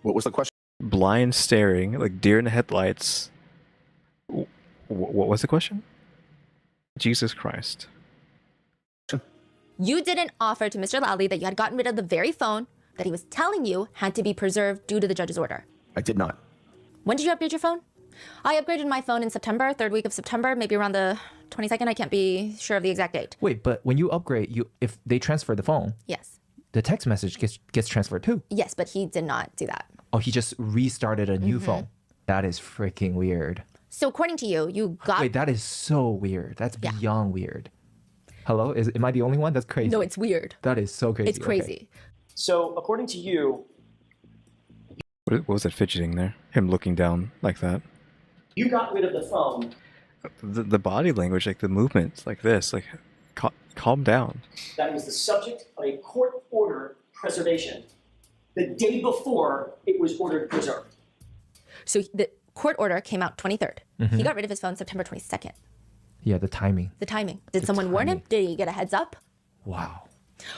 What was the question? Blind staring, like deer in the headlights. What was the question? Jesus Christ. You didn't offer to Mr. Lally that you had gotten rid of the very phone that he was telling you had to be preserved due to the judge's order. I did not. When did you upgrade your phone? I upgraded my phone in September, third week of September, maybe around the 22nd. I can't be sure of the exact date. Wait, but when you upgrade, if they transfer the phone, Yes. the text message gets transferred too. Yes, but he did not do that. Oh, he just restarted a new phone. That is freaking weird. So according to you, you got... Wait, that is so weird. That's beyond weird. Hello? Am I the only one? That's crazy. No, it's weird. That is so crazy. It's crazy. Okay. So, according to you, What was that fidgeting there? Him looking down like that? you got rid of the phone. The body language, like the movements, like this, like calm down. That was the subject of a court order preservation the day before it was ordered preserved. So the court order came out 23rd. He got rid of his phone September 22nd. Yeah, the timing. The timing. Did someone warn him? Did he get a heads up? Wow.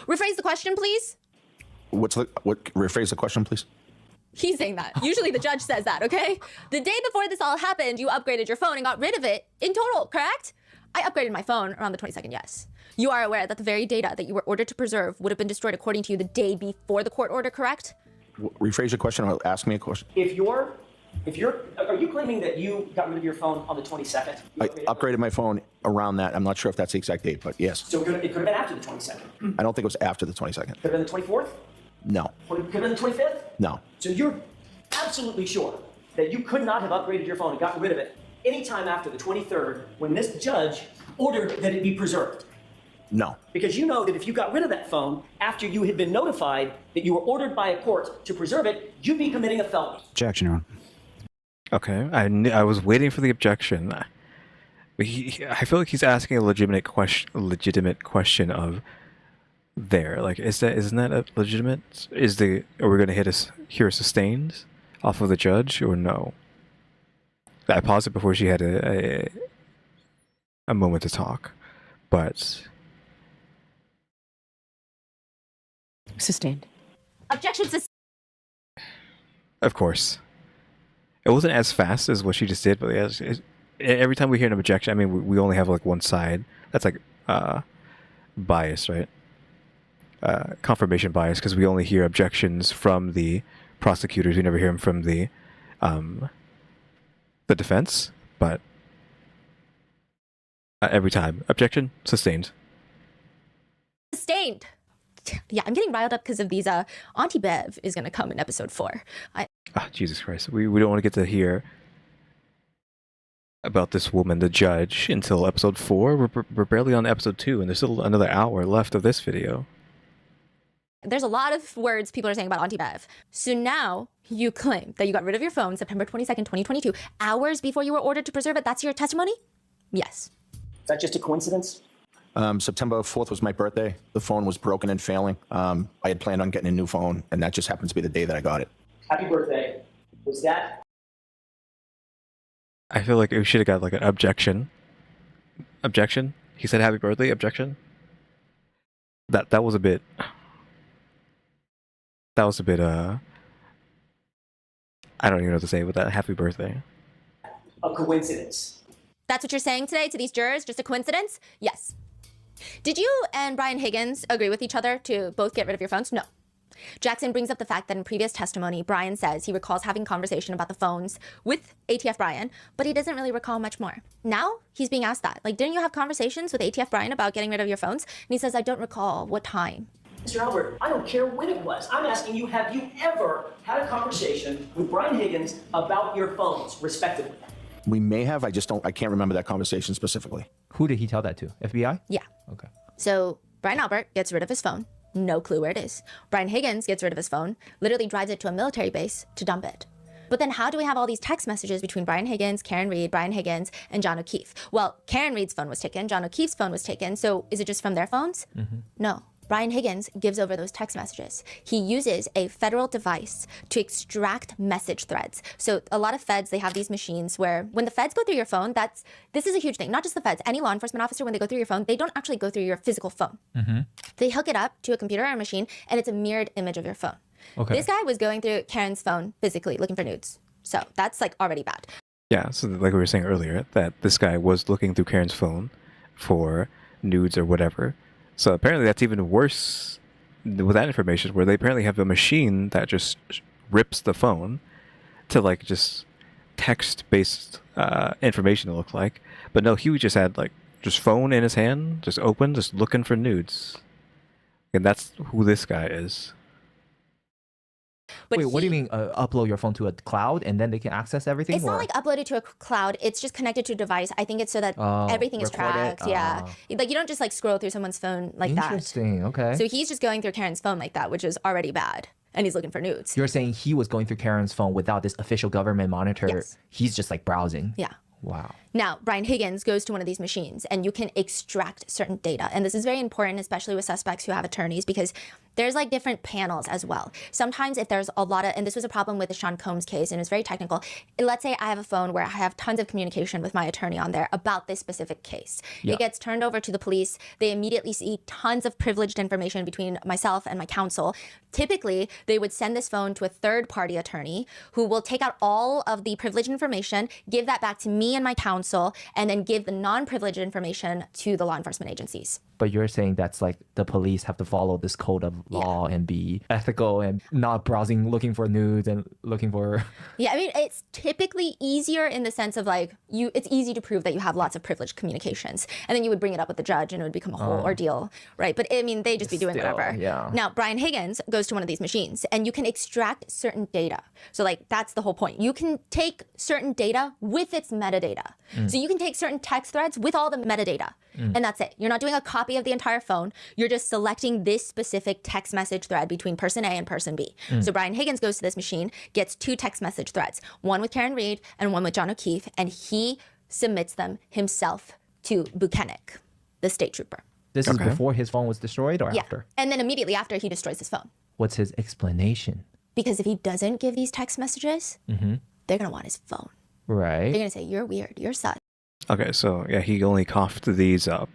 Rephrase the question, please. Rephrase the question, please? He's saying that. Usually the judge says that, okay? The day before this all happened, you upgraded your phone and got rid of it in total, correct? I upgraded my phone around the 22nd, yes. You are aware that the very data that you were ordered to preserve would have been destroyed according to you the day before the court order, correct? Rephrase your question or ask me a question. Are you claiming that you got rid of your phone on the 22nd? I upgraded my phone around that. I'm not sure if that's the exact date, but yes. So it could have been after the 22nd. I don't think it was after the 22nd. Could have been the 24th? No. Could have been the 25th? No. So you're absolutely sure that you could not have upgraded your phone and gotten rid of it anytime after the 23rd when this judge ordered that it be preserved? No. Because you know that if you got rid of that phone after you had been notified that you were ordered by a court to preserve it, you'd be committing a felony. Objection, Your Honor. Okay, I was waiting for the objection. I feel like he's asking a legitimate question of there. Like, isn't that a legitimate? Are we going to hear a sustained off of the judge or no? I paused it before she had a moment to talk, but Sustained. Objection sustained. of course. It wasn't as fast as what she just did, but every time we hear an objection, I mean, we only have like one side. That's like bias, right? Confirmation bias, because we only hear objections from the prosecutors. We never hear them from the defense. But every time, objection sustained. Sustained. Yeah, I'm getting riled up because of these. Auntie Bev is going to come in episode 4. Jesus Christ. We don't want to get to hear about this woman, the judge, until episode 4. We're barely on episode 2, and there's still another hour left of this video. There's a lot of words people are saying about Auntie Bev. So now you claim that you got rid of your phone September 22nd, 2022, hours before you were ordered to preserve it. That's your testimony? Yes. Is that just a coincidence? September 4th was my birthday. The phone was broken and failing. I had planned on getting a new phone, and that just happens to be the day that I got it. Happy birthday. Was that? I feel like we should have got like an objection. Objection? He said happy birthday? Objection? That was a bit... That was a bit, I don't even know what to say with that. Happy birthday. A coincidence. That's what you're saying today to these jurors? Just a coincidence? Yes. Did you and Brian Higgins agree with each other to both get rid of your phones? No. Jackson brings up the fact that in previous testimony, Brian says he recalls having conversation about the phones with ATF Brian, but he doesn't really recall much more. Now he's being asked that. Like, didn't you have conversations with ATF Brian about getting rid of your phones? And he says, I don't recall what time. Mr. Albert, I don't care when it was. I'm asking you, have you ever had a conversation with Brian Higgins about your phones, respectively? We may have. I can't remember that conversation specifically. Who did he tell that to? FBI? Yeah. Okay. So Brian Albert gets rid of his phone. No clue where it is. Brian Higgins gets rid of his phone, literally drives it to a military base to dump it. But then how do we have all these text messages between Brian Higgins, Karen Reed, Brian Higgins, and John O'Keefe? Well, Karen Reed's phone was taken. John O'Keefe's phone was taken. So is it just from their phones? No. Brian Higgins gives over those text messages. He uses a federal device to extract message threads. So a lot of feds, they have these machines where when the feds go through your phone, this is a huge thing. Not just the feds, any law enforcement officer, when they go through your phone, they don't actually go through your physical phone. They hook it up to a computer or a machine, and it's a mirrored image of your phone. Okay. This guy was going through Karen's phone physically looking for nudes. So that's like already bad. Yeah, so like we were saying earlier, that this guy was looking through Karen's phone for nudes or whatever. So apparently that's even worse with that information, where they apparently have a machine that just rips the phone to like just text-based information, it looked like. But no, he just had like just phone in his hand, just open, just looking for nudes. And that's who this guy is. But Wait, what do you mean upload your phone to a cloud and then they can access everything? It's not like uploaded to a cloud. It's just connected to a device. I think it's so that everything is recorded? tracked. Yeah. Like you don't just like scroll through someone's phone like that. Interesting. Okay. So he's just going through Karen's phone like that, which is already bad. And he's looking for nudes. You're saying he was going through Karen's phone without this official government monitor. Yes. He's just like browsing. Yeah. Wow. Now, Brian Higgins goes to one of these machines and you can extract certain data. And this is very important, especially with suspects who have attorneys, because there's like different panels as well. Sometimes if there's a lot of, and this was a problem with the Sean Combs case, and it's very technical. Let's say I have a phone where I have tons of communication with my attorney on there about this specific case. Yeah. It gets turned over to the police. They immediately see tons of privileged information between myself and my counsel. Typically, they would send this phone to a third-party attorney who will take out all of the privileged information, give that back to me and my counsel, and then give the non-privileged information to the law enforcement agencies. But you're saying that's like the police have to follow this code of law and be ethical and not browsing, looking for nudes and looking for... Yeah, I mean, it's typically easier in the sense of like, it's easy to prove that you have lots of privileged communications. And then you would bring it up with the judge and it would become a whole ordeal, right? But I mean, they just be doing whatever. Yeah. Now, Brian Higgins goes to one of these machines and you can extract certain data. So like, that's the whole point. You can take certain data with its metadata. So you can take certain text threads with all the metadata. And that's it. You're not doing a copy of the entire phone. You're just selecting this specific text message thread between person A and person B. So Brian Higgins goes to this machine, gets 2 text message threads, one with Karen Reed and one with John O'Keefe, and he submits them himself to Buchanan, the state trooper. This is before his phone was destroyed or after? And then immediately after, he destroys his phone. What's his explanation? Because if he doesn't give these text messages, they're going to want his phone. Right. They're going to say, you're weird, you're sus. Okay, so yeah, he only coughed these up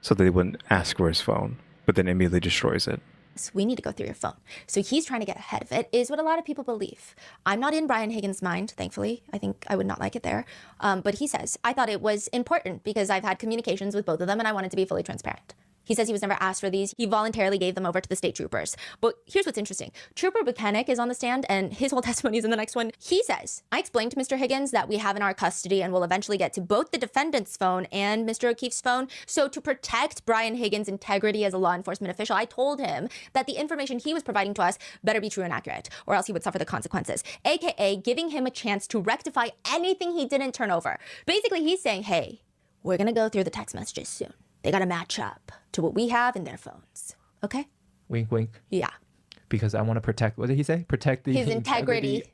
so they wouldn't ask for his phone, but then immediately destroys it. So we need to go through your phone. So he's trying to get ahead of it, is what a lot of people believe. I'm not in Brian Higgins' mind, thankfully. I think I would not like it there. But he says, I thought it was important because I've had communications with both of them and I wanted to be fully transparent. He says he was never asked for these. He voluntarily gave them over to the state troopers. But here's what's interesting. Trooper Buchanan is on the stand, and his whole testimony is in the next one. He says, I explained to Mr. Higgins that we have in our custody and will eventually get to both the defendant's phone and Mr. O'Keefe's phone. So to protect Brian Higgins' integrity as a law enforcement official, I told him that the information he was providing to us better be true and accurate, or else he would suffer the consequences, aka giving him a chance to rectify anything he didn't turn over. Basically, he's saying, hey, we're gonna go through the text messages soon. They gotta match up to what we have in their phones. Okay? Wink, wink. Yeah. Because I want to protect, what did he say? Protect his integrity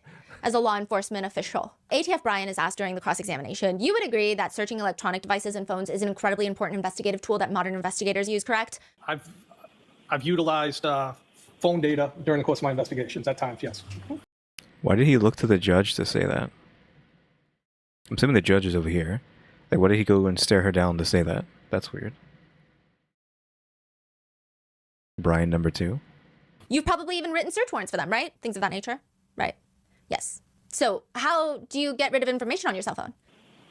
as a law enforcement official. ATF Brian is asked during the cross-examination, you would agree that searching electronic devices and phones is an incredibly important investigative tool that modern investigators use, correct? I've utilized phone data during the course of my investigations at times, yes. Why did he look to the judge to say that? I'm assuming the judge is over here. Like, why did he go and stare her down to say that? That's weird. Brian number 2. You've probably even written search warrants for them, right? Things of that nature, right? Yes. So how do you get rid of information on your cell phone?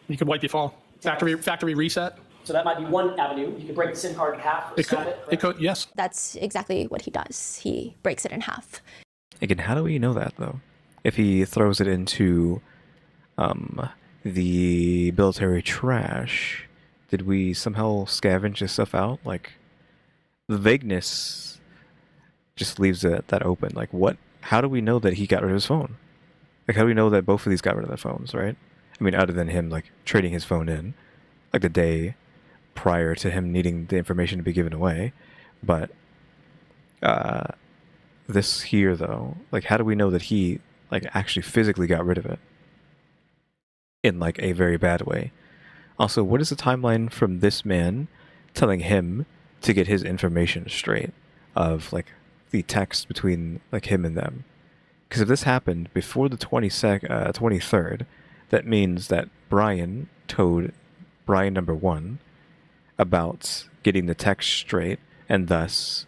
You could wipe your phone. Factory reset. So that might be one avenue. You could break the SIM card in half or snap it. It could, yes. That's exactly what he does. He breaks it in half. Again, how do we know that, though? If he throws it into the military trash, did we somehow scavenge this stuff out? Like, the vagueness just leaves that open. Like, what? How do we know that he got rid of his phone? Like, how do we know that both of these got rid of their phones, right? I mean, other than him, like, trading his phone in, like, the day prior to him needing the information to be given away. But this here, though, like, how do we know that he, like, actually physically got rid of it in, like, a very bad way? Also, what is the timeline from this man telling him to get his information straight of, like, the text between, like, him and them? Because if this happened before the 23rd, that means that Brian told Brian number 1 about getting the text straight and thus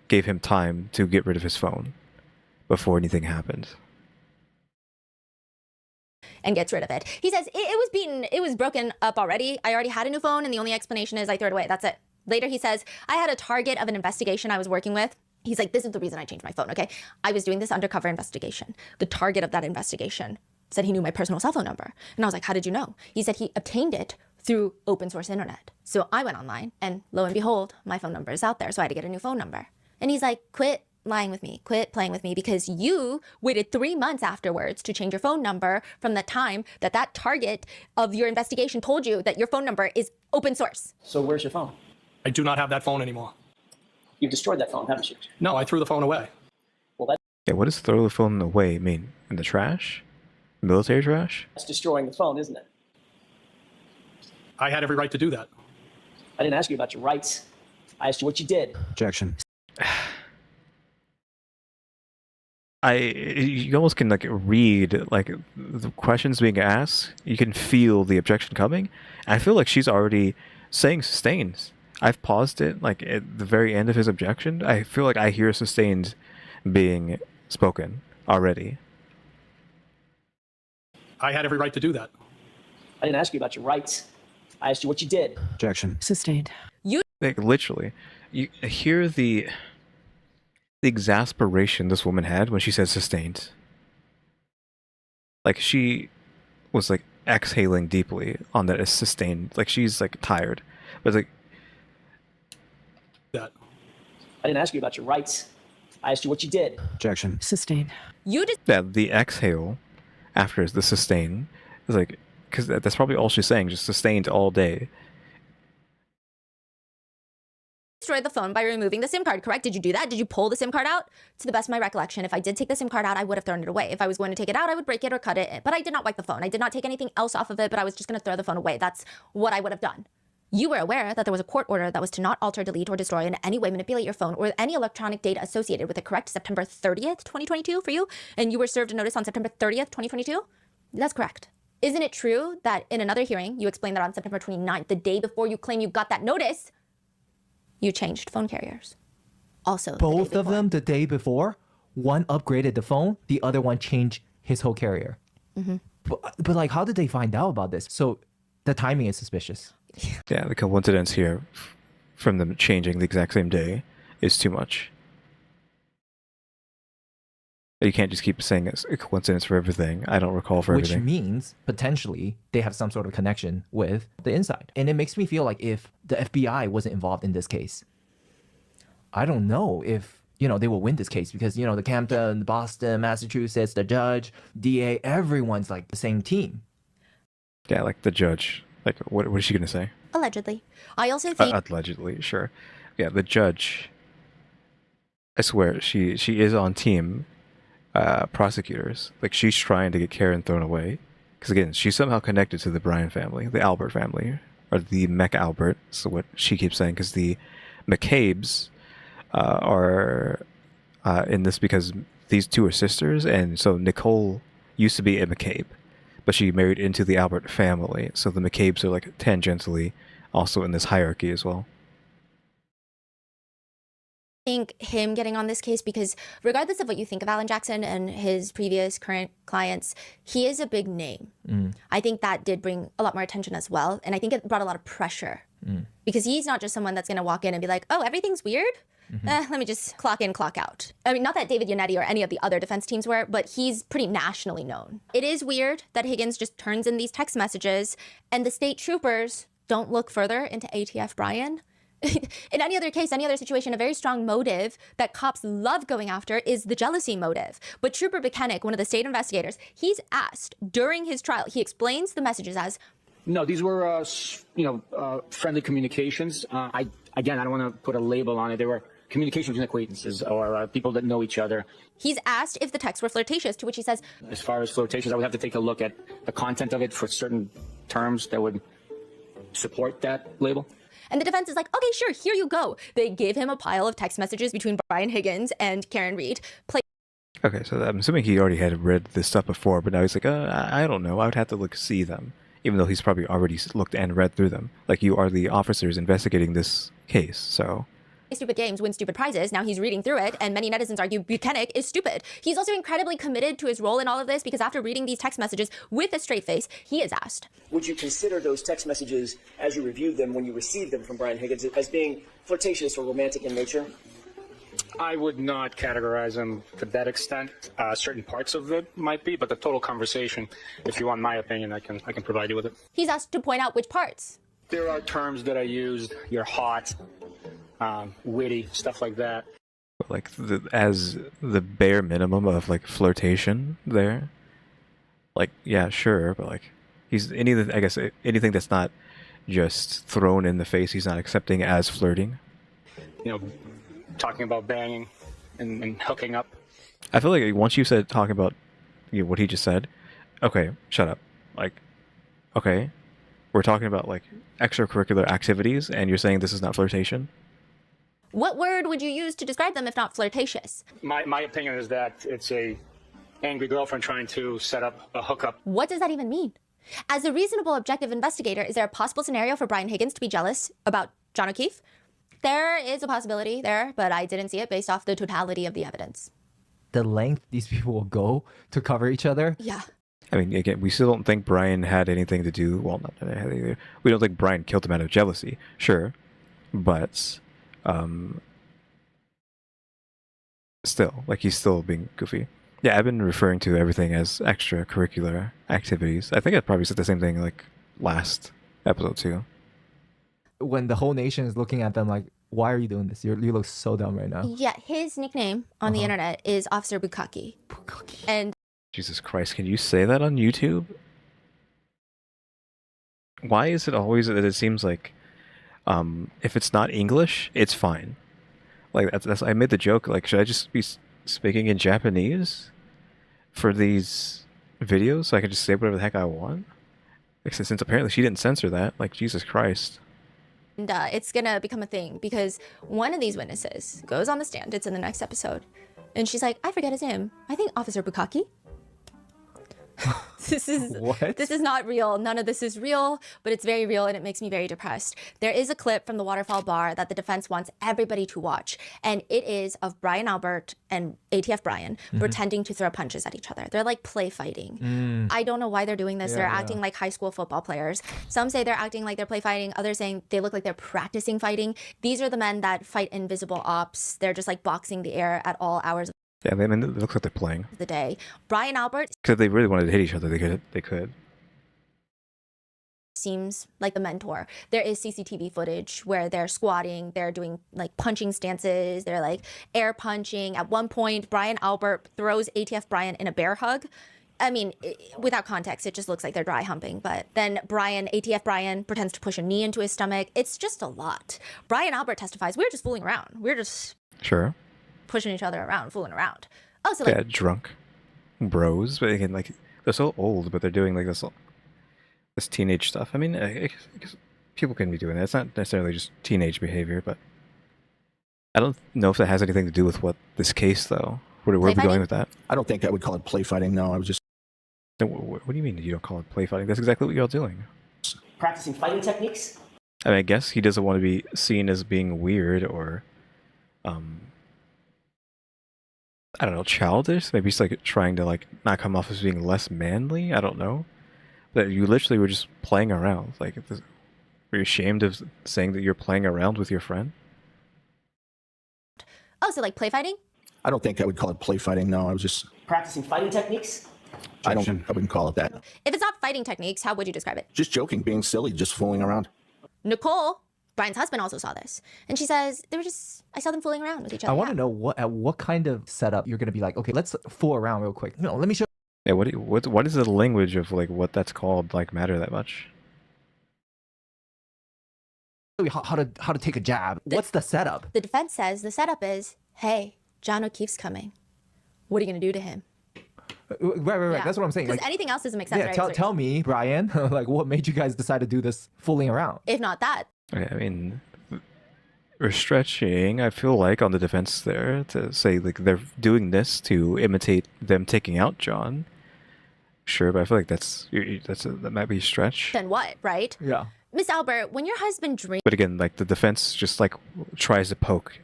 gave him time to get rid of his phone before anything happened. And gets rid of it. He says, it was beaten, it was broken up already. I already had a new phone and the only explanation is I threw it away. That's it. Later he says, I had a target of an investigation I was working with. He's like, this is the reason I changed my phone, okay? I was doing this undercover investigation. The target of that investigation said he knew my personal cell phone number. And I was like, how did you know? He said he obtained it through open source internet. So I went online and lo and behold, my phone number is out there. So I had to get a new phone number. And he's like, quit lying with me, quit playing with me, because you waited 3 months afterwards to change your phone number from the time that that target of your investigation told you that your phone number is open source. So where's your phone? I do not have that phone anymore. You've destroyed that phone, haven't you? No, I threw the phone away. Well, that's Yeah, what does throw the phone away mean? In the trash? Military trash? destroying the phone, isn't it? I had every right to do that. I didn't ask you about your rights. I asked you what you did. Objection. You almost can, like, read, like, the questions being asked. You can feel the objection coming. I feel like she's already saying sustained. I've paused it, like, at the very end of his objection. I feel like I hear sustained being spoken already. I had every right to do that. I didn't ask you about your rights. I asked you what you did. Objection. Sustained. Like, literally, you hear the exasperation this woman had when she said sustained. Like, she was, like, exhaling deeply on that as sustained. Like, she's, like, tired. But, like, That. I didn't ask you about your rights. I asked you what you did. Objection. Sustained. You just yeah, the exhale after the sustain is like, because that's probably all she's saying, just sustained all day. destroyed the phone by removing the SIM card, correct? Did you do that? Did you pull the SIM card out? To the best of my recollection, if I did take the SIM card out, I would have thrown it away. If I was going to take it out, I would break it or cut it. But I did not wipe the phone. I did not take anything else off of it, but I was just going to throw the phone away. That's what I would have done. You were aware that there was a court order that was to not alter, delete, or destroy in any way manipulate your phone or any electronic data associated with it, correct? September 30th, 2022 for you? And you were served a notice on September 30th, 2022? That's correct. Isn't it true that in another hearing, you explained that on September 29th, the day before you claim you got that notice, you changed phone carriers? Also, Both of them the day before? One upgraded the phone, the other one changed his whole carrier. Mm-hmm. But like, how did they find out about this? So the timing is suspicious. Yeah, the coincidence here from them changing the exact same day is too much. You can't just keep saying it's a coincidence for everything. I don't recall for everything. Which means potentially they have some sort of connection with the inside. And it makes me feel like if the FBI wasn't involved in this case, I don't know if, you know, they will win this case because, you know, the Camden, Boston, Massachusetts, the judge, DA, everyone's like the same team. Yeah, like the judge. Like, what is she going to say? Allegedly. I also think... Allegedly, sure. Yeah, the judge, I swear, she is on team prosecutors. Like, she's trying to get Karen thrown away. Because, again, she's somehow connected to the Bryan family, the Albert family, or the McAlbert, so what she keeps saying, because the McCabe's are in this because these two are sisters, and so Nicole used to be a McCabe, but she married into the Albert family, so the McCabe's are like tangentially also in this hierarchy as well. Think him getting on this case because regardless of what you think of Alan Jackson and his previous current clients, he is a big name. I think that did bring a lot more attention as well, and I think it brought a lot of pressure because he's not just someone that's going to walk in and be like, oh, everything's weird, let me just clock in, clock out. I mean, not that David Yannetti or any of the other defense teams were, but he's pretty nationally known. It is weird that Higgins just turns in these text messages and the state troopers don't look further into ATF Bryan. In any other case, any other situation, a very strong motive that cops love going after is the jealousy motive. But Trooper Buchanan, one of the state investigators, he's asked during his trial, he explains the messages as, no, these were, friendly communications. I don't want to put a label on it. They were communication between acquaintances or people that know each other. He's asked if the texts were flirtatious, to which he says, as far as flirtatious, I would have to take a look at the content of it for certain terms that would support that label. And the defense is like, okay, sure, here you go. They gave him a pile of text messages between Brian Higgins and Karen Reed. Okay, so I'm assuming he already had read this stuff before, but now he's like, I don't know. I would have to see them, even though he's probably already looked and read through them. Like, you are the officers investigating this case, so... Stupid games win stupid prizes. Now he's reading through it, and many netizens argue Buchanan is stupid. He's also incredibly committed to his role in all of this because after reading these text messages with a straight face, he is asked, would you consider those text messages as you reviewed them when you received them from Brian Higgins as being flirtatious or romantic in nature? I would not categorize them to that extent. Certain parts of it might be, but the total conversation, if you want my opinion, I can provide you with it. He's asked to point out which parts. There are terms that I used. You're hot. Witty, stuff like that. Like, as the bare minimum of, like, flirtation there. Like, yeah, sure, but, like, I guess anything that's not just thrown in the face, he's not accepting as flirting. You know, talking about banging and hooking up. I feel like once you said talking about what he just said, okay, shut up. Like, okay, we're talking about, like, extracurricular activities, and you're saying this is not flirtation? What word would you use to describe them if not flirtatious? My opinion is that it's a angry girlfriend trying to set up a hookup. What does that even mean? As a reasonable objective investigator, is there a possible scenario for Brian Higgins to be jealous about John O'Keefe? There is a possibility there, but I didn't see it based off the totality of the evidence. The length these people will go to cover each other. Yeah. I mean, again, we still don't think Brian had anything to do. Well, not that had either. We don't think Brian killed him out of jealousy. Sure, but still, like, he's still being goofy. Yeah, I've been referring to everything as extracurricular activities. I think I probably said the same thing like last episode too. When the whole nation is looking at them like, why are you doing this? You look so dumb right now. Yeah, his nickname on the internet is Officer Bukaki. And Jesus Christ, can you say that on YouTube? Why is it always that it seems like if it's not English, it's fine? Like, that's I made the joke, like, should I just be speaking in Japanese for these videos so I can just say whatever the heck I want? Like, since apparently she didn't censor that, like, Jesus Christ. And it's gonna become a thing because one of these witnesses goes on the stand. It's in the next episode. And she's like, I forget his name. I think Officer Bukaki. This is What? This is not real. None of this is real, but it's very real and it makes me very depressed. There is a clip from the Waterfall Bar that the defense wants everybody to watch, and it is of Brian Albert and ATF Brian pretending to throw punches at each other. They're like play fighting. I don't know why they're doing this. They're acting like high school football players. Some say they're acting like they're play fighting. Others saying they look like they're practicing fighting. These are the men that fight invisible ops. They're just like boxing the air at all hours of Yeah, I mean, it looks like they're playing. the day. Brian Albert Because if they really wanted to hit each other, they could. seems like the mentor. There is CCTV footage where they're squatting, they're doing like punching stances, they're like air punching. At one point, Brian Albert throws ATF Brian in a bear hug. I mean, without context, it just looks like they're dry humping. But then ATF Brian pretends to push a knee into his stomach. It's just a lot. Brian Albert testifies, we were just fooling around. We were just Sure. pushing each other around, fooling around. Oh, so like, Yeah, drunk bros, but again, like they're so old, but they're doing like this teenage stuff. I mean, I guess people can be doing that. It's not necessarily just teenage behavior, but I don't know if that has anything to do with what this case, though. Where are we Play going with that? I don't think I would call it play fighting. No, I was just No, what do you mean you don't call it play fighting? That's exactly what you're all doing. Practicing fighting techniques. I mean, I guess he doesn't want to be seen as being weird or, I don't know, childish. Maybe he's like trying to like not come off as being less manly. I don't know. That you literally were just playing around. Like, were you ashamed of saying that you're playing around with your friend? oh, so like play fighting? I don't think I would call it play fighting. No, I was just Practicing fighting techniques. I wouldn't call it that. If it's not fighting techniques, how would you describe it? Just joking, being silly, just fooling around. Nicole, Brian's husband, also saw this. And she says, I saw them fooling around with each other. I want to know what kind of setup you're going to be like, okay, let's fool around real quick. No, let me show Yeah, what is the language of like what that's called like matter that much? you how to take a jab. What's the setup? The defense says the setup is, hey, John O'Keefe's coming. What are you going to do to him? Right. Yeah. That's what I'm saying. Because Like, anything else doesn't make sense, yeah, right? tell me, Brian, like what made you guys decide to do this fooling around? If not that, Okay, I mean, we're stretching, I feel like, on the defense there to say like they're doing this to imitate them taking out John. Sure, but I feel like that might be a stretch. then what, right? Yeah. Miss Albert, when your husband drinks, But again, like the defense just like tries to poke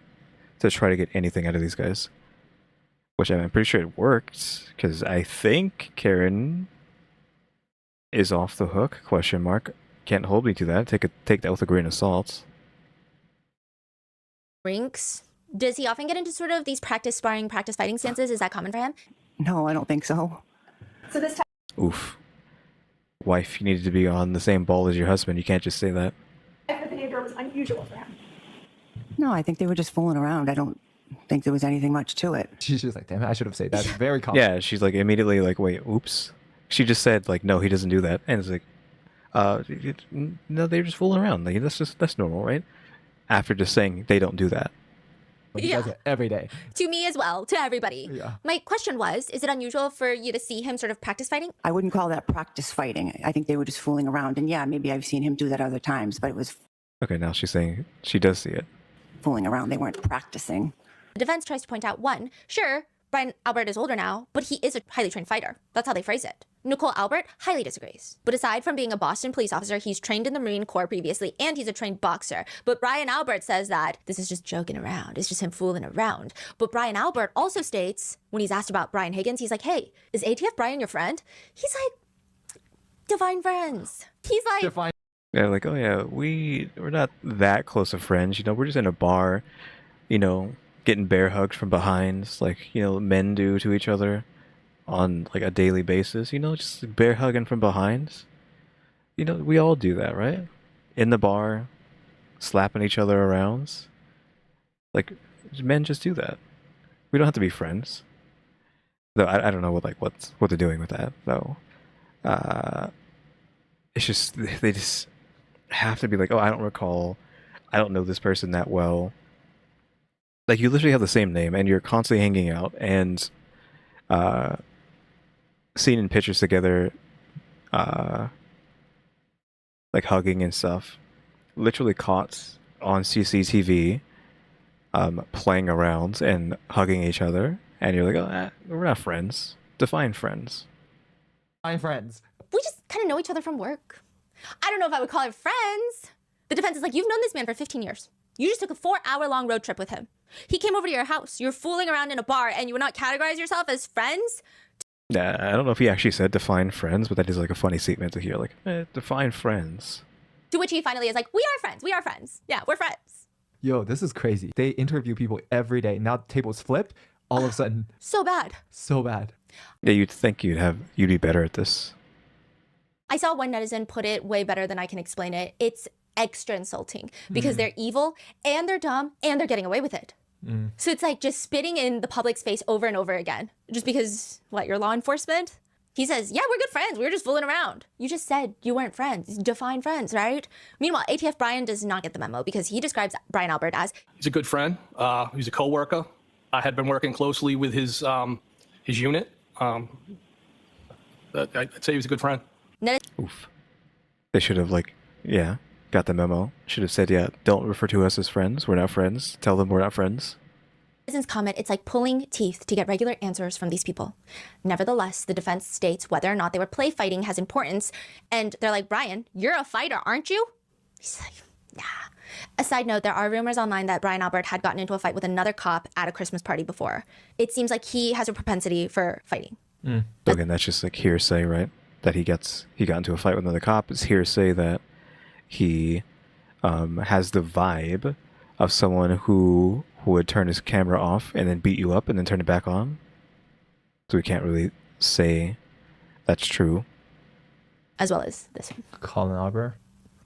to try to get anything out of these guys, which I'm pretty sure it worked because I think Karen is off the hook? Question mark. Can't hold me to that. Take that with a grain of salt. does he often get into sort of these practice sparring, practice fighting stances? Is that common for him? No, I don't think so. So this time Oof. Wife, you needed to be on the same ball as your husband. You can't just say that. the behavior was unusual for him. No, I think they were just fooling around. I don't think there was anything much to it. She's just like, damn it, I should have said that. That's very common. Yeah, she's like immediately like, wait, oops. She just said like, no, he doesn't do that, and it's like, no, they're just fooling around. Like that's normal, right? After just saying they don't do that. He does it every day. To me as well, to everybody. Yeah. My question was, is it unusual for you to see him sort of practice fighting? I wouldn't call that practice fighting. I think they were just fooling around. And yeah, maybe I've seen him do that other times, but it was Okay, now she's saying she does see it. fooling around. They weren't practicing. The defense tries to point out, one, sure, Brian Albert is older now, but he is a highly trained fighter. That's how they phrase it. Nicole Albert highly disagrees. But aside from being a Boston police officer, he's trained in the Marine Corps previously, and he's a trained boxer. But Brian Albert says that this is just joking around. It's just him fooling around. But Brian Albert also states, when he's asked about Brian Higgins, he's like, hey, is ATF Brian your friend? He's like, divine friends. He's like, Define. Yeah, like, oh yeah, we're not that close of friends. You know, we're just in a bar, you know, getting bear hugged from behind, like, you know, men do to each other on like a daily basis. You know, just bear hugging from behind. You know, we all do that, right? In the bar, slapping each other around. Like, men just do that. We don't have to be friends. Though I don't know what they're doing with that though. It's just they just have to be like, oh, I don't recall, I don't know this person that well. Like, you literally have the same name and you're constantly hanging out and seen in pictures together, like hugging and stuff. Literally caught on CCTV, playing around and hugging each other, and you're like, oh, we're not friends. Define friends. I'm friends. We just kind of know each other from work. I don't know if I would call it friends. The defense is like, you've known this man for 15 years. You just took a 4-hour-long road trip with him. He came over to your house. You're fooling around in a bar, and you would not categorize yourself as friends? Yeah, I don't know if he actually said define friends, but that is like a funny statement to hear. Like, define friends. To which he finally is like, we are friends. We are friends. Yeah, we're friends. Yo, this is crazy. They interview people every day. Now the table's flipped. All of a sudden, So bad. so bad. Yeah, you'd think you'd be better at this. I saw one netizen put it way better than I can explain it. It's extra insulting because they're evil and they're dumb and they're getting away with it. So it's like just spitting in the public's face over and over again. Just because, what, you're law enforcement? He says, yeah, we're good friends. We were just fooling around. You just said you weren't friends. Define friends, right? Meanwhile, ATF Brian does not get the memo because he describes Brian Albert as... He's a good friend. He's a coworker. I had been working closely with his unit. I'd say he was a good friend. Oof. They should have, like, yeah, got the memo. Should have said, yeah, don't refer to us as friends. We're not friends. Tell them we're not friends. Netizen's comment, it's like pulling teeth to get regular answers from these people. Nevertheless, the defense states whether or not they were play fighting has importance. And they're like, Brian, you're a fighter, aren't you? He's like, yeah. A side note, there are rumors online that Brian Albert had gotten into a fight with another cop at a Christmas party before. It seems like he has a propensity for fighting. Again, that's just like hearsay, right? That he got into a fight with another cop. It's hearsay that he has the vibe of someone who would turn his camera off and then beat you up and then turn it back on. So we can't really say that's true. As well as this one. Colin Albert.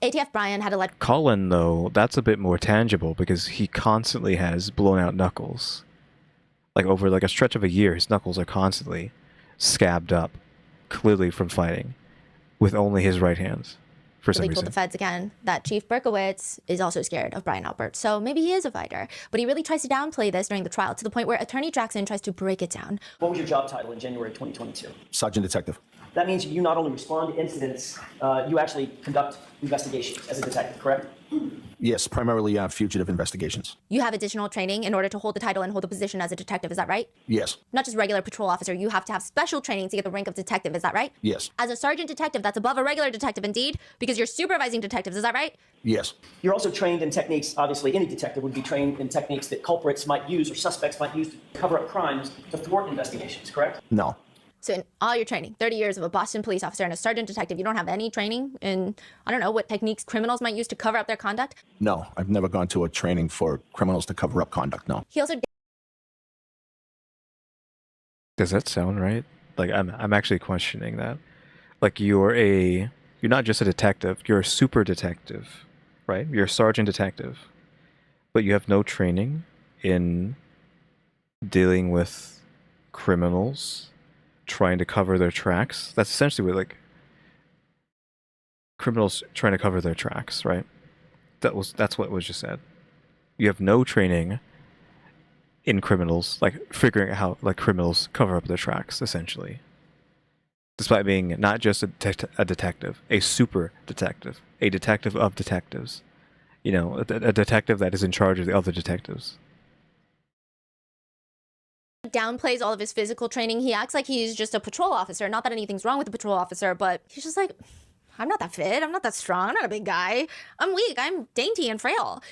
ATF Brian had to let... Colin, though, that's a bit more tangible because he constantly has blown out knuckles. Like over like a stretch of a year, his knuckles are constantly scabbed up, clearly from fighting, with only his right hands. For some really told reason. the feds again that Chief Berkowitz is also scared of Brian Albert. So maybe he is a fighter. But he really tries to downplay this during the trial to the point where Attorney Jackson tries to break it down. What was your job title in January 2022? Sergeant Detective. That means you not only respond to incidents, you actually conduct investigations as a detective, correct? Yes, primarily fugitive investigations. You have additional training in order to hold the title and hold the position as a detective, is that right? Yes. Not just regular patrol officer, you have to have special training to get the rank of detective, is that right? Yes. As a sergeant detective, that's above a regular detective indeed, because you're supervising detectives, is that right? Yes. You're also trained in techniques, obviously any detective would be trained in techniques that culprits might use or suspects might use to cover up crimes to thwart investigations, correct? No. So in all your training, 30 years of a Boston police officer and a sergeant detective, you don't have any training in, I don't know, what techniques criminals might use to cover up their conduct? No, I've never gone to a training for criminals to cover up conduct, no. He also... Does that sound right? Like I'm actually questioning that. Like you're not just a detective, you're a super detective, right? You're a sergeant detective. But you have no training in dealing with criminals trying to cover their tracks. That's essentially what, like, criminals trying to cover their tracks, right? That's what was just said. You have no training in criminals, like figuring out how like criminals cover up their tracks, essentially. Despite being not just a detective, a super detective, a detective of detectives. You know, a detective that is in charge of the other detectives. downplays all of his physical training. He acts like he's just a patrol officer. Not that anything's wrong with the patrol officer, but he's just like, I'm not that fit. I'm not that strong. I'm not a big guy. I'm weak. I'm dainty and frail.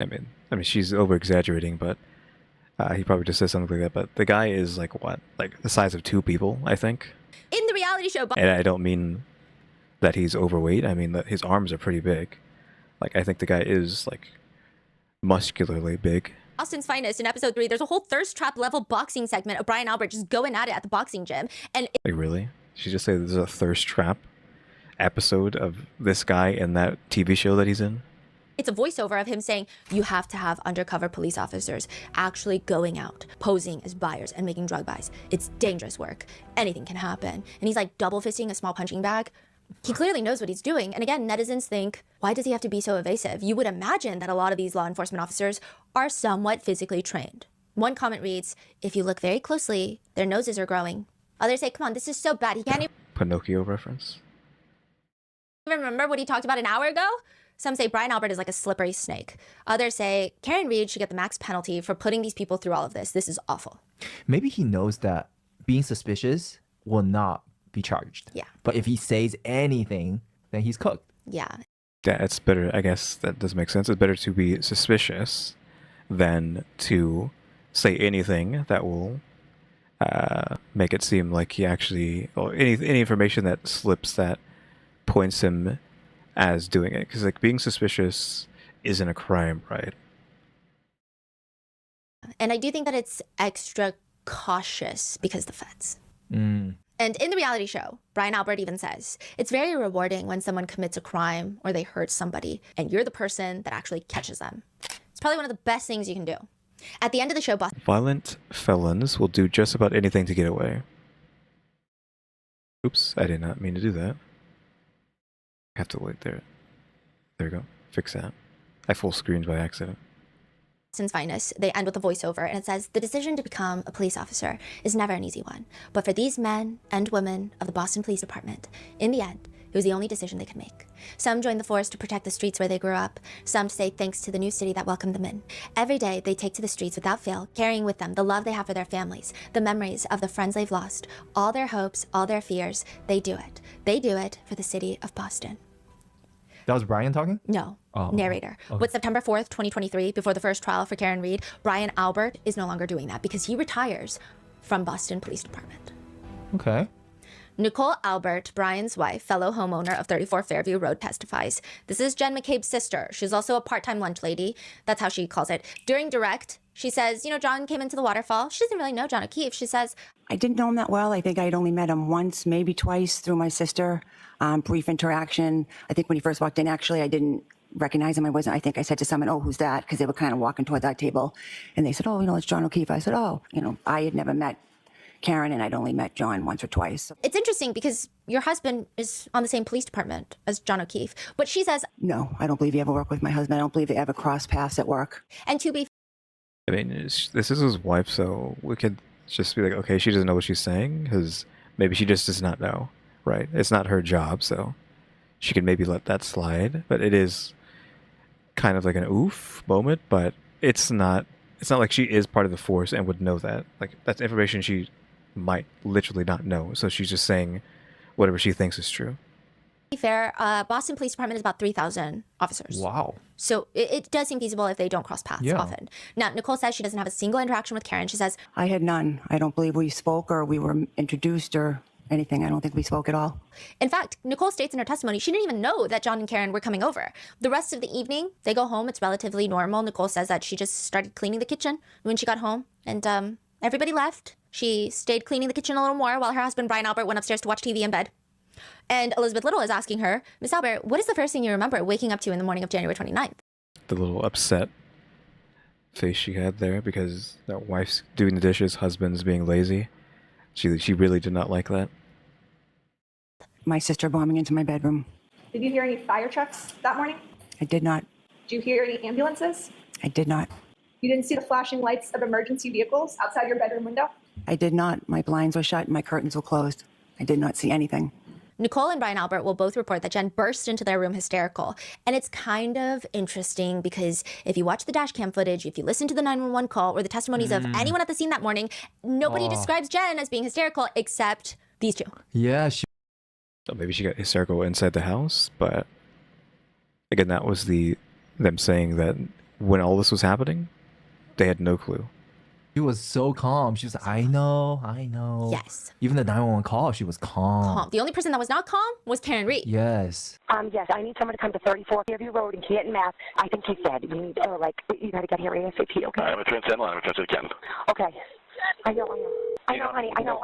I mean, she's over exaggerating, but he probably just says something like that. But the guy is like what, like the size of 2 people, I think. In the reality show, and I don't mean that he's overweight. I mean that his arms are pretty big. Like I think the guy is like muscularly big. Austin's Finest in episode 3, there's a whole thirst trap level boxing segment of Brian Albert just going at it at the boxing gym. And like really? She just say there's a thirst trap episode of this guy in that TV show that he's in? It's a voiceover of him saying, you have to have undercover police officers actually going out, posing as buyers and making drug buys. It's dangerous work. Anything can happen. And he's like double fisting a small punching bag. He clearly knows what he's doing. And again, netizens think, why does he have to be so evasive? You would imagine that a lot of these law enforcement officers are somewhat physically trained. One comment reads, if you look very closely, their noses are growing. Others say, come on, this is so bad. He can't even Pinocchio reference. remember what he talked about an hour ago? Some say Brian Albert is like a slippery snake. Others say Karen Reed should get the max penalty for putting these people through all of this. This is awful. Maybe he knows that being suspicious will not be charged. Yeah. But if he says anything, then he's cooked. Yeah. Yeah, it's better. I guess that does make sense. It's better to be suspicious than to say anything that will make it seem like he actually, or any information that slips that points him as doing it. Because like being suspicious isn't a crime, right? And I do think that it's extra cautious because the feds. Mm. And in the reality show, Brian Albert even says, it's very rewarding when someone commits a crime or they hurt somebody and you're the person that actually catches them. It's probably one of the best things you can do. At the end of the show, Violent felons will do just about anything to get away. Oops, I did not mean to do that. I have to wait there. There we go. Fix that. I full screened by accident. Boston's finest, they end with a voiceover, and it says, the decision to become a police officer is never an easy one. But for these men and women of the Boston Police Department, in the end, it was the only decision they could make. Some joined the force to protect the streets where they grew up. Some say thanks to the new city that welcomed them in. Every day, they take to the streets without fail, carrying with them the love they have for their families, the memories of the friends they've lost, all their hopes, all their fears. They do it. They do it for the city of Boston. That was Brian talking? No. Oh, Narrator. okay. With September 4th, 2023, before the first trial for Karen Reed, Brian Albert is no longer doing that because he retires from Boston Police Department. Okay. Nicole Albert, Brian's wife, fellow homeowner of 34 Fairview Road, testifies. This is Jen McCabe's sister. She's also a part-time lunch lady. That's how she calls it. During direct, she says, John came into the waterfall. She doesn't really know John O'Keefe. She says, I didn't know him that well. I think I'd only met him once, maybe twice through my sister. Brief interaction. I think when he first walked in, actually, I didn't recognize him. I think I said to someone, oh, who's that? Because they were kind of walking toward that table. And they said, oh, it's John O'Keefe. I said, oh, I had never met Karen and I'd only met John once or twice. it's interesting because your husband is on the same police department as John O'Keefe. But she says, No, I don't believe he ever worked with my husband. I don't believe they ever crossed paths at work. and to be I mean, this is his wife, so we could just be like, okay, she doesn't know what she's saying, because maybe she just does not know, right? It's not her job, so she could maybe let that slide. But it is kind of like an oof moment, but it's not like she is part of the force and would know that. Like, that's information she might literally not know, so she's just saying whatever she thinks is true. fair, Boston Police Department is about 3,000 officers. Wow. So it does seem feasible if they don't cross paths Yeah. often. Now, Nicole says she doesn't have a single interaction with Karen. She says, I had none. I don't believe we spoke or we were introduced or anything. I don't think we spoke at all. in fact, Nicole states in her testimony she didn't even know that John and Karen were coming over. The rest of the evening, they go home. It's relatively normal. Nicole says that she just started cleaning the kitchen when she got home, and everybody left. She stayed cleaning the kitchen a little more while her husband, Brian Albert, went upstairs to watch TV in bed. And Elizabeth Little is asking her, Miss Albert, what is the first thing you remember waking up to in the morning of January 29th? The little upset face she had there because that wife's doing the dishes, husband's being lazy. She really did not like that. My sister bombing into my bedroom. Did you hear any fire trucks that morning? I did not. Did you hear any ambulances? I did not. You didn't see the flashing lights of emergency vehicles outside your bedroom window? I did not. My blinds were shut and my curtains were closed. I did not see anything. Nicole and Brian Albert will both report that Jen burst into their room hysterical. And it's kind of interesting because if you watch the dash cam footage, if you listen to the 911 call or the testimonies of anyone at the scene that morning, nobody describes Jen as being hysterical except these two. Yeah, So maybe she got hysterical inside the house, but again, that was them saying that when all this was happening, they had no clue. she was so calm. She was like, I know. Yes. Even the 911 call, she was calm. The only person that was not calm was Karen Reed. Yes. Yes, I need someone to come to 34 Fairview Road in Canton, Mass. I think he's dead. You need, you gotta get here ASAP, okay? I'm a transcend line. I'm a transcend again. Okay. I know, honey. I know.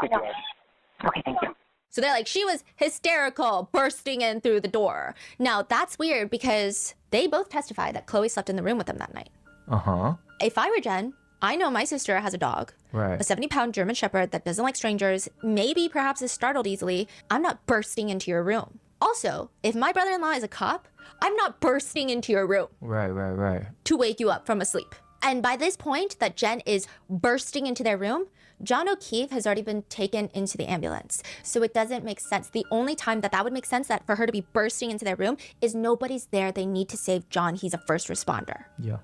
Okay, thank you. So they're like, she was hysterical, bursting in through the door. Now, that's weird because they both testify that Chloe slept in the room with them that night. Uh-huh. If I were Jen, I know my sister has a dog, Right. a 70-pound German Shepherd that doesn't like strangers, maybe perhaps is startled easily. I'm not bursting into your room. Also, if my brother-in-law is a cop, I'm not bursting into your room Right. to wake you up from a sleep. And by this point that Jen is bursting into their room, John O'Keefe has already been taken into the ambulance. So it doesn't make sense. The only time that would make sense that for her to be bursting into their room is nobody's there. They need to save John. He's a first responder. Yeah.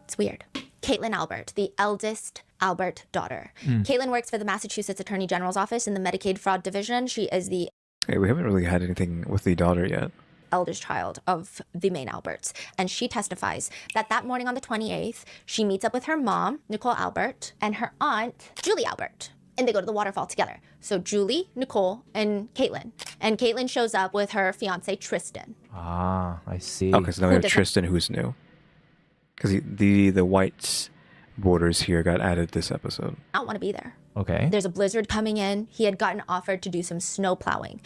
It's weird. Caitlin Albert, the eldest Albert daughter. Caitlin works for the Massachusetts Attorney General's office in the Medicaid Fraud Division. She is the Hey, we haven't really had anything with the daughter yet. Eldest child of the main Alberts. And she testifies that that morning on the 28th, she meets up with her mom, Nicole Albert, and her aunt, Julie Albert. And they go to the waterfall together. So Julie, Nicole, and Caitlin. And Caitlin shows up with her fiance, Tristan. Ah, I see. Okay, so now we have Tristan, who's new. Because the white borders here got added this episode. I don't want to be there. Okay. There's a blizzard coming in. He had gotten offered to do some snow plowing.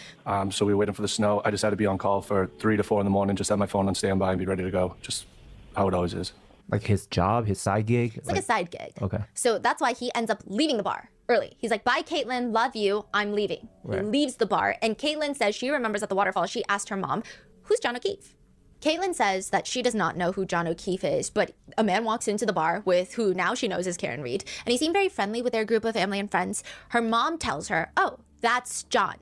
So we were waiting for the snow. I just had to be on call for 3 to 4 in the morning, just have my phone on standby and be ready to go. Just how it always is. Like his job, his side gig? It's like a side gig. Okay. So that's why he ends up leaving the bar early. He's like, bye, Caitlin, love you, I'm leaving. He leaves the bar, and Caitlin says she remembers at the waterfall, she asked her mom, who's John O'Keefe? Caitlin says that she does not know who John O'Keefe is, but a man walks into the bar with who now she knows is Karen Reed, and he seemed very friendly with their group of family and friends. Her mom tells her, oh, that's John.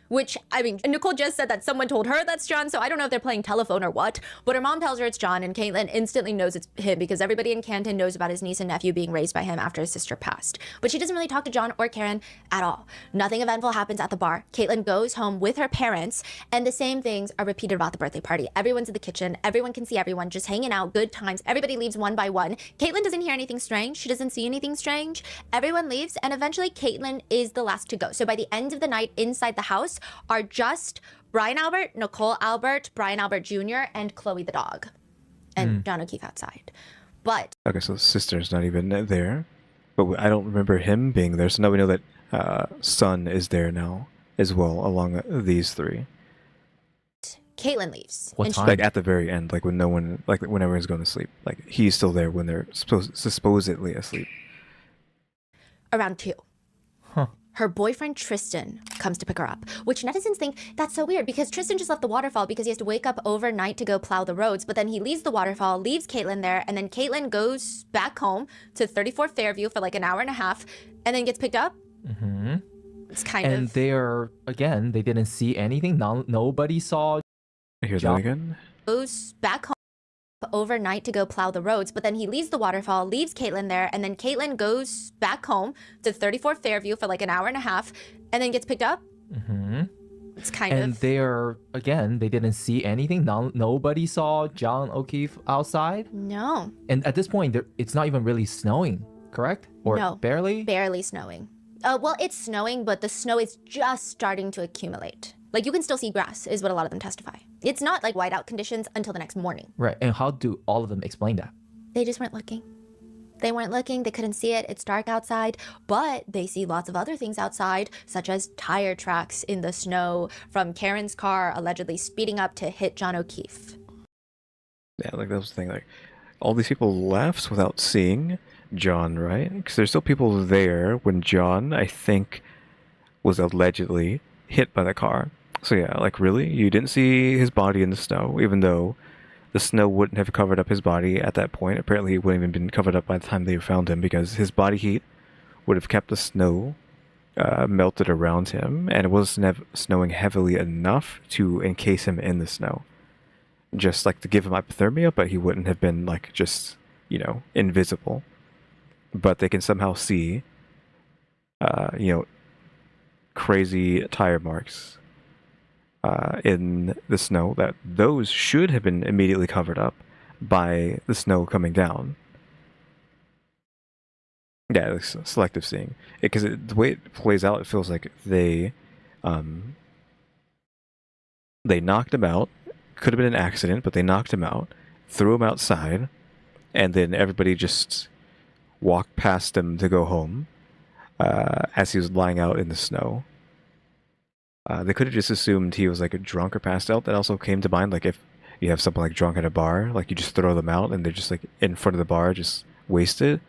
Which, I mean, Nicole just said that someone told her that's John, so I don't know if they're playing telephone or what, but her mom tells her it's John, and Caitlin instantly knows it's him because everybody in Canton knows about his niece and nephew being raised by him after his sister passed. But she doesn't really talk to John or Karen at all. Nothing eventful happens at the bar. Caitlin goes home with her parents, and the same things are repeated about the birthday party. Everyone's in the kitchen, everyone can see everyone, just hanging out, good times, everybody leaves one by one. Caitlin doesn't hear anything strange, she doesn't see anything strange. Everyone leaves, and eventually Caitlin is the last to go. So by the end of the night, inside the house are just Brian Albert, Nicole Albert, Brian Albert Jr., and Chloe the dog, and John O'Keefe outside. But Okay, so the sister's not even there, but I don't remember him being there. So now we know that Son is there now as well, along these three. Caitlin leaves. What and time? Like at the very end, like when no one, like when everyone's going to sleep, like he's still there when they're supposedly asleep. Around 2. Her boyfriend Tristan comes to pick her up, which netizens think that's so weird because Tristan just left the waterfall because he has to wake up overnight to go plow the roads, but then he leaves the waterfall, leaves Caitlin there, and then Caitlin goes back home to 34 Fairview for like an hour and a half and then gets picked up. Mm-hmm. It's kind And of... they're, again, they didn't see anything. Nobody saw Here's John. that again. Goes back home overnight to go plow the roads, but then he leaves the waterfall, leaves Caitlin there, and then Caitlin goes back home to 34 Fairview for like an hour and a half and then gets picked up. Mm-hmm. It's kind And of... they're, again, they didn't see anything. Nobody saw John O'Keefe outside. No. And at this point, it's not even really snowing, correct? Or No. barely? Barely snowing. Well, it's snowing, but the snow is just starting to accumulate. Like, you can still see grass, is what a lot of them testify. It's not like whiteout conditions until the next morning. Right. And how do all of them explain that? They just weren't looking. They weren't looking, they couldn't see it, it's dark outside, but they see lots of other things outside, such as tire tracks in the snow from Karen's car allegedly speeding up to hit John O'Keefe. Yeah, like that was the thing. Like all these people left without seeing John, right? Because there's still people there when John, I think, was allegedly hit by the car. So yeah, like really, you didn't see his body in the snow, even though the snow wouldn't have covered up his body at that point. Apparently, it wouldn't even been covered up by the time they found him because his body heat would have kept the snow melted around him, and it wasn't snowing heavily enough to encase him in the snow. Just like to give him hypothermia, but he wouldn't have been like just, you know, invisible. But they can somehow see, you know, crazy tire marks in the snow, that those should have been immediately covered up by the snow coming down. Yeah, it's selective seeing. Because the way it plays out, it feels like they knocked him out. Could have been an accident, but they knocked him out, threw him outside, and then everybody just walked past him to go home as he was lying out in the snow. They could have just assumed he was like a drunk or passed out. That also came to mind. Like if you have someone like drunk at a bar, like you just throw them out and they're just like in front of the bar, just wasted.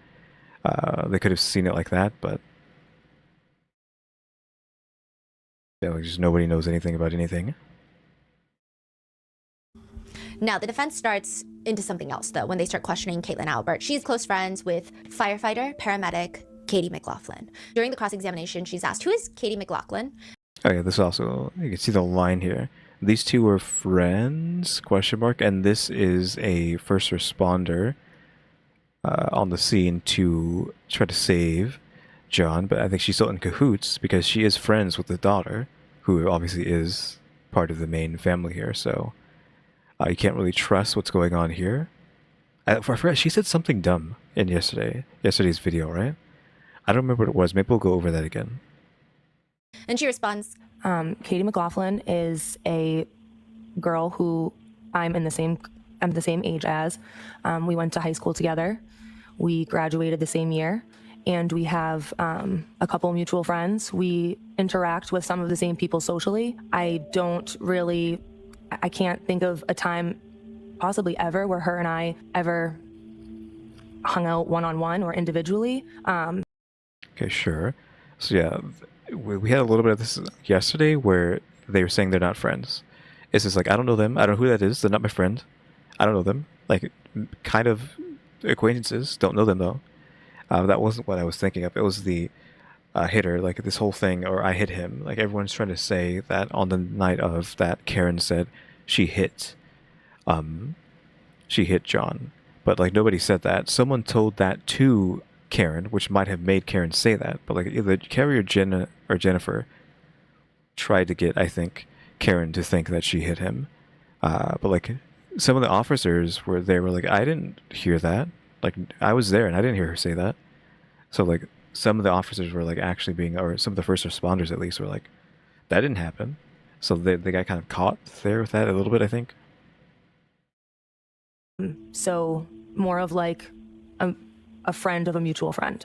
They could have seen it like that, but yeah, like just nobody knows anything about anything. Now, the defense starts into something else, though, when they start questioning Caitlin Albert. She's close friends with firefighter, paramedic, Katie McLaughlin. During the cross-examination, she's asked, who is Katie McLaughlin? Oh yeah, this also, you can see the line here. These two were friends, ? And this is a first responder on the scene to try to save John, but I think she's still in cahoots because she is friends with the daughter who obviously is part of the main family here. So you can't really trust what's going on here. I forgot, she said something dumb in yesterday's video, right? I don't remember what it was. Maybe we'll go over that again. And she responds, Katie McLaughlin is a girl who I'm the same age as. We went to high school together. We graduated the same year, and we have a couple mutual friends. We interact with some of the same people socially. I can't think of a time, possibly ever, where her and I ever hung out one-on-one or individually. Okay, sure. So yeah, we had a little bit of this yesterday where they were saying they're not friends. It's just like, I don't know them. I don't know who that is. They're not my friend. I don't know them. Like, kind of acquaintances. Don't know them, though. That wasn't what I was thinking of. It was the hitter, like this whole thing, or I hit him. Like, everyone's trying to say that on the night of that, Karen said she hit John. But, like, nobody said that. Someone told that to Karen, which might have made Karen say that. But, like, either Carrie or Jennifer tried to get, I think, Karen to think that she hit him. But, like, some of the officers were like, I didn't hear that. Like, I was there and I didn't hear her say that. So, like, some of the officers were, like, actually or some of the first responders at least were like, that didn't happen. So they got kind of caught there with that a little bit, I think. So more of like a friend of a mutual friend.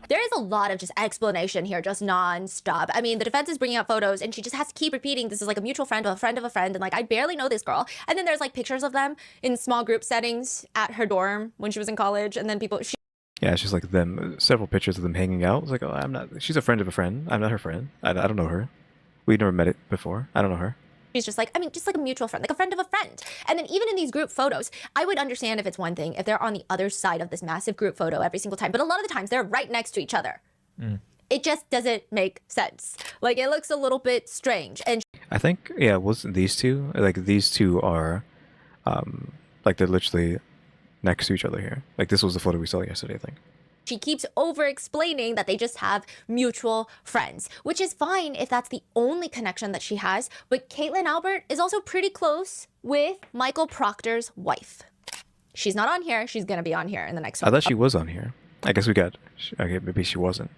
There is a lot of just explanation here, just non-stop. I mean, the defense is bringing up photos and she just has to keep repeating, this is like a mutual friend of a friend of a friend. And like, I barely know this girl. And then there's like pictures of them in small group settings at her dorm when she was in college. And then yeah, it's just like several pictures of them hanging out. It's like, oh, she's a friend of a friend. I'm not her friend. I don't know her. We've never met it before. I don't know her. She's just like, just like a mutual friend, like a friend of a friend. And then even in these group photos, I would understand if it's one thing, if they're on the other side of this massive group photo every single time. But a lot of the times they're right next to each other. It just doesn't make sense. Like, it looks a little bit strange. And I think, yeah, wasn't these two? Like, these two are, like, they're literally next to each other here. Like, this was the photo we saw yesterday, I think. she keeps over-explaining that they just have mutual friends, which is fine if that's the only connection that she has. But Colin Albert is also pretty close with Michael Proctor's wife. She's not on here. She's going to be on here in the next one. I thought she was on here. I guess we got... Okay, maybe she wasn't.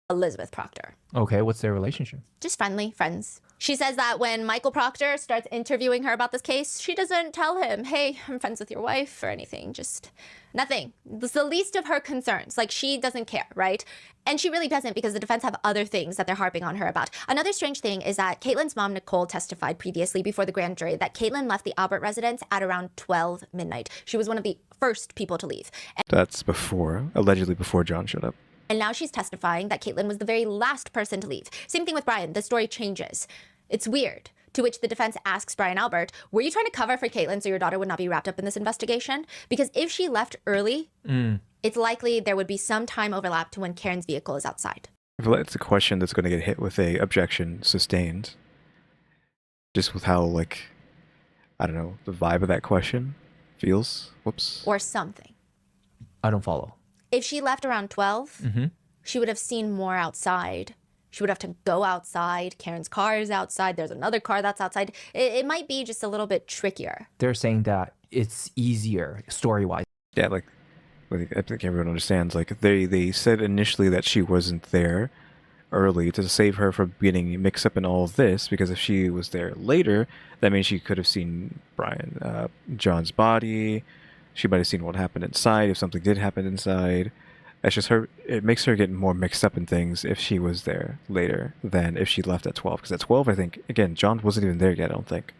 Elizabeth Proctor. Okay, what's their relationship? Just friendly, friends. She says that when Michael Proctor starts interviewing her about this case, she doesn't tell him, hey, I'm friends with your wife or anything. Just nothing. It's the least of her concerns. Like, she doesn't care, right? And she really doesn't, because the defense have other things that they're harping on her about. Another strange thing is that Caitlin's mom, Nicole, testified previously before the grand jury that Caitlin left the Albert residence at around 12 midnight. She was one of the first people to leave. That's before, allegedly before John showed up. And now she's testifying that Caitlin was the very last person to leave. Same thing with Brian. The story changes. It's weird. To which the defense asks Brian Albert, were you trying to cover for Caitlin so your daughter would not be wrapped up in this investigation? Because if she left early, it's likely there would be some time overlap to when Karen's vehicle is outside. I feel like it's a question that's going to get hit with a objection sustained. Just with how, like, I don't know, the vibe of that question feels. Whoops. Or something. I don't follow. If she left around 12, she would have seen more outside. She would have to go outside. Karen's car is outside. There's another car that's outside. It might be just a little bit trickier. They're saying that it's easier story-wise. Yeah, like, I think everyone understands. Like, they said initially that she wasn't there early to save her from getting mixed up in all of this, because if she was there later, that means she could have seen John's body. She might have seen what happened inside, if something did happen inside. It's just her, it makes her get more mixed up in things if she was there later than if she left at 12. Because at 12, I think, again, John wasn't even there yet, I don't think.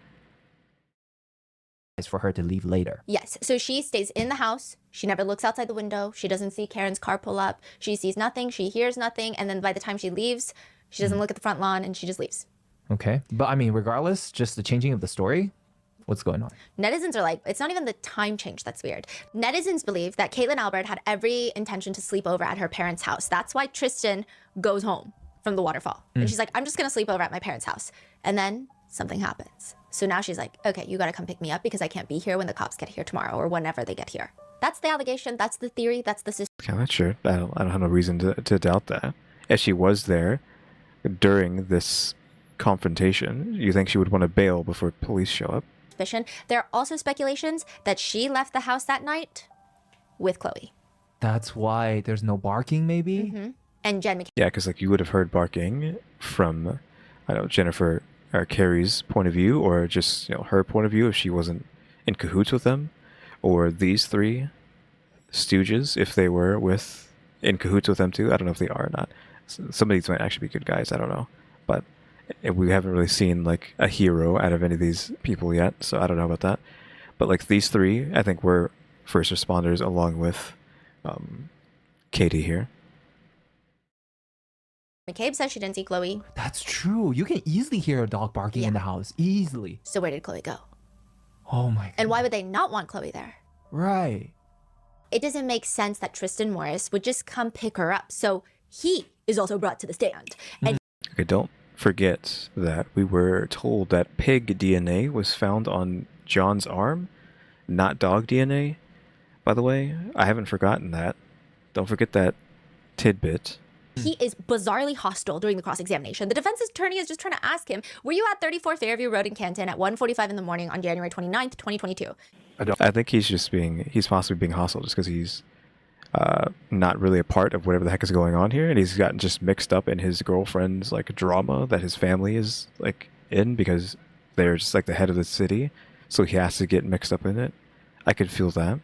It's for her to leave later. Yes, so she stays in the house. She never looks outside the window. She doesn't see Karen's car pull up. She sees nothing. She hears nothing. And then by the time she leaves, she doesn't look at the front lawn and she just leaves. Okay. But I mean, regardless, just the changing of the story, what's going on? Netizens are like, it's not even the time change that's weird. Netizens believe that Colin Albert had every intention to sleep over at her parents' house. That's why Tristan goes home from the waterfall. And she's like, I'm just going to sleep over at my parents' house. And then something happens. So now she's like, okay, you got to come pick me up because I can't be here when the cops get here tomorrow or whenever they get here. That's the allegation. That's the theory. That's the system. Yeah, that's true. I don't have no reason to doubt that. If she was there during this confrontation. You think she would want to bail before police show up? Suspicion. There are also speculations that she left the house that night with Chloe. That's why there's no barking, maybe? And Jen McCabe. Yeah, because like you would have heard barking from, I don't know, Jennifer or Carrie's point of view, or just her point of view if she wasn't in cahoots with them, or these three stooges if they were in cahoots with them too. I don't know if they are or not. Some of these might actually be good guys. I don't know, but we haven't really seen like a hero out of any of these people yet, so I don't know about that. But like these three, I think were first responders along with Katie here. McCabe says she didn't see Chloe. That's true. You can easily hear a dog barking in the house. Easily. So where did Chloe go? Oh my God. And why would they not want Chloe there? Right. It doesn't make sense that Tristan Morris would just come pick her up. So he is also brought to the stand. And Okay, don't forget that we were told that pig DNA was found on John's arm, not dog DNA. By the way, I haven't forgotten that. Don't forget that tidbit. he is bizarrely hostile during the cross-examination. The defense attorney is just trying to ask him, were you at 34 Fairview Road in Canton at 1:45 in the morning on January 29th, 2022? I think he's possibly being hostile just because he's not really a part of whatever the heck is going on here, and he's gotten just mixed up in his girlfriend's like drama that his family is like in because they're just like the head of the city, so he has to get mixed up in it. I could feel that.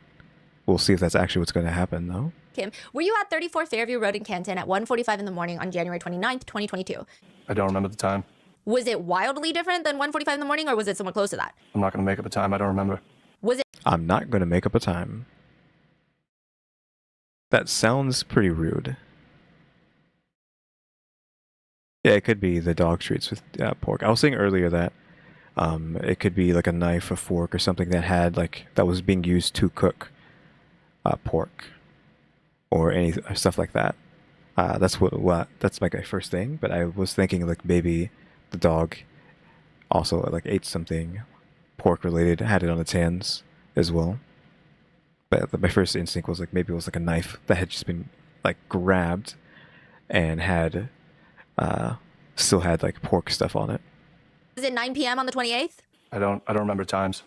We'll see if that's actually what's going to happen though. Kim, were you at 34 Fairview Road in Canton at 1:45 in the morning on January 29th, 2022? I don't remember the time. Was it wildly different than 1:45 in the morning, or was it somewhere close to that? I'm not going to make up a time. I don't remember. Was it? I'm not going to make up a time. That sounds pretty rude. Yeah, it could be the dog treats with pork. I was saying earlier that it could be like a knife, a fork, or something that had that was being used to cook pork, or any stuff like that. That's that's like my first thing. But I was thinking like maybe the dog also like ate something pork related, had it on its hands as well. But my first instinct was like maybe it was like a knife that had just been like grabbed and had still had like pork stuff on it. Was it 9 p.m. on the 28th? I don't remember times.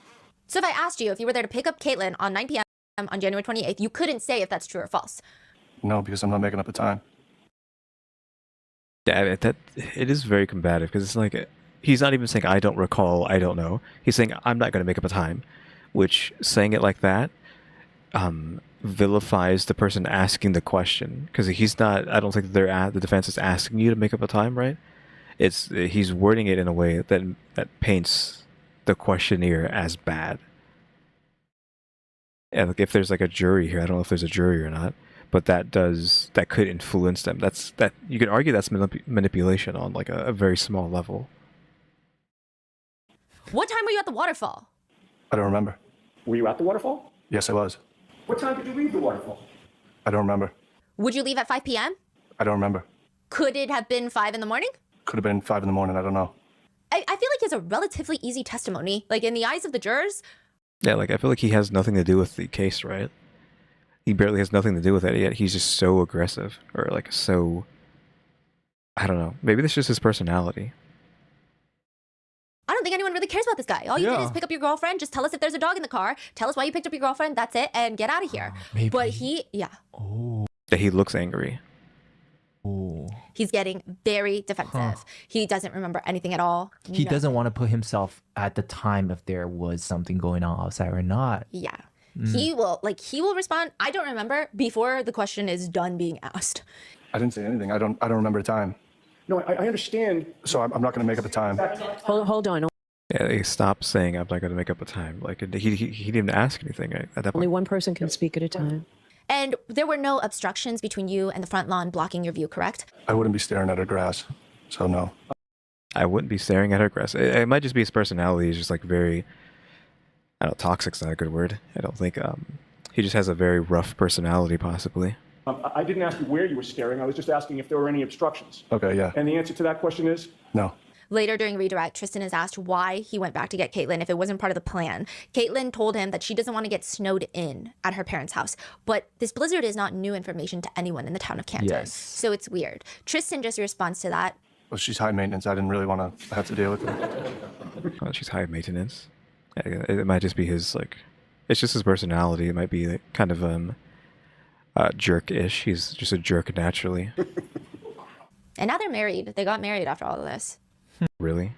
So if I asked you if you were there to pick up Caitlin on 9 p.m. on January 28th, you couldn't say if that's true or false. No, because I'm not making up a time. Yeah, it is very combative because it's like he's not even saying I don't recall, I don't know. He's saying I'm not going to make up a time, which saying it like that vilifies the person asking the question, because he's not. I don't think the defense is asking you to make up a time, right? He's wording it in a way that paints the questionnaire as bad. And like if there's like a jury here, I don't know if there's a jury or not, but that could influence them. That you could argue that's manipulation on like a very small level. What time were you at the waterfall? I don't remember. Were you at the waterfall? Yes, I was. What time did you leave the waterfall? I don't remember. Would you leave at 5 p.m.? I don't remember. Could it have been 5 in the morning? Could have been 5 in the morning. I don't know. I feel like he has a relatively easy testimony. Like in the eyes of the jurors. Yeah, like I feel like he has nothing to do with the case, right? He barely has nothing to do with it, yet he's just so aggressive, or like so, I don't know. Maybe that's just his personality. I don't think anyone really cares about this guy. All you did is pick up your girlfriend. Just tell us if there's a dog in the car. Tell us why you picked up your girlfriend. That's it. And get out of here. But he, That he looks angry. He's getting very defensive. He doesn't remember anything at all. He doesn't want to put himself at the time if there was something going on outside or not. Yeah. He will respond. I don't remember before the question is done being asked. I didn't say anything. I don't remember a time. No, I understand. So I'm not going to make up a time. Hold on. Yeah, he stopped saying I'm not going to make up a time. Like he didn't even ask anything at that point. Only one person can speak at a time. And there were no obstructions between you and the front lawn blocking your view, correct? I wouldn't be staring at her grass, so no. I wouldn't be staring at her grass. It might just be his personality. He's just like very, I don't know, toxic's not a good word. I don't think. He just has a very rough personality, possibly. I didn't ask you where you were staring. I was just asking if there were any obstructions. Okay, yeah. And the answer to that question is? No. Later during redirect, Tristan is asked why he went back to get Caitlin if it wasn't part of the plan. Caitlin told him that she doesn't want to get snowed in at her parents' house. But this blizzard is not new information to anyone in the town of Canton. Yes. So it's weird. Tristan just responds to that. Well, she's high maintenance. I didn't really want to have to deal with it. Oh, she's high maintenance. Yeah, it might just be his, like, it's just his personality. It might be like, kind of jerk-ish. He's just a jerk naturally. And now they're married. They got married after all of this. Really?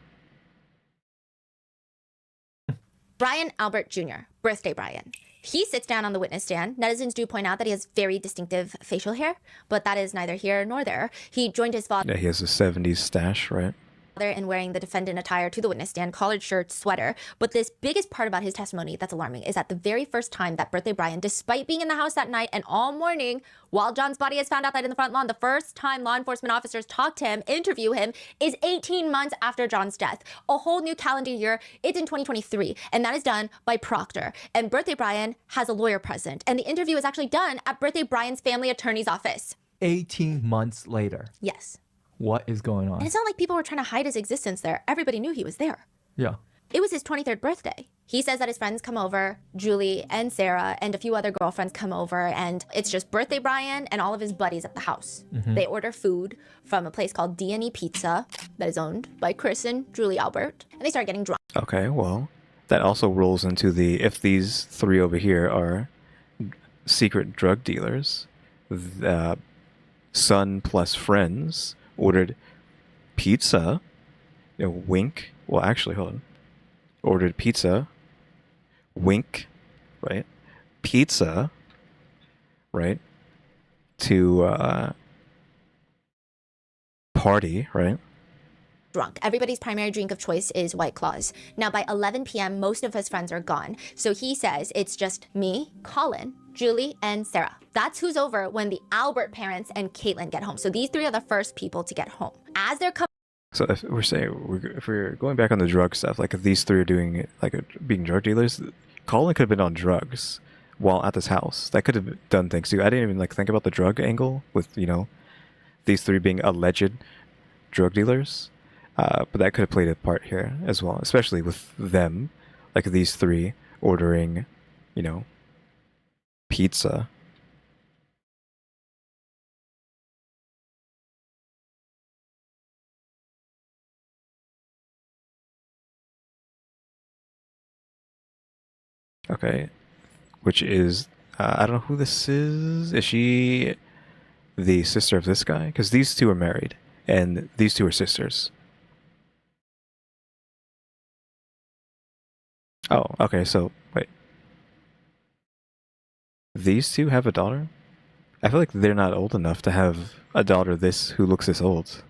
Brian Albert Jr., birthday Brian. He sits down on the witness stand. Netizens do point out that he has very distinctive facial hair, but that is neither here nor there. He joined his father Yeah, he has a 70s stash, right? in wearing the defendant attire to the witness stand, collared shirt, sweater. But this biggest part about his testimony that's alarming is that the very first time that birthday Brian, despite being in the house that night and all morning while John's body is found outside in the front lawn, the first time law enforcement officers talk to him, interview him, is 18 months after John's death. A whole new calendar year. It's in 2023, and that is done by Proctor. And birthday Brian has a lawyer present, and the interview is actually done at birthday Brian's family attorney's office. 18 months later. Yes. What is going on? And it's not like people were trying to hide his existence there. Everybody knew he was there. Yeah. It was his 23rd birthday. He says that his friends come over, Julie and Sarah and a few other girlfriends come over, and it's just birthday Brian and all of his buddies at the house. They order food from a place called D&E Pizza that is owned by Chris and Julie Albert, and they start getting drunk. Okay, well, that also rolls into the, if these three over here are secret drug dealers, the son plus friends ordered pizza, wink, well actually, hold on, ordered pizza, wink, right, pizza, right, to party, right? Drunk. Everybody's primary drink of choice is White Claws. Now by 11 p.m., most of his friends are gone. So he says it's just me, Colin, Julie, and Sarah. That's who's over when the Albert parents and Caitlin get home. So these three are the first people to get home. As they're coming. So if we're saying, if we're going back on the drug stuff, like if these three are doing, like being drug dealers, Colin could have been on drugs while at this house. That could have done things too. I didn't even like think about the drug angle with, these three being alleged drug dealers. But that could have played a part here as well, especially with them, like these three ordering, pizza. Okay, which is, I don't know who this is. Is she the sister of this guy? Because these two are married, and these two are sisters. Oh, okay, so, wait. These two have a daughter? I feel like they're not old enough to have a daughter who looks this old.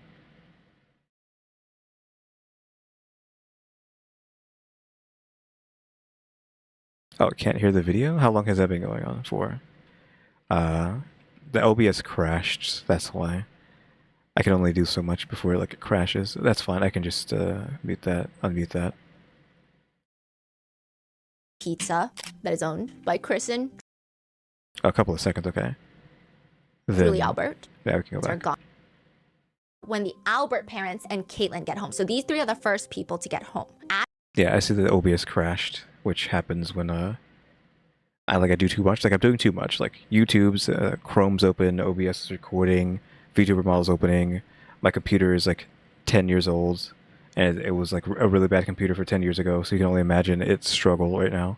Oh, can't hear the video? How long has that been going on for? The OBS crashed, that's why. I can only do so much before it crashes. That's fine, I can just unmute that. Pizza that is owned by Chris and A couple of seconds, okay. Julie Albert. Yeah, we can go Are back. gone. When the Albert parents and Caitlin get home. So these three are the first people to get home. Yeah, I see that OBS crashed, which happens when I do too much. Like I'm doing too much. Like YouTube's Chrome's open, OBS is recording, VTuber model's opening. My computer is 10 years old, and it was a really bad computer for 10 years ago. So you can only imagine its struggle right now.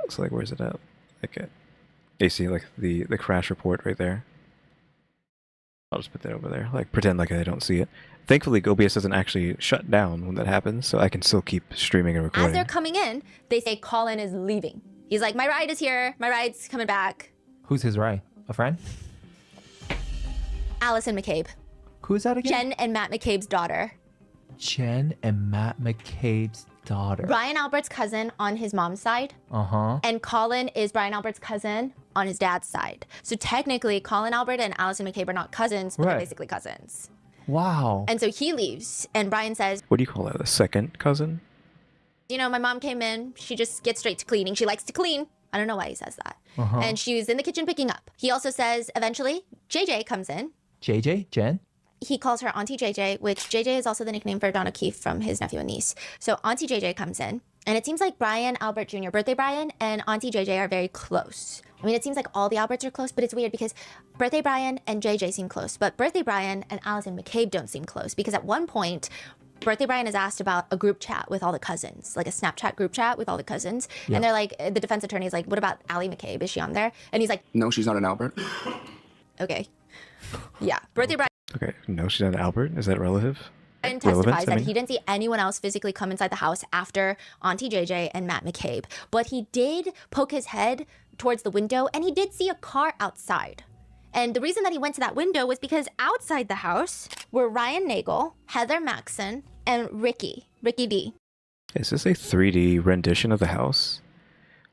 So where's it at? You see the crash report right there. I'll just put that over there. Pretend like I don't see it. Thankfully, OBS doesn't actually shut down when that happens, so I can still keep streaming and recording. As they're coming in, they say Colin is leaving. He's like, my ride is here. My ride's coming back. Who's his ride? A friend? Allison McCabe. Who is that again? Jen and Matt McCabe's daughter. Jen and Matt McCabe's daughter. Brian Albert's cousin on his mom's side. Uh-huh. And Colin is Brian Albert's cousin on his dad's side. So technically, Colin Albert and Allison McCabe are not cousins, but they're basically cousins. Wow. And so he leaves, and Brian says, What do you call that? A second cousin? my mom came in. She just gets straight to cleaning. She likes to clean. I don't know why he says that. And she was in the kitchen picking up. He also says, eventually, JJ comes in. JJ? Jen? he calls her Auntie JJ, which JJ is also the nickname for John O'Keefe from his nephew and niece. So Auntie JJ comes in, and it seems like Brian Albert Jr., birthday Brian, and Auntie JJ are very close. I mean, it seems like all the Alberts are close, but it's weird because birthday Brian and JJ seem close, but birthday Brian and Allison McCabe don't seem close, because at one point, birthday Brian is asked about a group chat with all the cousins, like a Snapchat group chat with all the cousins. Yeah. And they're like, the defense attorney is like, what about Allie McCabe? Is she on there? And he's like, No, she's not an Albert. okay. Yeah, birthday Brian. Okay, no, she's not Albert. Is that relative? Brian Relevant, testifies I that mean? he didn't see anyone else physically come inside the house after Auntie JJ and Matt McCabe, but he did poke his head towards the window, and he did see a car outside. And the reason that he went to that window was because outside the house were Ryan Nagel, Heather Maxson, and Ricky D. Is this a 3D rendition of the house?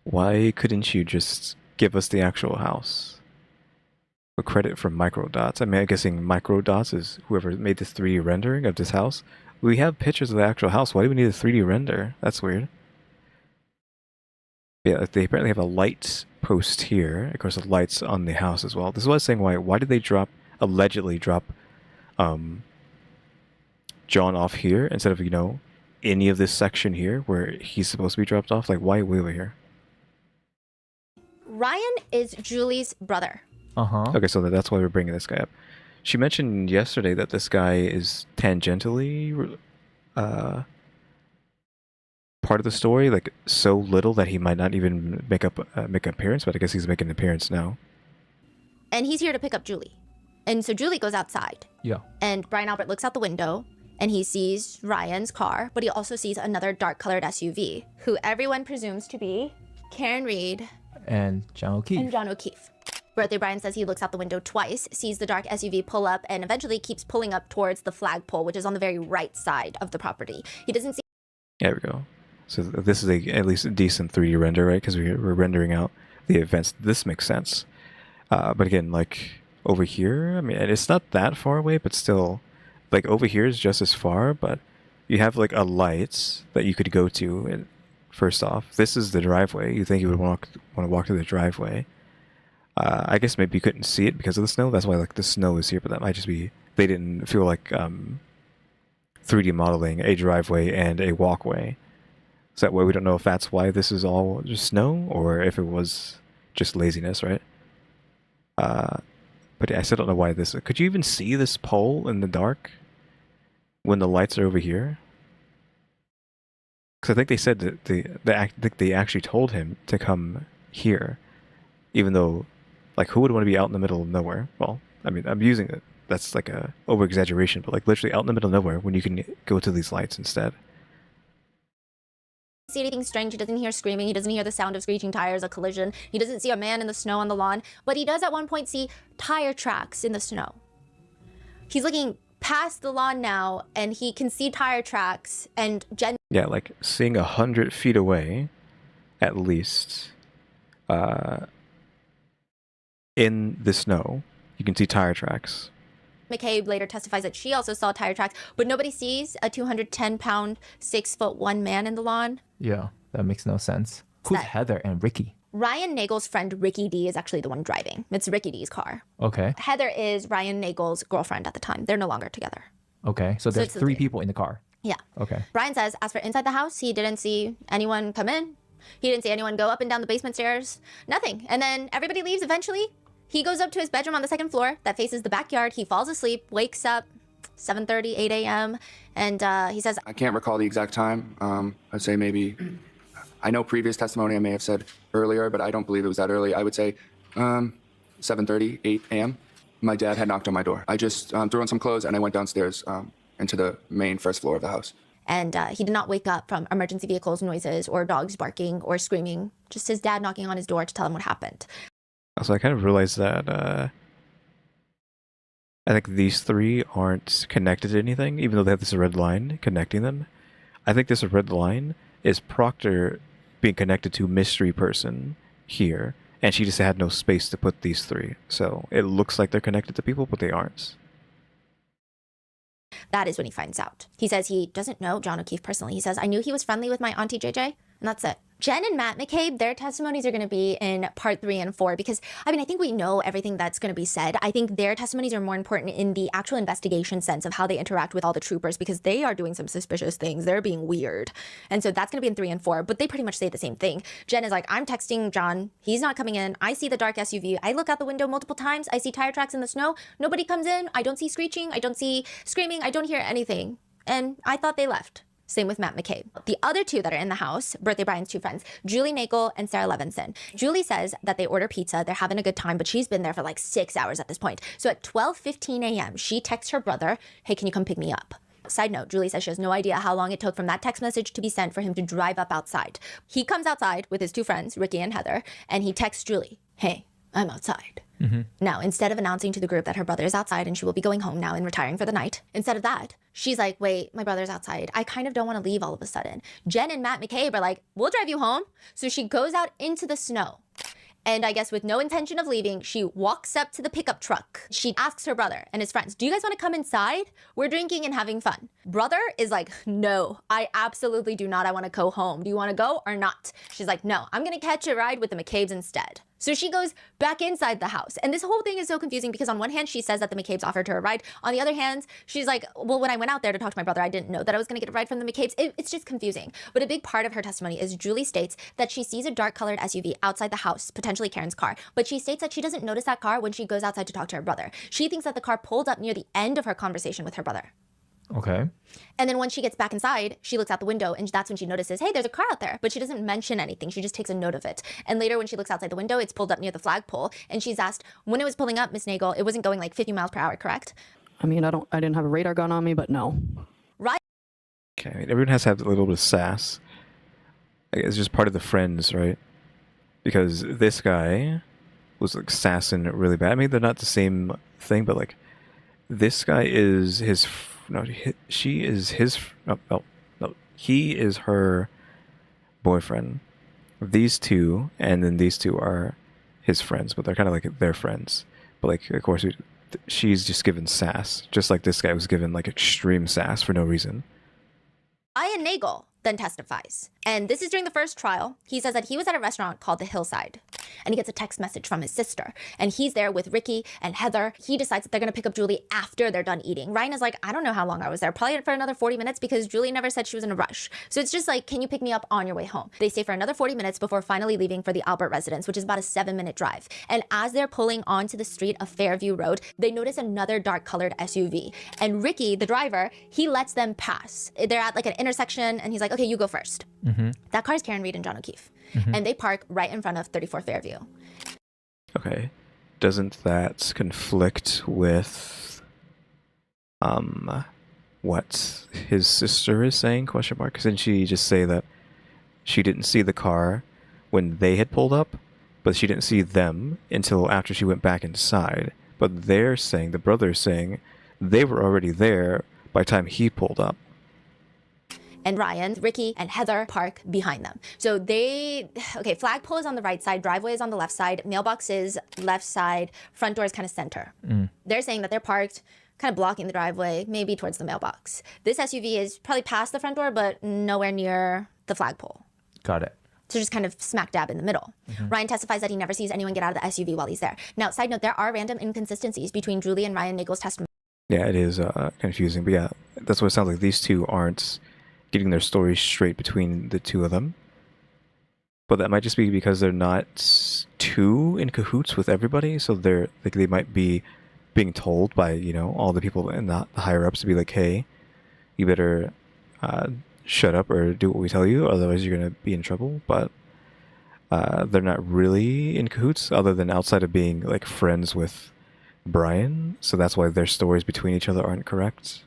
Why couldn't you just give us the actual house? With credit from Microdots. I mean, I'm guessing Microdots is whoever made this 3D rendering of this house. We have pictures of the actual house. Why do we need a 3D render? That's weird. Yeah, they apparently have a light post here. Of course, the lights on the house as well. This is what I was saying. Why did they allegedly drop John off here instead of, any of this section here where he's supposed to be dropped off? Like, why way over here? Ryan is Julie's brother. Okay, so that's why we're bringing this guy up. She mentioned yesterday that this guy is tangentially part of the story, like so little that he might not even make an appearance, but I guess he's making an appearance now. And he's here to pick up Julie. And so Julie goes outside. Yeah. And Brian Albert looks out the window, and he sees Ryan's car, but he also sees another dark-colored SUV, who everyone presumes to be Karen Reed And John O'Keefe. Birthday Brian says he looks out the window twice, sees the dark SUV pull up, and eventually keeps pulling up towards the flagpole, which is on the very right side of the property. He doesn't see... There we go. So this is at least a decent 3D render, right? Because we're rendering out the events. This makes sense. But again, like over here, I mean, it's not that far away, but still, like over here is just as far, but you have like a light that you could go to. And first off, this is the driveway. You think you would want to walk to the driveway. I guess maybe you couldn't see it because of the snow. That's why like the snow is here, but that might just be they didn't feel like 3D modeling a driveway and a walkway. So that way we don't know if that's why this is all just snow or if it was just laziness, right? But I still don't know why this... Could you even see this pole in the dark when the lights are over here? Because I think they said that they actually told him to come here, even though, like, who would want to be out in the middle of nowhere? Well, I mean, I'm using it. That's like a over-exaggeration, but like literally out in the middle of nowhere when you can go to these lights instead. See anything strange. He doesn't hear screaming. He doesn't hear the sound of screeching tires, a collision. He doesn't see a man in the snow on the lawn, but he does at one point see tire tracks in the snow. He's looking past the lawn now, and he can see tire tracks and Yeah, like seeing 100 feet away, at least, in the snow, you can see tire tracks. McCabe later testifies that she also saw tire tracks, but nobody sees a 210-pound, 6'1" man in the lawn. Yeah, that makes no sense. Who's Heather and Ricky? Ryan Nagel's friend Ricky D is actually the one driving. It's Ricky D's car. Okay. Heather is Ryan Nagel's girlfriend at the time. They're no longer together. Okay, so there's it's the three people in the car. Yeah. Okay. Brian says, as for inside the house, he didn't see anyone come in. He didn't see anyone go up and down the basement stairs. Nothing. And then everybody leaves eventually. He goes up to his bedroom on the second floor that faces the backyard. He falls asleep, wakes up 7:30, 8 a.m. And he says, I can't recall the exact time. I'd say maybe, I know previous testimony I may have said earlier, but I don't believe it was that early. I would say 7:30, 8 a.m. My dad had knocked on my door. I just threw on some clothes and I went downstairs into the main first floor of the house. And he did not wake up from emergency vehicles noises or dogs barking or screaming, just his dad knocking on his door to tell him what happened. Also, I kind of realized that I think these three aren't connected to anything, even though they have this red line connecting them. I think this red line is Proctor being connected to mystery person here, and she just had no space to put these three. So it looks like they're connected to people, but they aren't. That is when he finds out. He says he doesn't know John O'Keefe personally. He says, I knew he was friendly with my Auntie JJ, and that's it. Jen and Matt McCabe, their testimonies are going to be in part 3 and 4 because, I mean, I think we know everything that's going to be said. I think their testimonies are more important in the actual investigation sense of how they interact with all the troopers because they are doing some suspicious things. They're being weird. And so that's going to be in 3 and 4, but they pretty much say the same thing. Jen is like, I'm texting John. He's not coming in. I see the dark SUV. I look out the window multiple times. I see tire tracks in the snow. Nobody comes in. I don't see screeching. I don't see screaming. I don't hear anything. And I thought they left. Same with Matt McCabe. The other two that are in the house, Birthday Brian's two friends, Julie Nagel and Sarah Levinson. Julie says that they order pizza. They're having a good time, but she's been there for like 6 hours at this point. So at 12:15 a.m., she texts her brother, hey, can you come pick me up? Side note, Julie says she has no idea how long it took from that text message to be sent for him to drive up outside. He comes outside with his two friends, Ricky and Heather, and he texts Julie, hey, I'm outside. Now, instead of announcing to the group that her brother is outside and she will be going home now and retiring for the night, instead of that, she's like, wait, my brother's outside. I kind of don't want to leave all of a sudden. Jen and Matt McCabe are like, we'll drive you home. So she goes out into the snow. And I guess with no intention of leaving, she walks up to the pickup truck. She asks her brother and his friends, do you guys want to come inside? We're drinking and having fun. Brother is like, no, I absolutely do not. I want to go home. Do you want to go or not? She's like, no, I'm going to catch a ride with the McCabes instead. So she goes back inside the house. And this whole thing is so confusing because on one hand, she says that the McCabes offered her a ride. On the other hand, she's like, well, when I went out there to talk to my brother, I didn't know that I was going to get a ride from the McCabes. It's just confusing. But a big part of her testimony is Julie states that she sees a dark colored SUV outside the house, potentially Karen's car. But she states that she doesn't notice that car when she goes outside to talk to her brother. She thinks that the car pulled up near the end of her conversation with her brother. Okay. And then when she gets back inside, she looks out the window and that's when she notices, hey, there's a car out there. But she doesn't mention anything. She just takes a note of it. And later when she looks outside the window, it's pulled up near the flagpole. And she's asked, when it was pulling up, Miss Nagel, it wasn't going like 50 miles per hour, correct? I mean, I didn't have a radar gun on me, but no. Right. Okay, I mean, everyone has to have a little bit of sass. It's just part of the friends, right? Because this guy was like sassing really bad. I mean, they're not the same thing, but like this guy is his... No, she is his... No, he is her boyfriend. These two, and then these two are his friends, but they're kind of like their friends. But like, of course, she's just given sass, just like this guy was given like extreme sass for no reason. Ian Nagel then testifies. And this is during the first trial. He says that he was at a restaurant called The Hillside. And he gets a text message from his sister. And he's there with Ricky and Heather. He decides that they're going to pick up Julie after they're done eating. Ryan is like, I don't know how long I was there. Probably for another 40 minutes because Julie never said she was in a rush. So it's just like, can you pick me up on your way home? They stay for another 40 minutes before finally leaving for the Albert residence, which is about a 7-minute drive. And as they're pulling onto the street of Fairview Road, they notice another dark-colored SUV. And Ricky, the driver, he lets them pass. They're at like an intersection and he's like, okay, you go first. That car's Karen Reed and John O'Keefe. And they park right in front of 34 Fairview. Okay. Doesn't that conflict with what his sister is saying, question mark? Didn't she just say that she didn't see the car when they had pulled up, but she didn't see them until after she went back inside? But they're saying, the brother's saying, they were already there by the time he pulled up. And Ryan, Ricky, and Heather park behind them. So okay, flagpole is on the right side, driveway is on the left side, mailbox is left side, front door is kind of center. They're saying that they're parked kind of blocking the driveway, maybe towards the mailbox. This SUV is probably past the front door, but nowhere near the flagpole. Got it. So just kind of smack dab in the middle. Ryan testifies that he never sees anyone get out of the SUV while he's there. Now, side note, there are random inconsistencies between Julie and Ryan Nagel's testimony. Yeah, it is confusing, but yeah, that's what it sounds like. These two aren't getting their stories straight between the two of them. But that might just be because they're not too in cahoots with everybody, so they're like they might be being told by, you know, all the people in the higher ups to be like, hey, you better shut up or do what we tell you, otherwise you're gonna be in trouble. But they're not really in cahoots, other than outside of being like friends with Brian, so that's why their stories between each other aren't correct.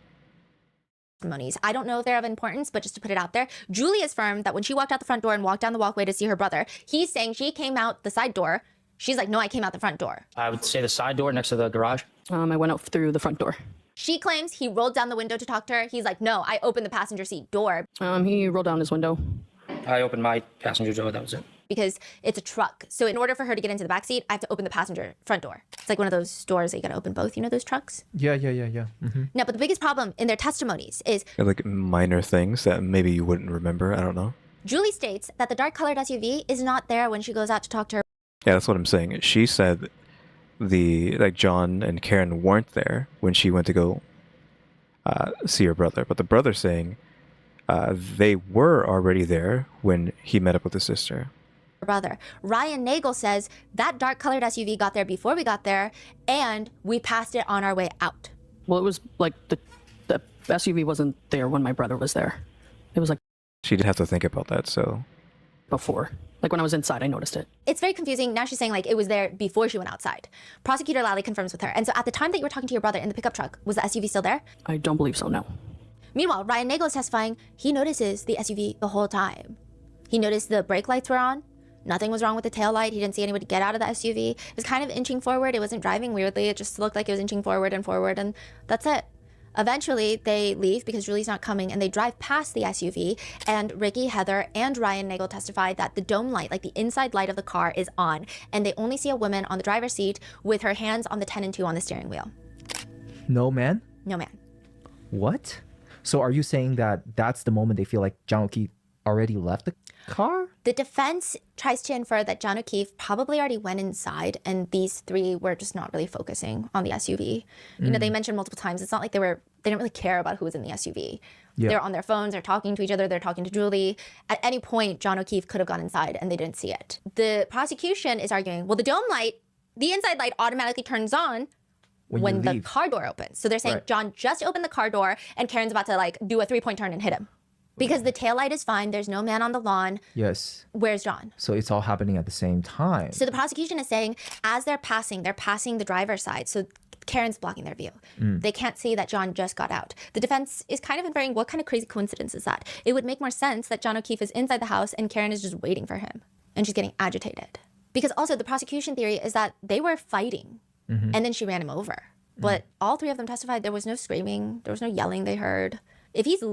I don't know if they're of importance, but just to put it out there, Julie is firm that when she walked out the front door and walked down the walkway to see her brother, he's saying she came out the side door. She's like, no, I came out the front door. I would say the side door next to the garage. I went out through the front door. She claims he rolled down the window to talk to her. He's like, no, I opened the passenger seat door. He rolled down his window. I opened my passenger door, that was it. Because it's a truck. So in order for her to get into the back seat, I have to open the passenger front door. It's like one of those doors that you gotta open both, you know, those trucks? Yeah. No, but the biggest problem in their testimonies is... They're like minor things that maybe you wouldn't remember, I don't know. Julie states that the dark-colored SUV is not there when she goes out to talk to her. Yeah, that's what I'm saying. She said like John and Karen weren't there when she went to go see her brother, but the brother's saying they were already there when he met up with his sister. Brother. Ryan Nagel says that dark-colored SUV got there before we got there, and we passed it on our way out. Well, it was like the SUV wasn't there when my brother was there. It was like She did have to think about that, so before. Like when I was inside, I noticed it. It's very confusing. Now she's saying like it was there before she went outside. Prosecutor Lally confirms with her. And so at the time that you were talking to your brother in the pickup truck, was the SUV still there? I don't believe so, no. Meanwhile, Ryan Nagel is testifying he notices the SUV the whole time. He noticed the brake lights were on. Nothing was wrong with the taillight. He didn't see anybody get out of the SUV. It was kind of inching forward. It wasn't driving weirdly. It just looked like it was inching forward, and that's it. Eventually, they leave because Julie's not coming, and they drive past the SUV, and Ricky, Heather, and Ryan Nagel testified that the dome light, like the inside light of the car, is on, and they only see a woman on the driver's seat with her hands on the 10 and 2 on the steering wheel. No man? No man. What? So are you saying that that's the moment they feel like John O'Keefe already left the car? The defense tries to infer that John O'Keefe probably already went inside, and these three were just not really focusing on the SUV. You know, they mentioned multiple times, it's not like they didn't really care about who was in the SUV. Yeah. They're on their phones, they're talking to each other, they're talking to Julie. At any point, John O'Keefe could have gone inside and they didn't see it. The prosecution is arguing, well, the dome light, the inside light automatically turns on when the car door opens. So they're saying John just opened the car door and Karen's about to like do a 3-point turn and hit him. Because the taillight is fine, there's no man on the lawn. Yes. Where's John? So it's all happening at the same time. So the prosecution is saying as they're passing the driver's side. So Karen's blocking their view. They can't see that John just got out. The defense is kind of inferring, what kind of crazy coincidence is that? It would make more sense that John O'Keefe is inside the house and Karen is just waiting for him. And she's getting agitated. Because also the prosecution theory is that they were fighting and then she ran him over. But all three of them testified there was no screaming, there was no yelling they heard. If he's...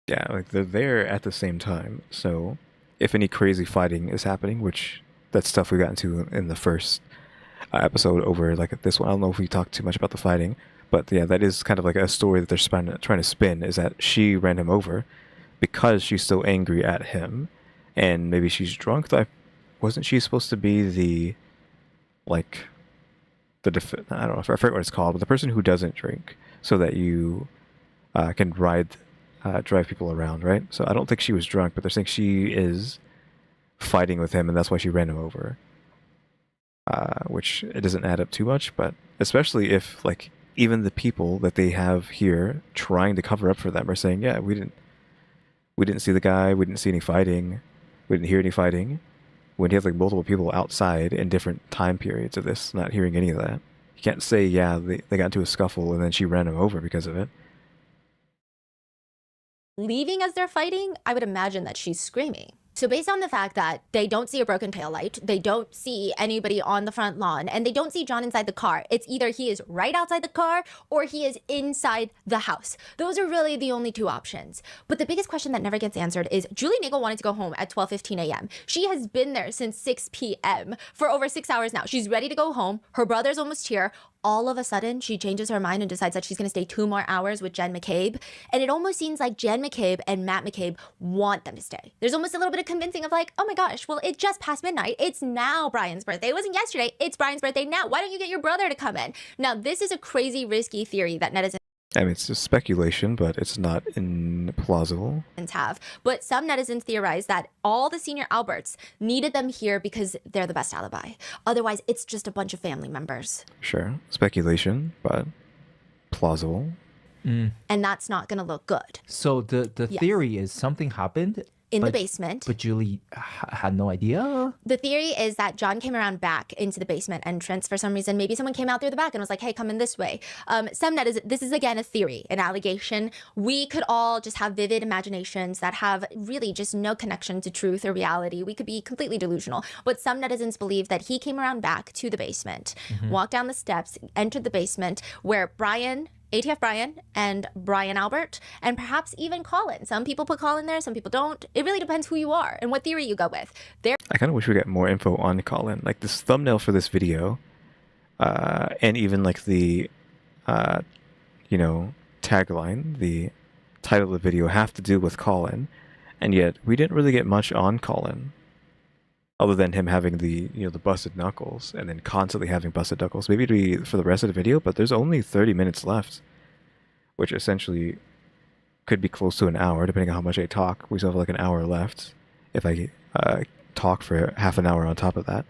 Yeah, like they're there at the same time. So if any crazy fighting is happening, which that's stuff we got into in the first episode over like this one. I don't know if we talked too much about the fighting, but yeah, that is kind of like a story that they're trying to spin, is that she ran him over because she's so angry at him, and maybe she's drunk. Wasn't she supposed to be the like I don't know, I forget what it's called, but the person who doesn't drink, so that you can drive people around, right? So I don't think she was drunk, but they're saying she is fighting with him, and that's why she ran him over. Which it doesn't add up too much, but especially if like even the people that they have here trying to cover up for them are saying, yeah, we didn't see the guy, we didn't see any fighting, we didn't hear any fighting. When you have like multiple people outside in different time periods of this, not hearing any of that, you can't say, yeah, they got into a scuffle and then she ran him over because of it. Leaving as they're fighting, I would imagine that she's screaming. So based on the fact that they don't see a broken taillight, they don't see anybody on the front lawn, and they don't see John inside the car, it's either he is right outside the car or he is inside the house. Those are really the only two options. But the biggest question that never gets answered is Julie Nagel wanted to go home at 12:15 a.m. She has been there since 6 p.m. for over 6 hours now. She's ready to go home. Her brother's almost here. All of a sudden, she changes her mind and decides that she's going to stay 2 more hours with Jen McCabe. And it almost seems like Jen McCabe and Matt McCabe want them to stay. There's almost a little bit of convincing of like, oh my gosh, well, it just passed midnight. It's now Brian's birthday. It wasn't yesterday. It's Brian's birthday now. Why don't you get your brother to come in? Now, this is a crazy, risky theory that netizens I mean, it's just speculation, but it's not implausible. Have. But some netizens theorize that all the senior Alberts needed them here because they're the best alibi. Otherwise, it's just a bunch of family members. Sure, speculation, but plausible. And that's not going to look good. So the theory is something happened in the basement. But Julie had no idea? The theory is that John came around back into the basement entrance for some reason. Maybe someone came out through the back and was like, hey, come in this way. This is again a theory, an allegation. We could all just have vivid imaginations that have really just no connection to truth or reality. We could be completely delusional. But some netizens believe that he came around back to the basement, walked down the steps, entered the basement where ATF Brian and Brian Albert, and perhaps even Colin. Some people put Colin there, some people don't. It really depends who you are and what theory you go with. I kind of wish we got more info on Colin. Like this thumbnail for this video, and even like the, tagline, the title of the video have to do with Colin. And yet, we didn't really get much on Colin. Other than him having the, the busted knuckles, and then constantly having busted knuckles. Maybe it'd be for the rest of the video, but there's only 30 minutes left. Which essentially could be close to an hour, depending on how much I talk. We still have like an hour left, if I talk for half an hour on top of that.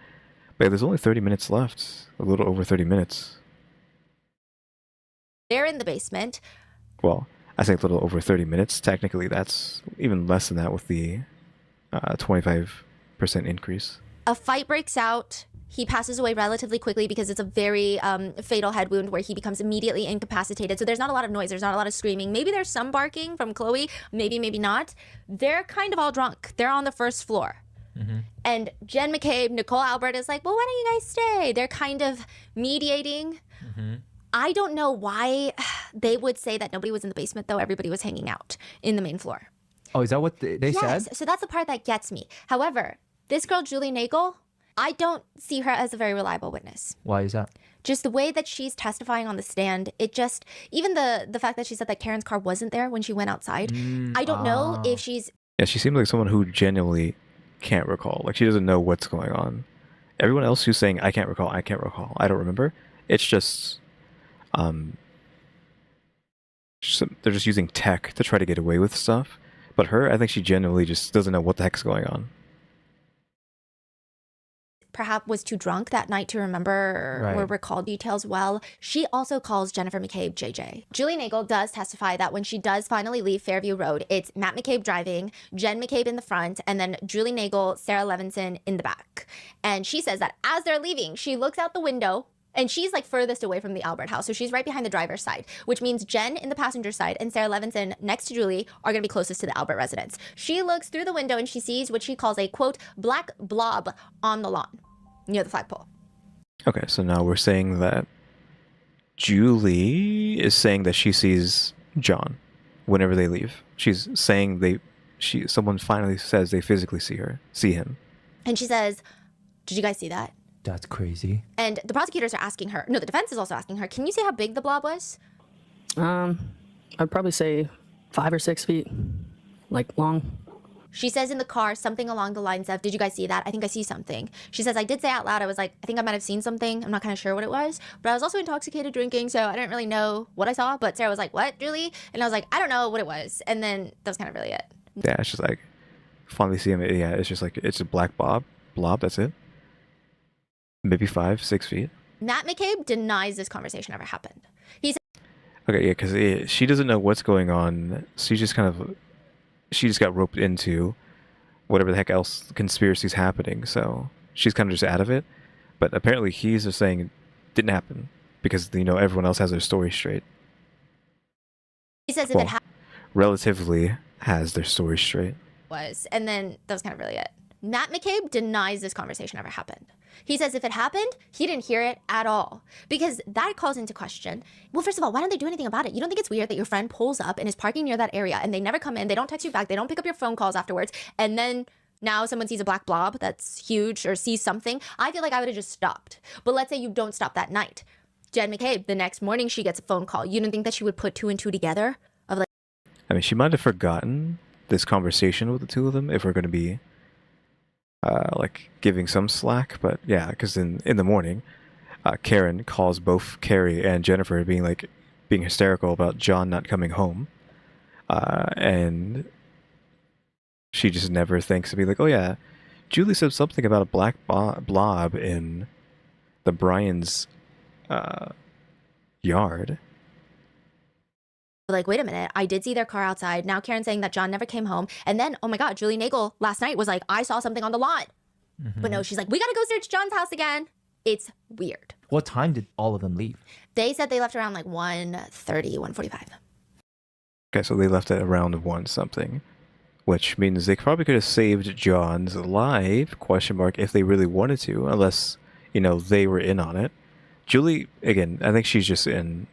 But yeah, there's only 30 minutes left. A little over 30 minutes. They're in the basement. Well, I say a little over 30 minutes. Technically, that's even less than that with the 25% increase. A fight breaks out. He passes away relatively quickly because it's a very fatal head wound where he becomes immediately incapacitated. So there's not a lot of noise. There's not a lot of screaming. Maybe there's some barking from Chloe. Maybe not. They're kind of all drunk. They're on the first floor. And Jen McCabe, Nicole Albert is like, well, why don't you guys stay? They're kind of mediating. I don't know why they would say that nobody was in the basement, though. Everybody was hanging out in the main floor. Oh, is that what they said? Yes, so that's the part that gets me. However, this girl, Julie Nagel, I don't see her as a very reliable witness. Why is that? Just the way that she's testifying on the stand, it just, even the fact that she said that Karen's car wasn't there when she went outside, I don't know if she's... Yeah, she seemed like someone who genuinely can't recall. Like, she doesn't know what's going on. Everyone else who's saying, I can't recall, I don't remember, it's just... they're just using tech to try to get away with stuff. But her, I think she genuinely just doesn't know what the heck's going on. Perhaps was too drunk that night to remember or recall details well. She also calls Jennifer McCabe JJ. Julie Nagel does testify that when she does finally leave Fairview Road, it's Matt McCabe driving, Jen McCabe in the front, and then Julie Nagel, Sarah Levinson in the back. And she says that as they're leaving, she looks out the window. And she's like furthest away from the Albert house. So she's right behind the driver's side, which means Jen in the passenger side and Sarah Levinson next to Julie are going to be closest to the Albert residence. She looks through the window and she sees what she calls a, quote, black blob on the lawn near the flagpole. Okay, so now we're saying that Julie is saying that she sees John whenever they leave. She's saying someone finally says they physically see him. And she says, did you guys see that? That's crazy. And the prosecutors are asking her, no, the defense is also asking her, can you say how big the blob was? I'd probably say 5 or 6 feet, like long. She says in the car something along the lines of, did you guys see that? I think I see something. She says, I did say out loud, I was like, I think I might have seen something. I'm not kind of sure what it was, but I was also intoxicated drinking, so I didn't really know what I saw. But Sarah was like, what, Julie? And I was like, I don't know what it was. And then that was kind of really it. Yeah, it's just like, finally see him. Yeah, it's just like, it's a black blob, that's it. Maybe 5, 6 feet. Matt McCabe denies this conversation ever happened. He said, okay, yeah, because she doesn't know what's going on. She just got roped into whatever the heck else conspiracy's happening. So she's kind of just out of it. But apparently he's just saying it didn't happen because, everyone else has their story straight. He says if it relatively has their story straight. was, and then that was kind of really it. Matt McCabe denies this conversation ever happened. He says if it happened, he didn't hear it at all. Because that calls into question, well, first of all, why don't they do anything about it? You don't think it's weird that your friend pulls up and is parking near that area and they never come in, they don't text you back, they don't pick up your phone calls afterwards, and then now someone sees a black blob that's huge or sees something? I feel like I would have just stopped. But let's say you don't stop that night. Jen McCabe, the next morning she gets a phone call. You don't think that she would put 2 and 2 together? Of like, I mean, she might have forgotten this conversation with the two of them if we're going to be giving some slack, but yeah, because in the morning, Karen calls both Carrie and Jennifer being hysterical about John not coming home, and she just never thinks to be like, oh yeah, Julie said something about a black blob in the Bryan's yard. Like, wait a minute, I did see their car outside. Now Karen's saying that John never came home. And then, oh my God, Julie Nagel last night was like, I saw something on the lawn. But no, she's like, we got to go search John's house again. It's weird. What time did all of them leave? They said they left around like 1:30, 1:45. Okay, so they left at around 1 something, which means they probably could have saved John's life, if they really wanted to, unless, they were in on it. Julie, again, I think she's just in...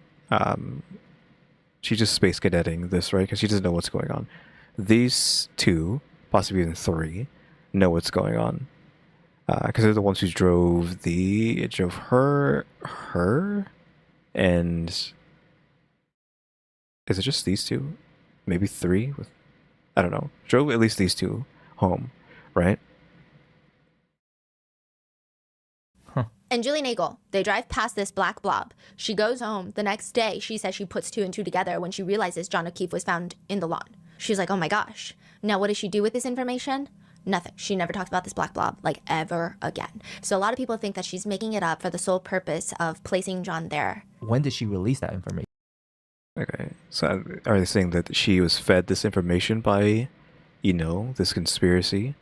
she's just space cadetting this, right? Because she doesn't know what's going on. These 2, possibly even 3, know what's going on. Because they're the ones who drove her, and... Is it just these 2? Maybe 3? I don't know, drove at least these two home, right? And Julie Nagel, they drive past this black blob. She goes home. The next day, she says she puts 2 and 2 together when she realizes John O'Keefe was found in the lawn. She's like, oh my gosh. Now what does she do with this information? Nothing. She never talks about this black blob, like, ever again. So a lot of people think that she's making it up for the sole purpose of placing John there. When did she release that information? Okay, so are they saying that she was fed this information by, you know, this conspiracy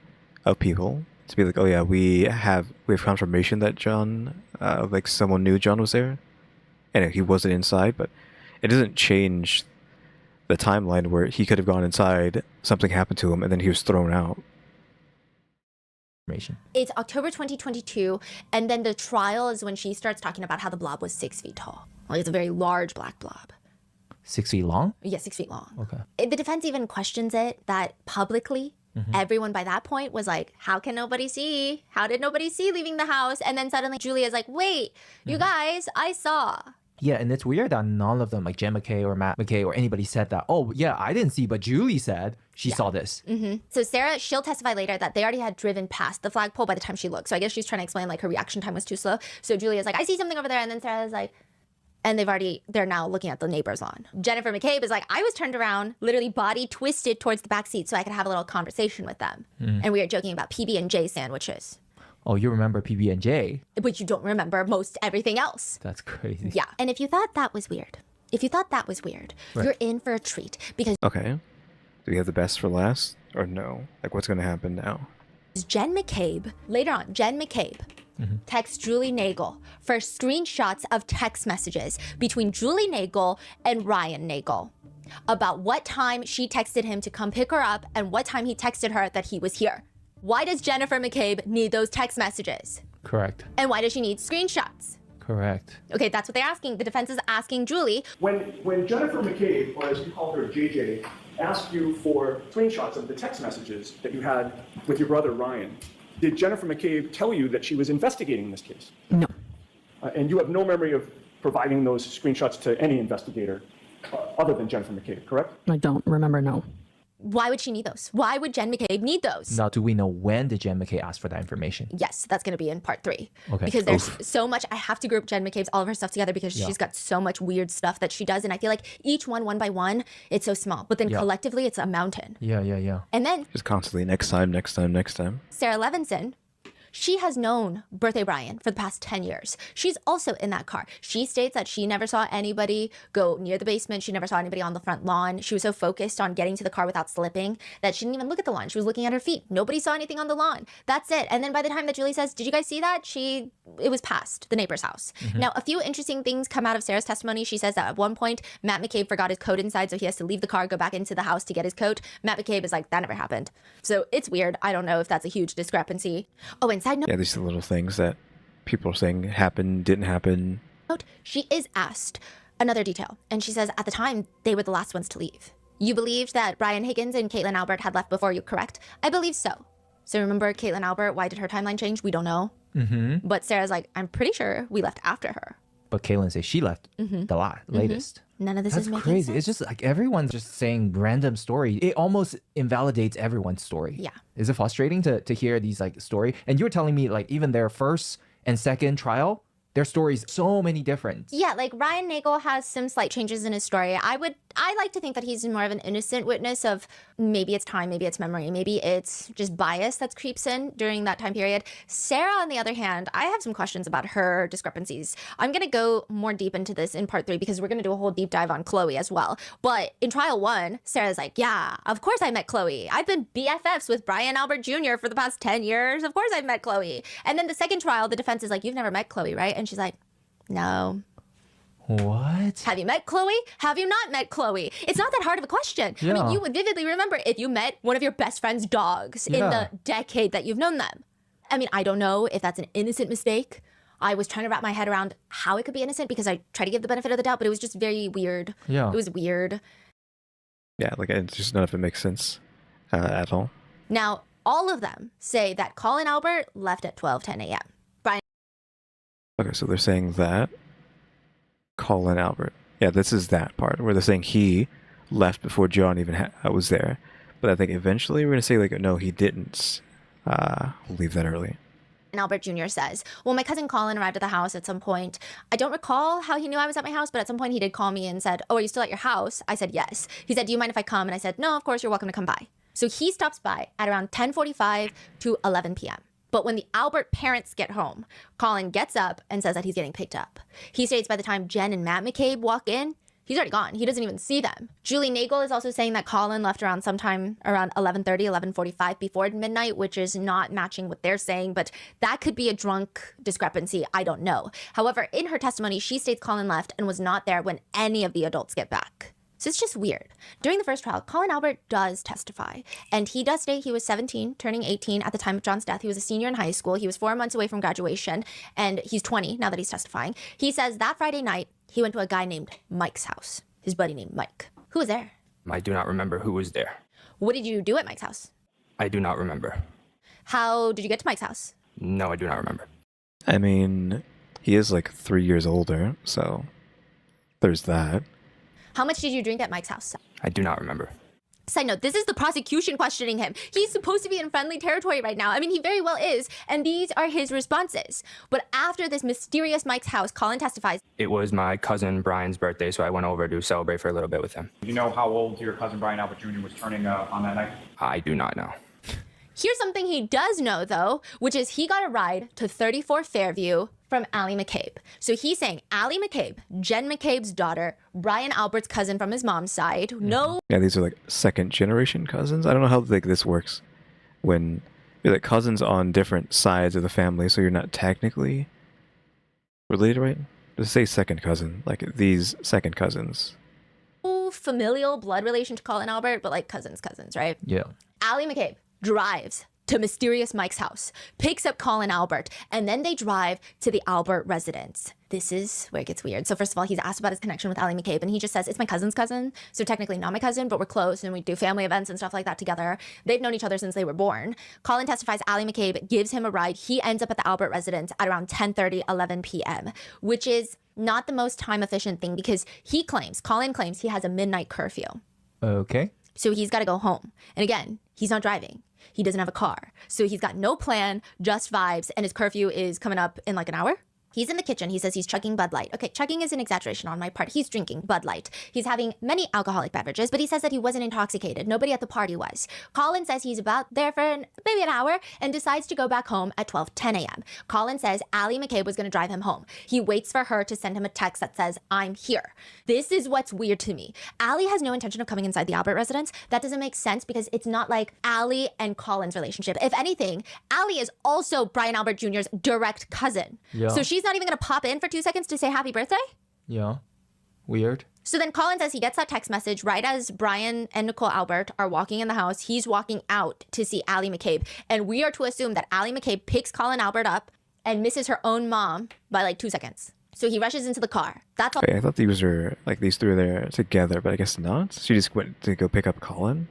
of people? To be like, oh yeah, we have confirmation that John, like someone knew John was there, and he wasn't inside, but it doesn't change the timeline where he could have gone inside, something happened to him, and then he was thrown out. It's October 2022, and then the trial is when she starts talking about how the blob was 6 feet tall. Like, it's a very large black blob. 6 feet long? Yeah, 6 feet long. Okay. The defense even questions it, that publicly, everyone by that point was like, how can nobody see? How did nobody see leaving the house? And then suddenly Julia's like, wait, you guys, I saw. Yeah, and it's weird that none of them, like Jen McKay or Matt McKay or anybody said that, oh yeah, I didn't see, but Julie said she saw this. So Sarah, she'll testify later that they already had driven past the flagpole by the time she looked. So I guess she's trying to explain like her reaction time was too slow. So Julia's like, I see something over there. And then Sarah's like, and they're now looking at the neighbor's lawn. Jennifer McCabe is like, I was turned around, literally body twisted towards the back seat so I could have a little conversation with them. And we were joking about PB&J sandwiches. Oh, you remember PB&J? But you don't remember most everything else. That's crazy. Yeah. And if you thought that was weird, you're in for a treat because Okay. Do we have the best for last? Or no? Like, what's going to happen now? Jen McCabe, later on, Jen McCabe texts Julie Nagel for screenshots of text messages between Julie Nagel and Ryan Nagel about what time she texted him to come pick her up and what time he texted her that he was here. Why does Jennifer McCabe need those text messages? Correct. And why does she need screenshots? Correct. Okay, that's what they're asking. The defense is asking Julie. When Jennifer McCabe, or as you called her, JJ, asked you for screenshots of the text messages that you had with your brother Ryan, did Jennifer McCabe tell you that she was investigating this case? No. And you have no memory of providing those screenshots to any investigator other than Jennifer McCabe, correct? I don't remember, no. Why would she need those? Why would Jen McCabe need those? Now, do we know when did Jen McKay ask for that information? Yes, that's going to be in part 3. Okay. Because there's so much. I have to group Jen McCabe's all of her stuff together because she's got so much weird stuff that she does. And I feel like each one by one, it's so small. But then collectively, it's a mountain. Yeah. And then Just constantly, next time. Sarah Levinson, she has known Birthday Brian for the past 10 years. She's also in that car. She states that she never saw anybody go near the basement. She never saw anybody on the front lawn. She was so focused on getting to the car without slipping that she didn't even look at the lawn. She was looking at her feet. Nobody saw anything on the lawn. That's it. And then by the time that Julie says, did you guys see that? It was past the neighbor's house. Now, a few interesting things come out of Sarah's testimony. She says that at one point, Matt McCabe forgot his coat inside, so he has to leave the car, go back into the house to get his coat. Matt McCabe is like, that never happened. So it's weird. I don't know if that's a huge discrepancy. Oh, and side note. Yeah, these are little things that people are saying happened, didn't happen. She is asked another detail, and she says at the time they were the last ones to leave. You believed that Brian Higgins and Caitlin Albert had left before you, correct? I believe so. So remember Caitlin Albert, why did her timeline change? We don't know. But Sarah's like, I'm pretty sure we left after her. But Caitlin says she left the latest. None of this That's is making crazy. sense. It's just like everyone's just saying random story. It almost invalidates everyone's story. Yeah. Is it frustrating to hear these like story? And you were telling me like even their first and second trial, their stories so many different. Yeah, like Ryan Nagel has some slight changes in his story. I like to think that he's more of an innocent witness of maybe it's time, maybe it's memory, maybe it's just bias that creeps in during that time period. Sarah, on the other hand, I have some questions about her discrepancies. I'm going to go more deep into this in part 3 because we're going to do a whole deep dive on Chloe as well. But in trial 1, Sarah's like, yeah, of course I met Chloe. I've been BFFs with Brian Albert Jr. for the past 10 years. Of course I've met Chloe. And then the second trial, the defense is like, you've never met Chloe, right? And she's like, no. What? Have you met Chloe? Have you not met Chloe? It's not that hard of a question. I mean, you would vividly remember if you met one of your best friend's dogs in the decade that you've known them. I mean, I don't know if that's an innocent mistake. I was trying to wrap my head around how it could be innocent because I try to give the benefit of the doubt, but it was just very weird. Yeah. It was weird. Yeah, like it's just none of it makes sense at all. Now, all of them say that Colin Albert left at 12:10 a.m. Brian. Okay, so they're saying that Colin Albert. Yeah, this is that part where they're saying he left before John even was there. But I think eventually we're going to say, like, no, he didn't leave that early. And Albert Jr. says, well, my cousin Colin arrived at the house at some point. I don't recall how he knew I was at my house, but at some point he did call me and said, oh, are you still at your house? I said, yes. He said, do you mind if I come? And I said, no, of course, you're welcome to come by. So he stops by at around 10:45 to 11 p.m. But when the Albert parents get home, Colin gets up and says that he's getting picked up. He states by the time Jen and Matt McCabe walk in, he's already gone. He doesn't even see them. Julie Nagel is also saying that Colin left around sometime around 11:30, 11:45 before midnight, which is not matching what they're saying, but that could be a drunk discrepancy. I don't know. However, in her testimony, she states Colin left and was not there when any of the adults get back. So it's just weird. During the first trial, Colin Albert does testify, and he does state he was 17, turning 18 at the time of John's death. He was a senior in high school. He was 4 months away from graduation, and he's 20 now that he's testifying. He says that Friday night, he went to a guy named Mike's house, his buddy named Mike. Who was there? I do not remember who was there. What did you do at Mike's house? I do not remember. How did you get to Mike's house? No, I do not remember. I mean, he is like 3 years older, so there's that. How much did you drink at Mike's house? I do not remember. Side note, this is the prosecution questioning him. He's supposed to be in friendly territory right now. I mean, he very well is, and these are his responses. But after this mysterious Mike's house, Colin testifies. It was my cousin Brian's birthday, so I went over to celebrate for a little bit with him. Do you know how old your cousin Brian Albert Jr. was turning on that night? I do not know. Here's something he does know, though, which is he got a ride to 34 Fairview from Allie McCabe. So he's saying Allie McCabe, Jen McCabe's daughter, Brian Albert's cousin from his mom's side. No. Yeah, these are like second generation cousins. I don't know how like this works when you're like cousins on different sides of the family, so you're not technically related, right? Just say second cousin, like these second cousins. Familial blood relation to Colin Albert, but like cousins, right? Yeah. Allie McCabe drives to mysterious Mike's house, picks up Colin Albert, and then they drive to the Albert residence. This is where it gets weird. So first of all, he's asked about his connection with Allie McCabe, and he just says, it's my cousin's cousin. So technically not my cousin, but we're close, and we do family events and stuff like that together. They've known each other since they were born. Colin testifies Allie McCabe gives him a ride. He ends up at the Albert residence at around 10:30, 11 p.m., which is not the most time-efficient thing because Colin claims he has a midnight curfew. Okay. So he's got to go home. And again, he's not driving. He doesn't have a car. So he's got no plan, just vibes, and his curfew is coming up in like an hour. He's in the kitchen. He says he's chugging Bud Light. Okay, chugging is an exaggeration on my part. He's drinking Bud Light. He's having many alcoholic beverages, but he says that he wasn't intoxicated. Nobody at the party was. Colin says he's about there for maybe an hour and decides to go back home at 10 a.m. Colin says Allie McCabe was going to drive him home. He waits for her to send him a text that says, I'm here. This is what's weird to me. Allie has no intention of coming inside the Albert residence. That doesn't make sense because it's not like Allie and Colin's relationship. If anything, Allie is also Brian Albert Jr.'s direct cousin. Yeah. So she's not even going to pop in for 2 seconds to say happy birthday? Yeah. Weird. So then Colin says he gets that text message right as Brian and Nicole Albert are walking in the house. He's walking out to see Allie McCabe. And we are to assume that Allie McCabe picks Colin Albert up and misses her own mom by like 2 seconds. So he rushes into the car. That's all. Okay, I thought these were like these three were there together, but I guess not. She just went to go pick up Colin.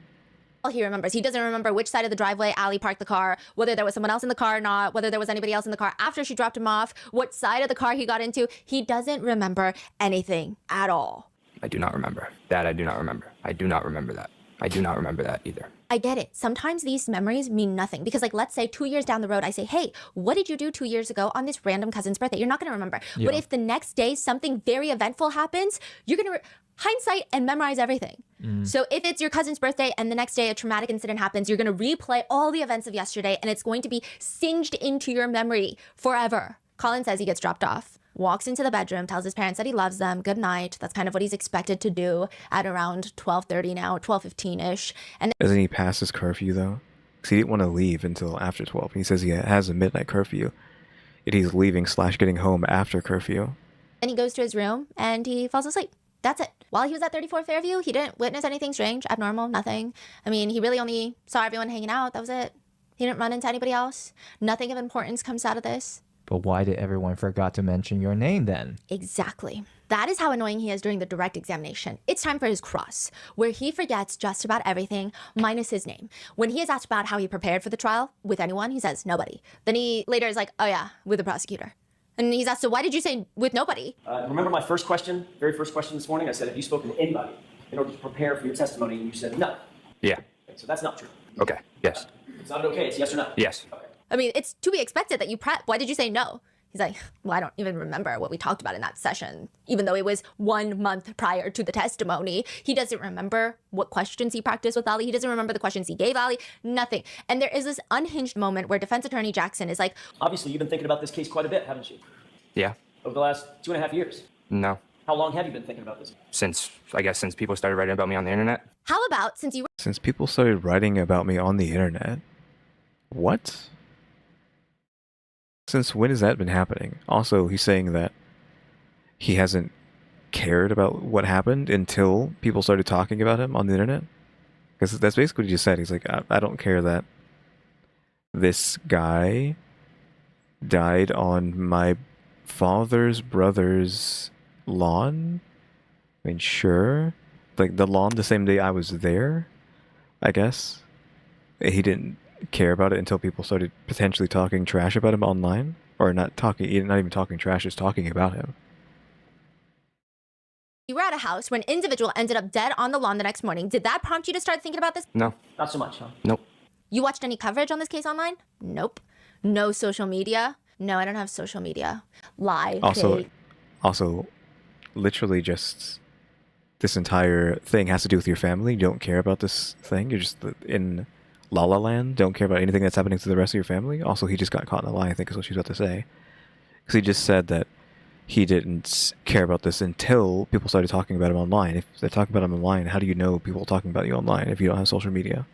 All he remembers. He doesn't remember which side of the driveway Allie parked the car, whether there was someone else in the car or not, whether there was anybody else in the car after she dropped him off, what side of the car he got into. He doesn't remember anything at all. I do not remember. That I do not remember. I do not remember that. I do not remember that either. I get it. Sometimes these memories mean nothing because like, let's say 2 years down the road, I say, hey, what did you do 2 years ago on this random cousin's birthday? You're not going to remember. Yeah. But if the next day something very eventful happens, you're going to hindsight and memorize everything. So if it's your cousin's birthday and the next day a traumatic incident happens, you're going to replay all the events of yesterday and it's going to be singed into your memory forever. Colin says he gets dropped off, walks into the bedroom, tells his parents that he loves them, good night. That's kind of what he's expected to do at around 12:30 now, 12:15-ish. And Doesn't he pass his curfew though? Because he didn't want to leave until after 12. He says he has a midnight curfew. Yet he's leaving / getting home after curfew. then he goes to his room and he falls asleep. That's it. While he was at 34 Fairview, he didn't witness anything strange, abnormal, nothing. I mean, he really only saw everyone hanging out. That was it. He didn't run into anybody else. Nothing of importance comes out of this. But why did everyone forgot to mention your name then? Exactly. That is how annoying he is during the direct examination. It's time for his cross, where he forgets just about everything, minus his name. When he is asked about how he prepared for the trial with anyone, he says nobody. Then he later is like, oh yeah, with the prosecutor. And he's asked, so why did you say with nobody? Remember my first question, very first question this morning? I said, have you spoken to anybody in order to prepare for your testimony? And you said no. Yeah. So that's not true. Okay. Yes. It's not okay. It's yes or no. Yes. I mean, it's to be expected that you prep. Why did you say no? He's like, well, I don't even remember what we talked about in that session, even though it was 1 month prior to the testimony. He doesn't remember what questions he practiced with Ali. He doesn't remember the questions he gave Ali, nothing. And there is this unhinged moment where defense attorney Jackson is like, obviously, you've been thinking about this case quite a bit, haven't you? Yeah. Over the last 2.5 years. No. How long have you been thinking about this? Since people started writing about me on the internet. how about since people started writing about me on the internet? What? Since when has that been happening? Also, he's saying that he hasn't cared about what happened until people started talking about him on the internet. Because that's basically what he just said. He's like, I don't care that this guy died on my father's brother's lawn. I mean, sure. Like, the lawn the same day I was there, I guess. He didn't care about it until people started potentially talking trash about him online. Or not even talking trash, just talking about him. you were at a house where an individual ended up dead on the lawn the next morning, did that prompt you to start thinking about this? No. Not so much, huh? Nope. You watched any coverage on this case online? Nope. No social media? No, I don't have social media. Lie. Also, literally just this entire thing has to do with your family. You don't care about this thing. You're just in La La Land. Don't care about anything that's happening to the rest of your family. Also, he just got caught in a lie, I think is what she's about to say. Because he just said that he didn't care about this until people started talking about him online. If they're talking about him online, how do you know people are talking about you online if you don't have social media?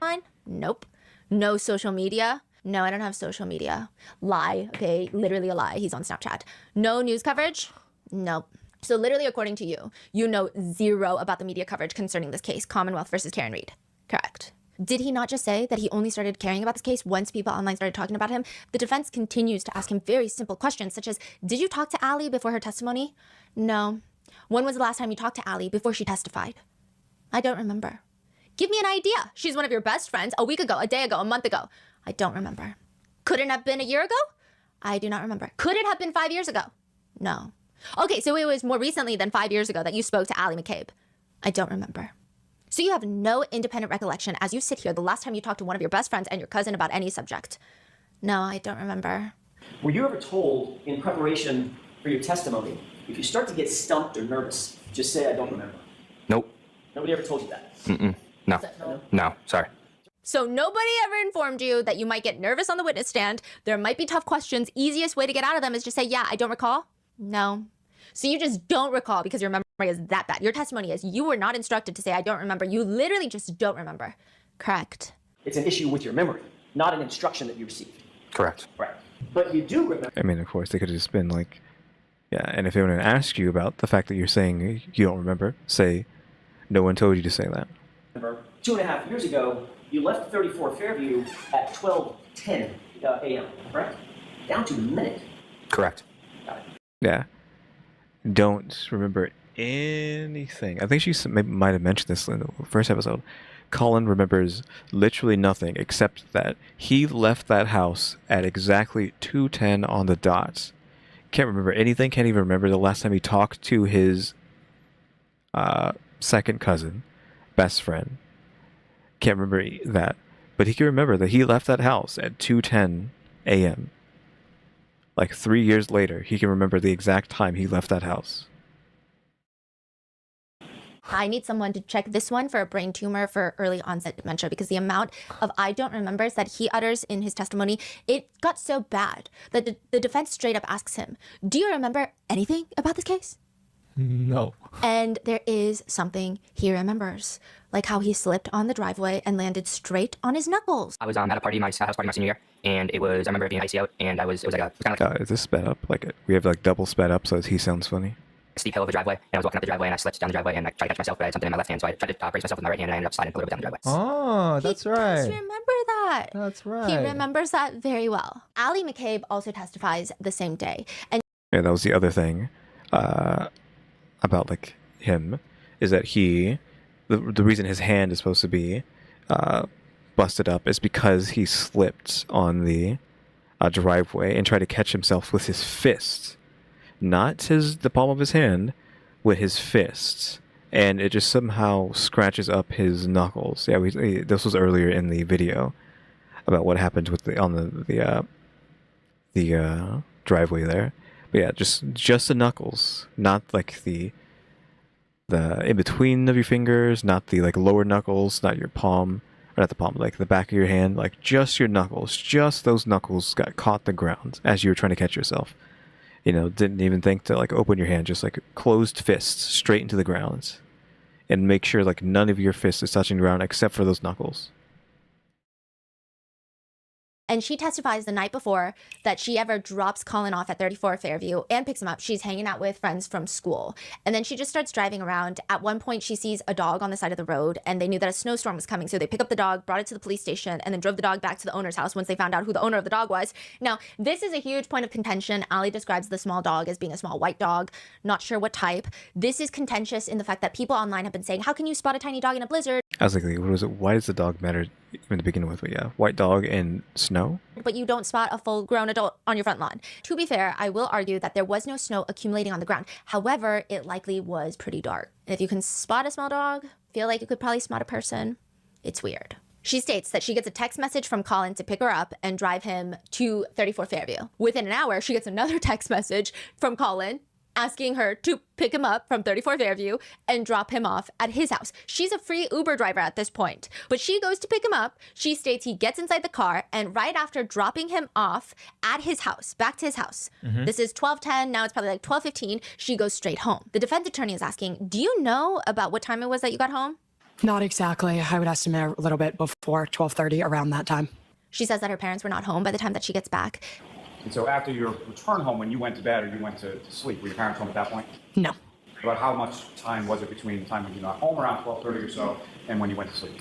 Online? Nope. No social media? No, I don't have social media. Lie. Okay, literally a lie. He's on Snapchat. No news coverage? Nope. So literally, according to you, you know zero about the media coverage concerning this case, Commonwealth versus Karen Reed. Correct. Did he not just say that he only started caring about this case once people online started talking about him? The defense continues to ask him very simple questions, such as, did you talk to Ali before her testimony? No. When was the last time you talked to Ali before she testified? I don't remember. Give me an idea. She's one of your best friends a week ago, a day ago, a month ago. I don't remember. Could it have been a year ago? I do not remember. Could it have been 5 years ago? No. Okay, so it was more recently than 5 years ago that you spoke to Ali McCabe. I don't remember. So you have no independent recollection as you sit here the last time you talked to one of your best friends and your cousin about any subject. No, I don't remember. Were you ever told in preparation for your testimony, if you start to get stumped or nervous, just say, I don't remember? Nope. Nobody ever told you that? Mm-mm. No. No, sorry. So nobody ever informed you that you might get nervous on the witness stand, there might be tough questions, easiest way to get out of them is just say, yeah, I don't recall? No. So you just don't recall because your memory is that bad. Your testimony is you were not instructed to say, I don't remember. You literally just don't remember. Correct. It's an issue with your memory, not an instruction that you received. Correct. Right. But you do remember. I mean, of course, they could have just been like, yeah, and if anyone asked you about the fact that you're saying you don't remember, say, no one told you to say that. 2.5 years ago, you left 34 Fairview at 12:10 a.m., correct? Down to a minute. Correct. Got it. Yeah. Don't remember anything. I think she might have mentioned this in the first episode. Colin remembers literally nothing except that he left that house at exactly 2:10 on the dot. Can't remember anything. Can't even remember the last time he talked to his second cousin, best friend. Can't remember that. But he can remember that he left that house at 2:10 a.m. Like 3 years later, he can remember the exact time he left that house. I need someone to check this one for a brain tumor for early onset dementia because the amount of I don't remembers that he utters in his testimony, it got so bad that the defense straight up asks him, do you remember anything about this case? No. And there is something he remembers, like how he slipped on the driveway and landed straight on his knuckles. I was at a party, my house party my senior year, and I remember it being icy out, and it was kind of like Is this sped up? Like, we have like double sped up so he sounds funny. a steep hill of a driveway, and I was walking up the driveway, and I slipped down the driveway, and I tried to catch myself, but I had something in my left hand, so I tried to brace myself with my right hand, and I ended up sliding a little bit down the driveway. Oh, that's He right. does remember that. That's right. He remembers that very well. Ali McCabe also testifies the same day. And Yeah, that was the other thing about like him is that the reason his hand is supposed to be busted up is because he slipped on the driveway and tried to catch himself with his fist, not the palm of his hand, with his fist. and it just somehow scratches up his knuckles. Yeah, this was earlier in the video about what happened with on the driveway there. But yeah, just the knuckles, not like the in between of your fingers, not the like lower knuckles, not your palm, or not the palm, like the back of your hand, like just your knuckles. Just those knuckles got caught the ground as you were trying to catch yourself. You know, didn't even think to like open your hand, just like closed fists straight into the ground, and make sure like none of your fists is touching the ground except for those knuckles. And she testifies the night before that she ever drops Colin off at 34 Fairview and picks him up. She's hanging out with friends from school. And then she just starts driving around. At one point, she sees a dog on the side of the road, and they knew that a snowstorm was coming. So they pick up the dog, brought it to the police station, and then drove the dog back to the owner's house once they found out who the owner of the dog was. Now, this is a huge point of contention. Ali describes the small dog as being a small white dog. Not sure what type. This is contentious in the fact that people online have been saying, how can you spot a tiny dog in a blizzard? I was like, what was it? Why does the dog matter even to begin with? But yeah, white dog and snow. But you don't spot a full-grown adult on your front lawn. To be fair, I will argue that there was no snow accumulating on the ground. However, it likely was pretty dark. And if you can spot a small dog, feel like you could probably spot a person. It's weird. She states that she gets a text message from Colin to pick her up and drive him to 34 Fairview. Within an hour, she gets another text message from Colin asking her to pick him up from 34 Fairview and drop him off at his house. She's a free Uber driver at this point, but she goes to pick him up. She states he gets inside the car, and right after dropping him off at his house, back to his house, this is 12:10, now it's probably like 12:15, she goes straight home. The defense attorney is asking, do you know about what time it was that you got home? Not exactly. I would estimate a little bit before 12:30, around that time. She says that her parents were not home by the time that she gets back. And so after your return home, when you went to bed or you went to sleep, were your parents home at that point? No. About how much time was it between the time when you got home, around 12:30 or so, and when you went to sleep?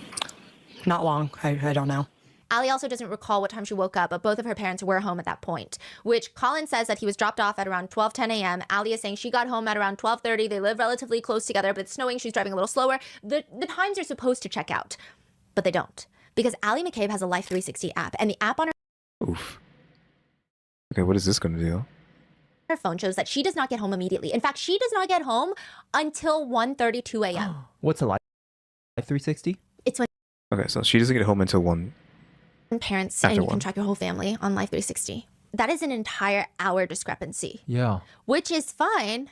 Not long. I don't know. Ali also doesn't recall what time she woke up, but both of her parents were home at that point, which Colin says that he was dropped off at around 12:10 a.m. Ali is saying she got home at around 12:30. They live relatively close together, but it's snowing. She's driving a little slower. The times are supposed to check out, but they don't, because Ali McCabe has a Life 360 app, and the app on Oof. Okay, what is this going to do? her phone shows that she does not get home immediately. In fact, she does not get home until 1:32 a.m. What's a Life 360? It's when Okay, so she doesn't get home until 1. parents After and you can 1. track your whole family on Life 360. That is an entire hour discrepancy, Yeah. which is fine,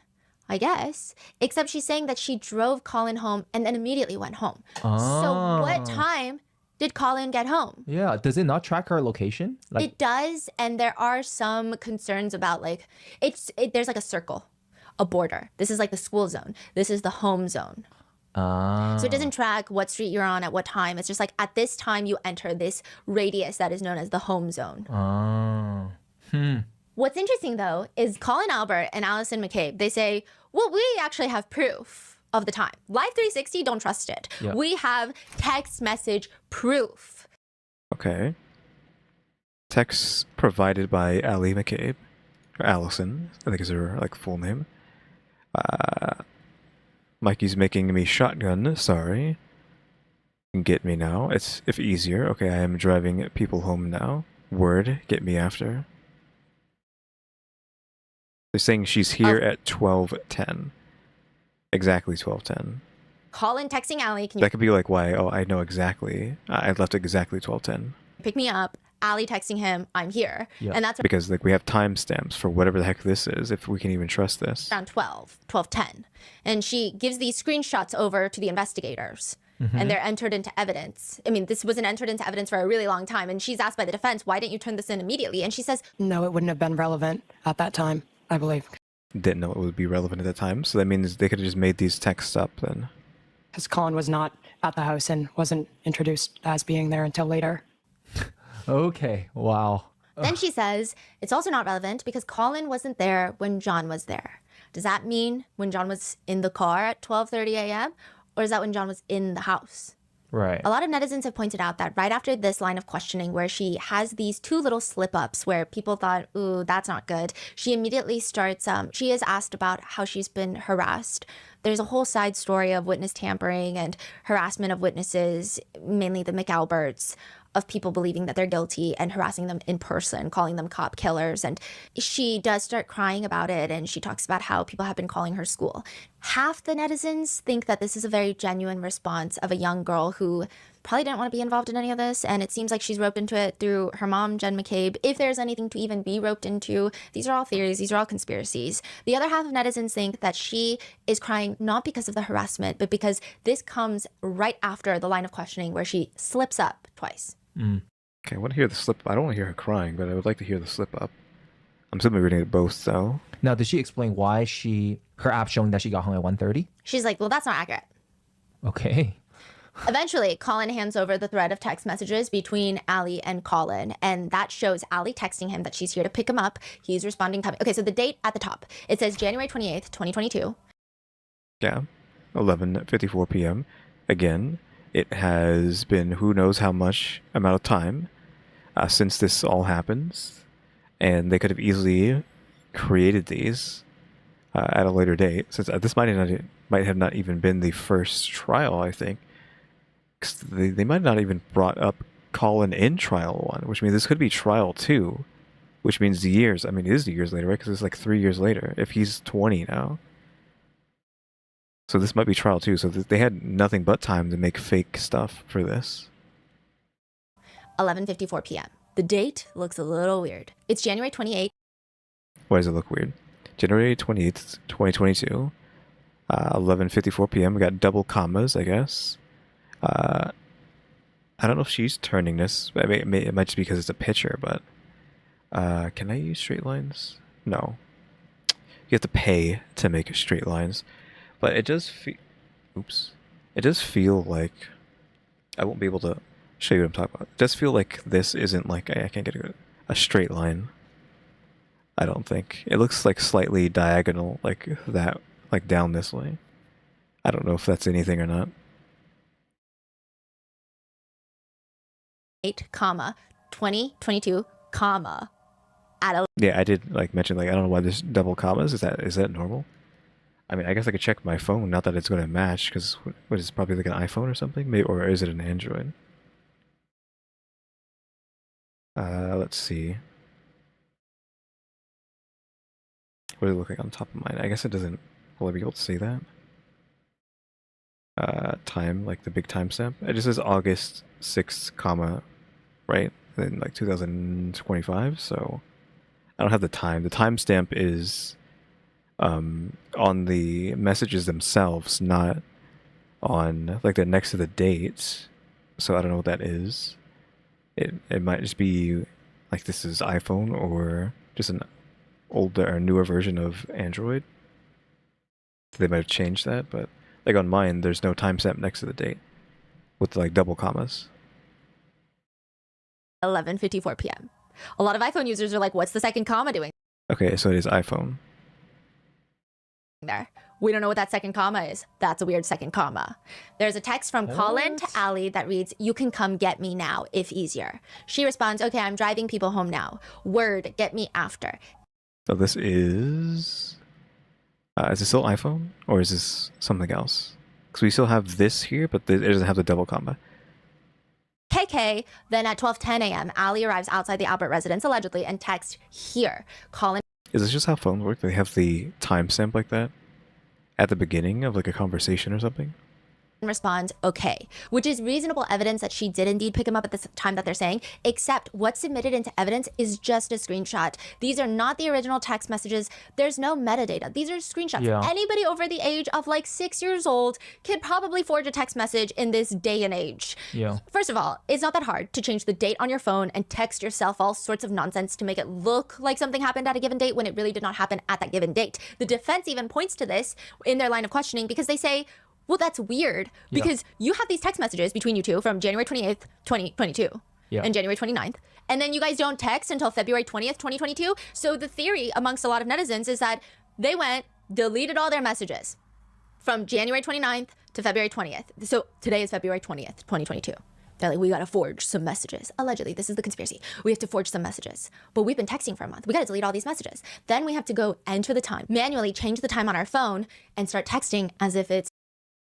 I guess, except she's saying that she drove Colin home and then immediately went home. So what time did Colin get home? Yeah. Does it not track her location? Like, It does, and there are some concerns about like there's like a circle, a border. This is like the school zone. This is the home zone. So it doesn't track what street you're on at what time. It's just like at this time you enter this radius that is known as the home zone. What's interesting though is Colin Albert and Allison McCabe, they say, well, we actually have proof of the time. Life 360, don't trust it. Yeah. We have text message proof. Okay. Text provided by Ali McCabe, or Allison, I think is her like full name. Mikey's making me shotgun, sorry. Get me now. It's if easier. Okay, I am driving people home now. Word, get me after. They're saying she's here at 12:10. Exactly 12:10. Colin texting Ali, can you That could be like why, oh, I know exactly. I left exactly 12:10. pick me up? Ali texting him, I'm here. Yeah. And that's Because like we have timestamps for whatever the heck this is, if we can even trust this. around 12:10. And she gives these screenshots over to the investigators. Mhm. And they're entered into evidence. I mean, this wasn't entered into evidence for a really long time. And she's asked by the defense, why didn't you turn this in immediately? And she says, No, it wouldn't have been relevant at that time, I believe. Didn't know it would be relevant at the time, so that means they could have just made these texts up then. Because Colin was not at the house and wasn't introduced as being there until later. Okay. Wow. then she says, it's also not relevant because Colin wasn't there when John was there. Does that mean when John was in the car at 12:30 a.m.? Or is that when John was in the house? Right. A lot of netizens have pointed out that right after this line of questioning where she has these two little slip-ups where people thought, ooh, that's not good, she immediately starts, she is asked about how she's been harassed There's a whole side story of witness tampering and harassment of witnesses, mainly the McAlberts, of people believing that they're guilty and harassing them in person, calling them cop killers. And she does start crying about it, and she talks about how people have been calling her school. Half the netizens think that this is a very genuine response of a young girl who probably didn't want to be involved in any of this, and it seems like she's roped into it through her mom, Jen McCabe. If there's anything to even be roped into, these are all theories, these are all conspiracies. The other half of netizens think that she is crying not because of the harassment, but because this comes right after the line of questioning where she slips up twice. Okay, I want to hear the slip. I don't want to hear her crying, but I would like to hear the slip up. I'm simply reading it both, though. Now, did she explain why her app showing that she got home at 1:30? She's like, well, that's not accurate. Okay. Eventually, Colin hands over the thread of text messages between Allie and Colin, and that shows Allie texting him that she's here to pick him up. He's responding. Okay, so the date at the top, it says January 28th, 2022. Yeah, 11:54 p.m. Again, it has been who knows how much amount of time since this all happens, and they could have easily created these at a later date, since this might have not even been the first trial, I think. They might not even brought up Colin in trial 1, which means this could be trial 2, which means years. I mean, it is years later, right? Because it's like 3 years later, if he's 20 now. So this might be trial 2, so they had nothing but time to make fake stuff for this. 11:54 p.m. The date looks a little weird. It's January 28th. Why does it look weird? January 28th, 2022, 11:54 p.m. We got double commas, I guess. I don't know if she's turning this. It might just be because it's a picture, but can I use straight lines? No. You have to pay to make straight lines. But it does feel... Oops. It does feel like... I won't be able to show you what I'm talking about. It does feel like this isn't like... I can't get a straight line. I don't think. It looks like slightly diagonal, like that, like down this way. I don't know if that's anything or not. 2022, comma, at a... Yeah, I did like mention, like, I don't know why there's double commas. Is that normal? I mean, I guess I could check my phone. Not that it's going to match, because what is it, probably like an iPhone or something, maybe, or is it an Android? Let's see. What does it look like on top of mine? I guess it doesn't. Will I be able to see that? Time, like the big timestamp. It just says August 6th, comma, right? Then like 2025. So I don't have the time. The timestamp is on the messages themselves, not on like the next to the dates. So I don't know what that is. It might just be like this is iPhone or just an older or newer version of Android. They might have changed that, but like on mine, there's no timestamp next to the date with like double commas. 11:54 p.m. A lot of iPhone users are like, what's the second comma doing Okay, so it is iPhone. there? We don't know what that second comma is. That's a weird second comma. There's a text from Colin to Allie that reads, you can come get me now, if easier. She responds, okay, I'm driving people home now. Word, get me after. So this is this still iPhone or is this something else? Because we still have this here, but it doesn't have the double comma. KK, then at 12:10 a.m., Allie arrives outside the Albert residence, allegedly, and texts here. Colin... Is this just how phones work? They have the timestamp like that at the beginning of like a conversation or something? responds, okay, which is reasonable evidence that she did indeed pick him up at the time that they're saying, except what's submitted into evidence is just a screenshot. These are not the original text messages. There's no metadata. These are screenshots. Yeah. Anybody over the age of like 6 years old could probably forge a text message in this day and age. Yeah. First of all, it's not that hard to change the date on your phone and text yourself all sorts of nonsense to make it look like something happened at a given date when it really did not happen at that given date. The defense even points to this in their line of questioning because they say, well, that's weird because you have these text messages between you two from January 28th, 2022 and January 29th. And then you guys don't text until February 20th, 2022. So the theory amongst a lot of netizens is that they went, deleted all their messages from January 29th to February 20th. So today is February 20th, 2022. They're like, we gotta forge some messages. Allegedly, this is the conspiracy. We have to forge some messages. But we've been texting for a month. We gotta delete all these messages. Then we have to go enter the time, manually change the time on our phone and start texting as if it's...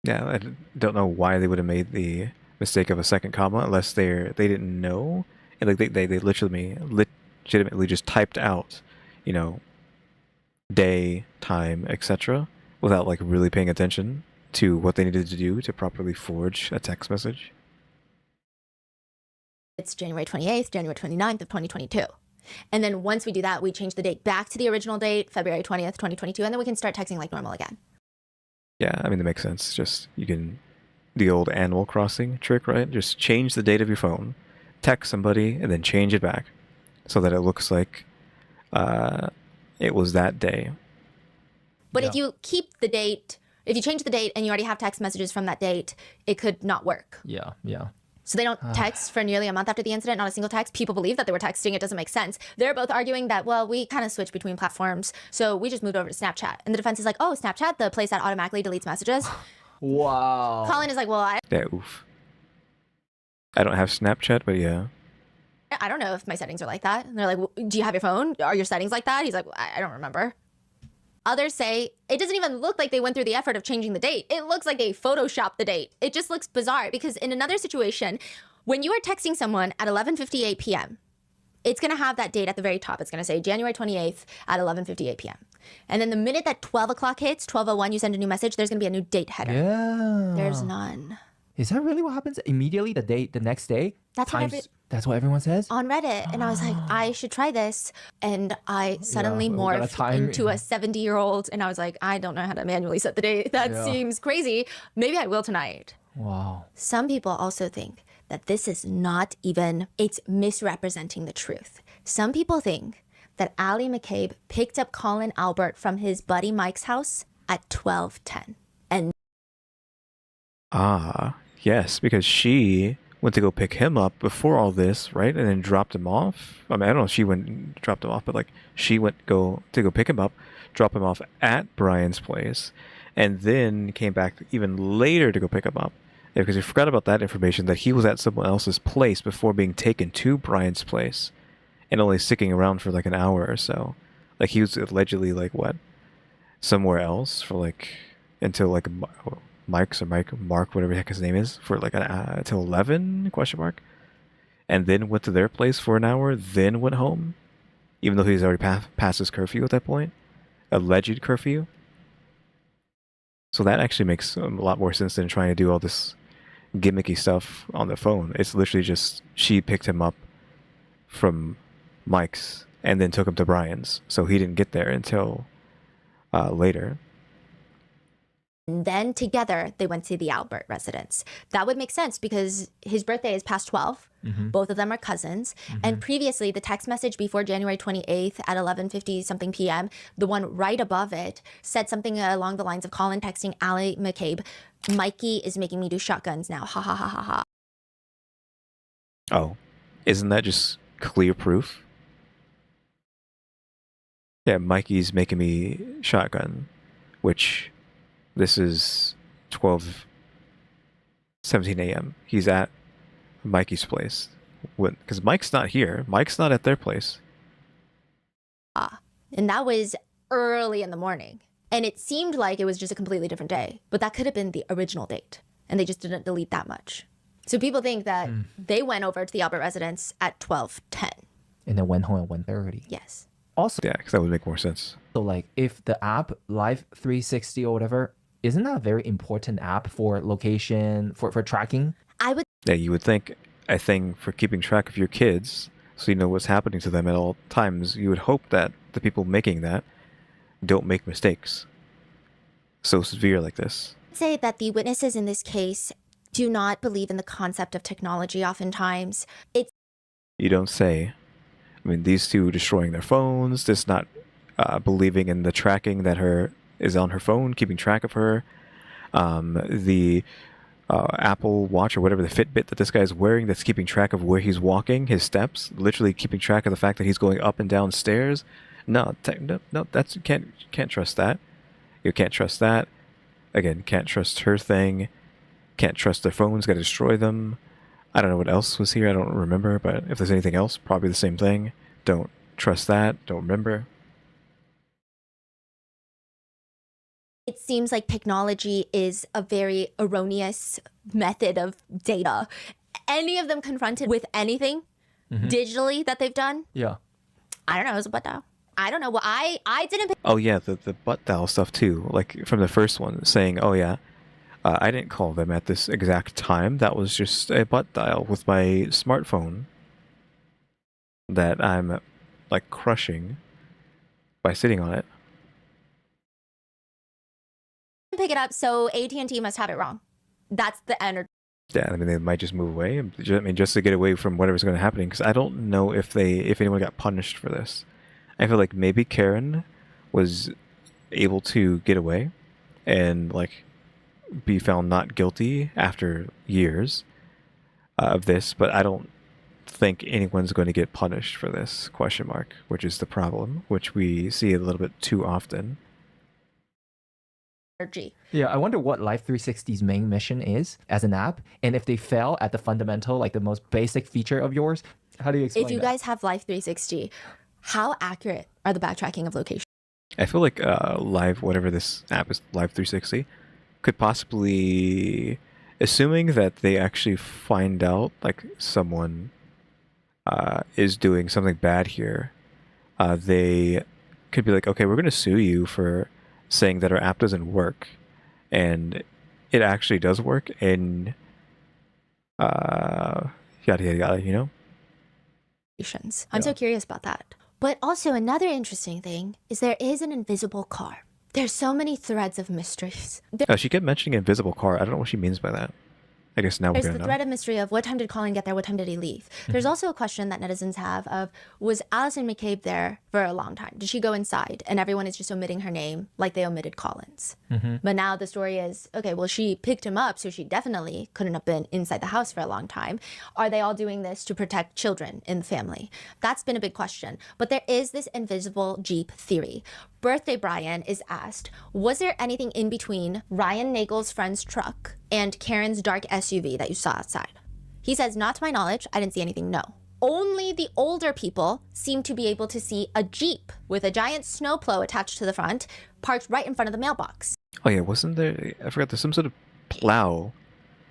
Yeah, I don't know why they would have made the mistake of a second comma unless they didn't know. And like they legitimately just typed out, you know, day, time, etc. without like really paying attention to what they needed to do to properly forge a text message. It's January 28th, January 29th of 2022. And then once we do that, we change the date back to the original date, February 20th, 2022, and then we can start texting like normal again. Yeah, I mean, that makes sense. Just, you can, the old Animal Crossing trick, right? Just change the date of your phone, text somebody, and then change it back so that it looks like it was that day. But if you keep the date, if you change the date and you already have text messages from that date, it could not work. Yeah, yeah. So they don't text for nearly a month after the incident, not a single text. People believe that they were texting. It doesn't make sense. They're both arguing that, well, we kind of switched between platforms, so we just moved over to Snapchat. And the defense is like, oh, Snapchat, the place that automatically deletes messages. Wow. Colin is like, well, Yeah, oof. I don't have Snapchat, but yeah. I don't know if my settings are like that. And they're like, well, do you have your phone? Are your settings like that? He's like, I don't remember. Others say it doesn't even look like they went through the effort of changing the date. It looks like they photoshopped the date. It just looks bizarre because in another situation, when you are texting someone at 11:58 p.m., it's going to have that date at the very top. It's going to say January 28th at 11:58 p.m. And then the minute that 12 o'clock hits, 12:01, you send a new message, there's going to be a new date header. Yeah. There's none. Is that really what happens? Immediately the next day? That's what everyone says? On Reddit. And I was like, I should try this. And I suddenly morphed into a 70-year-old. And I was like, I don't know how to manually set the date. That seems crazy. Maybe I will tonight. Wow. Some people also think that this is not even, it's misrepresenting the truth. Some people think that Ali McCabe picked up Colin Albert from his buddy Mike's house at 12:10. And Yes, because she went to go pick him up before all this, right? And then dropped him off. I mean, I don't know if she went and dropped him off, but like she went to go pick him up, drop him off at Brian's place, and then came back even later to go pick him up. Yeah, because we forgot about that information, that he was at someone else's place before being taken to Brian's place and only sticking around for like an hour or so. Like he was allegedly like what? Somewhere else for like until like Mark, whatever the heck his name is, for like until 11 ? And then went to their place for an hour, then went home, even though he's already past his curfew at that point, alleged curfew. So that actually makes a lot more sense than trying to do all this gimmicky stuff on the phone. It's literally just she picked him up from Mike's and then took him to Brian's, so he didn't get there until later. then together they went to the Albert residence. That would make sense because his birthday is past 12. Both of them are cousins. And previously, the text message before January 28th at 11:50 something p.m., the one right above it said something along the lines of Colin texting Ali McCabe, "Mikey is making me do shotguns now. Ha ha ha ha ha." Oh, isn't that just clear proof? Yeah, Mikey's making me shotgun, which this is 12:17 a.m. He's at Mikey's place. Because Mike's not here. Mike's not at their place. And that was early in the morning. And it seemed like it was just a completely different day. But that could have been the original date. And they just didn't delete that much. So people think that they went over to the Albert residence at 12:10. And then went home at 1:30. Yes. Also, yeah, because that would make more sense. So like if the app Live 360 or whatever, isn't that a very important app for location, for tracking? I would. Yeah, you would think a thing for keeping track of your kids so you know what's happening to them at all times. You would hope that the people making that don't make mistakes so severe like this. I'd say that the witnesses in this case do not believe in the concept of technology oftentimes. It's. You don't say. I mean, these two destroying their phones, just not believing in the tracking that is on her phone, keeping track of her. The Apple Watch or whatever, the Fitbit that this guy is wearing that's keeping track of where he's walking, his steps, literally keeping track of the fact that he's going up and down stairs. No, that's can't trust that. You can't trust that. Again, can't trust her thing. Can't trust their phones, gotta destroy them. I don't know what else was here. I don't remember, but if there's anything else, probably the same thing. Don't trust that. Don't remember. It seems like technology is a very erroneous method of data. Any of them confronted with anything digitally that they've done, Yeah. I don't know, it was a butt dial. I don't know. Well, I didn't pick Oh yeah, the butt dial stuff too. Like from the first one, saying, "Oh yeah, I didn't call them at this exact time. That was just a butt dial with my smartphone that I'm like crushing by sitting on it." it up, so AT&T must have it wrong. That's the energy. Yeah, I mean they might just move away. I mean just to get away from whatever's going to happen. Because I don't know if anyone got punished for this. I feel like maybe Karen was able to get away and like be found not guilty after years of this, but I don't think anyone's going to get punished for this, ? Which is the problem, which we see a little bit too often. Yeah, I wonder what Life 360's main mission is as an app, and if they fail at the fundamental, like the most basic feature of yours, how do you explain If you that? guys have Life 360, how accurate are the backtracking of location? I feel like whatever this app is, Live 360, could possibly, assuming that they actually find out like someone is doing something bad here, they could be like, okay, we're going to sue you for saying that our app doesn't work, and it actually does work, and yada yada yada, you know? I'm so curious about that. But also another interesting thing is there is an invisible car. There's so many threads of mysteries. She kept mentioning invisible car. I don't know what she means by that. I guess now we're There's going the to know. thread of mystery of what time did Colin get there, what time did he leave? There's also a question that netizens have of, was Allison McCabe there for a long time? Did she go inside? And everyone is just omitting her name like they omitted Colin's. But now the story is, okay, well, she picked him up, so she definitely couldn't have been inside the house for a long time. Are they all doing this to protect children in the family? That's been a big question. But there is this invisible Jeep theory. Birthday Brian is asked, was there anything in between Ryan Nagel's friend's truck and Karen's dark SUV that you saw outside? He says, not to my knowledge, I didn't see anything, no. Only the older people seem to be able to see a Jeep with a giant snowplow attached to the front, parked right in front of the mailbox. Oh yeah, wasn't there, I forgot, there's some sort of plow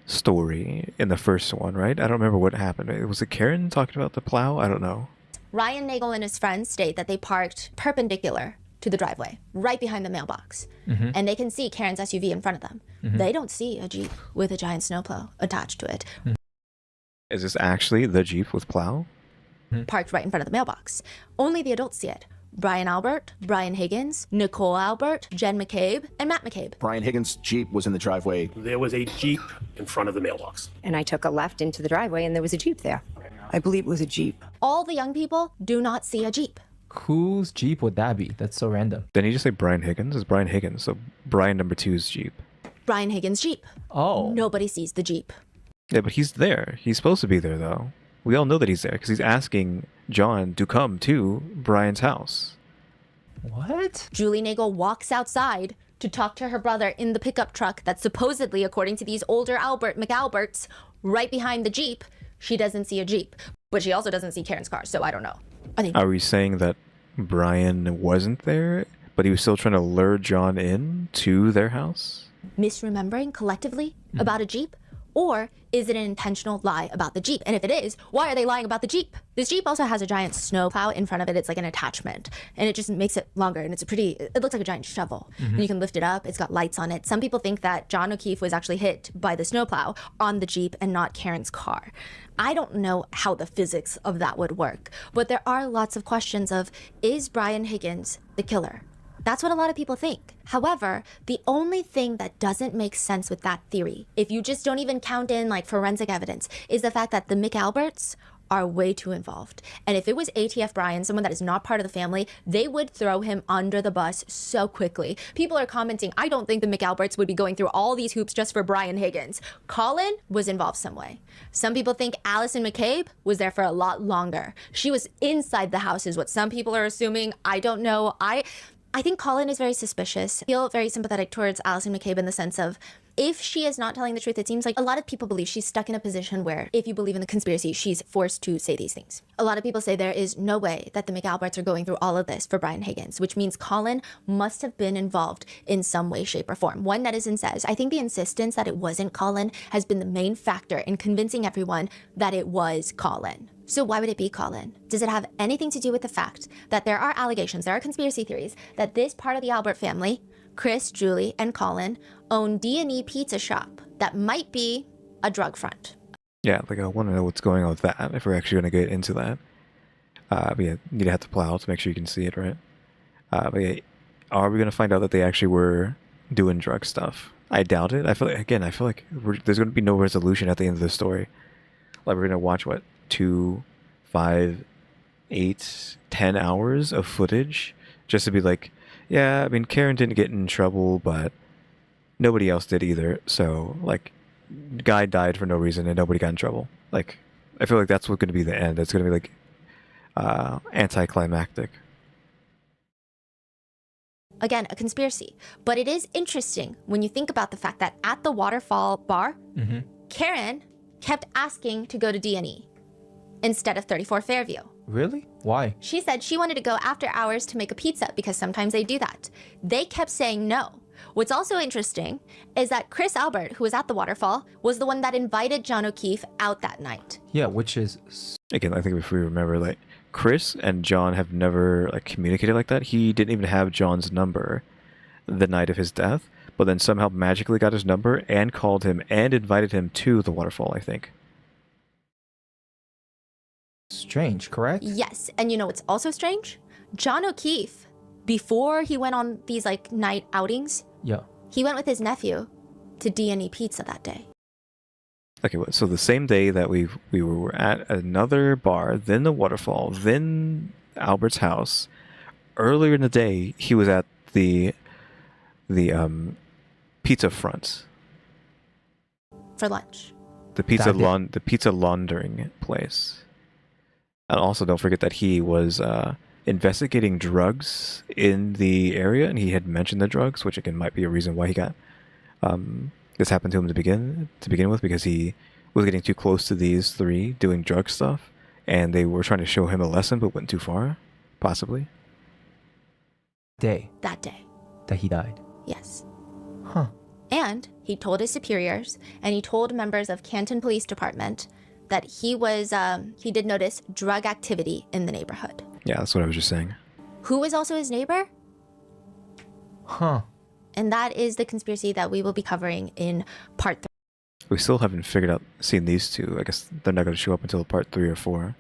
story in the first one, right? I don't remember what happened. Was it Karen talking about the plow? I don't know. Ryan Nagel and his friends state that they parked perpendicular to the driveway, right behind the mailbox. And they can see Karen's SUV in front of them. They don't see a Jeep with a giant snowplow attached to it, Is this actually the Jeep with plow? parked right in front of the mailbox. Only the adults see it. Brian Albert, Brian Higgins, Nicole Albert, Jen McCabe, and Matt McCabe. Brian Higgins' Jeep was in the driveway. There was a Jeep in front of the mailbox. And I took a left into the driveway and there was a Jeep there. I believe it was a Jeep. All the young people do not see a Jeep. Whose Jeep would that be? That's so random. Didn't he just say Brian Higgins? It's Brian Higgins, so Brian number 2's Jeep. Brian Higgins' Jeep. Oh. Nobody sees the Jeep. Yeah, but he's there. He's supposed to be there, though. We all know that he's there, because he's asking John to come to Brian's house. What? Julie Nagel walks outside to talk to her brother in the pickup truck that's supposedly, according to these older McAlberts, right behind the Jeep. She doesn't see a Jeep, but she also doesn't see Karen's car, so I don't know. Are we saying that Brian wasn't there, but he was still trying to lure John in to their house? Misremembering collectively about a Jeep? Or is it an intentional lie about the Jeep? And if it is, why are they lying about the Jeep? This Jeep also has a giant snow plow in front of it. It's like an attachment, and it just makes it longer, and it looks like a giant shovel. And you can lift it up. It's got lights on it. Some people think that John O'Keefe was actually hit by the snowplow on the Jeep and not Karen's car. I don't know how the physics of that would work, but there are lots of questions of, is Brian Higgins the killer? That's what a lot of people think. However, the only thing that doesn't make sense with that theory, if you just don't even count in like forensic evidence, is the fact that the McAlberts are way too involved. And if it was ATF Brian, someone that is not part of the family, they would throw him under the bus so quickly. People are commenting, I don't think the McAlberts would be going through all these hoops just for Brian Higgins. Colin was involved some way. Some people think Allison McCabe was there for a lot longer. She was inside the house is what some people are assuming. I don't know. I think Colin is very suspicious. I feel very sympathetic towards Allison McCabe in the sense of If she is not telling the truth, it seems like a lot of people believe she's stuck in a position where if you believe in the conspiracy, she's forced to say these things. A lot of people say there is no way that the McAlberts are going through all of this for Brian Higgins, which means Colin must have been involved in some way, shape, or form. One netizen says, I think the insistence that it wasn't Colin has been the main factor in convincing everyone that it was Colin. So why would it be Colin? Does it have anything to do with the fact that there are allegations, there are conspiracy theories that this part of the Albert family, Chris, Julie, and Colin, own D&E Pizza Shop that might be a drug front? Yeah, like I want to know what's going on with that, if we're actually going to get into that. But yeah, need to have to plow to make sure you can see it, right? But yeah, are we going to find out that they actually were doing drug stuff? I doubt it. I feel like there's going to be no resolution at the end of the story. Like, we're going to watch, what, 2, 5, 8, 10 hours of footage just to be like, yeah, I mean, Karen didn't get in trouble, but nobody else did either. So, like, guy died for no reason and nobody got in trouble. Like, I feel like that's what's going to be the end. It's going to be, like, anticlimactic. Again, a conspiracy. But it is interesting when you think about the fact that at the Waterfall bar, Karen kept asking to go to D&E instead of 34 Fairview. Really? Why? She said she wanted to go after hours to make a pizza because sometimes they do that. They kept saying no. What's also interesting is that Chris Albert, who was at the Waterfall, was the one that invited John O'Keefe out that night. Yeah, which is... Again, I think if we remember, like, Chris and John have never, like, communicated like that. He didn't even have John's number the night of his death, but then somehow magically got his number and called him and invited him to the Waterfall, I think. Strange, correct? Yes, and you know what's also strange? John O'Keefe, before he went on these, like, night outings, he went with his nephew to D&E Pizza that day. Okay, so the same day that we were at another bar, then the Waterfall, then Albert's house. Earlier in the day, he was at the pizza front for lunch. The pizza laundering place. And also, don't forget that he was investigating drugs in the area, and he had mentioned the drugs, which again might be a reason why he got this happened to him to begin with, because he was getting too close to these three doing drug stuff, and they were trying to show him a lesson, but went too far, possibly. That day. That he died. Yes. Huh. And he told his superiors, and he told members of Canton Police Department that he did notice drug activity in the neighborhood. Yeah, that's what I was just saying. Who was also his neighbor? Huh. And that is the conspiracy that we will be covering in part 3. We still haven't seen these two. I guess they're not going to show up until part 3 or 4,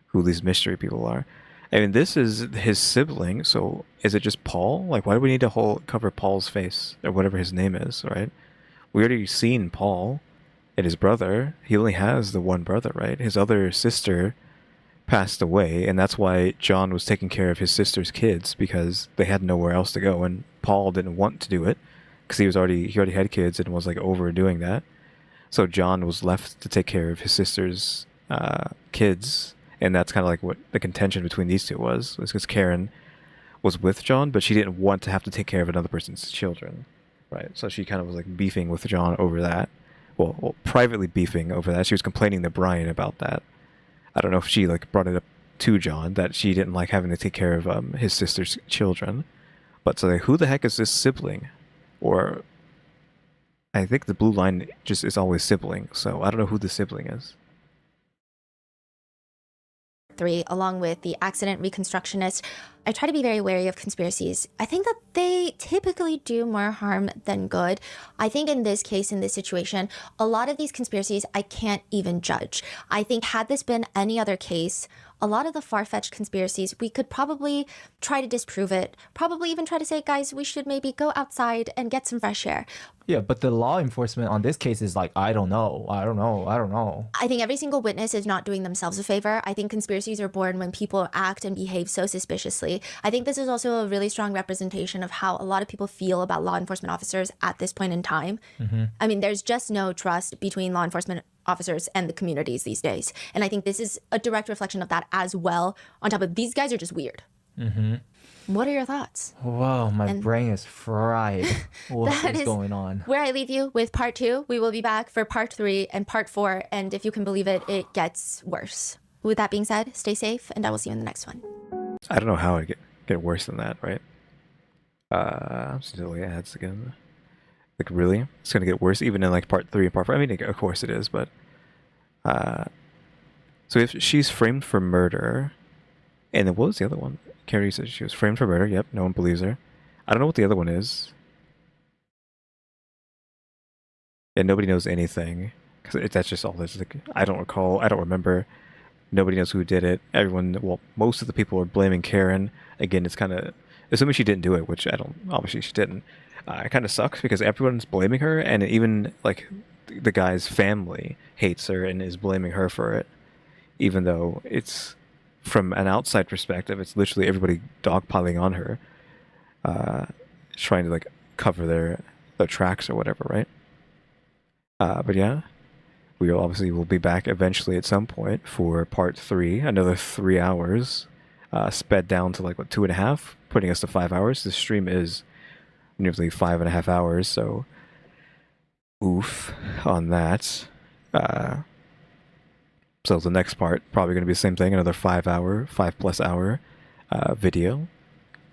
who these mystery people are. I mean, this is his sibling, so is it just Paul? Like, why do we need to cover Paul's face, or whatever his name is, right? We already seen Paul and his brother. He only has the one brother, right? His other sister passed away, and that's why John was taking care of his sister's kids, because they had nowhere else to go, and Paul didn't want to do it because he already had kids and was like overdoing that. So John was left to take care of his sister's kids, and that's kind of like what the contention between these two was because Karen was with John, but she didn't want to have to take care of another person's children, right? So she kind of was like beefing with John over that. Well, privately beefing over that. She was complaining to Brian about that. I don't know if she like brought it up to John that she didn't like having to take care of his sister's children. But so like, who the heck is this sibling? Or I think the blue line just is always sibling. So I don't know who the sibling is. 3, along with the accident reconstructionist. I try to be very wary of conspiracies. I think that they typically do more harm than good. I think in this case, in this situation, a lot of these conspiracies I can't even judge. I think had this been any other case, a lot of the far-fetched conspiracies, we could probably try to disprove it, probably even try to say, guys, we should maybe go outside and get some fresh air. Yeah, but the law enforcement on this case is like, I don't know. I think every single witness is not doing themselves a favor. I think conspiracies are born when people act and behave so suspiciously. I think this is also a really strong representation of how a lot of people feel about law enforcement officers at this point in time. I mean, there's just no trust between law enforcement officers and the communities these days. And I think this is a direct reflection of that as well, on top of these guys are just weird. What are your thoughts? Whoa, my And- brain is fried. What That is is going on? Where I leave you with part 2. We will be back for part 3 and part 4. And if you can believe it, it gets worse. With that being said, stay safe, and I will see you in the next one. I don't know how it get worse than that, right? I'm still ads again. Like really? It's gonna get worse even in like part 3 and part 4. I mean, of course it is, but so if she's framed for murder, and then what was the other one? Carrie said she was framed for murder. Yep, no one believes her. I don't know what the other one is. And nobody knows anything because that's just all this. Like, I don't recall. I don't remember. Nobody knows who did it. Everyone, well, most of the people are blaming Karen. Again, it's kind of, assuming she didn't do it, which I don't, obviously she didn't. It kind of sucks because everyone's blaming her, and even like the guy's family hates her and is blaming her for it, even though it's from an outside perspective, it's literally everybody dogpiling on her, trying to like cover their tracks or whatever, right? But yeah. We will be back eventually at some point for part 3, another 3 hours, sped down to like what 2.5, putting us to 5 hours. The stream is nearly 5.5 hours, so oof on that. So the next part probably going to be the same thing, another 5+ hour video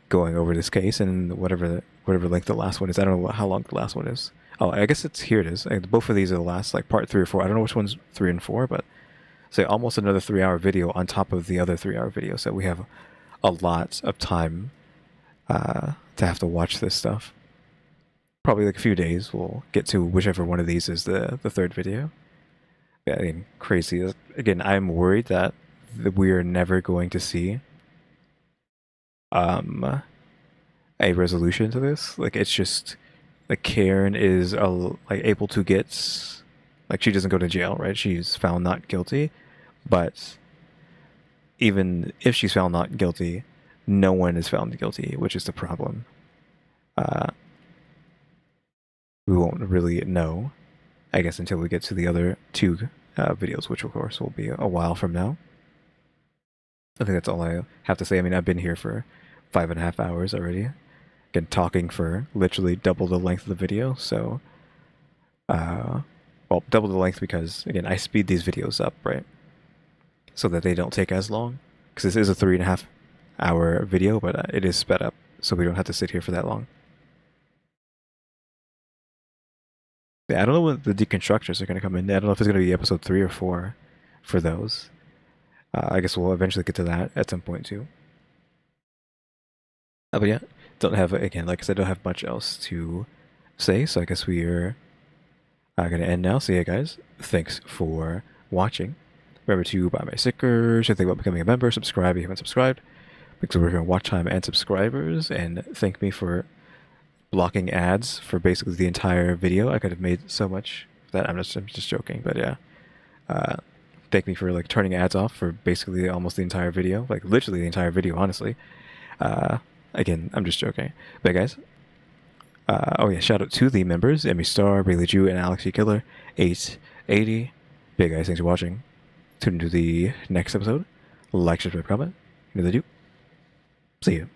going over this case and whatever length the last one is. I don't know how long the last one is. Oh, I guess here it is. Both of these are the last, like part 3 or 4. I don't know which one's 3 and 4, but say almost another 3-hour video on top of the other 3-hour video. So we have a lot of time to have to watch this stuff. Probably like a few days we'll get to whichever one of these is the third video. Yeah, I mean, crazy. Again, I'm worried that we are never going to see a resolution to this. Like, it's just like Karen is like able to get, like, she doesn't go to jail, right? She's found not guilty, but even if she's found not guilty, no one is found guilty, which is the problem. We won't really know, I guess, until we get to the other 2 videos, which of course will be a while from now. I think that's all I have to say. I mean, I've been here for 5.5 hours already. Again, talking for literally double the length of the video, so well, double the length because, again, I speed these videos up, right? So that they don't take as long. Because this is a 3.5 hour video, but it is sped up, so we don't have to sit here for that long. Yeah, I don't know when the deconstructors are going to come in. I don't know if it's going to be episode 3 or 4 for those. I guess we'll eventually get to that at some point too. But yeah, don't have, again, like I said, don't have much else to say, so I guess we are going to end now. So yeah, guys, thanks for watching. Remember to buy my stickers, or think about becoming a member, subscribe if you haven't subscribed, because we're here on watch time and subscribers, and thank me for blocking ads for basically the entire video. I could have made so much of that. I'm just joking, but yeah. Thank me for like turning ads off for basically almost the entire video, like literally the entire video, honestly. Again, I'm just joking. But guys, oh yeah, shout out to the members, EmmyStarr, RaleyDrew, and alexgkiller 880. Big guys, thanks for watching. Tune into the next episode. Like, subscribe, comment. You know the do. See you.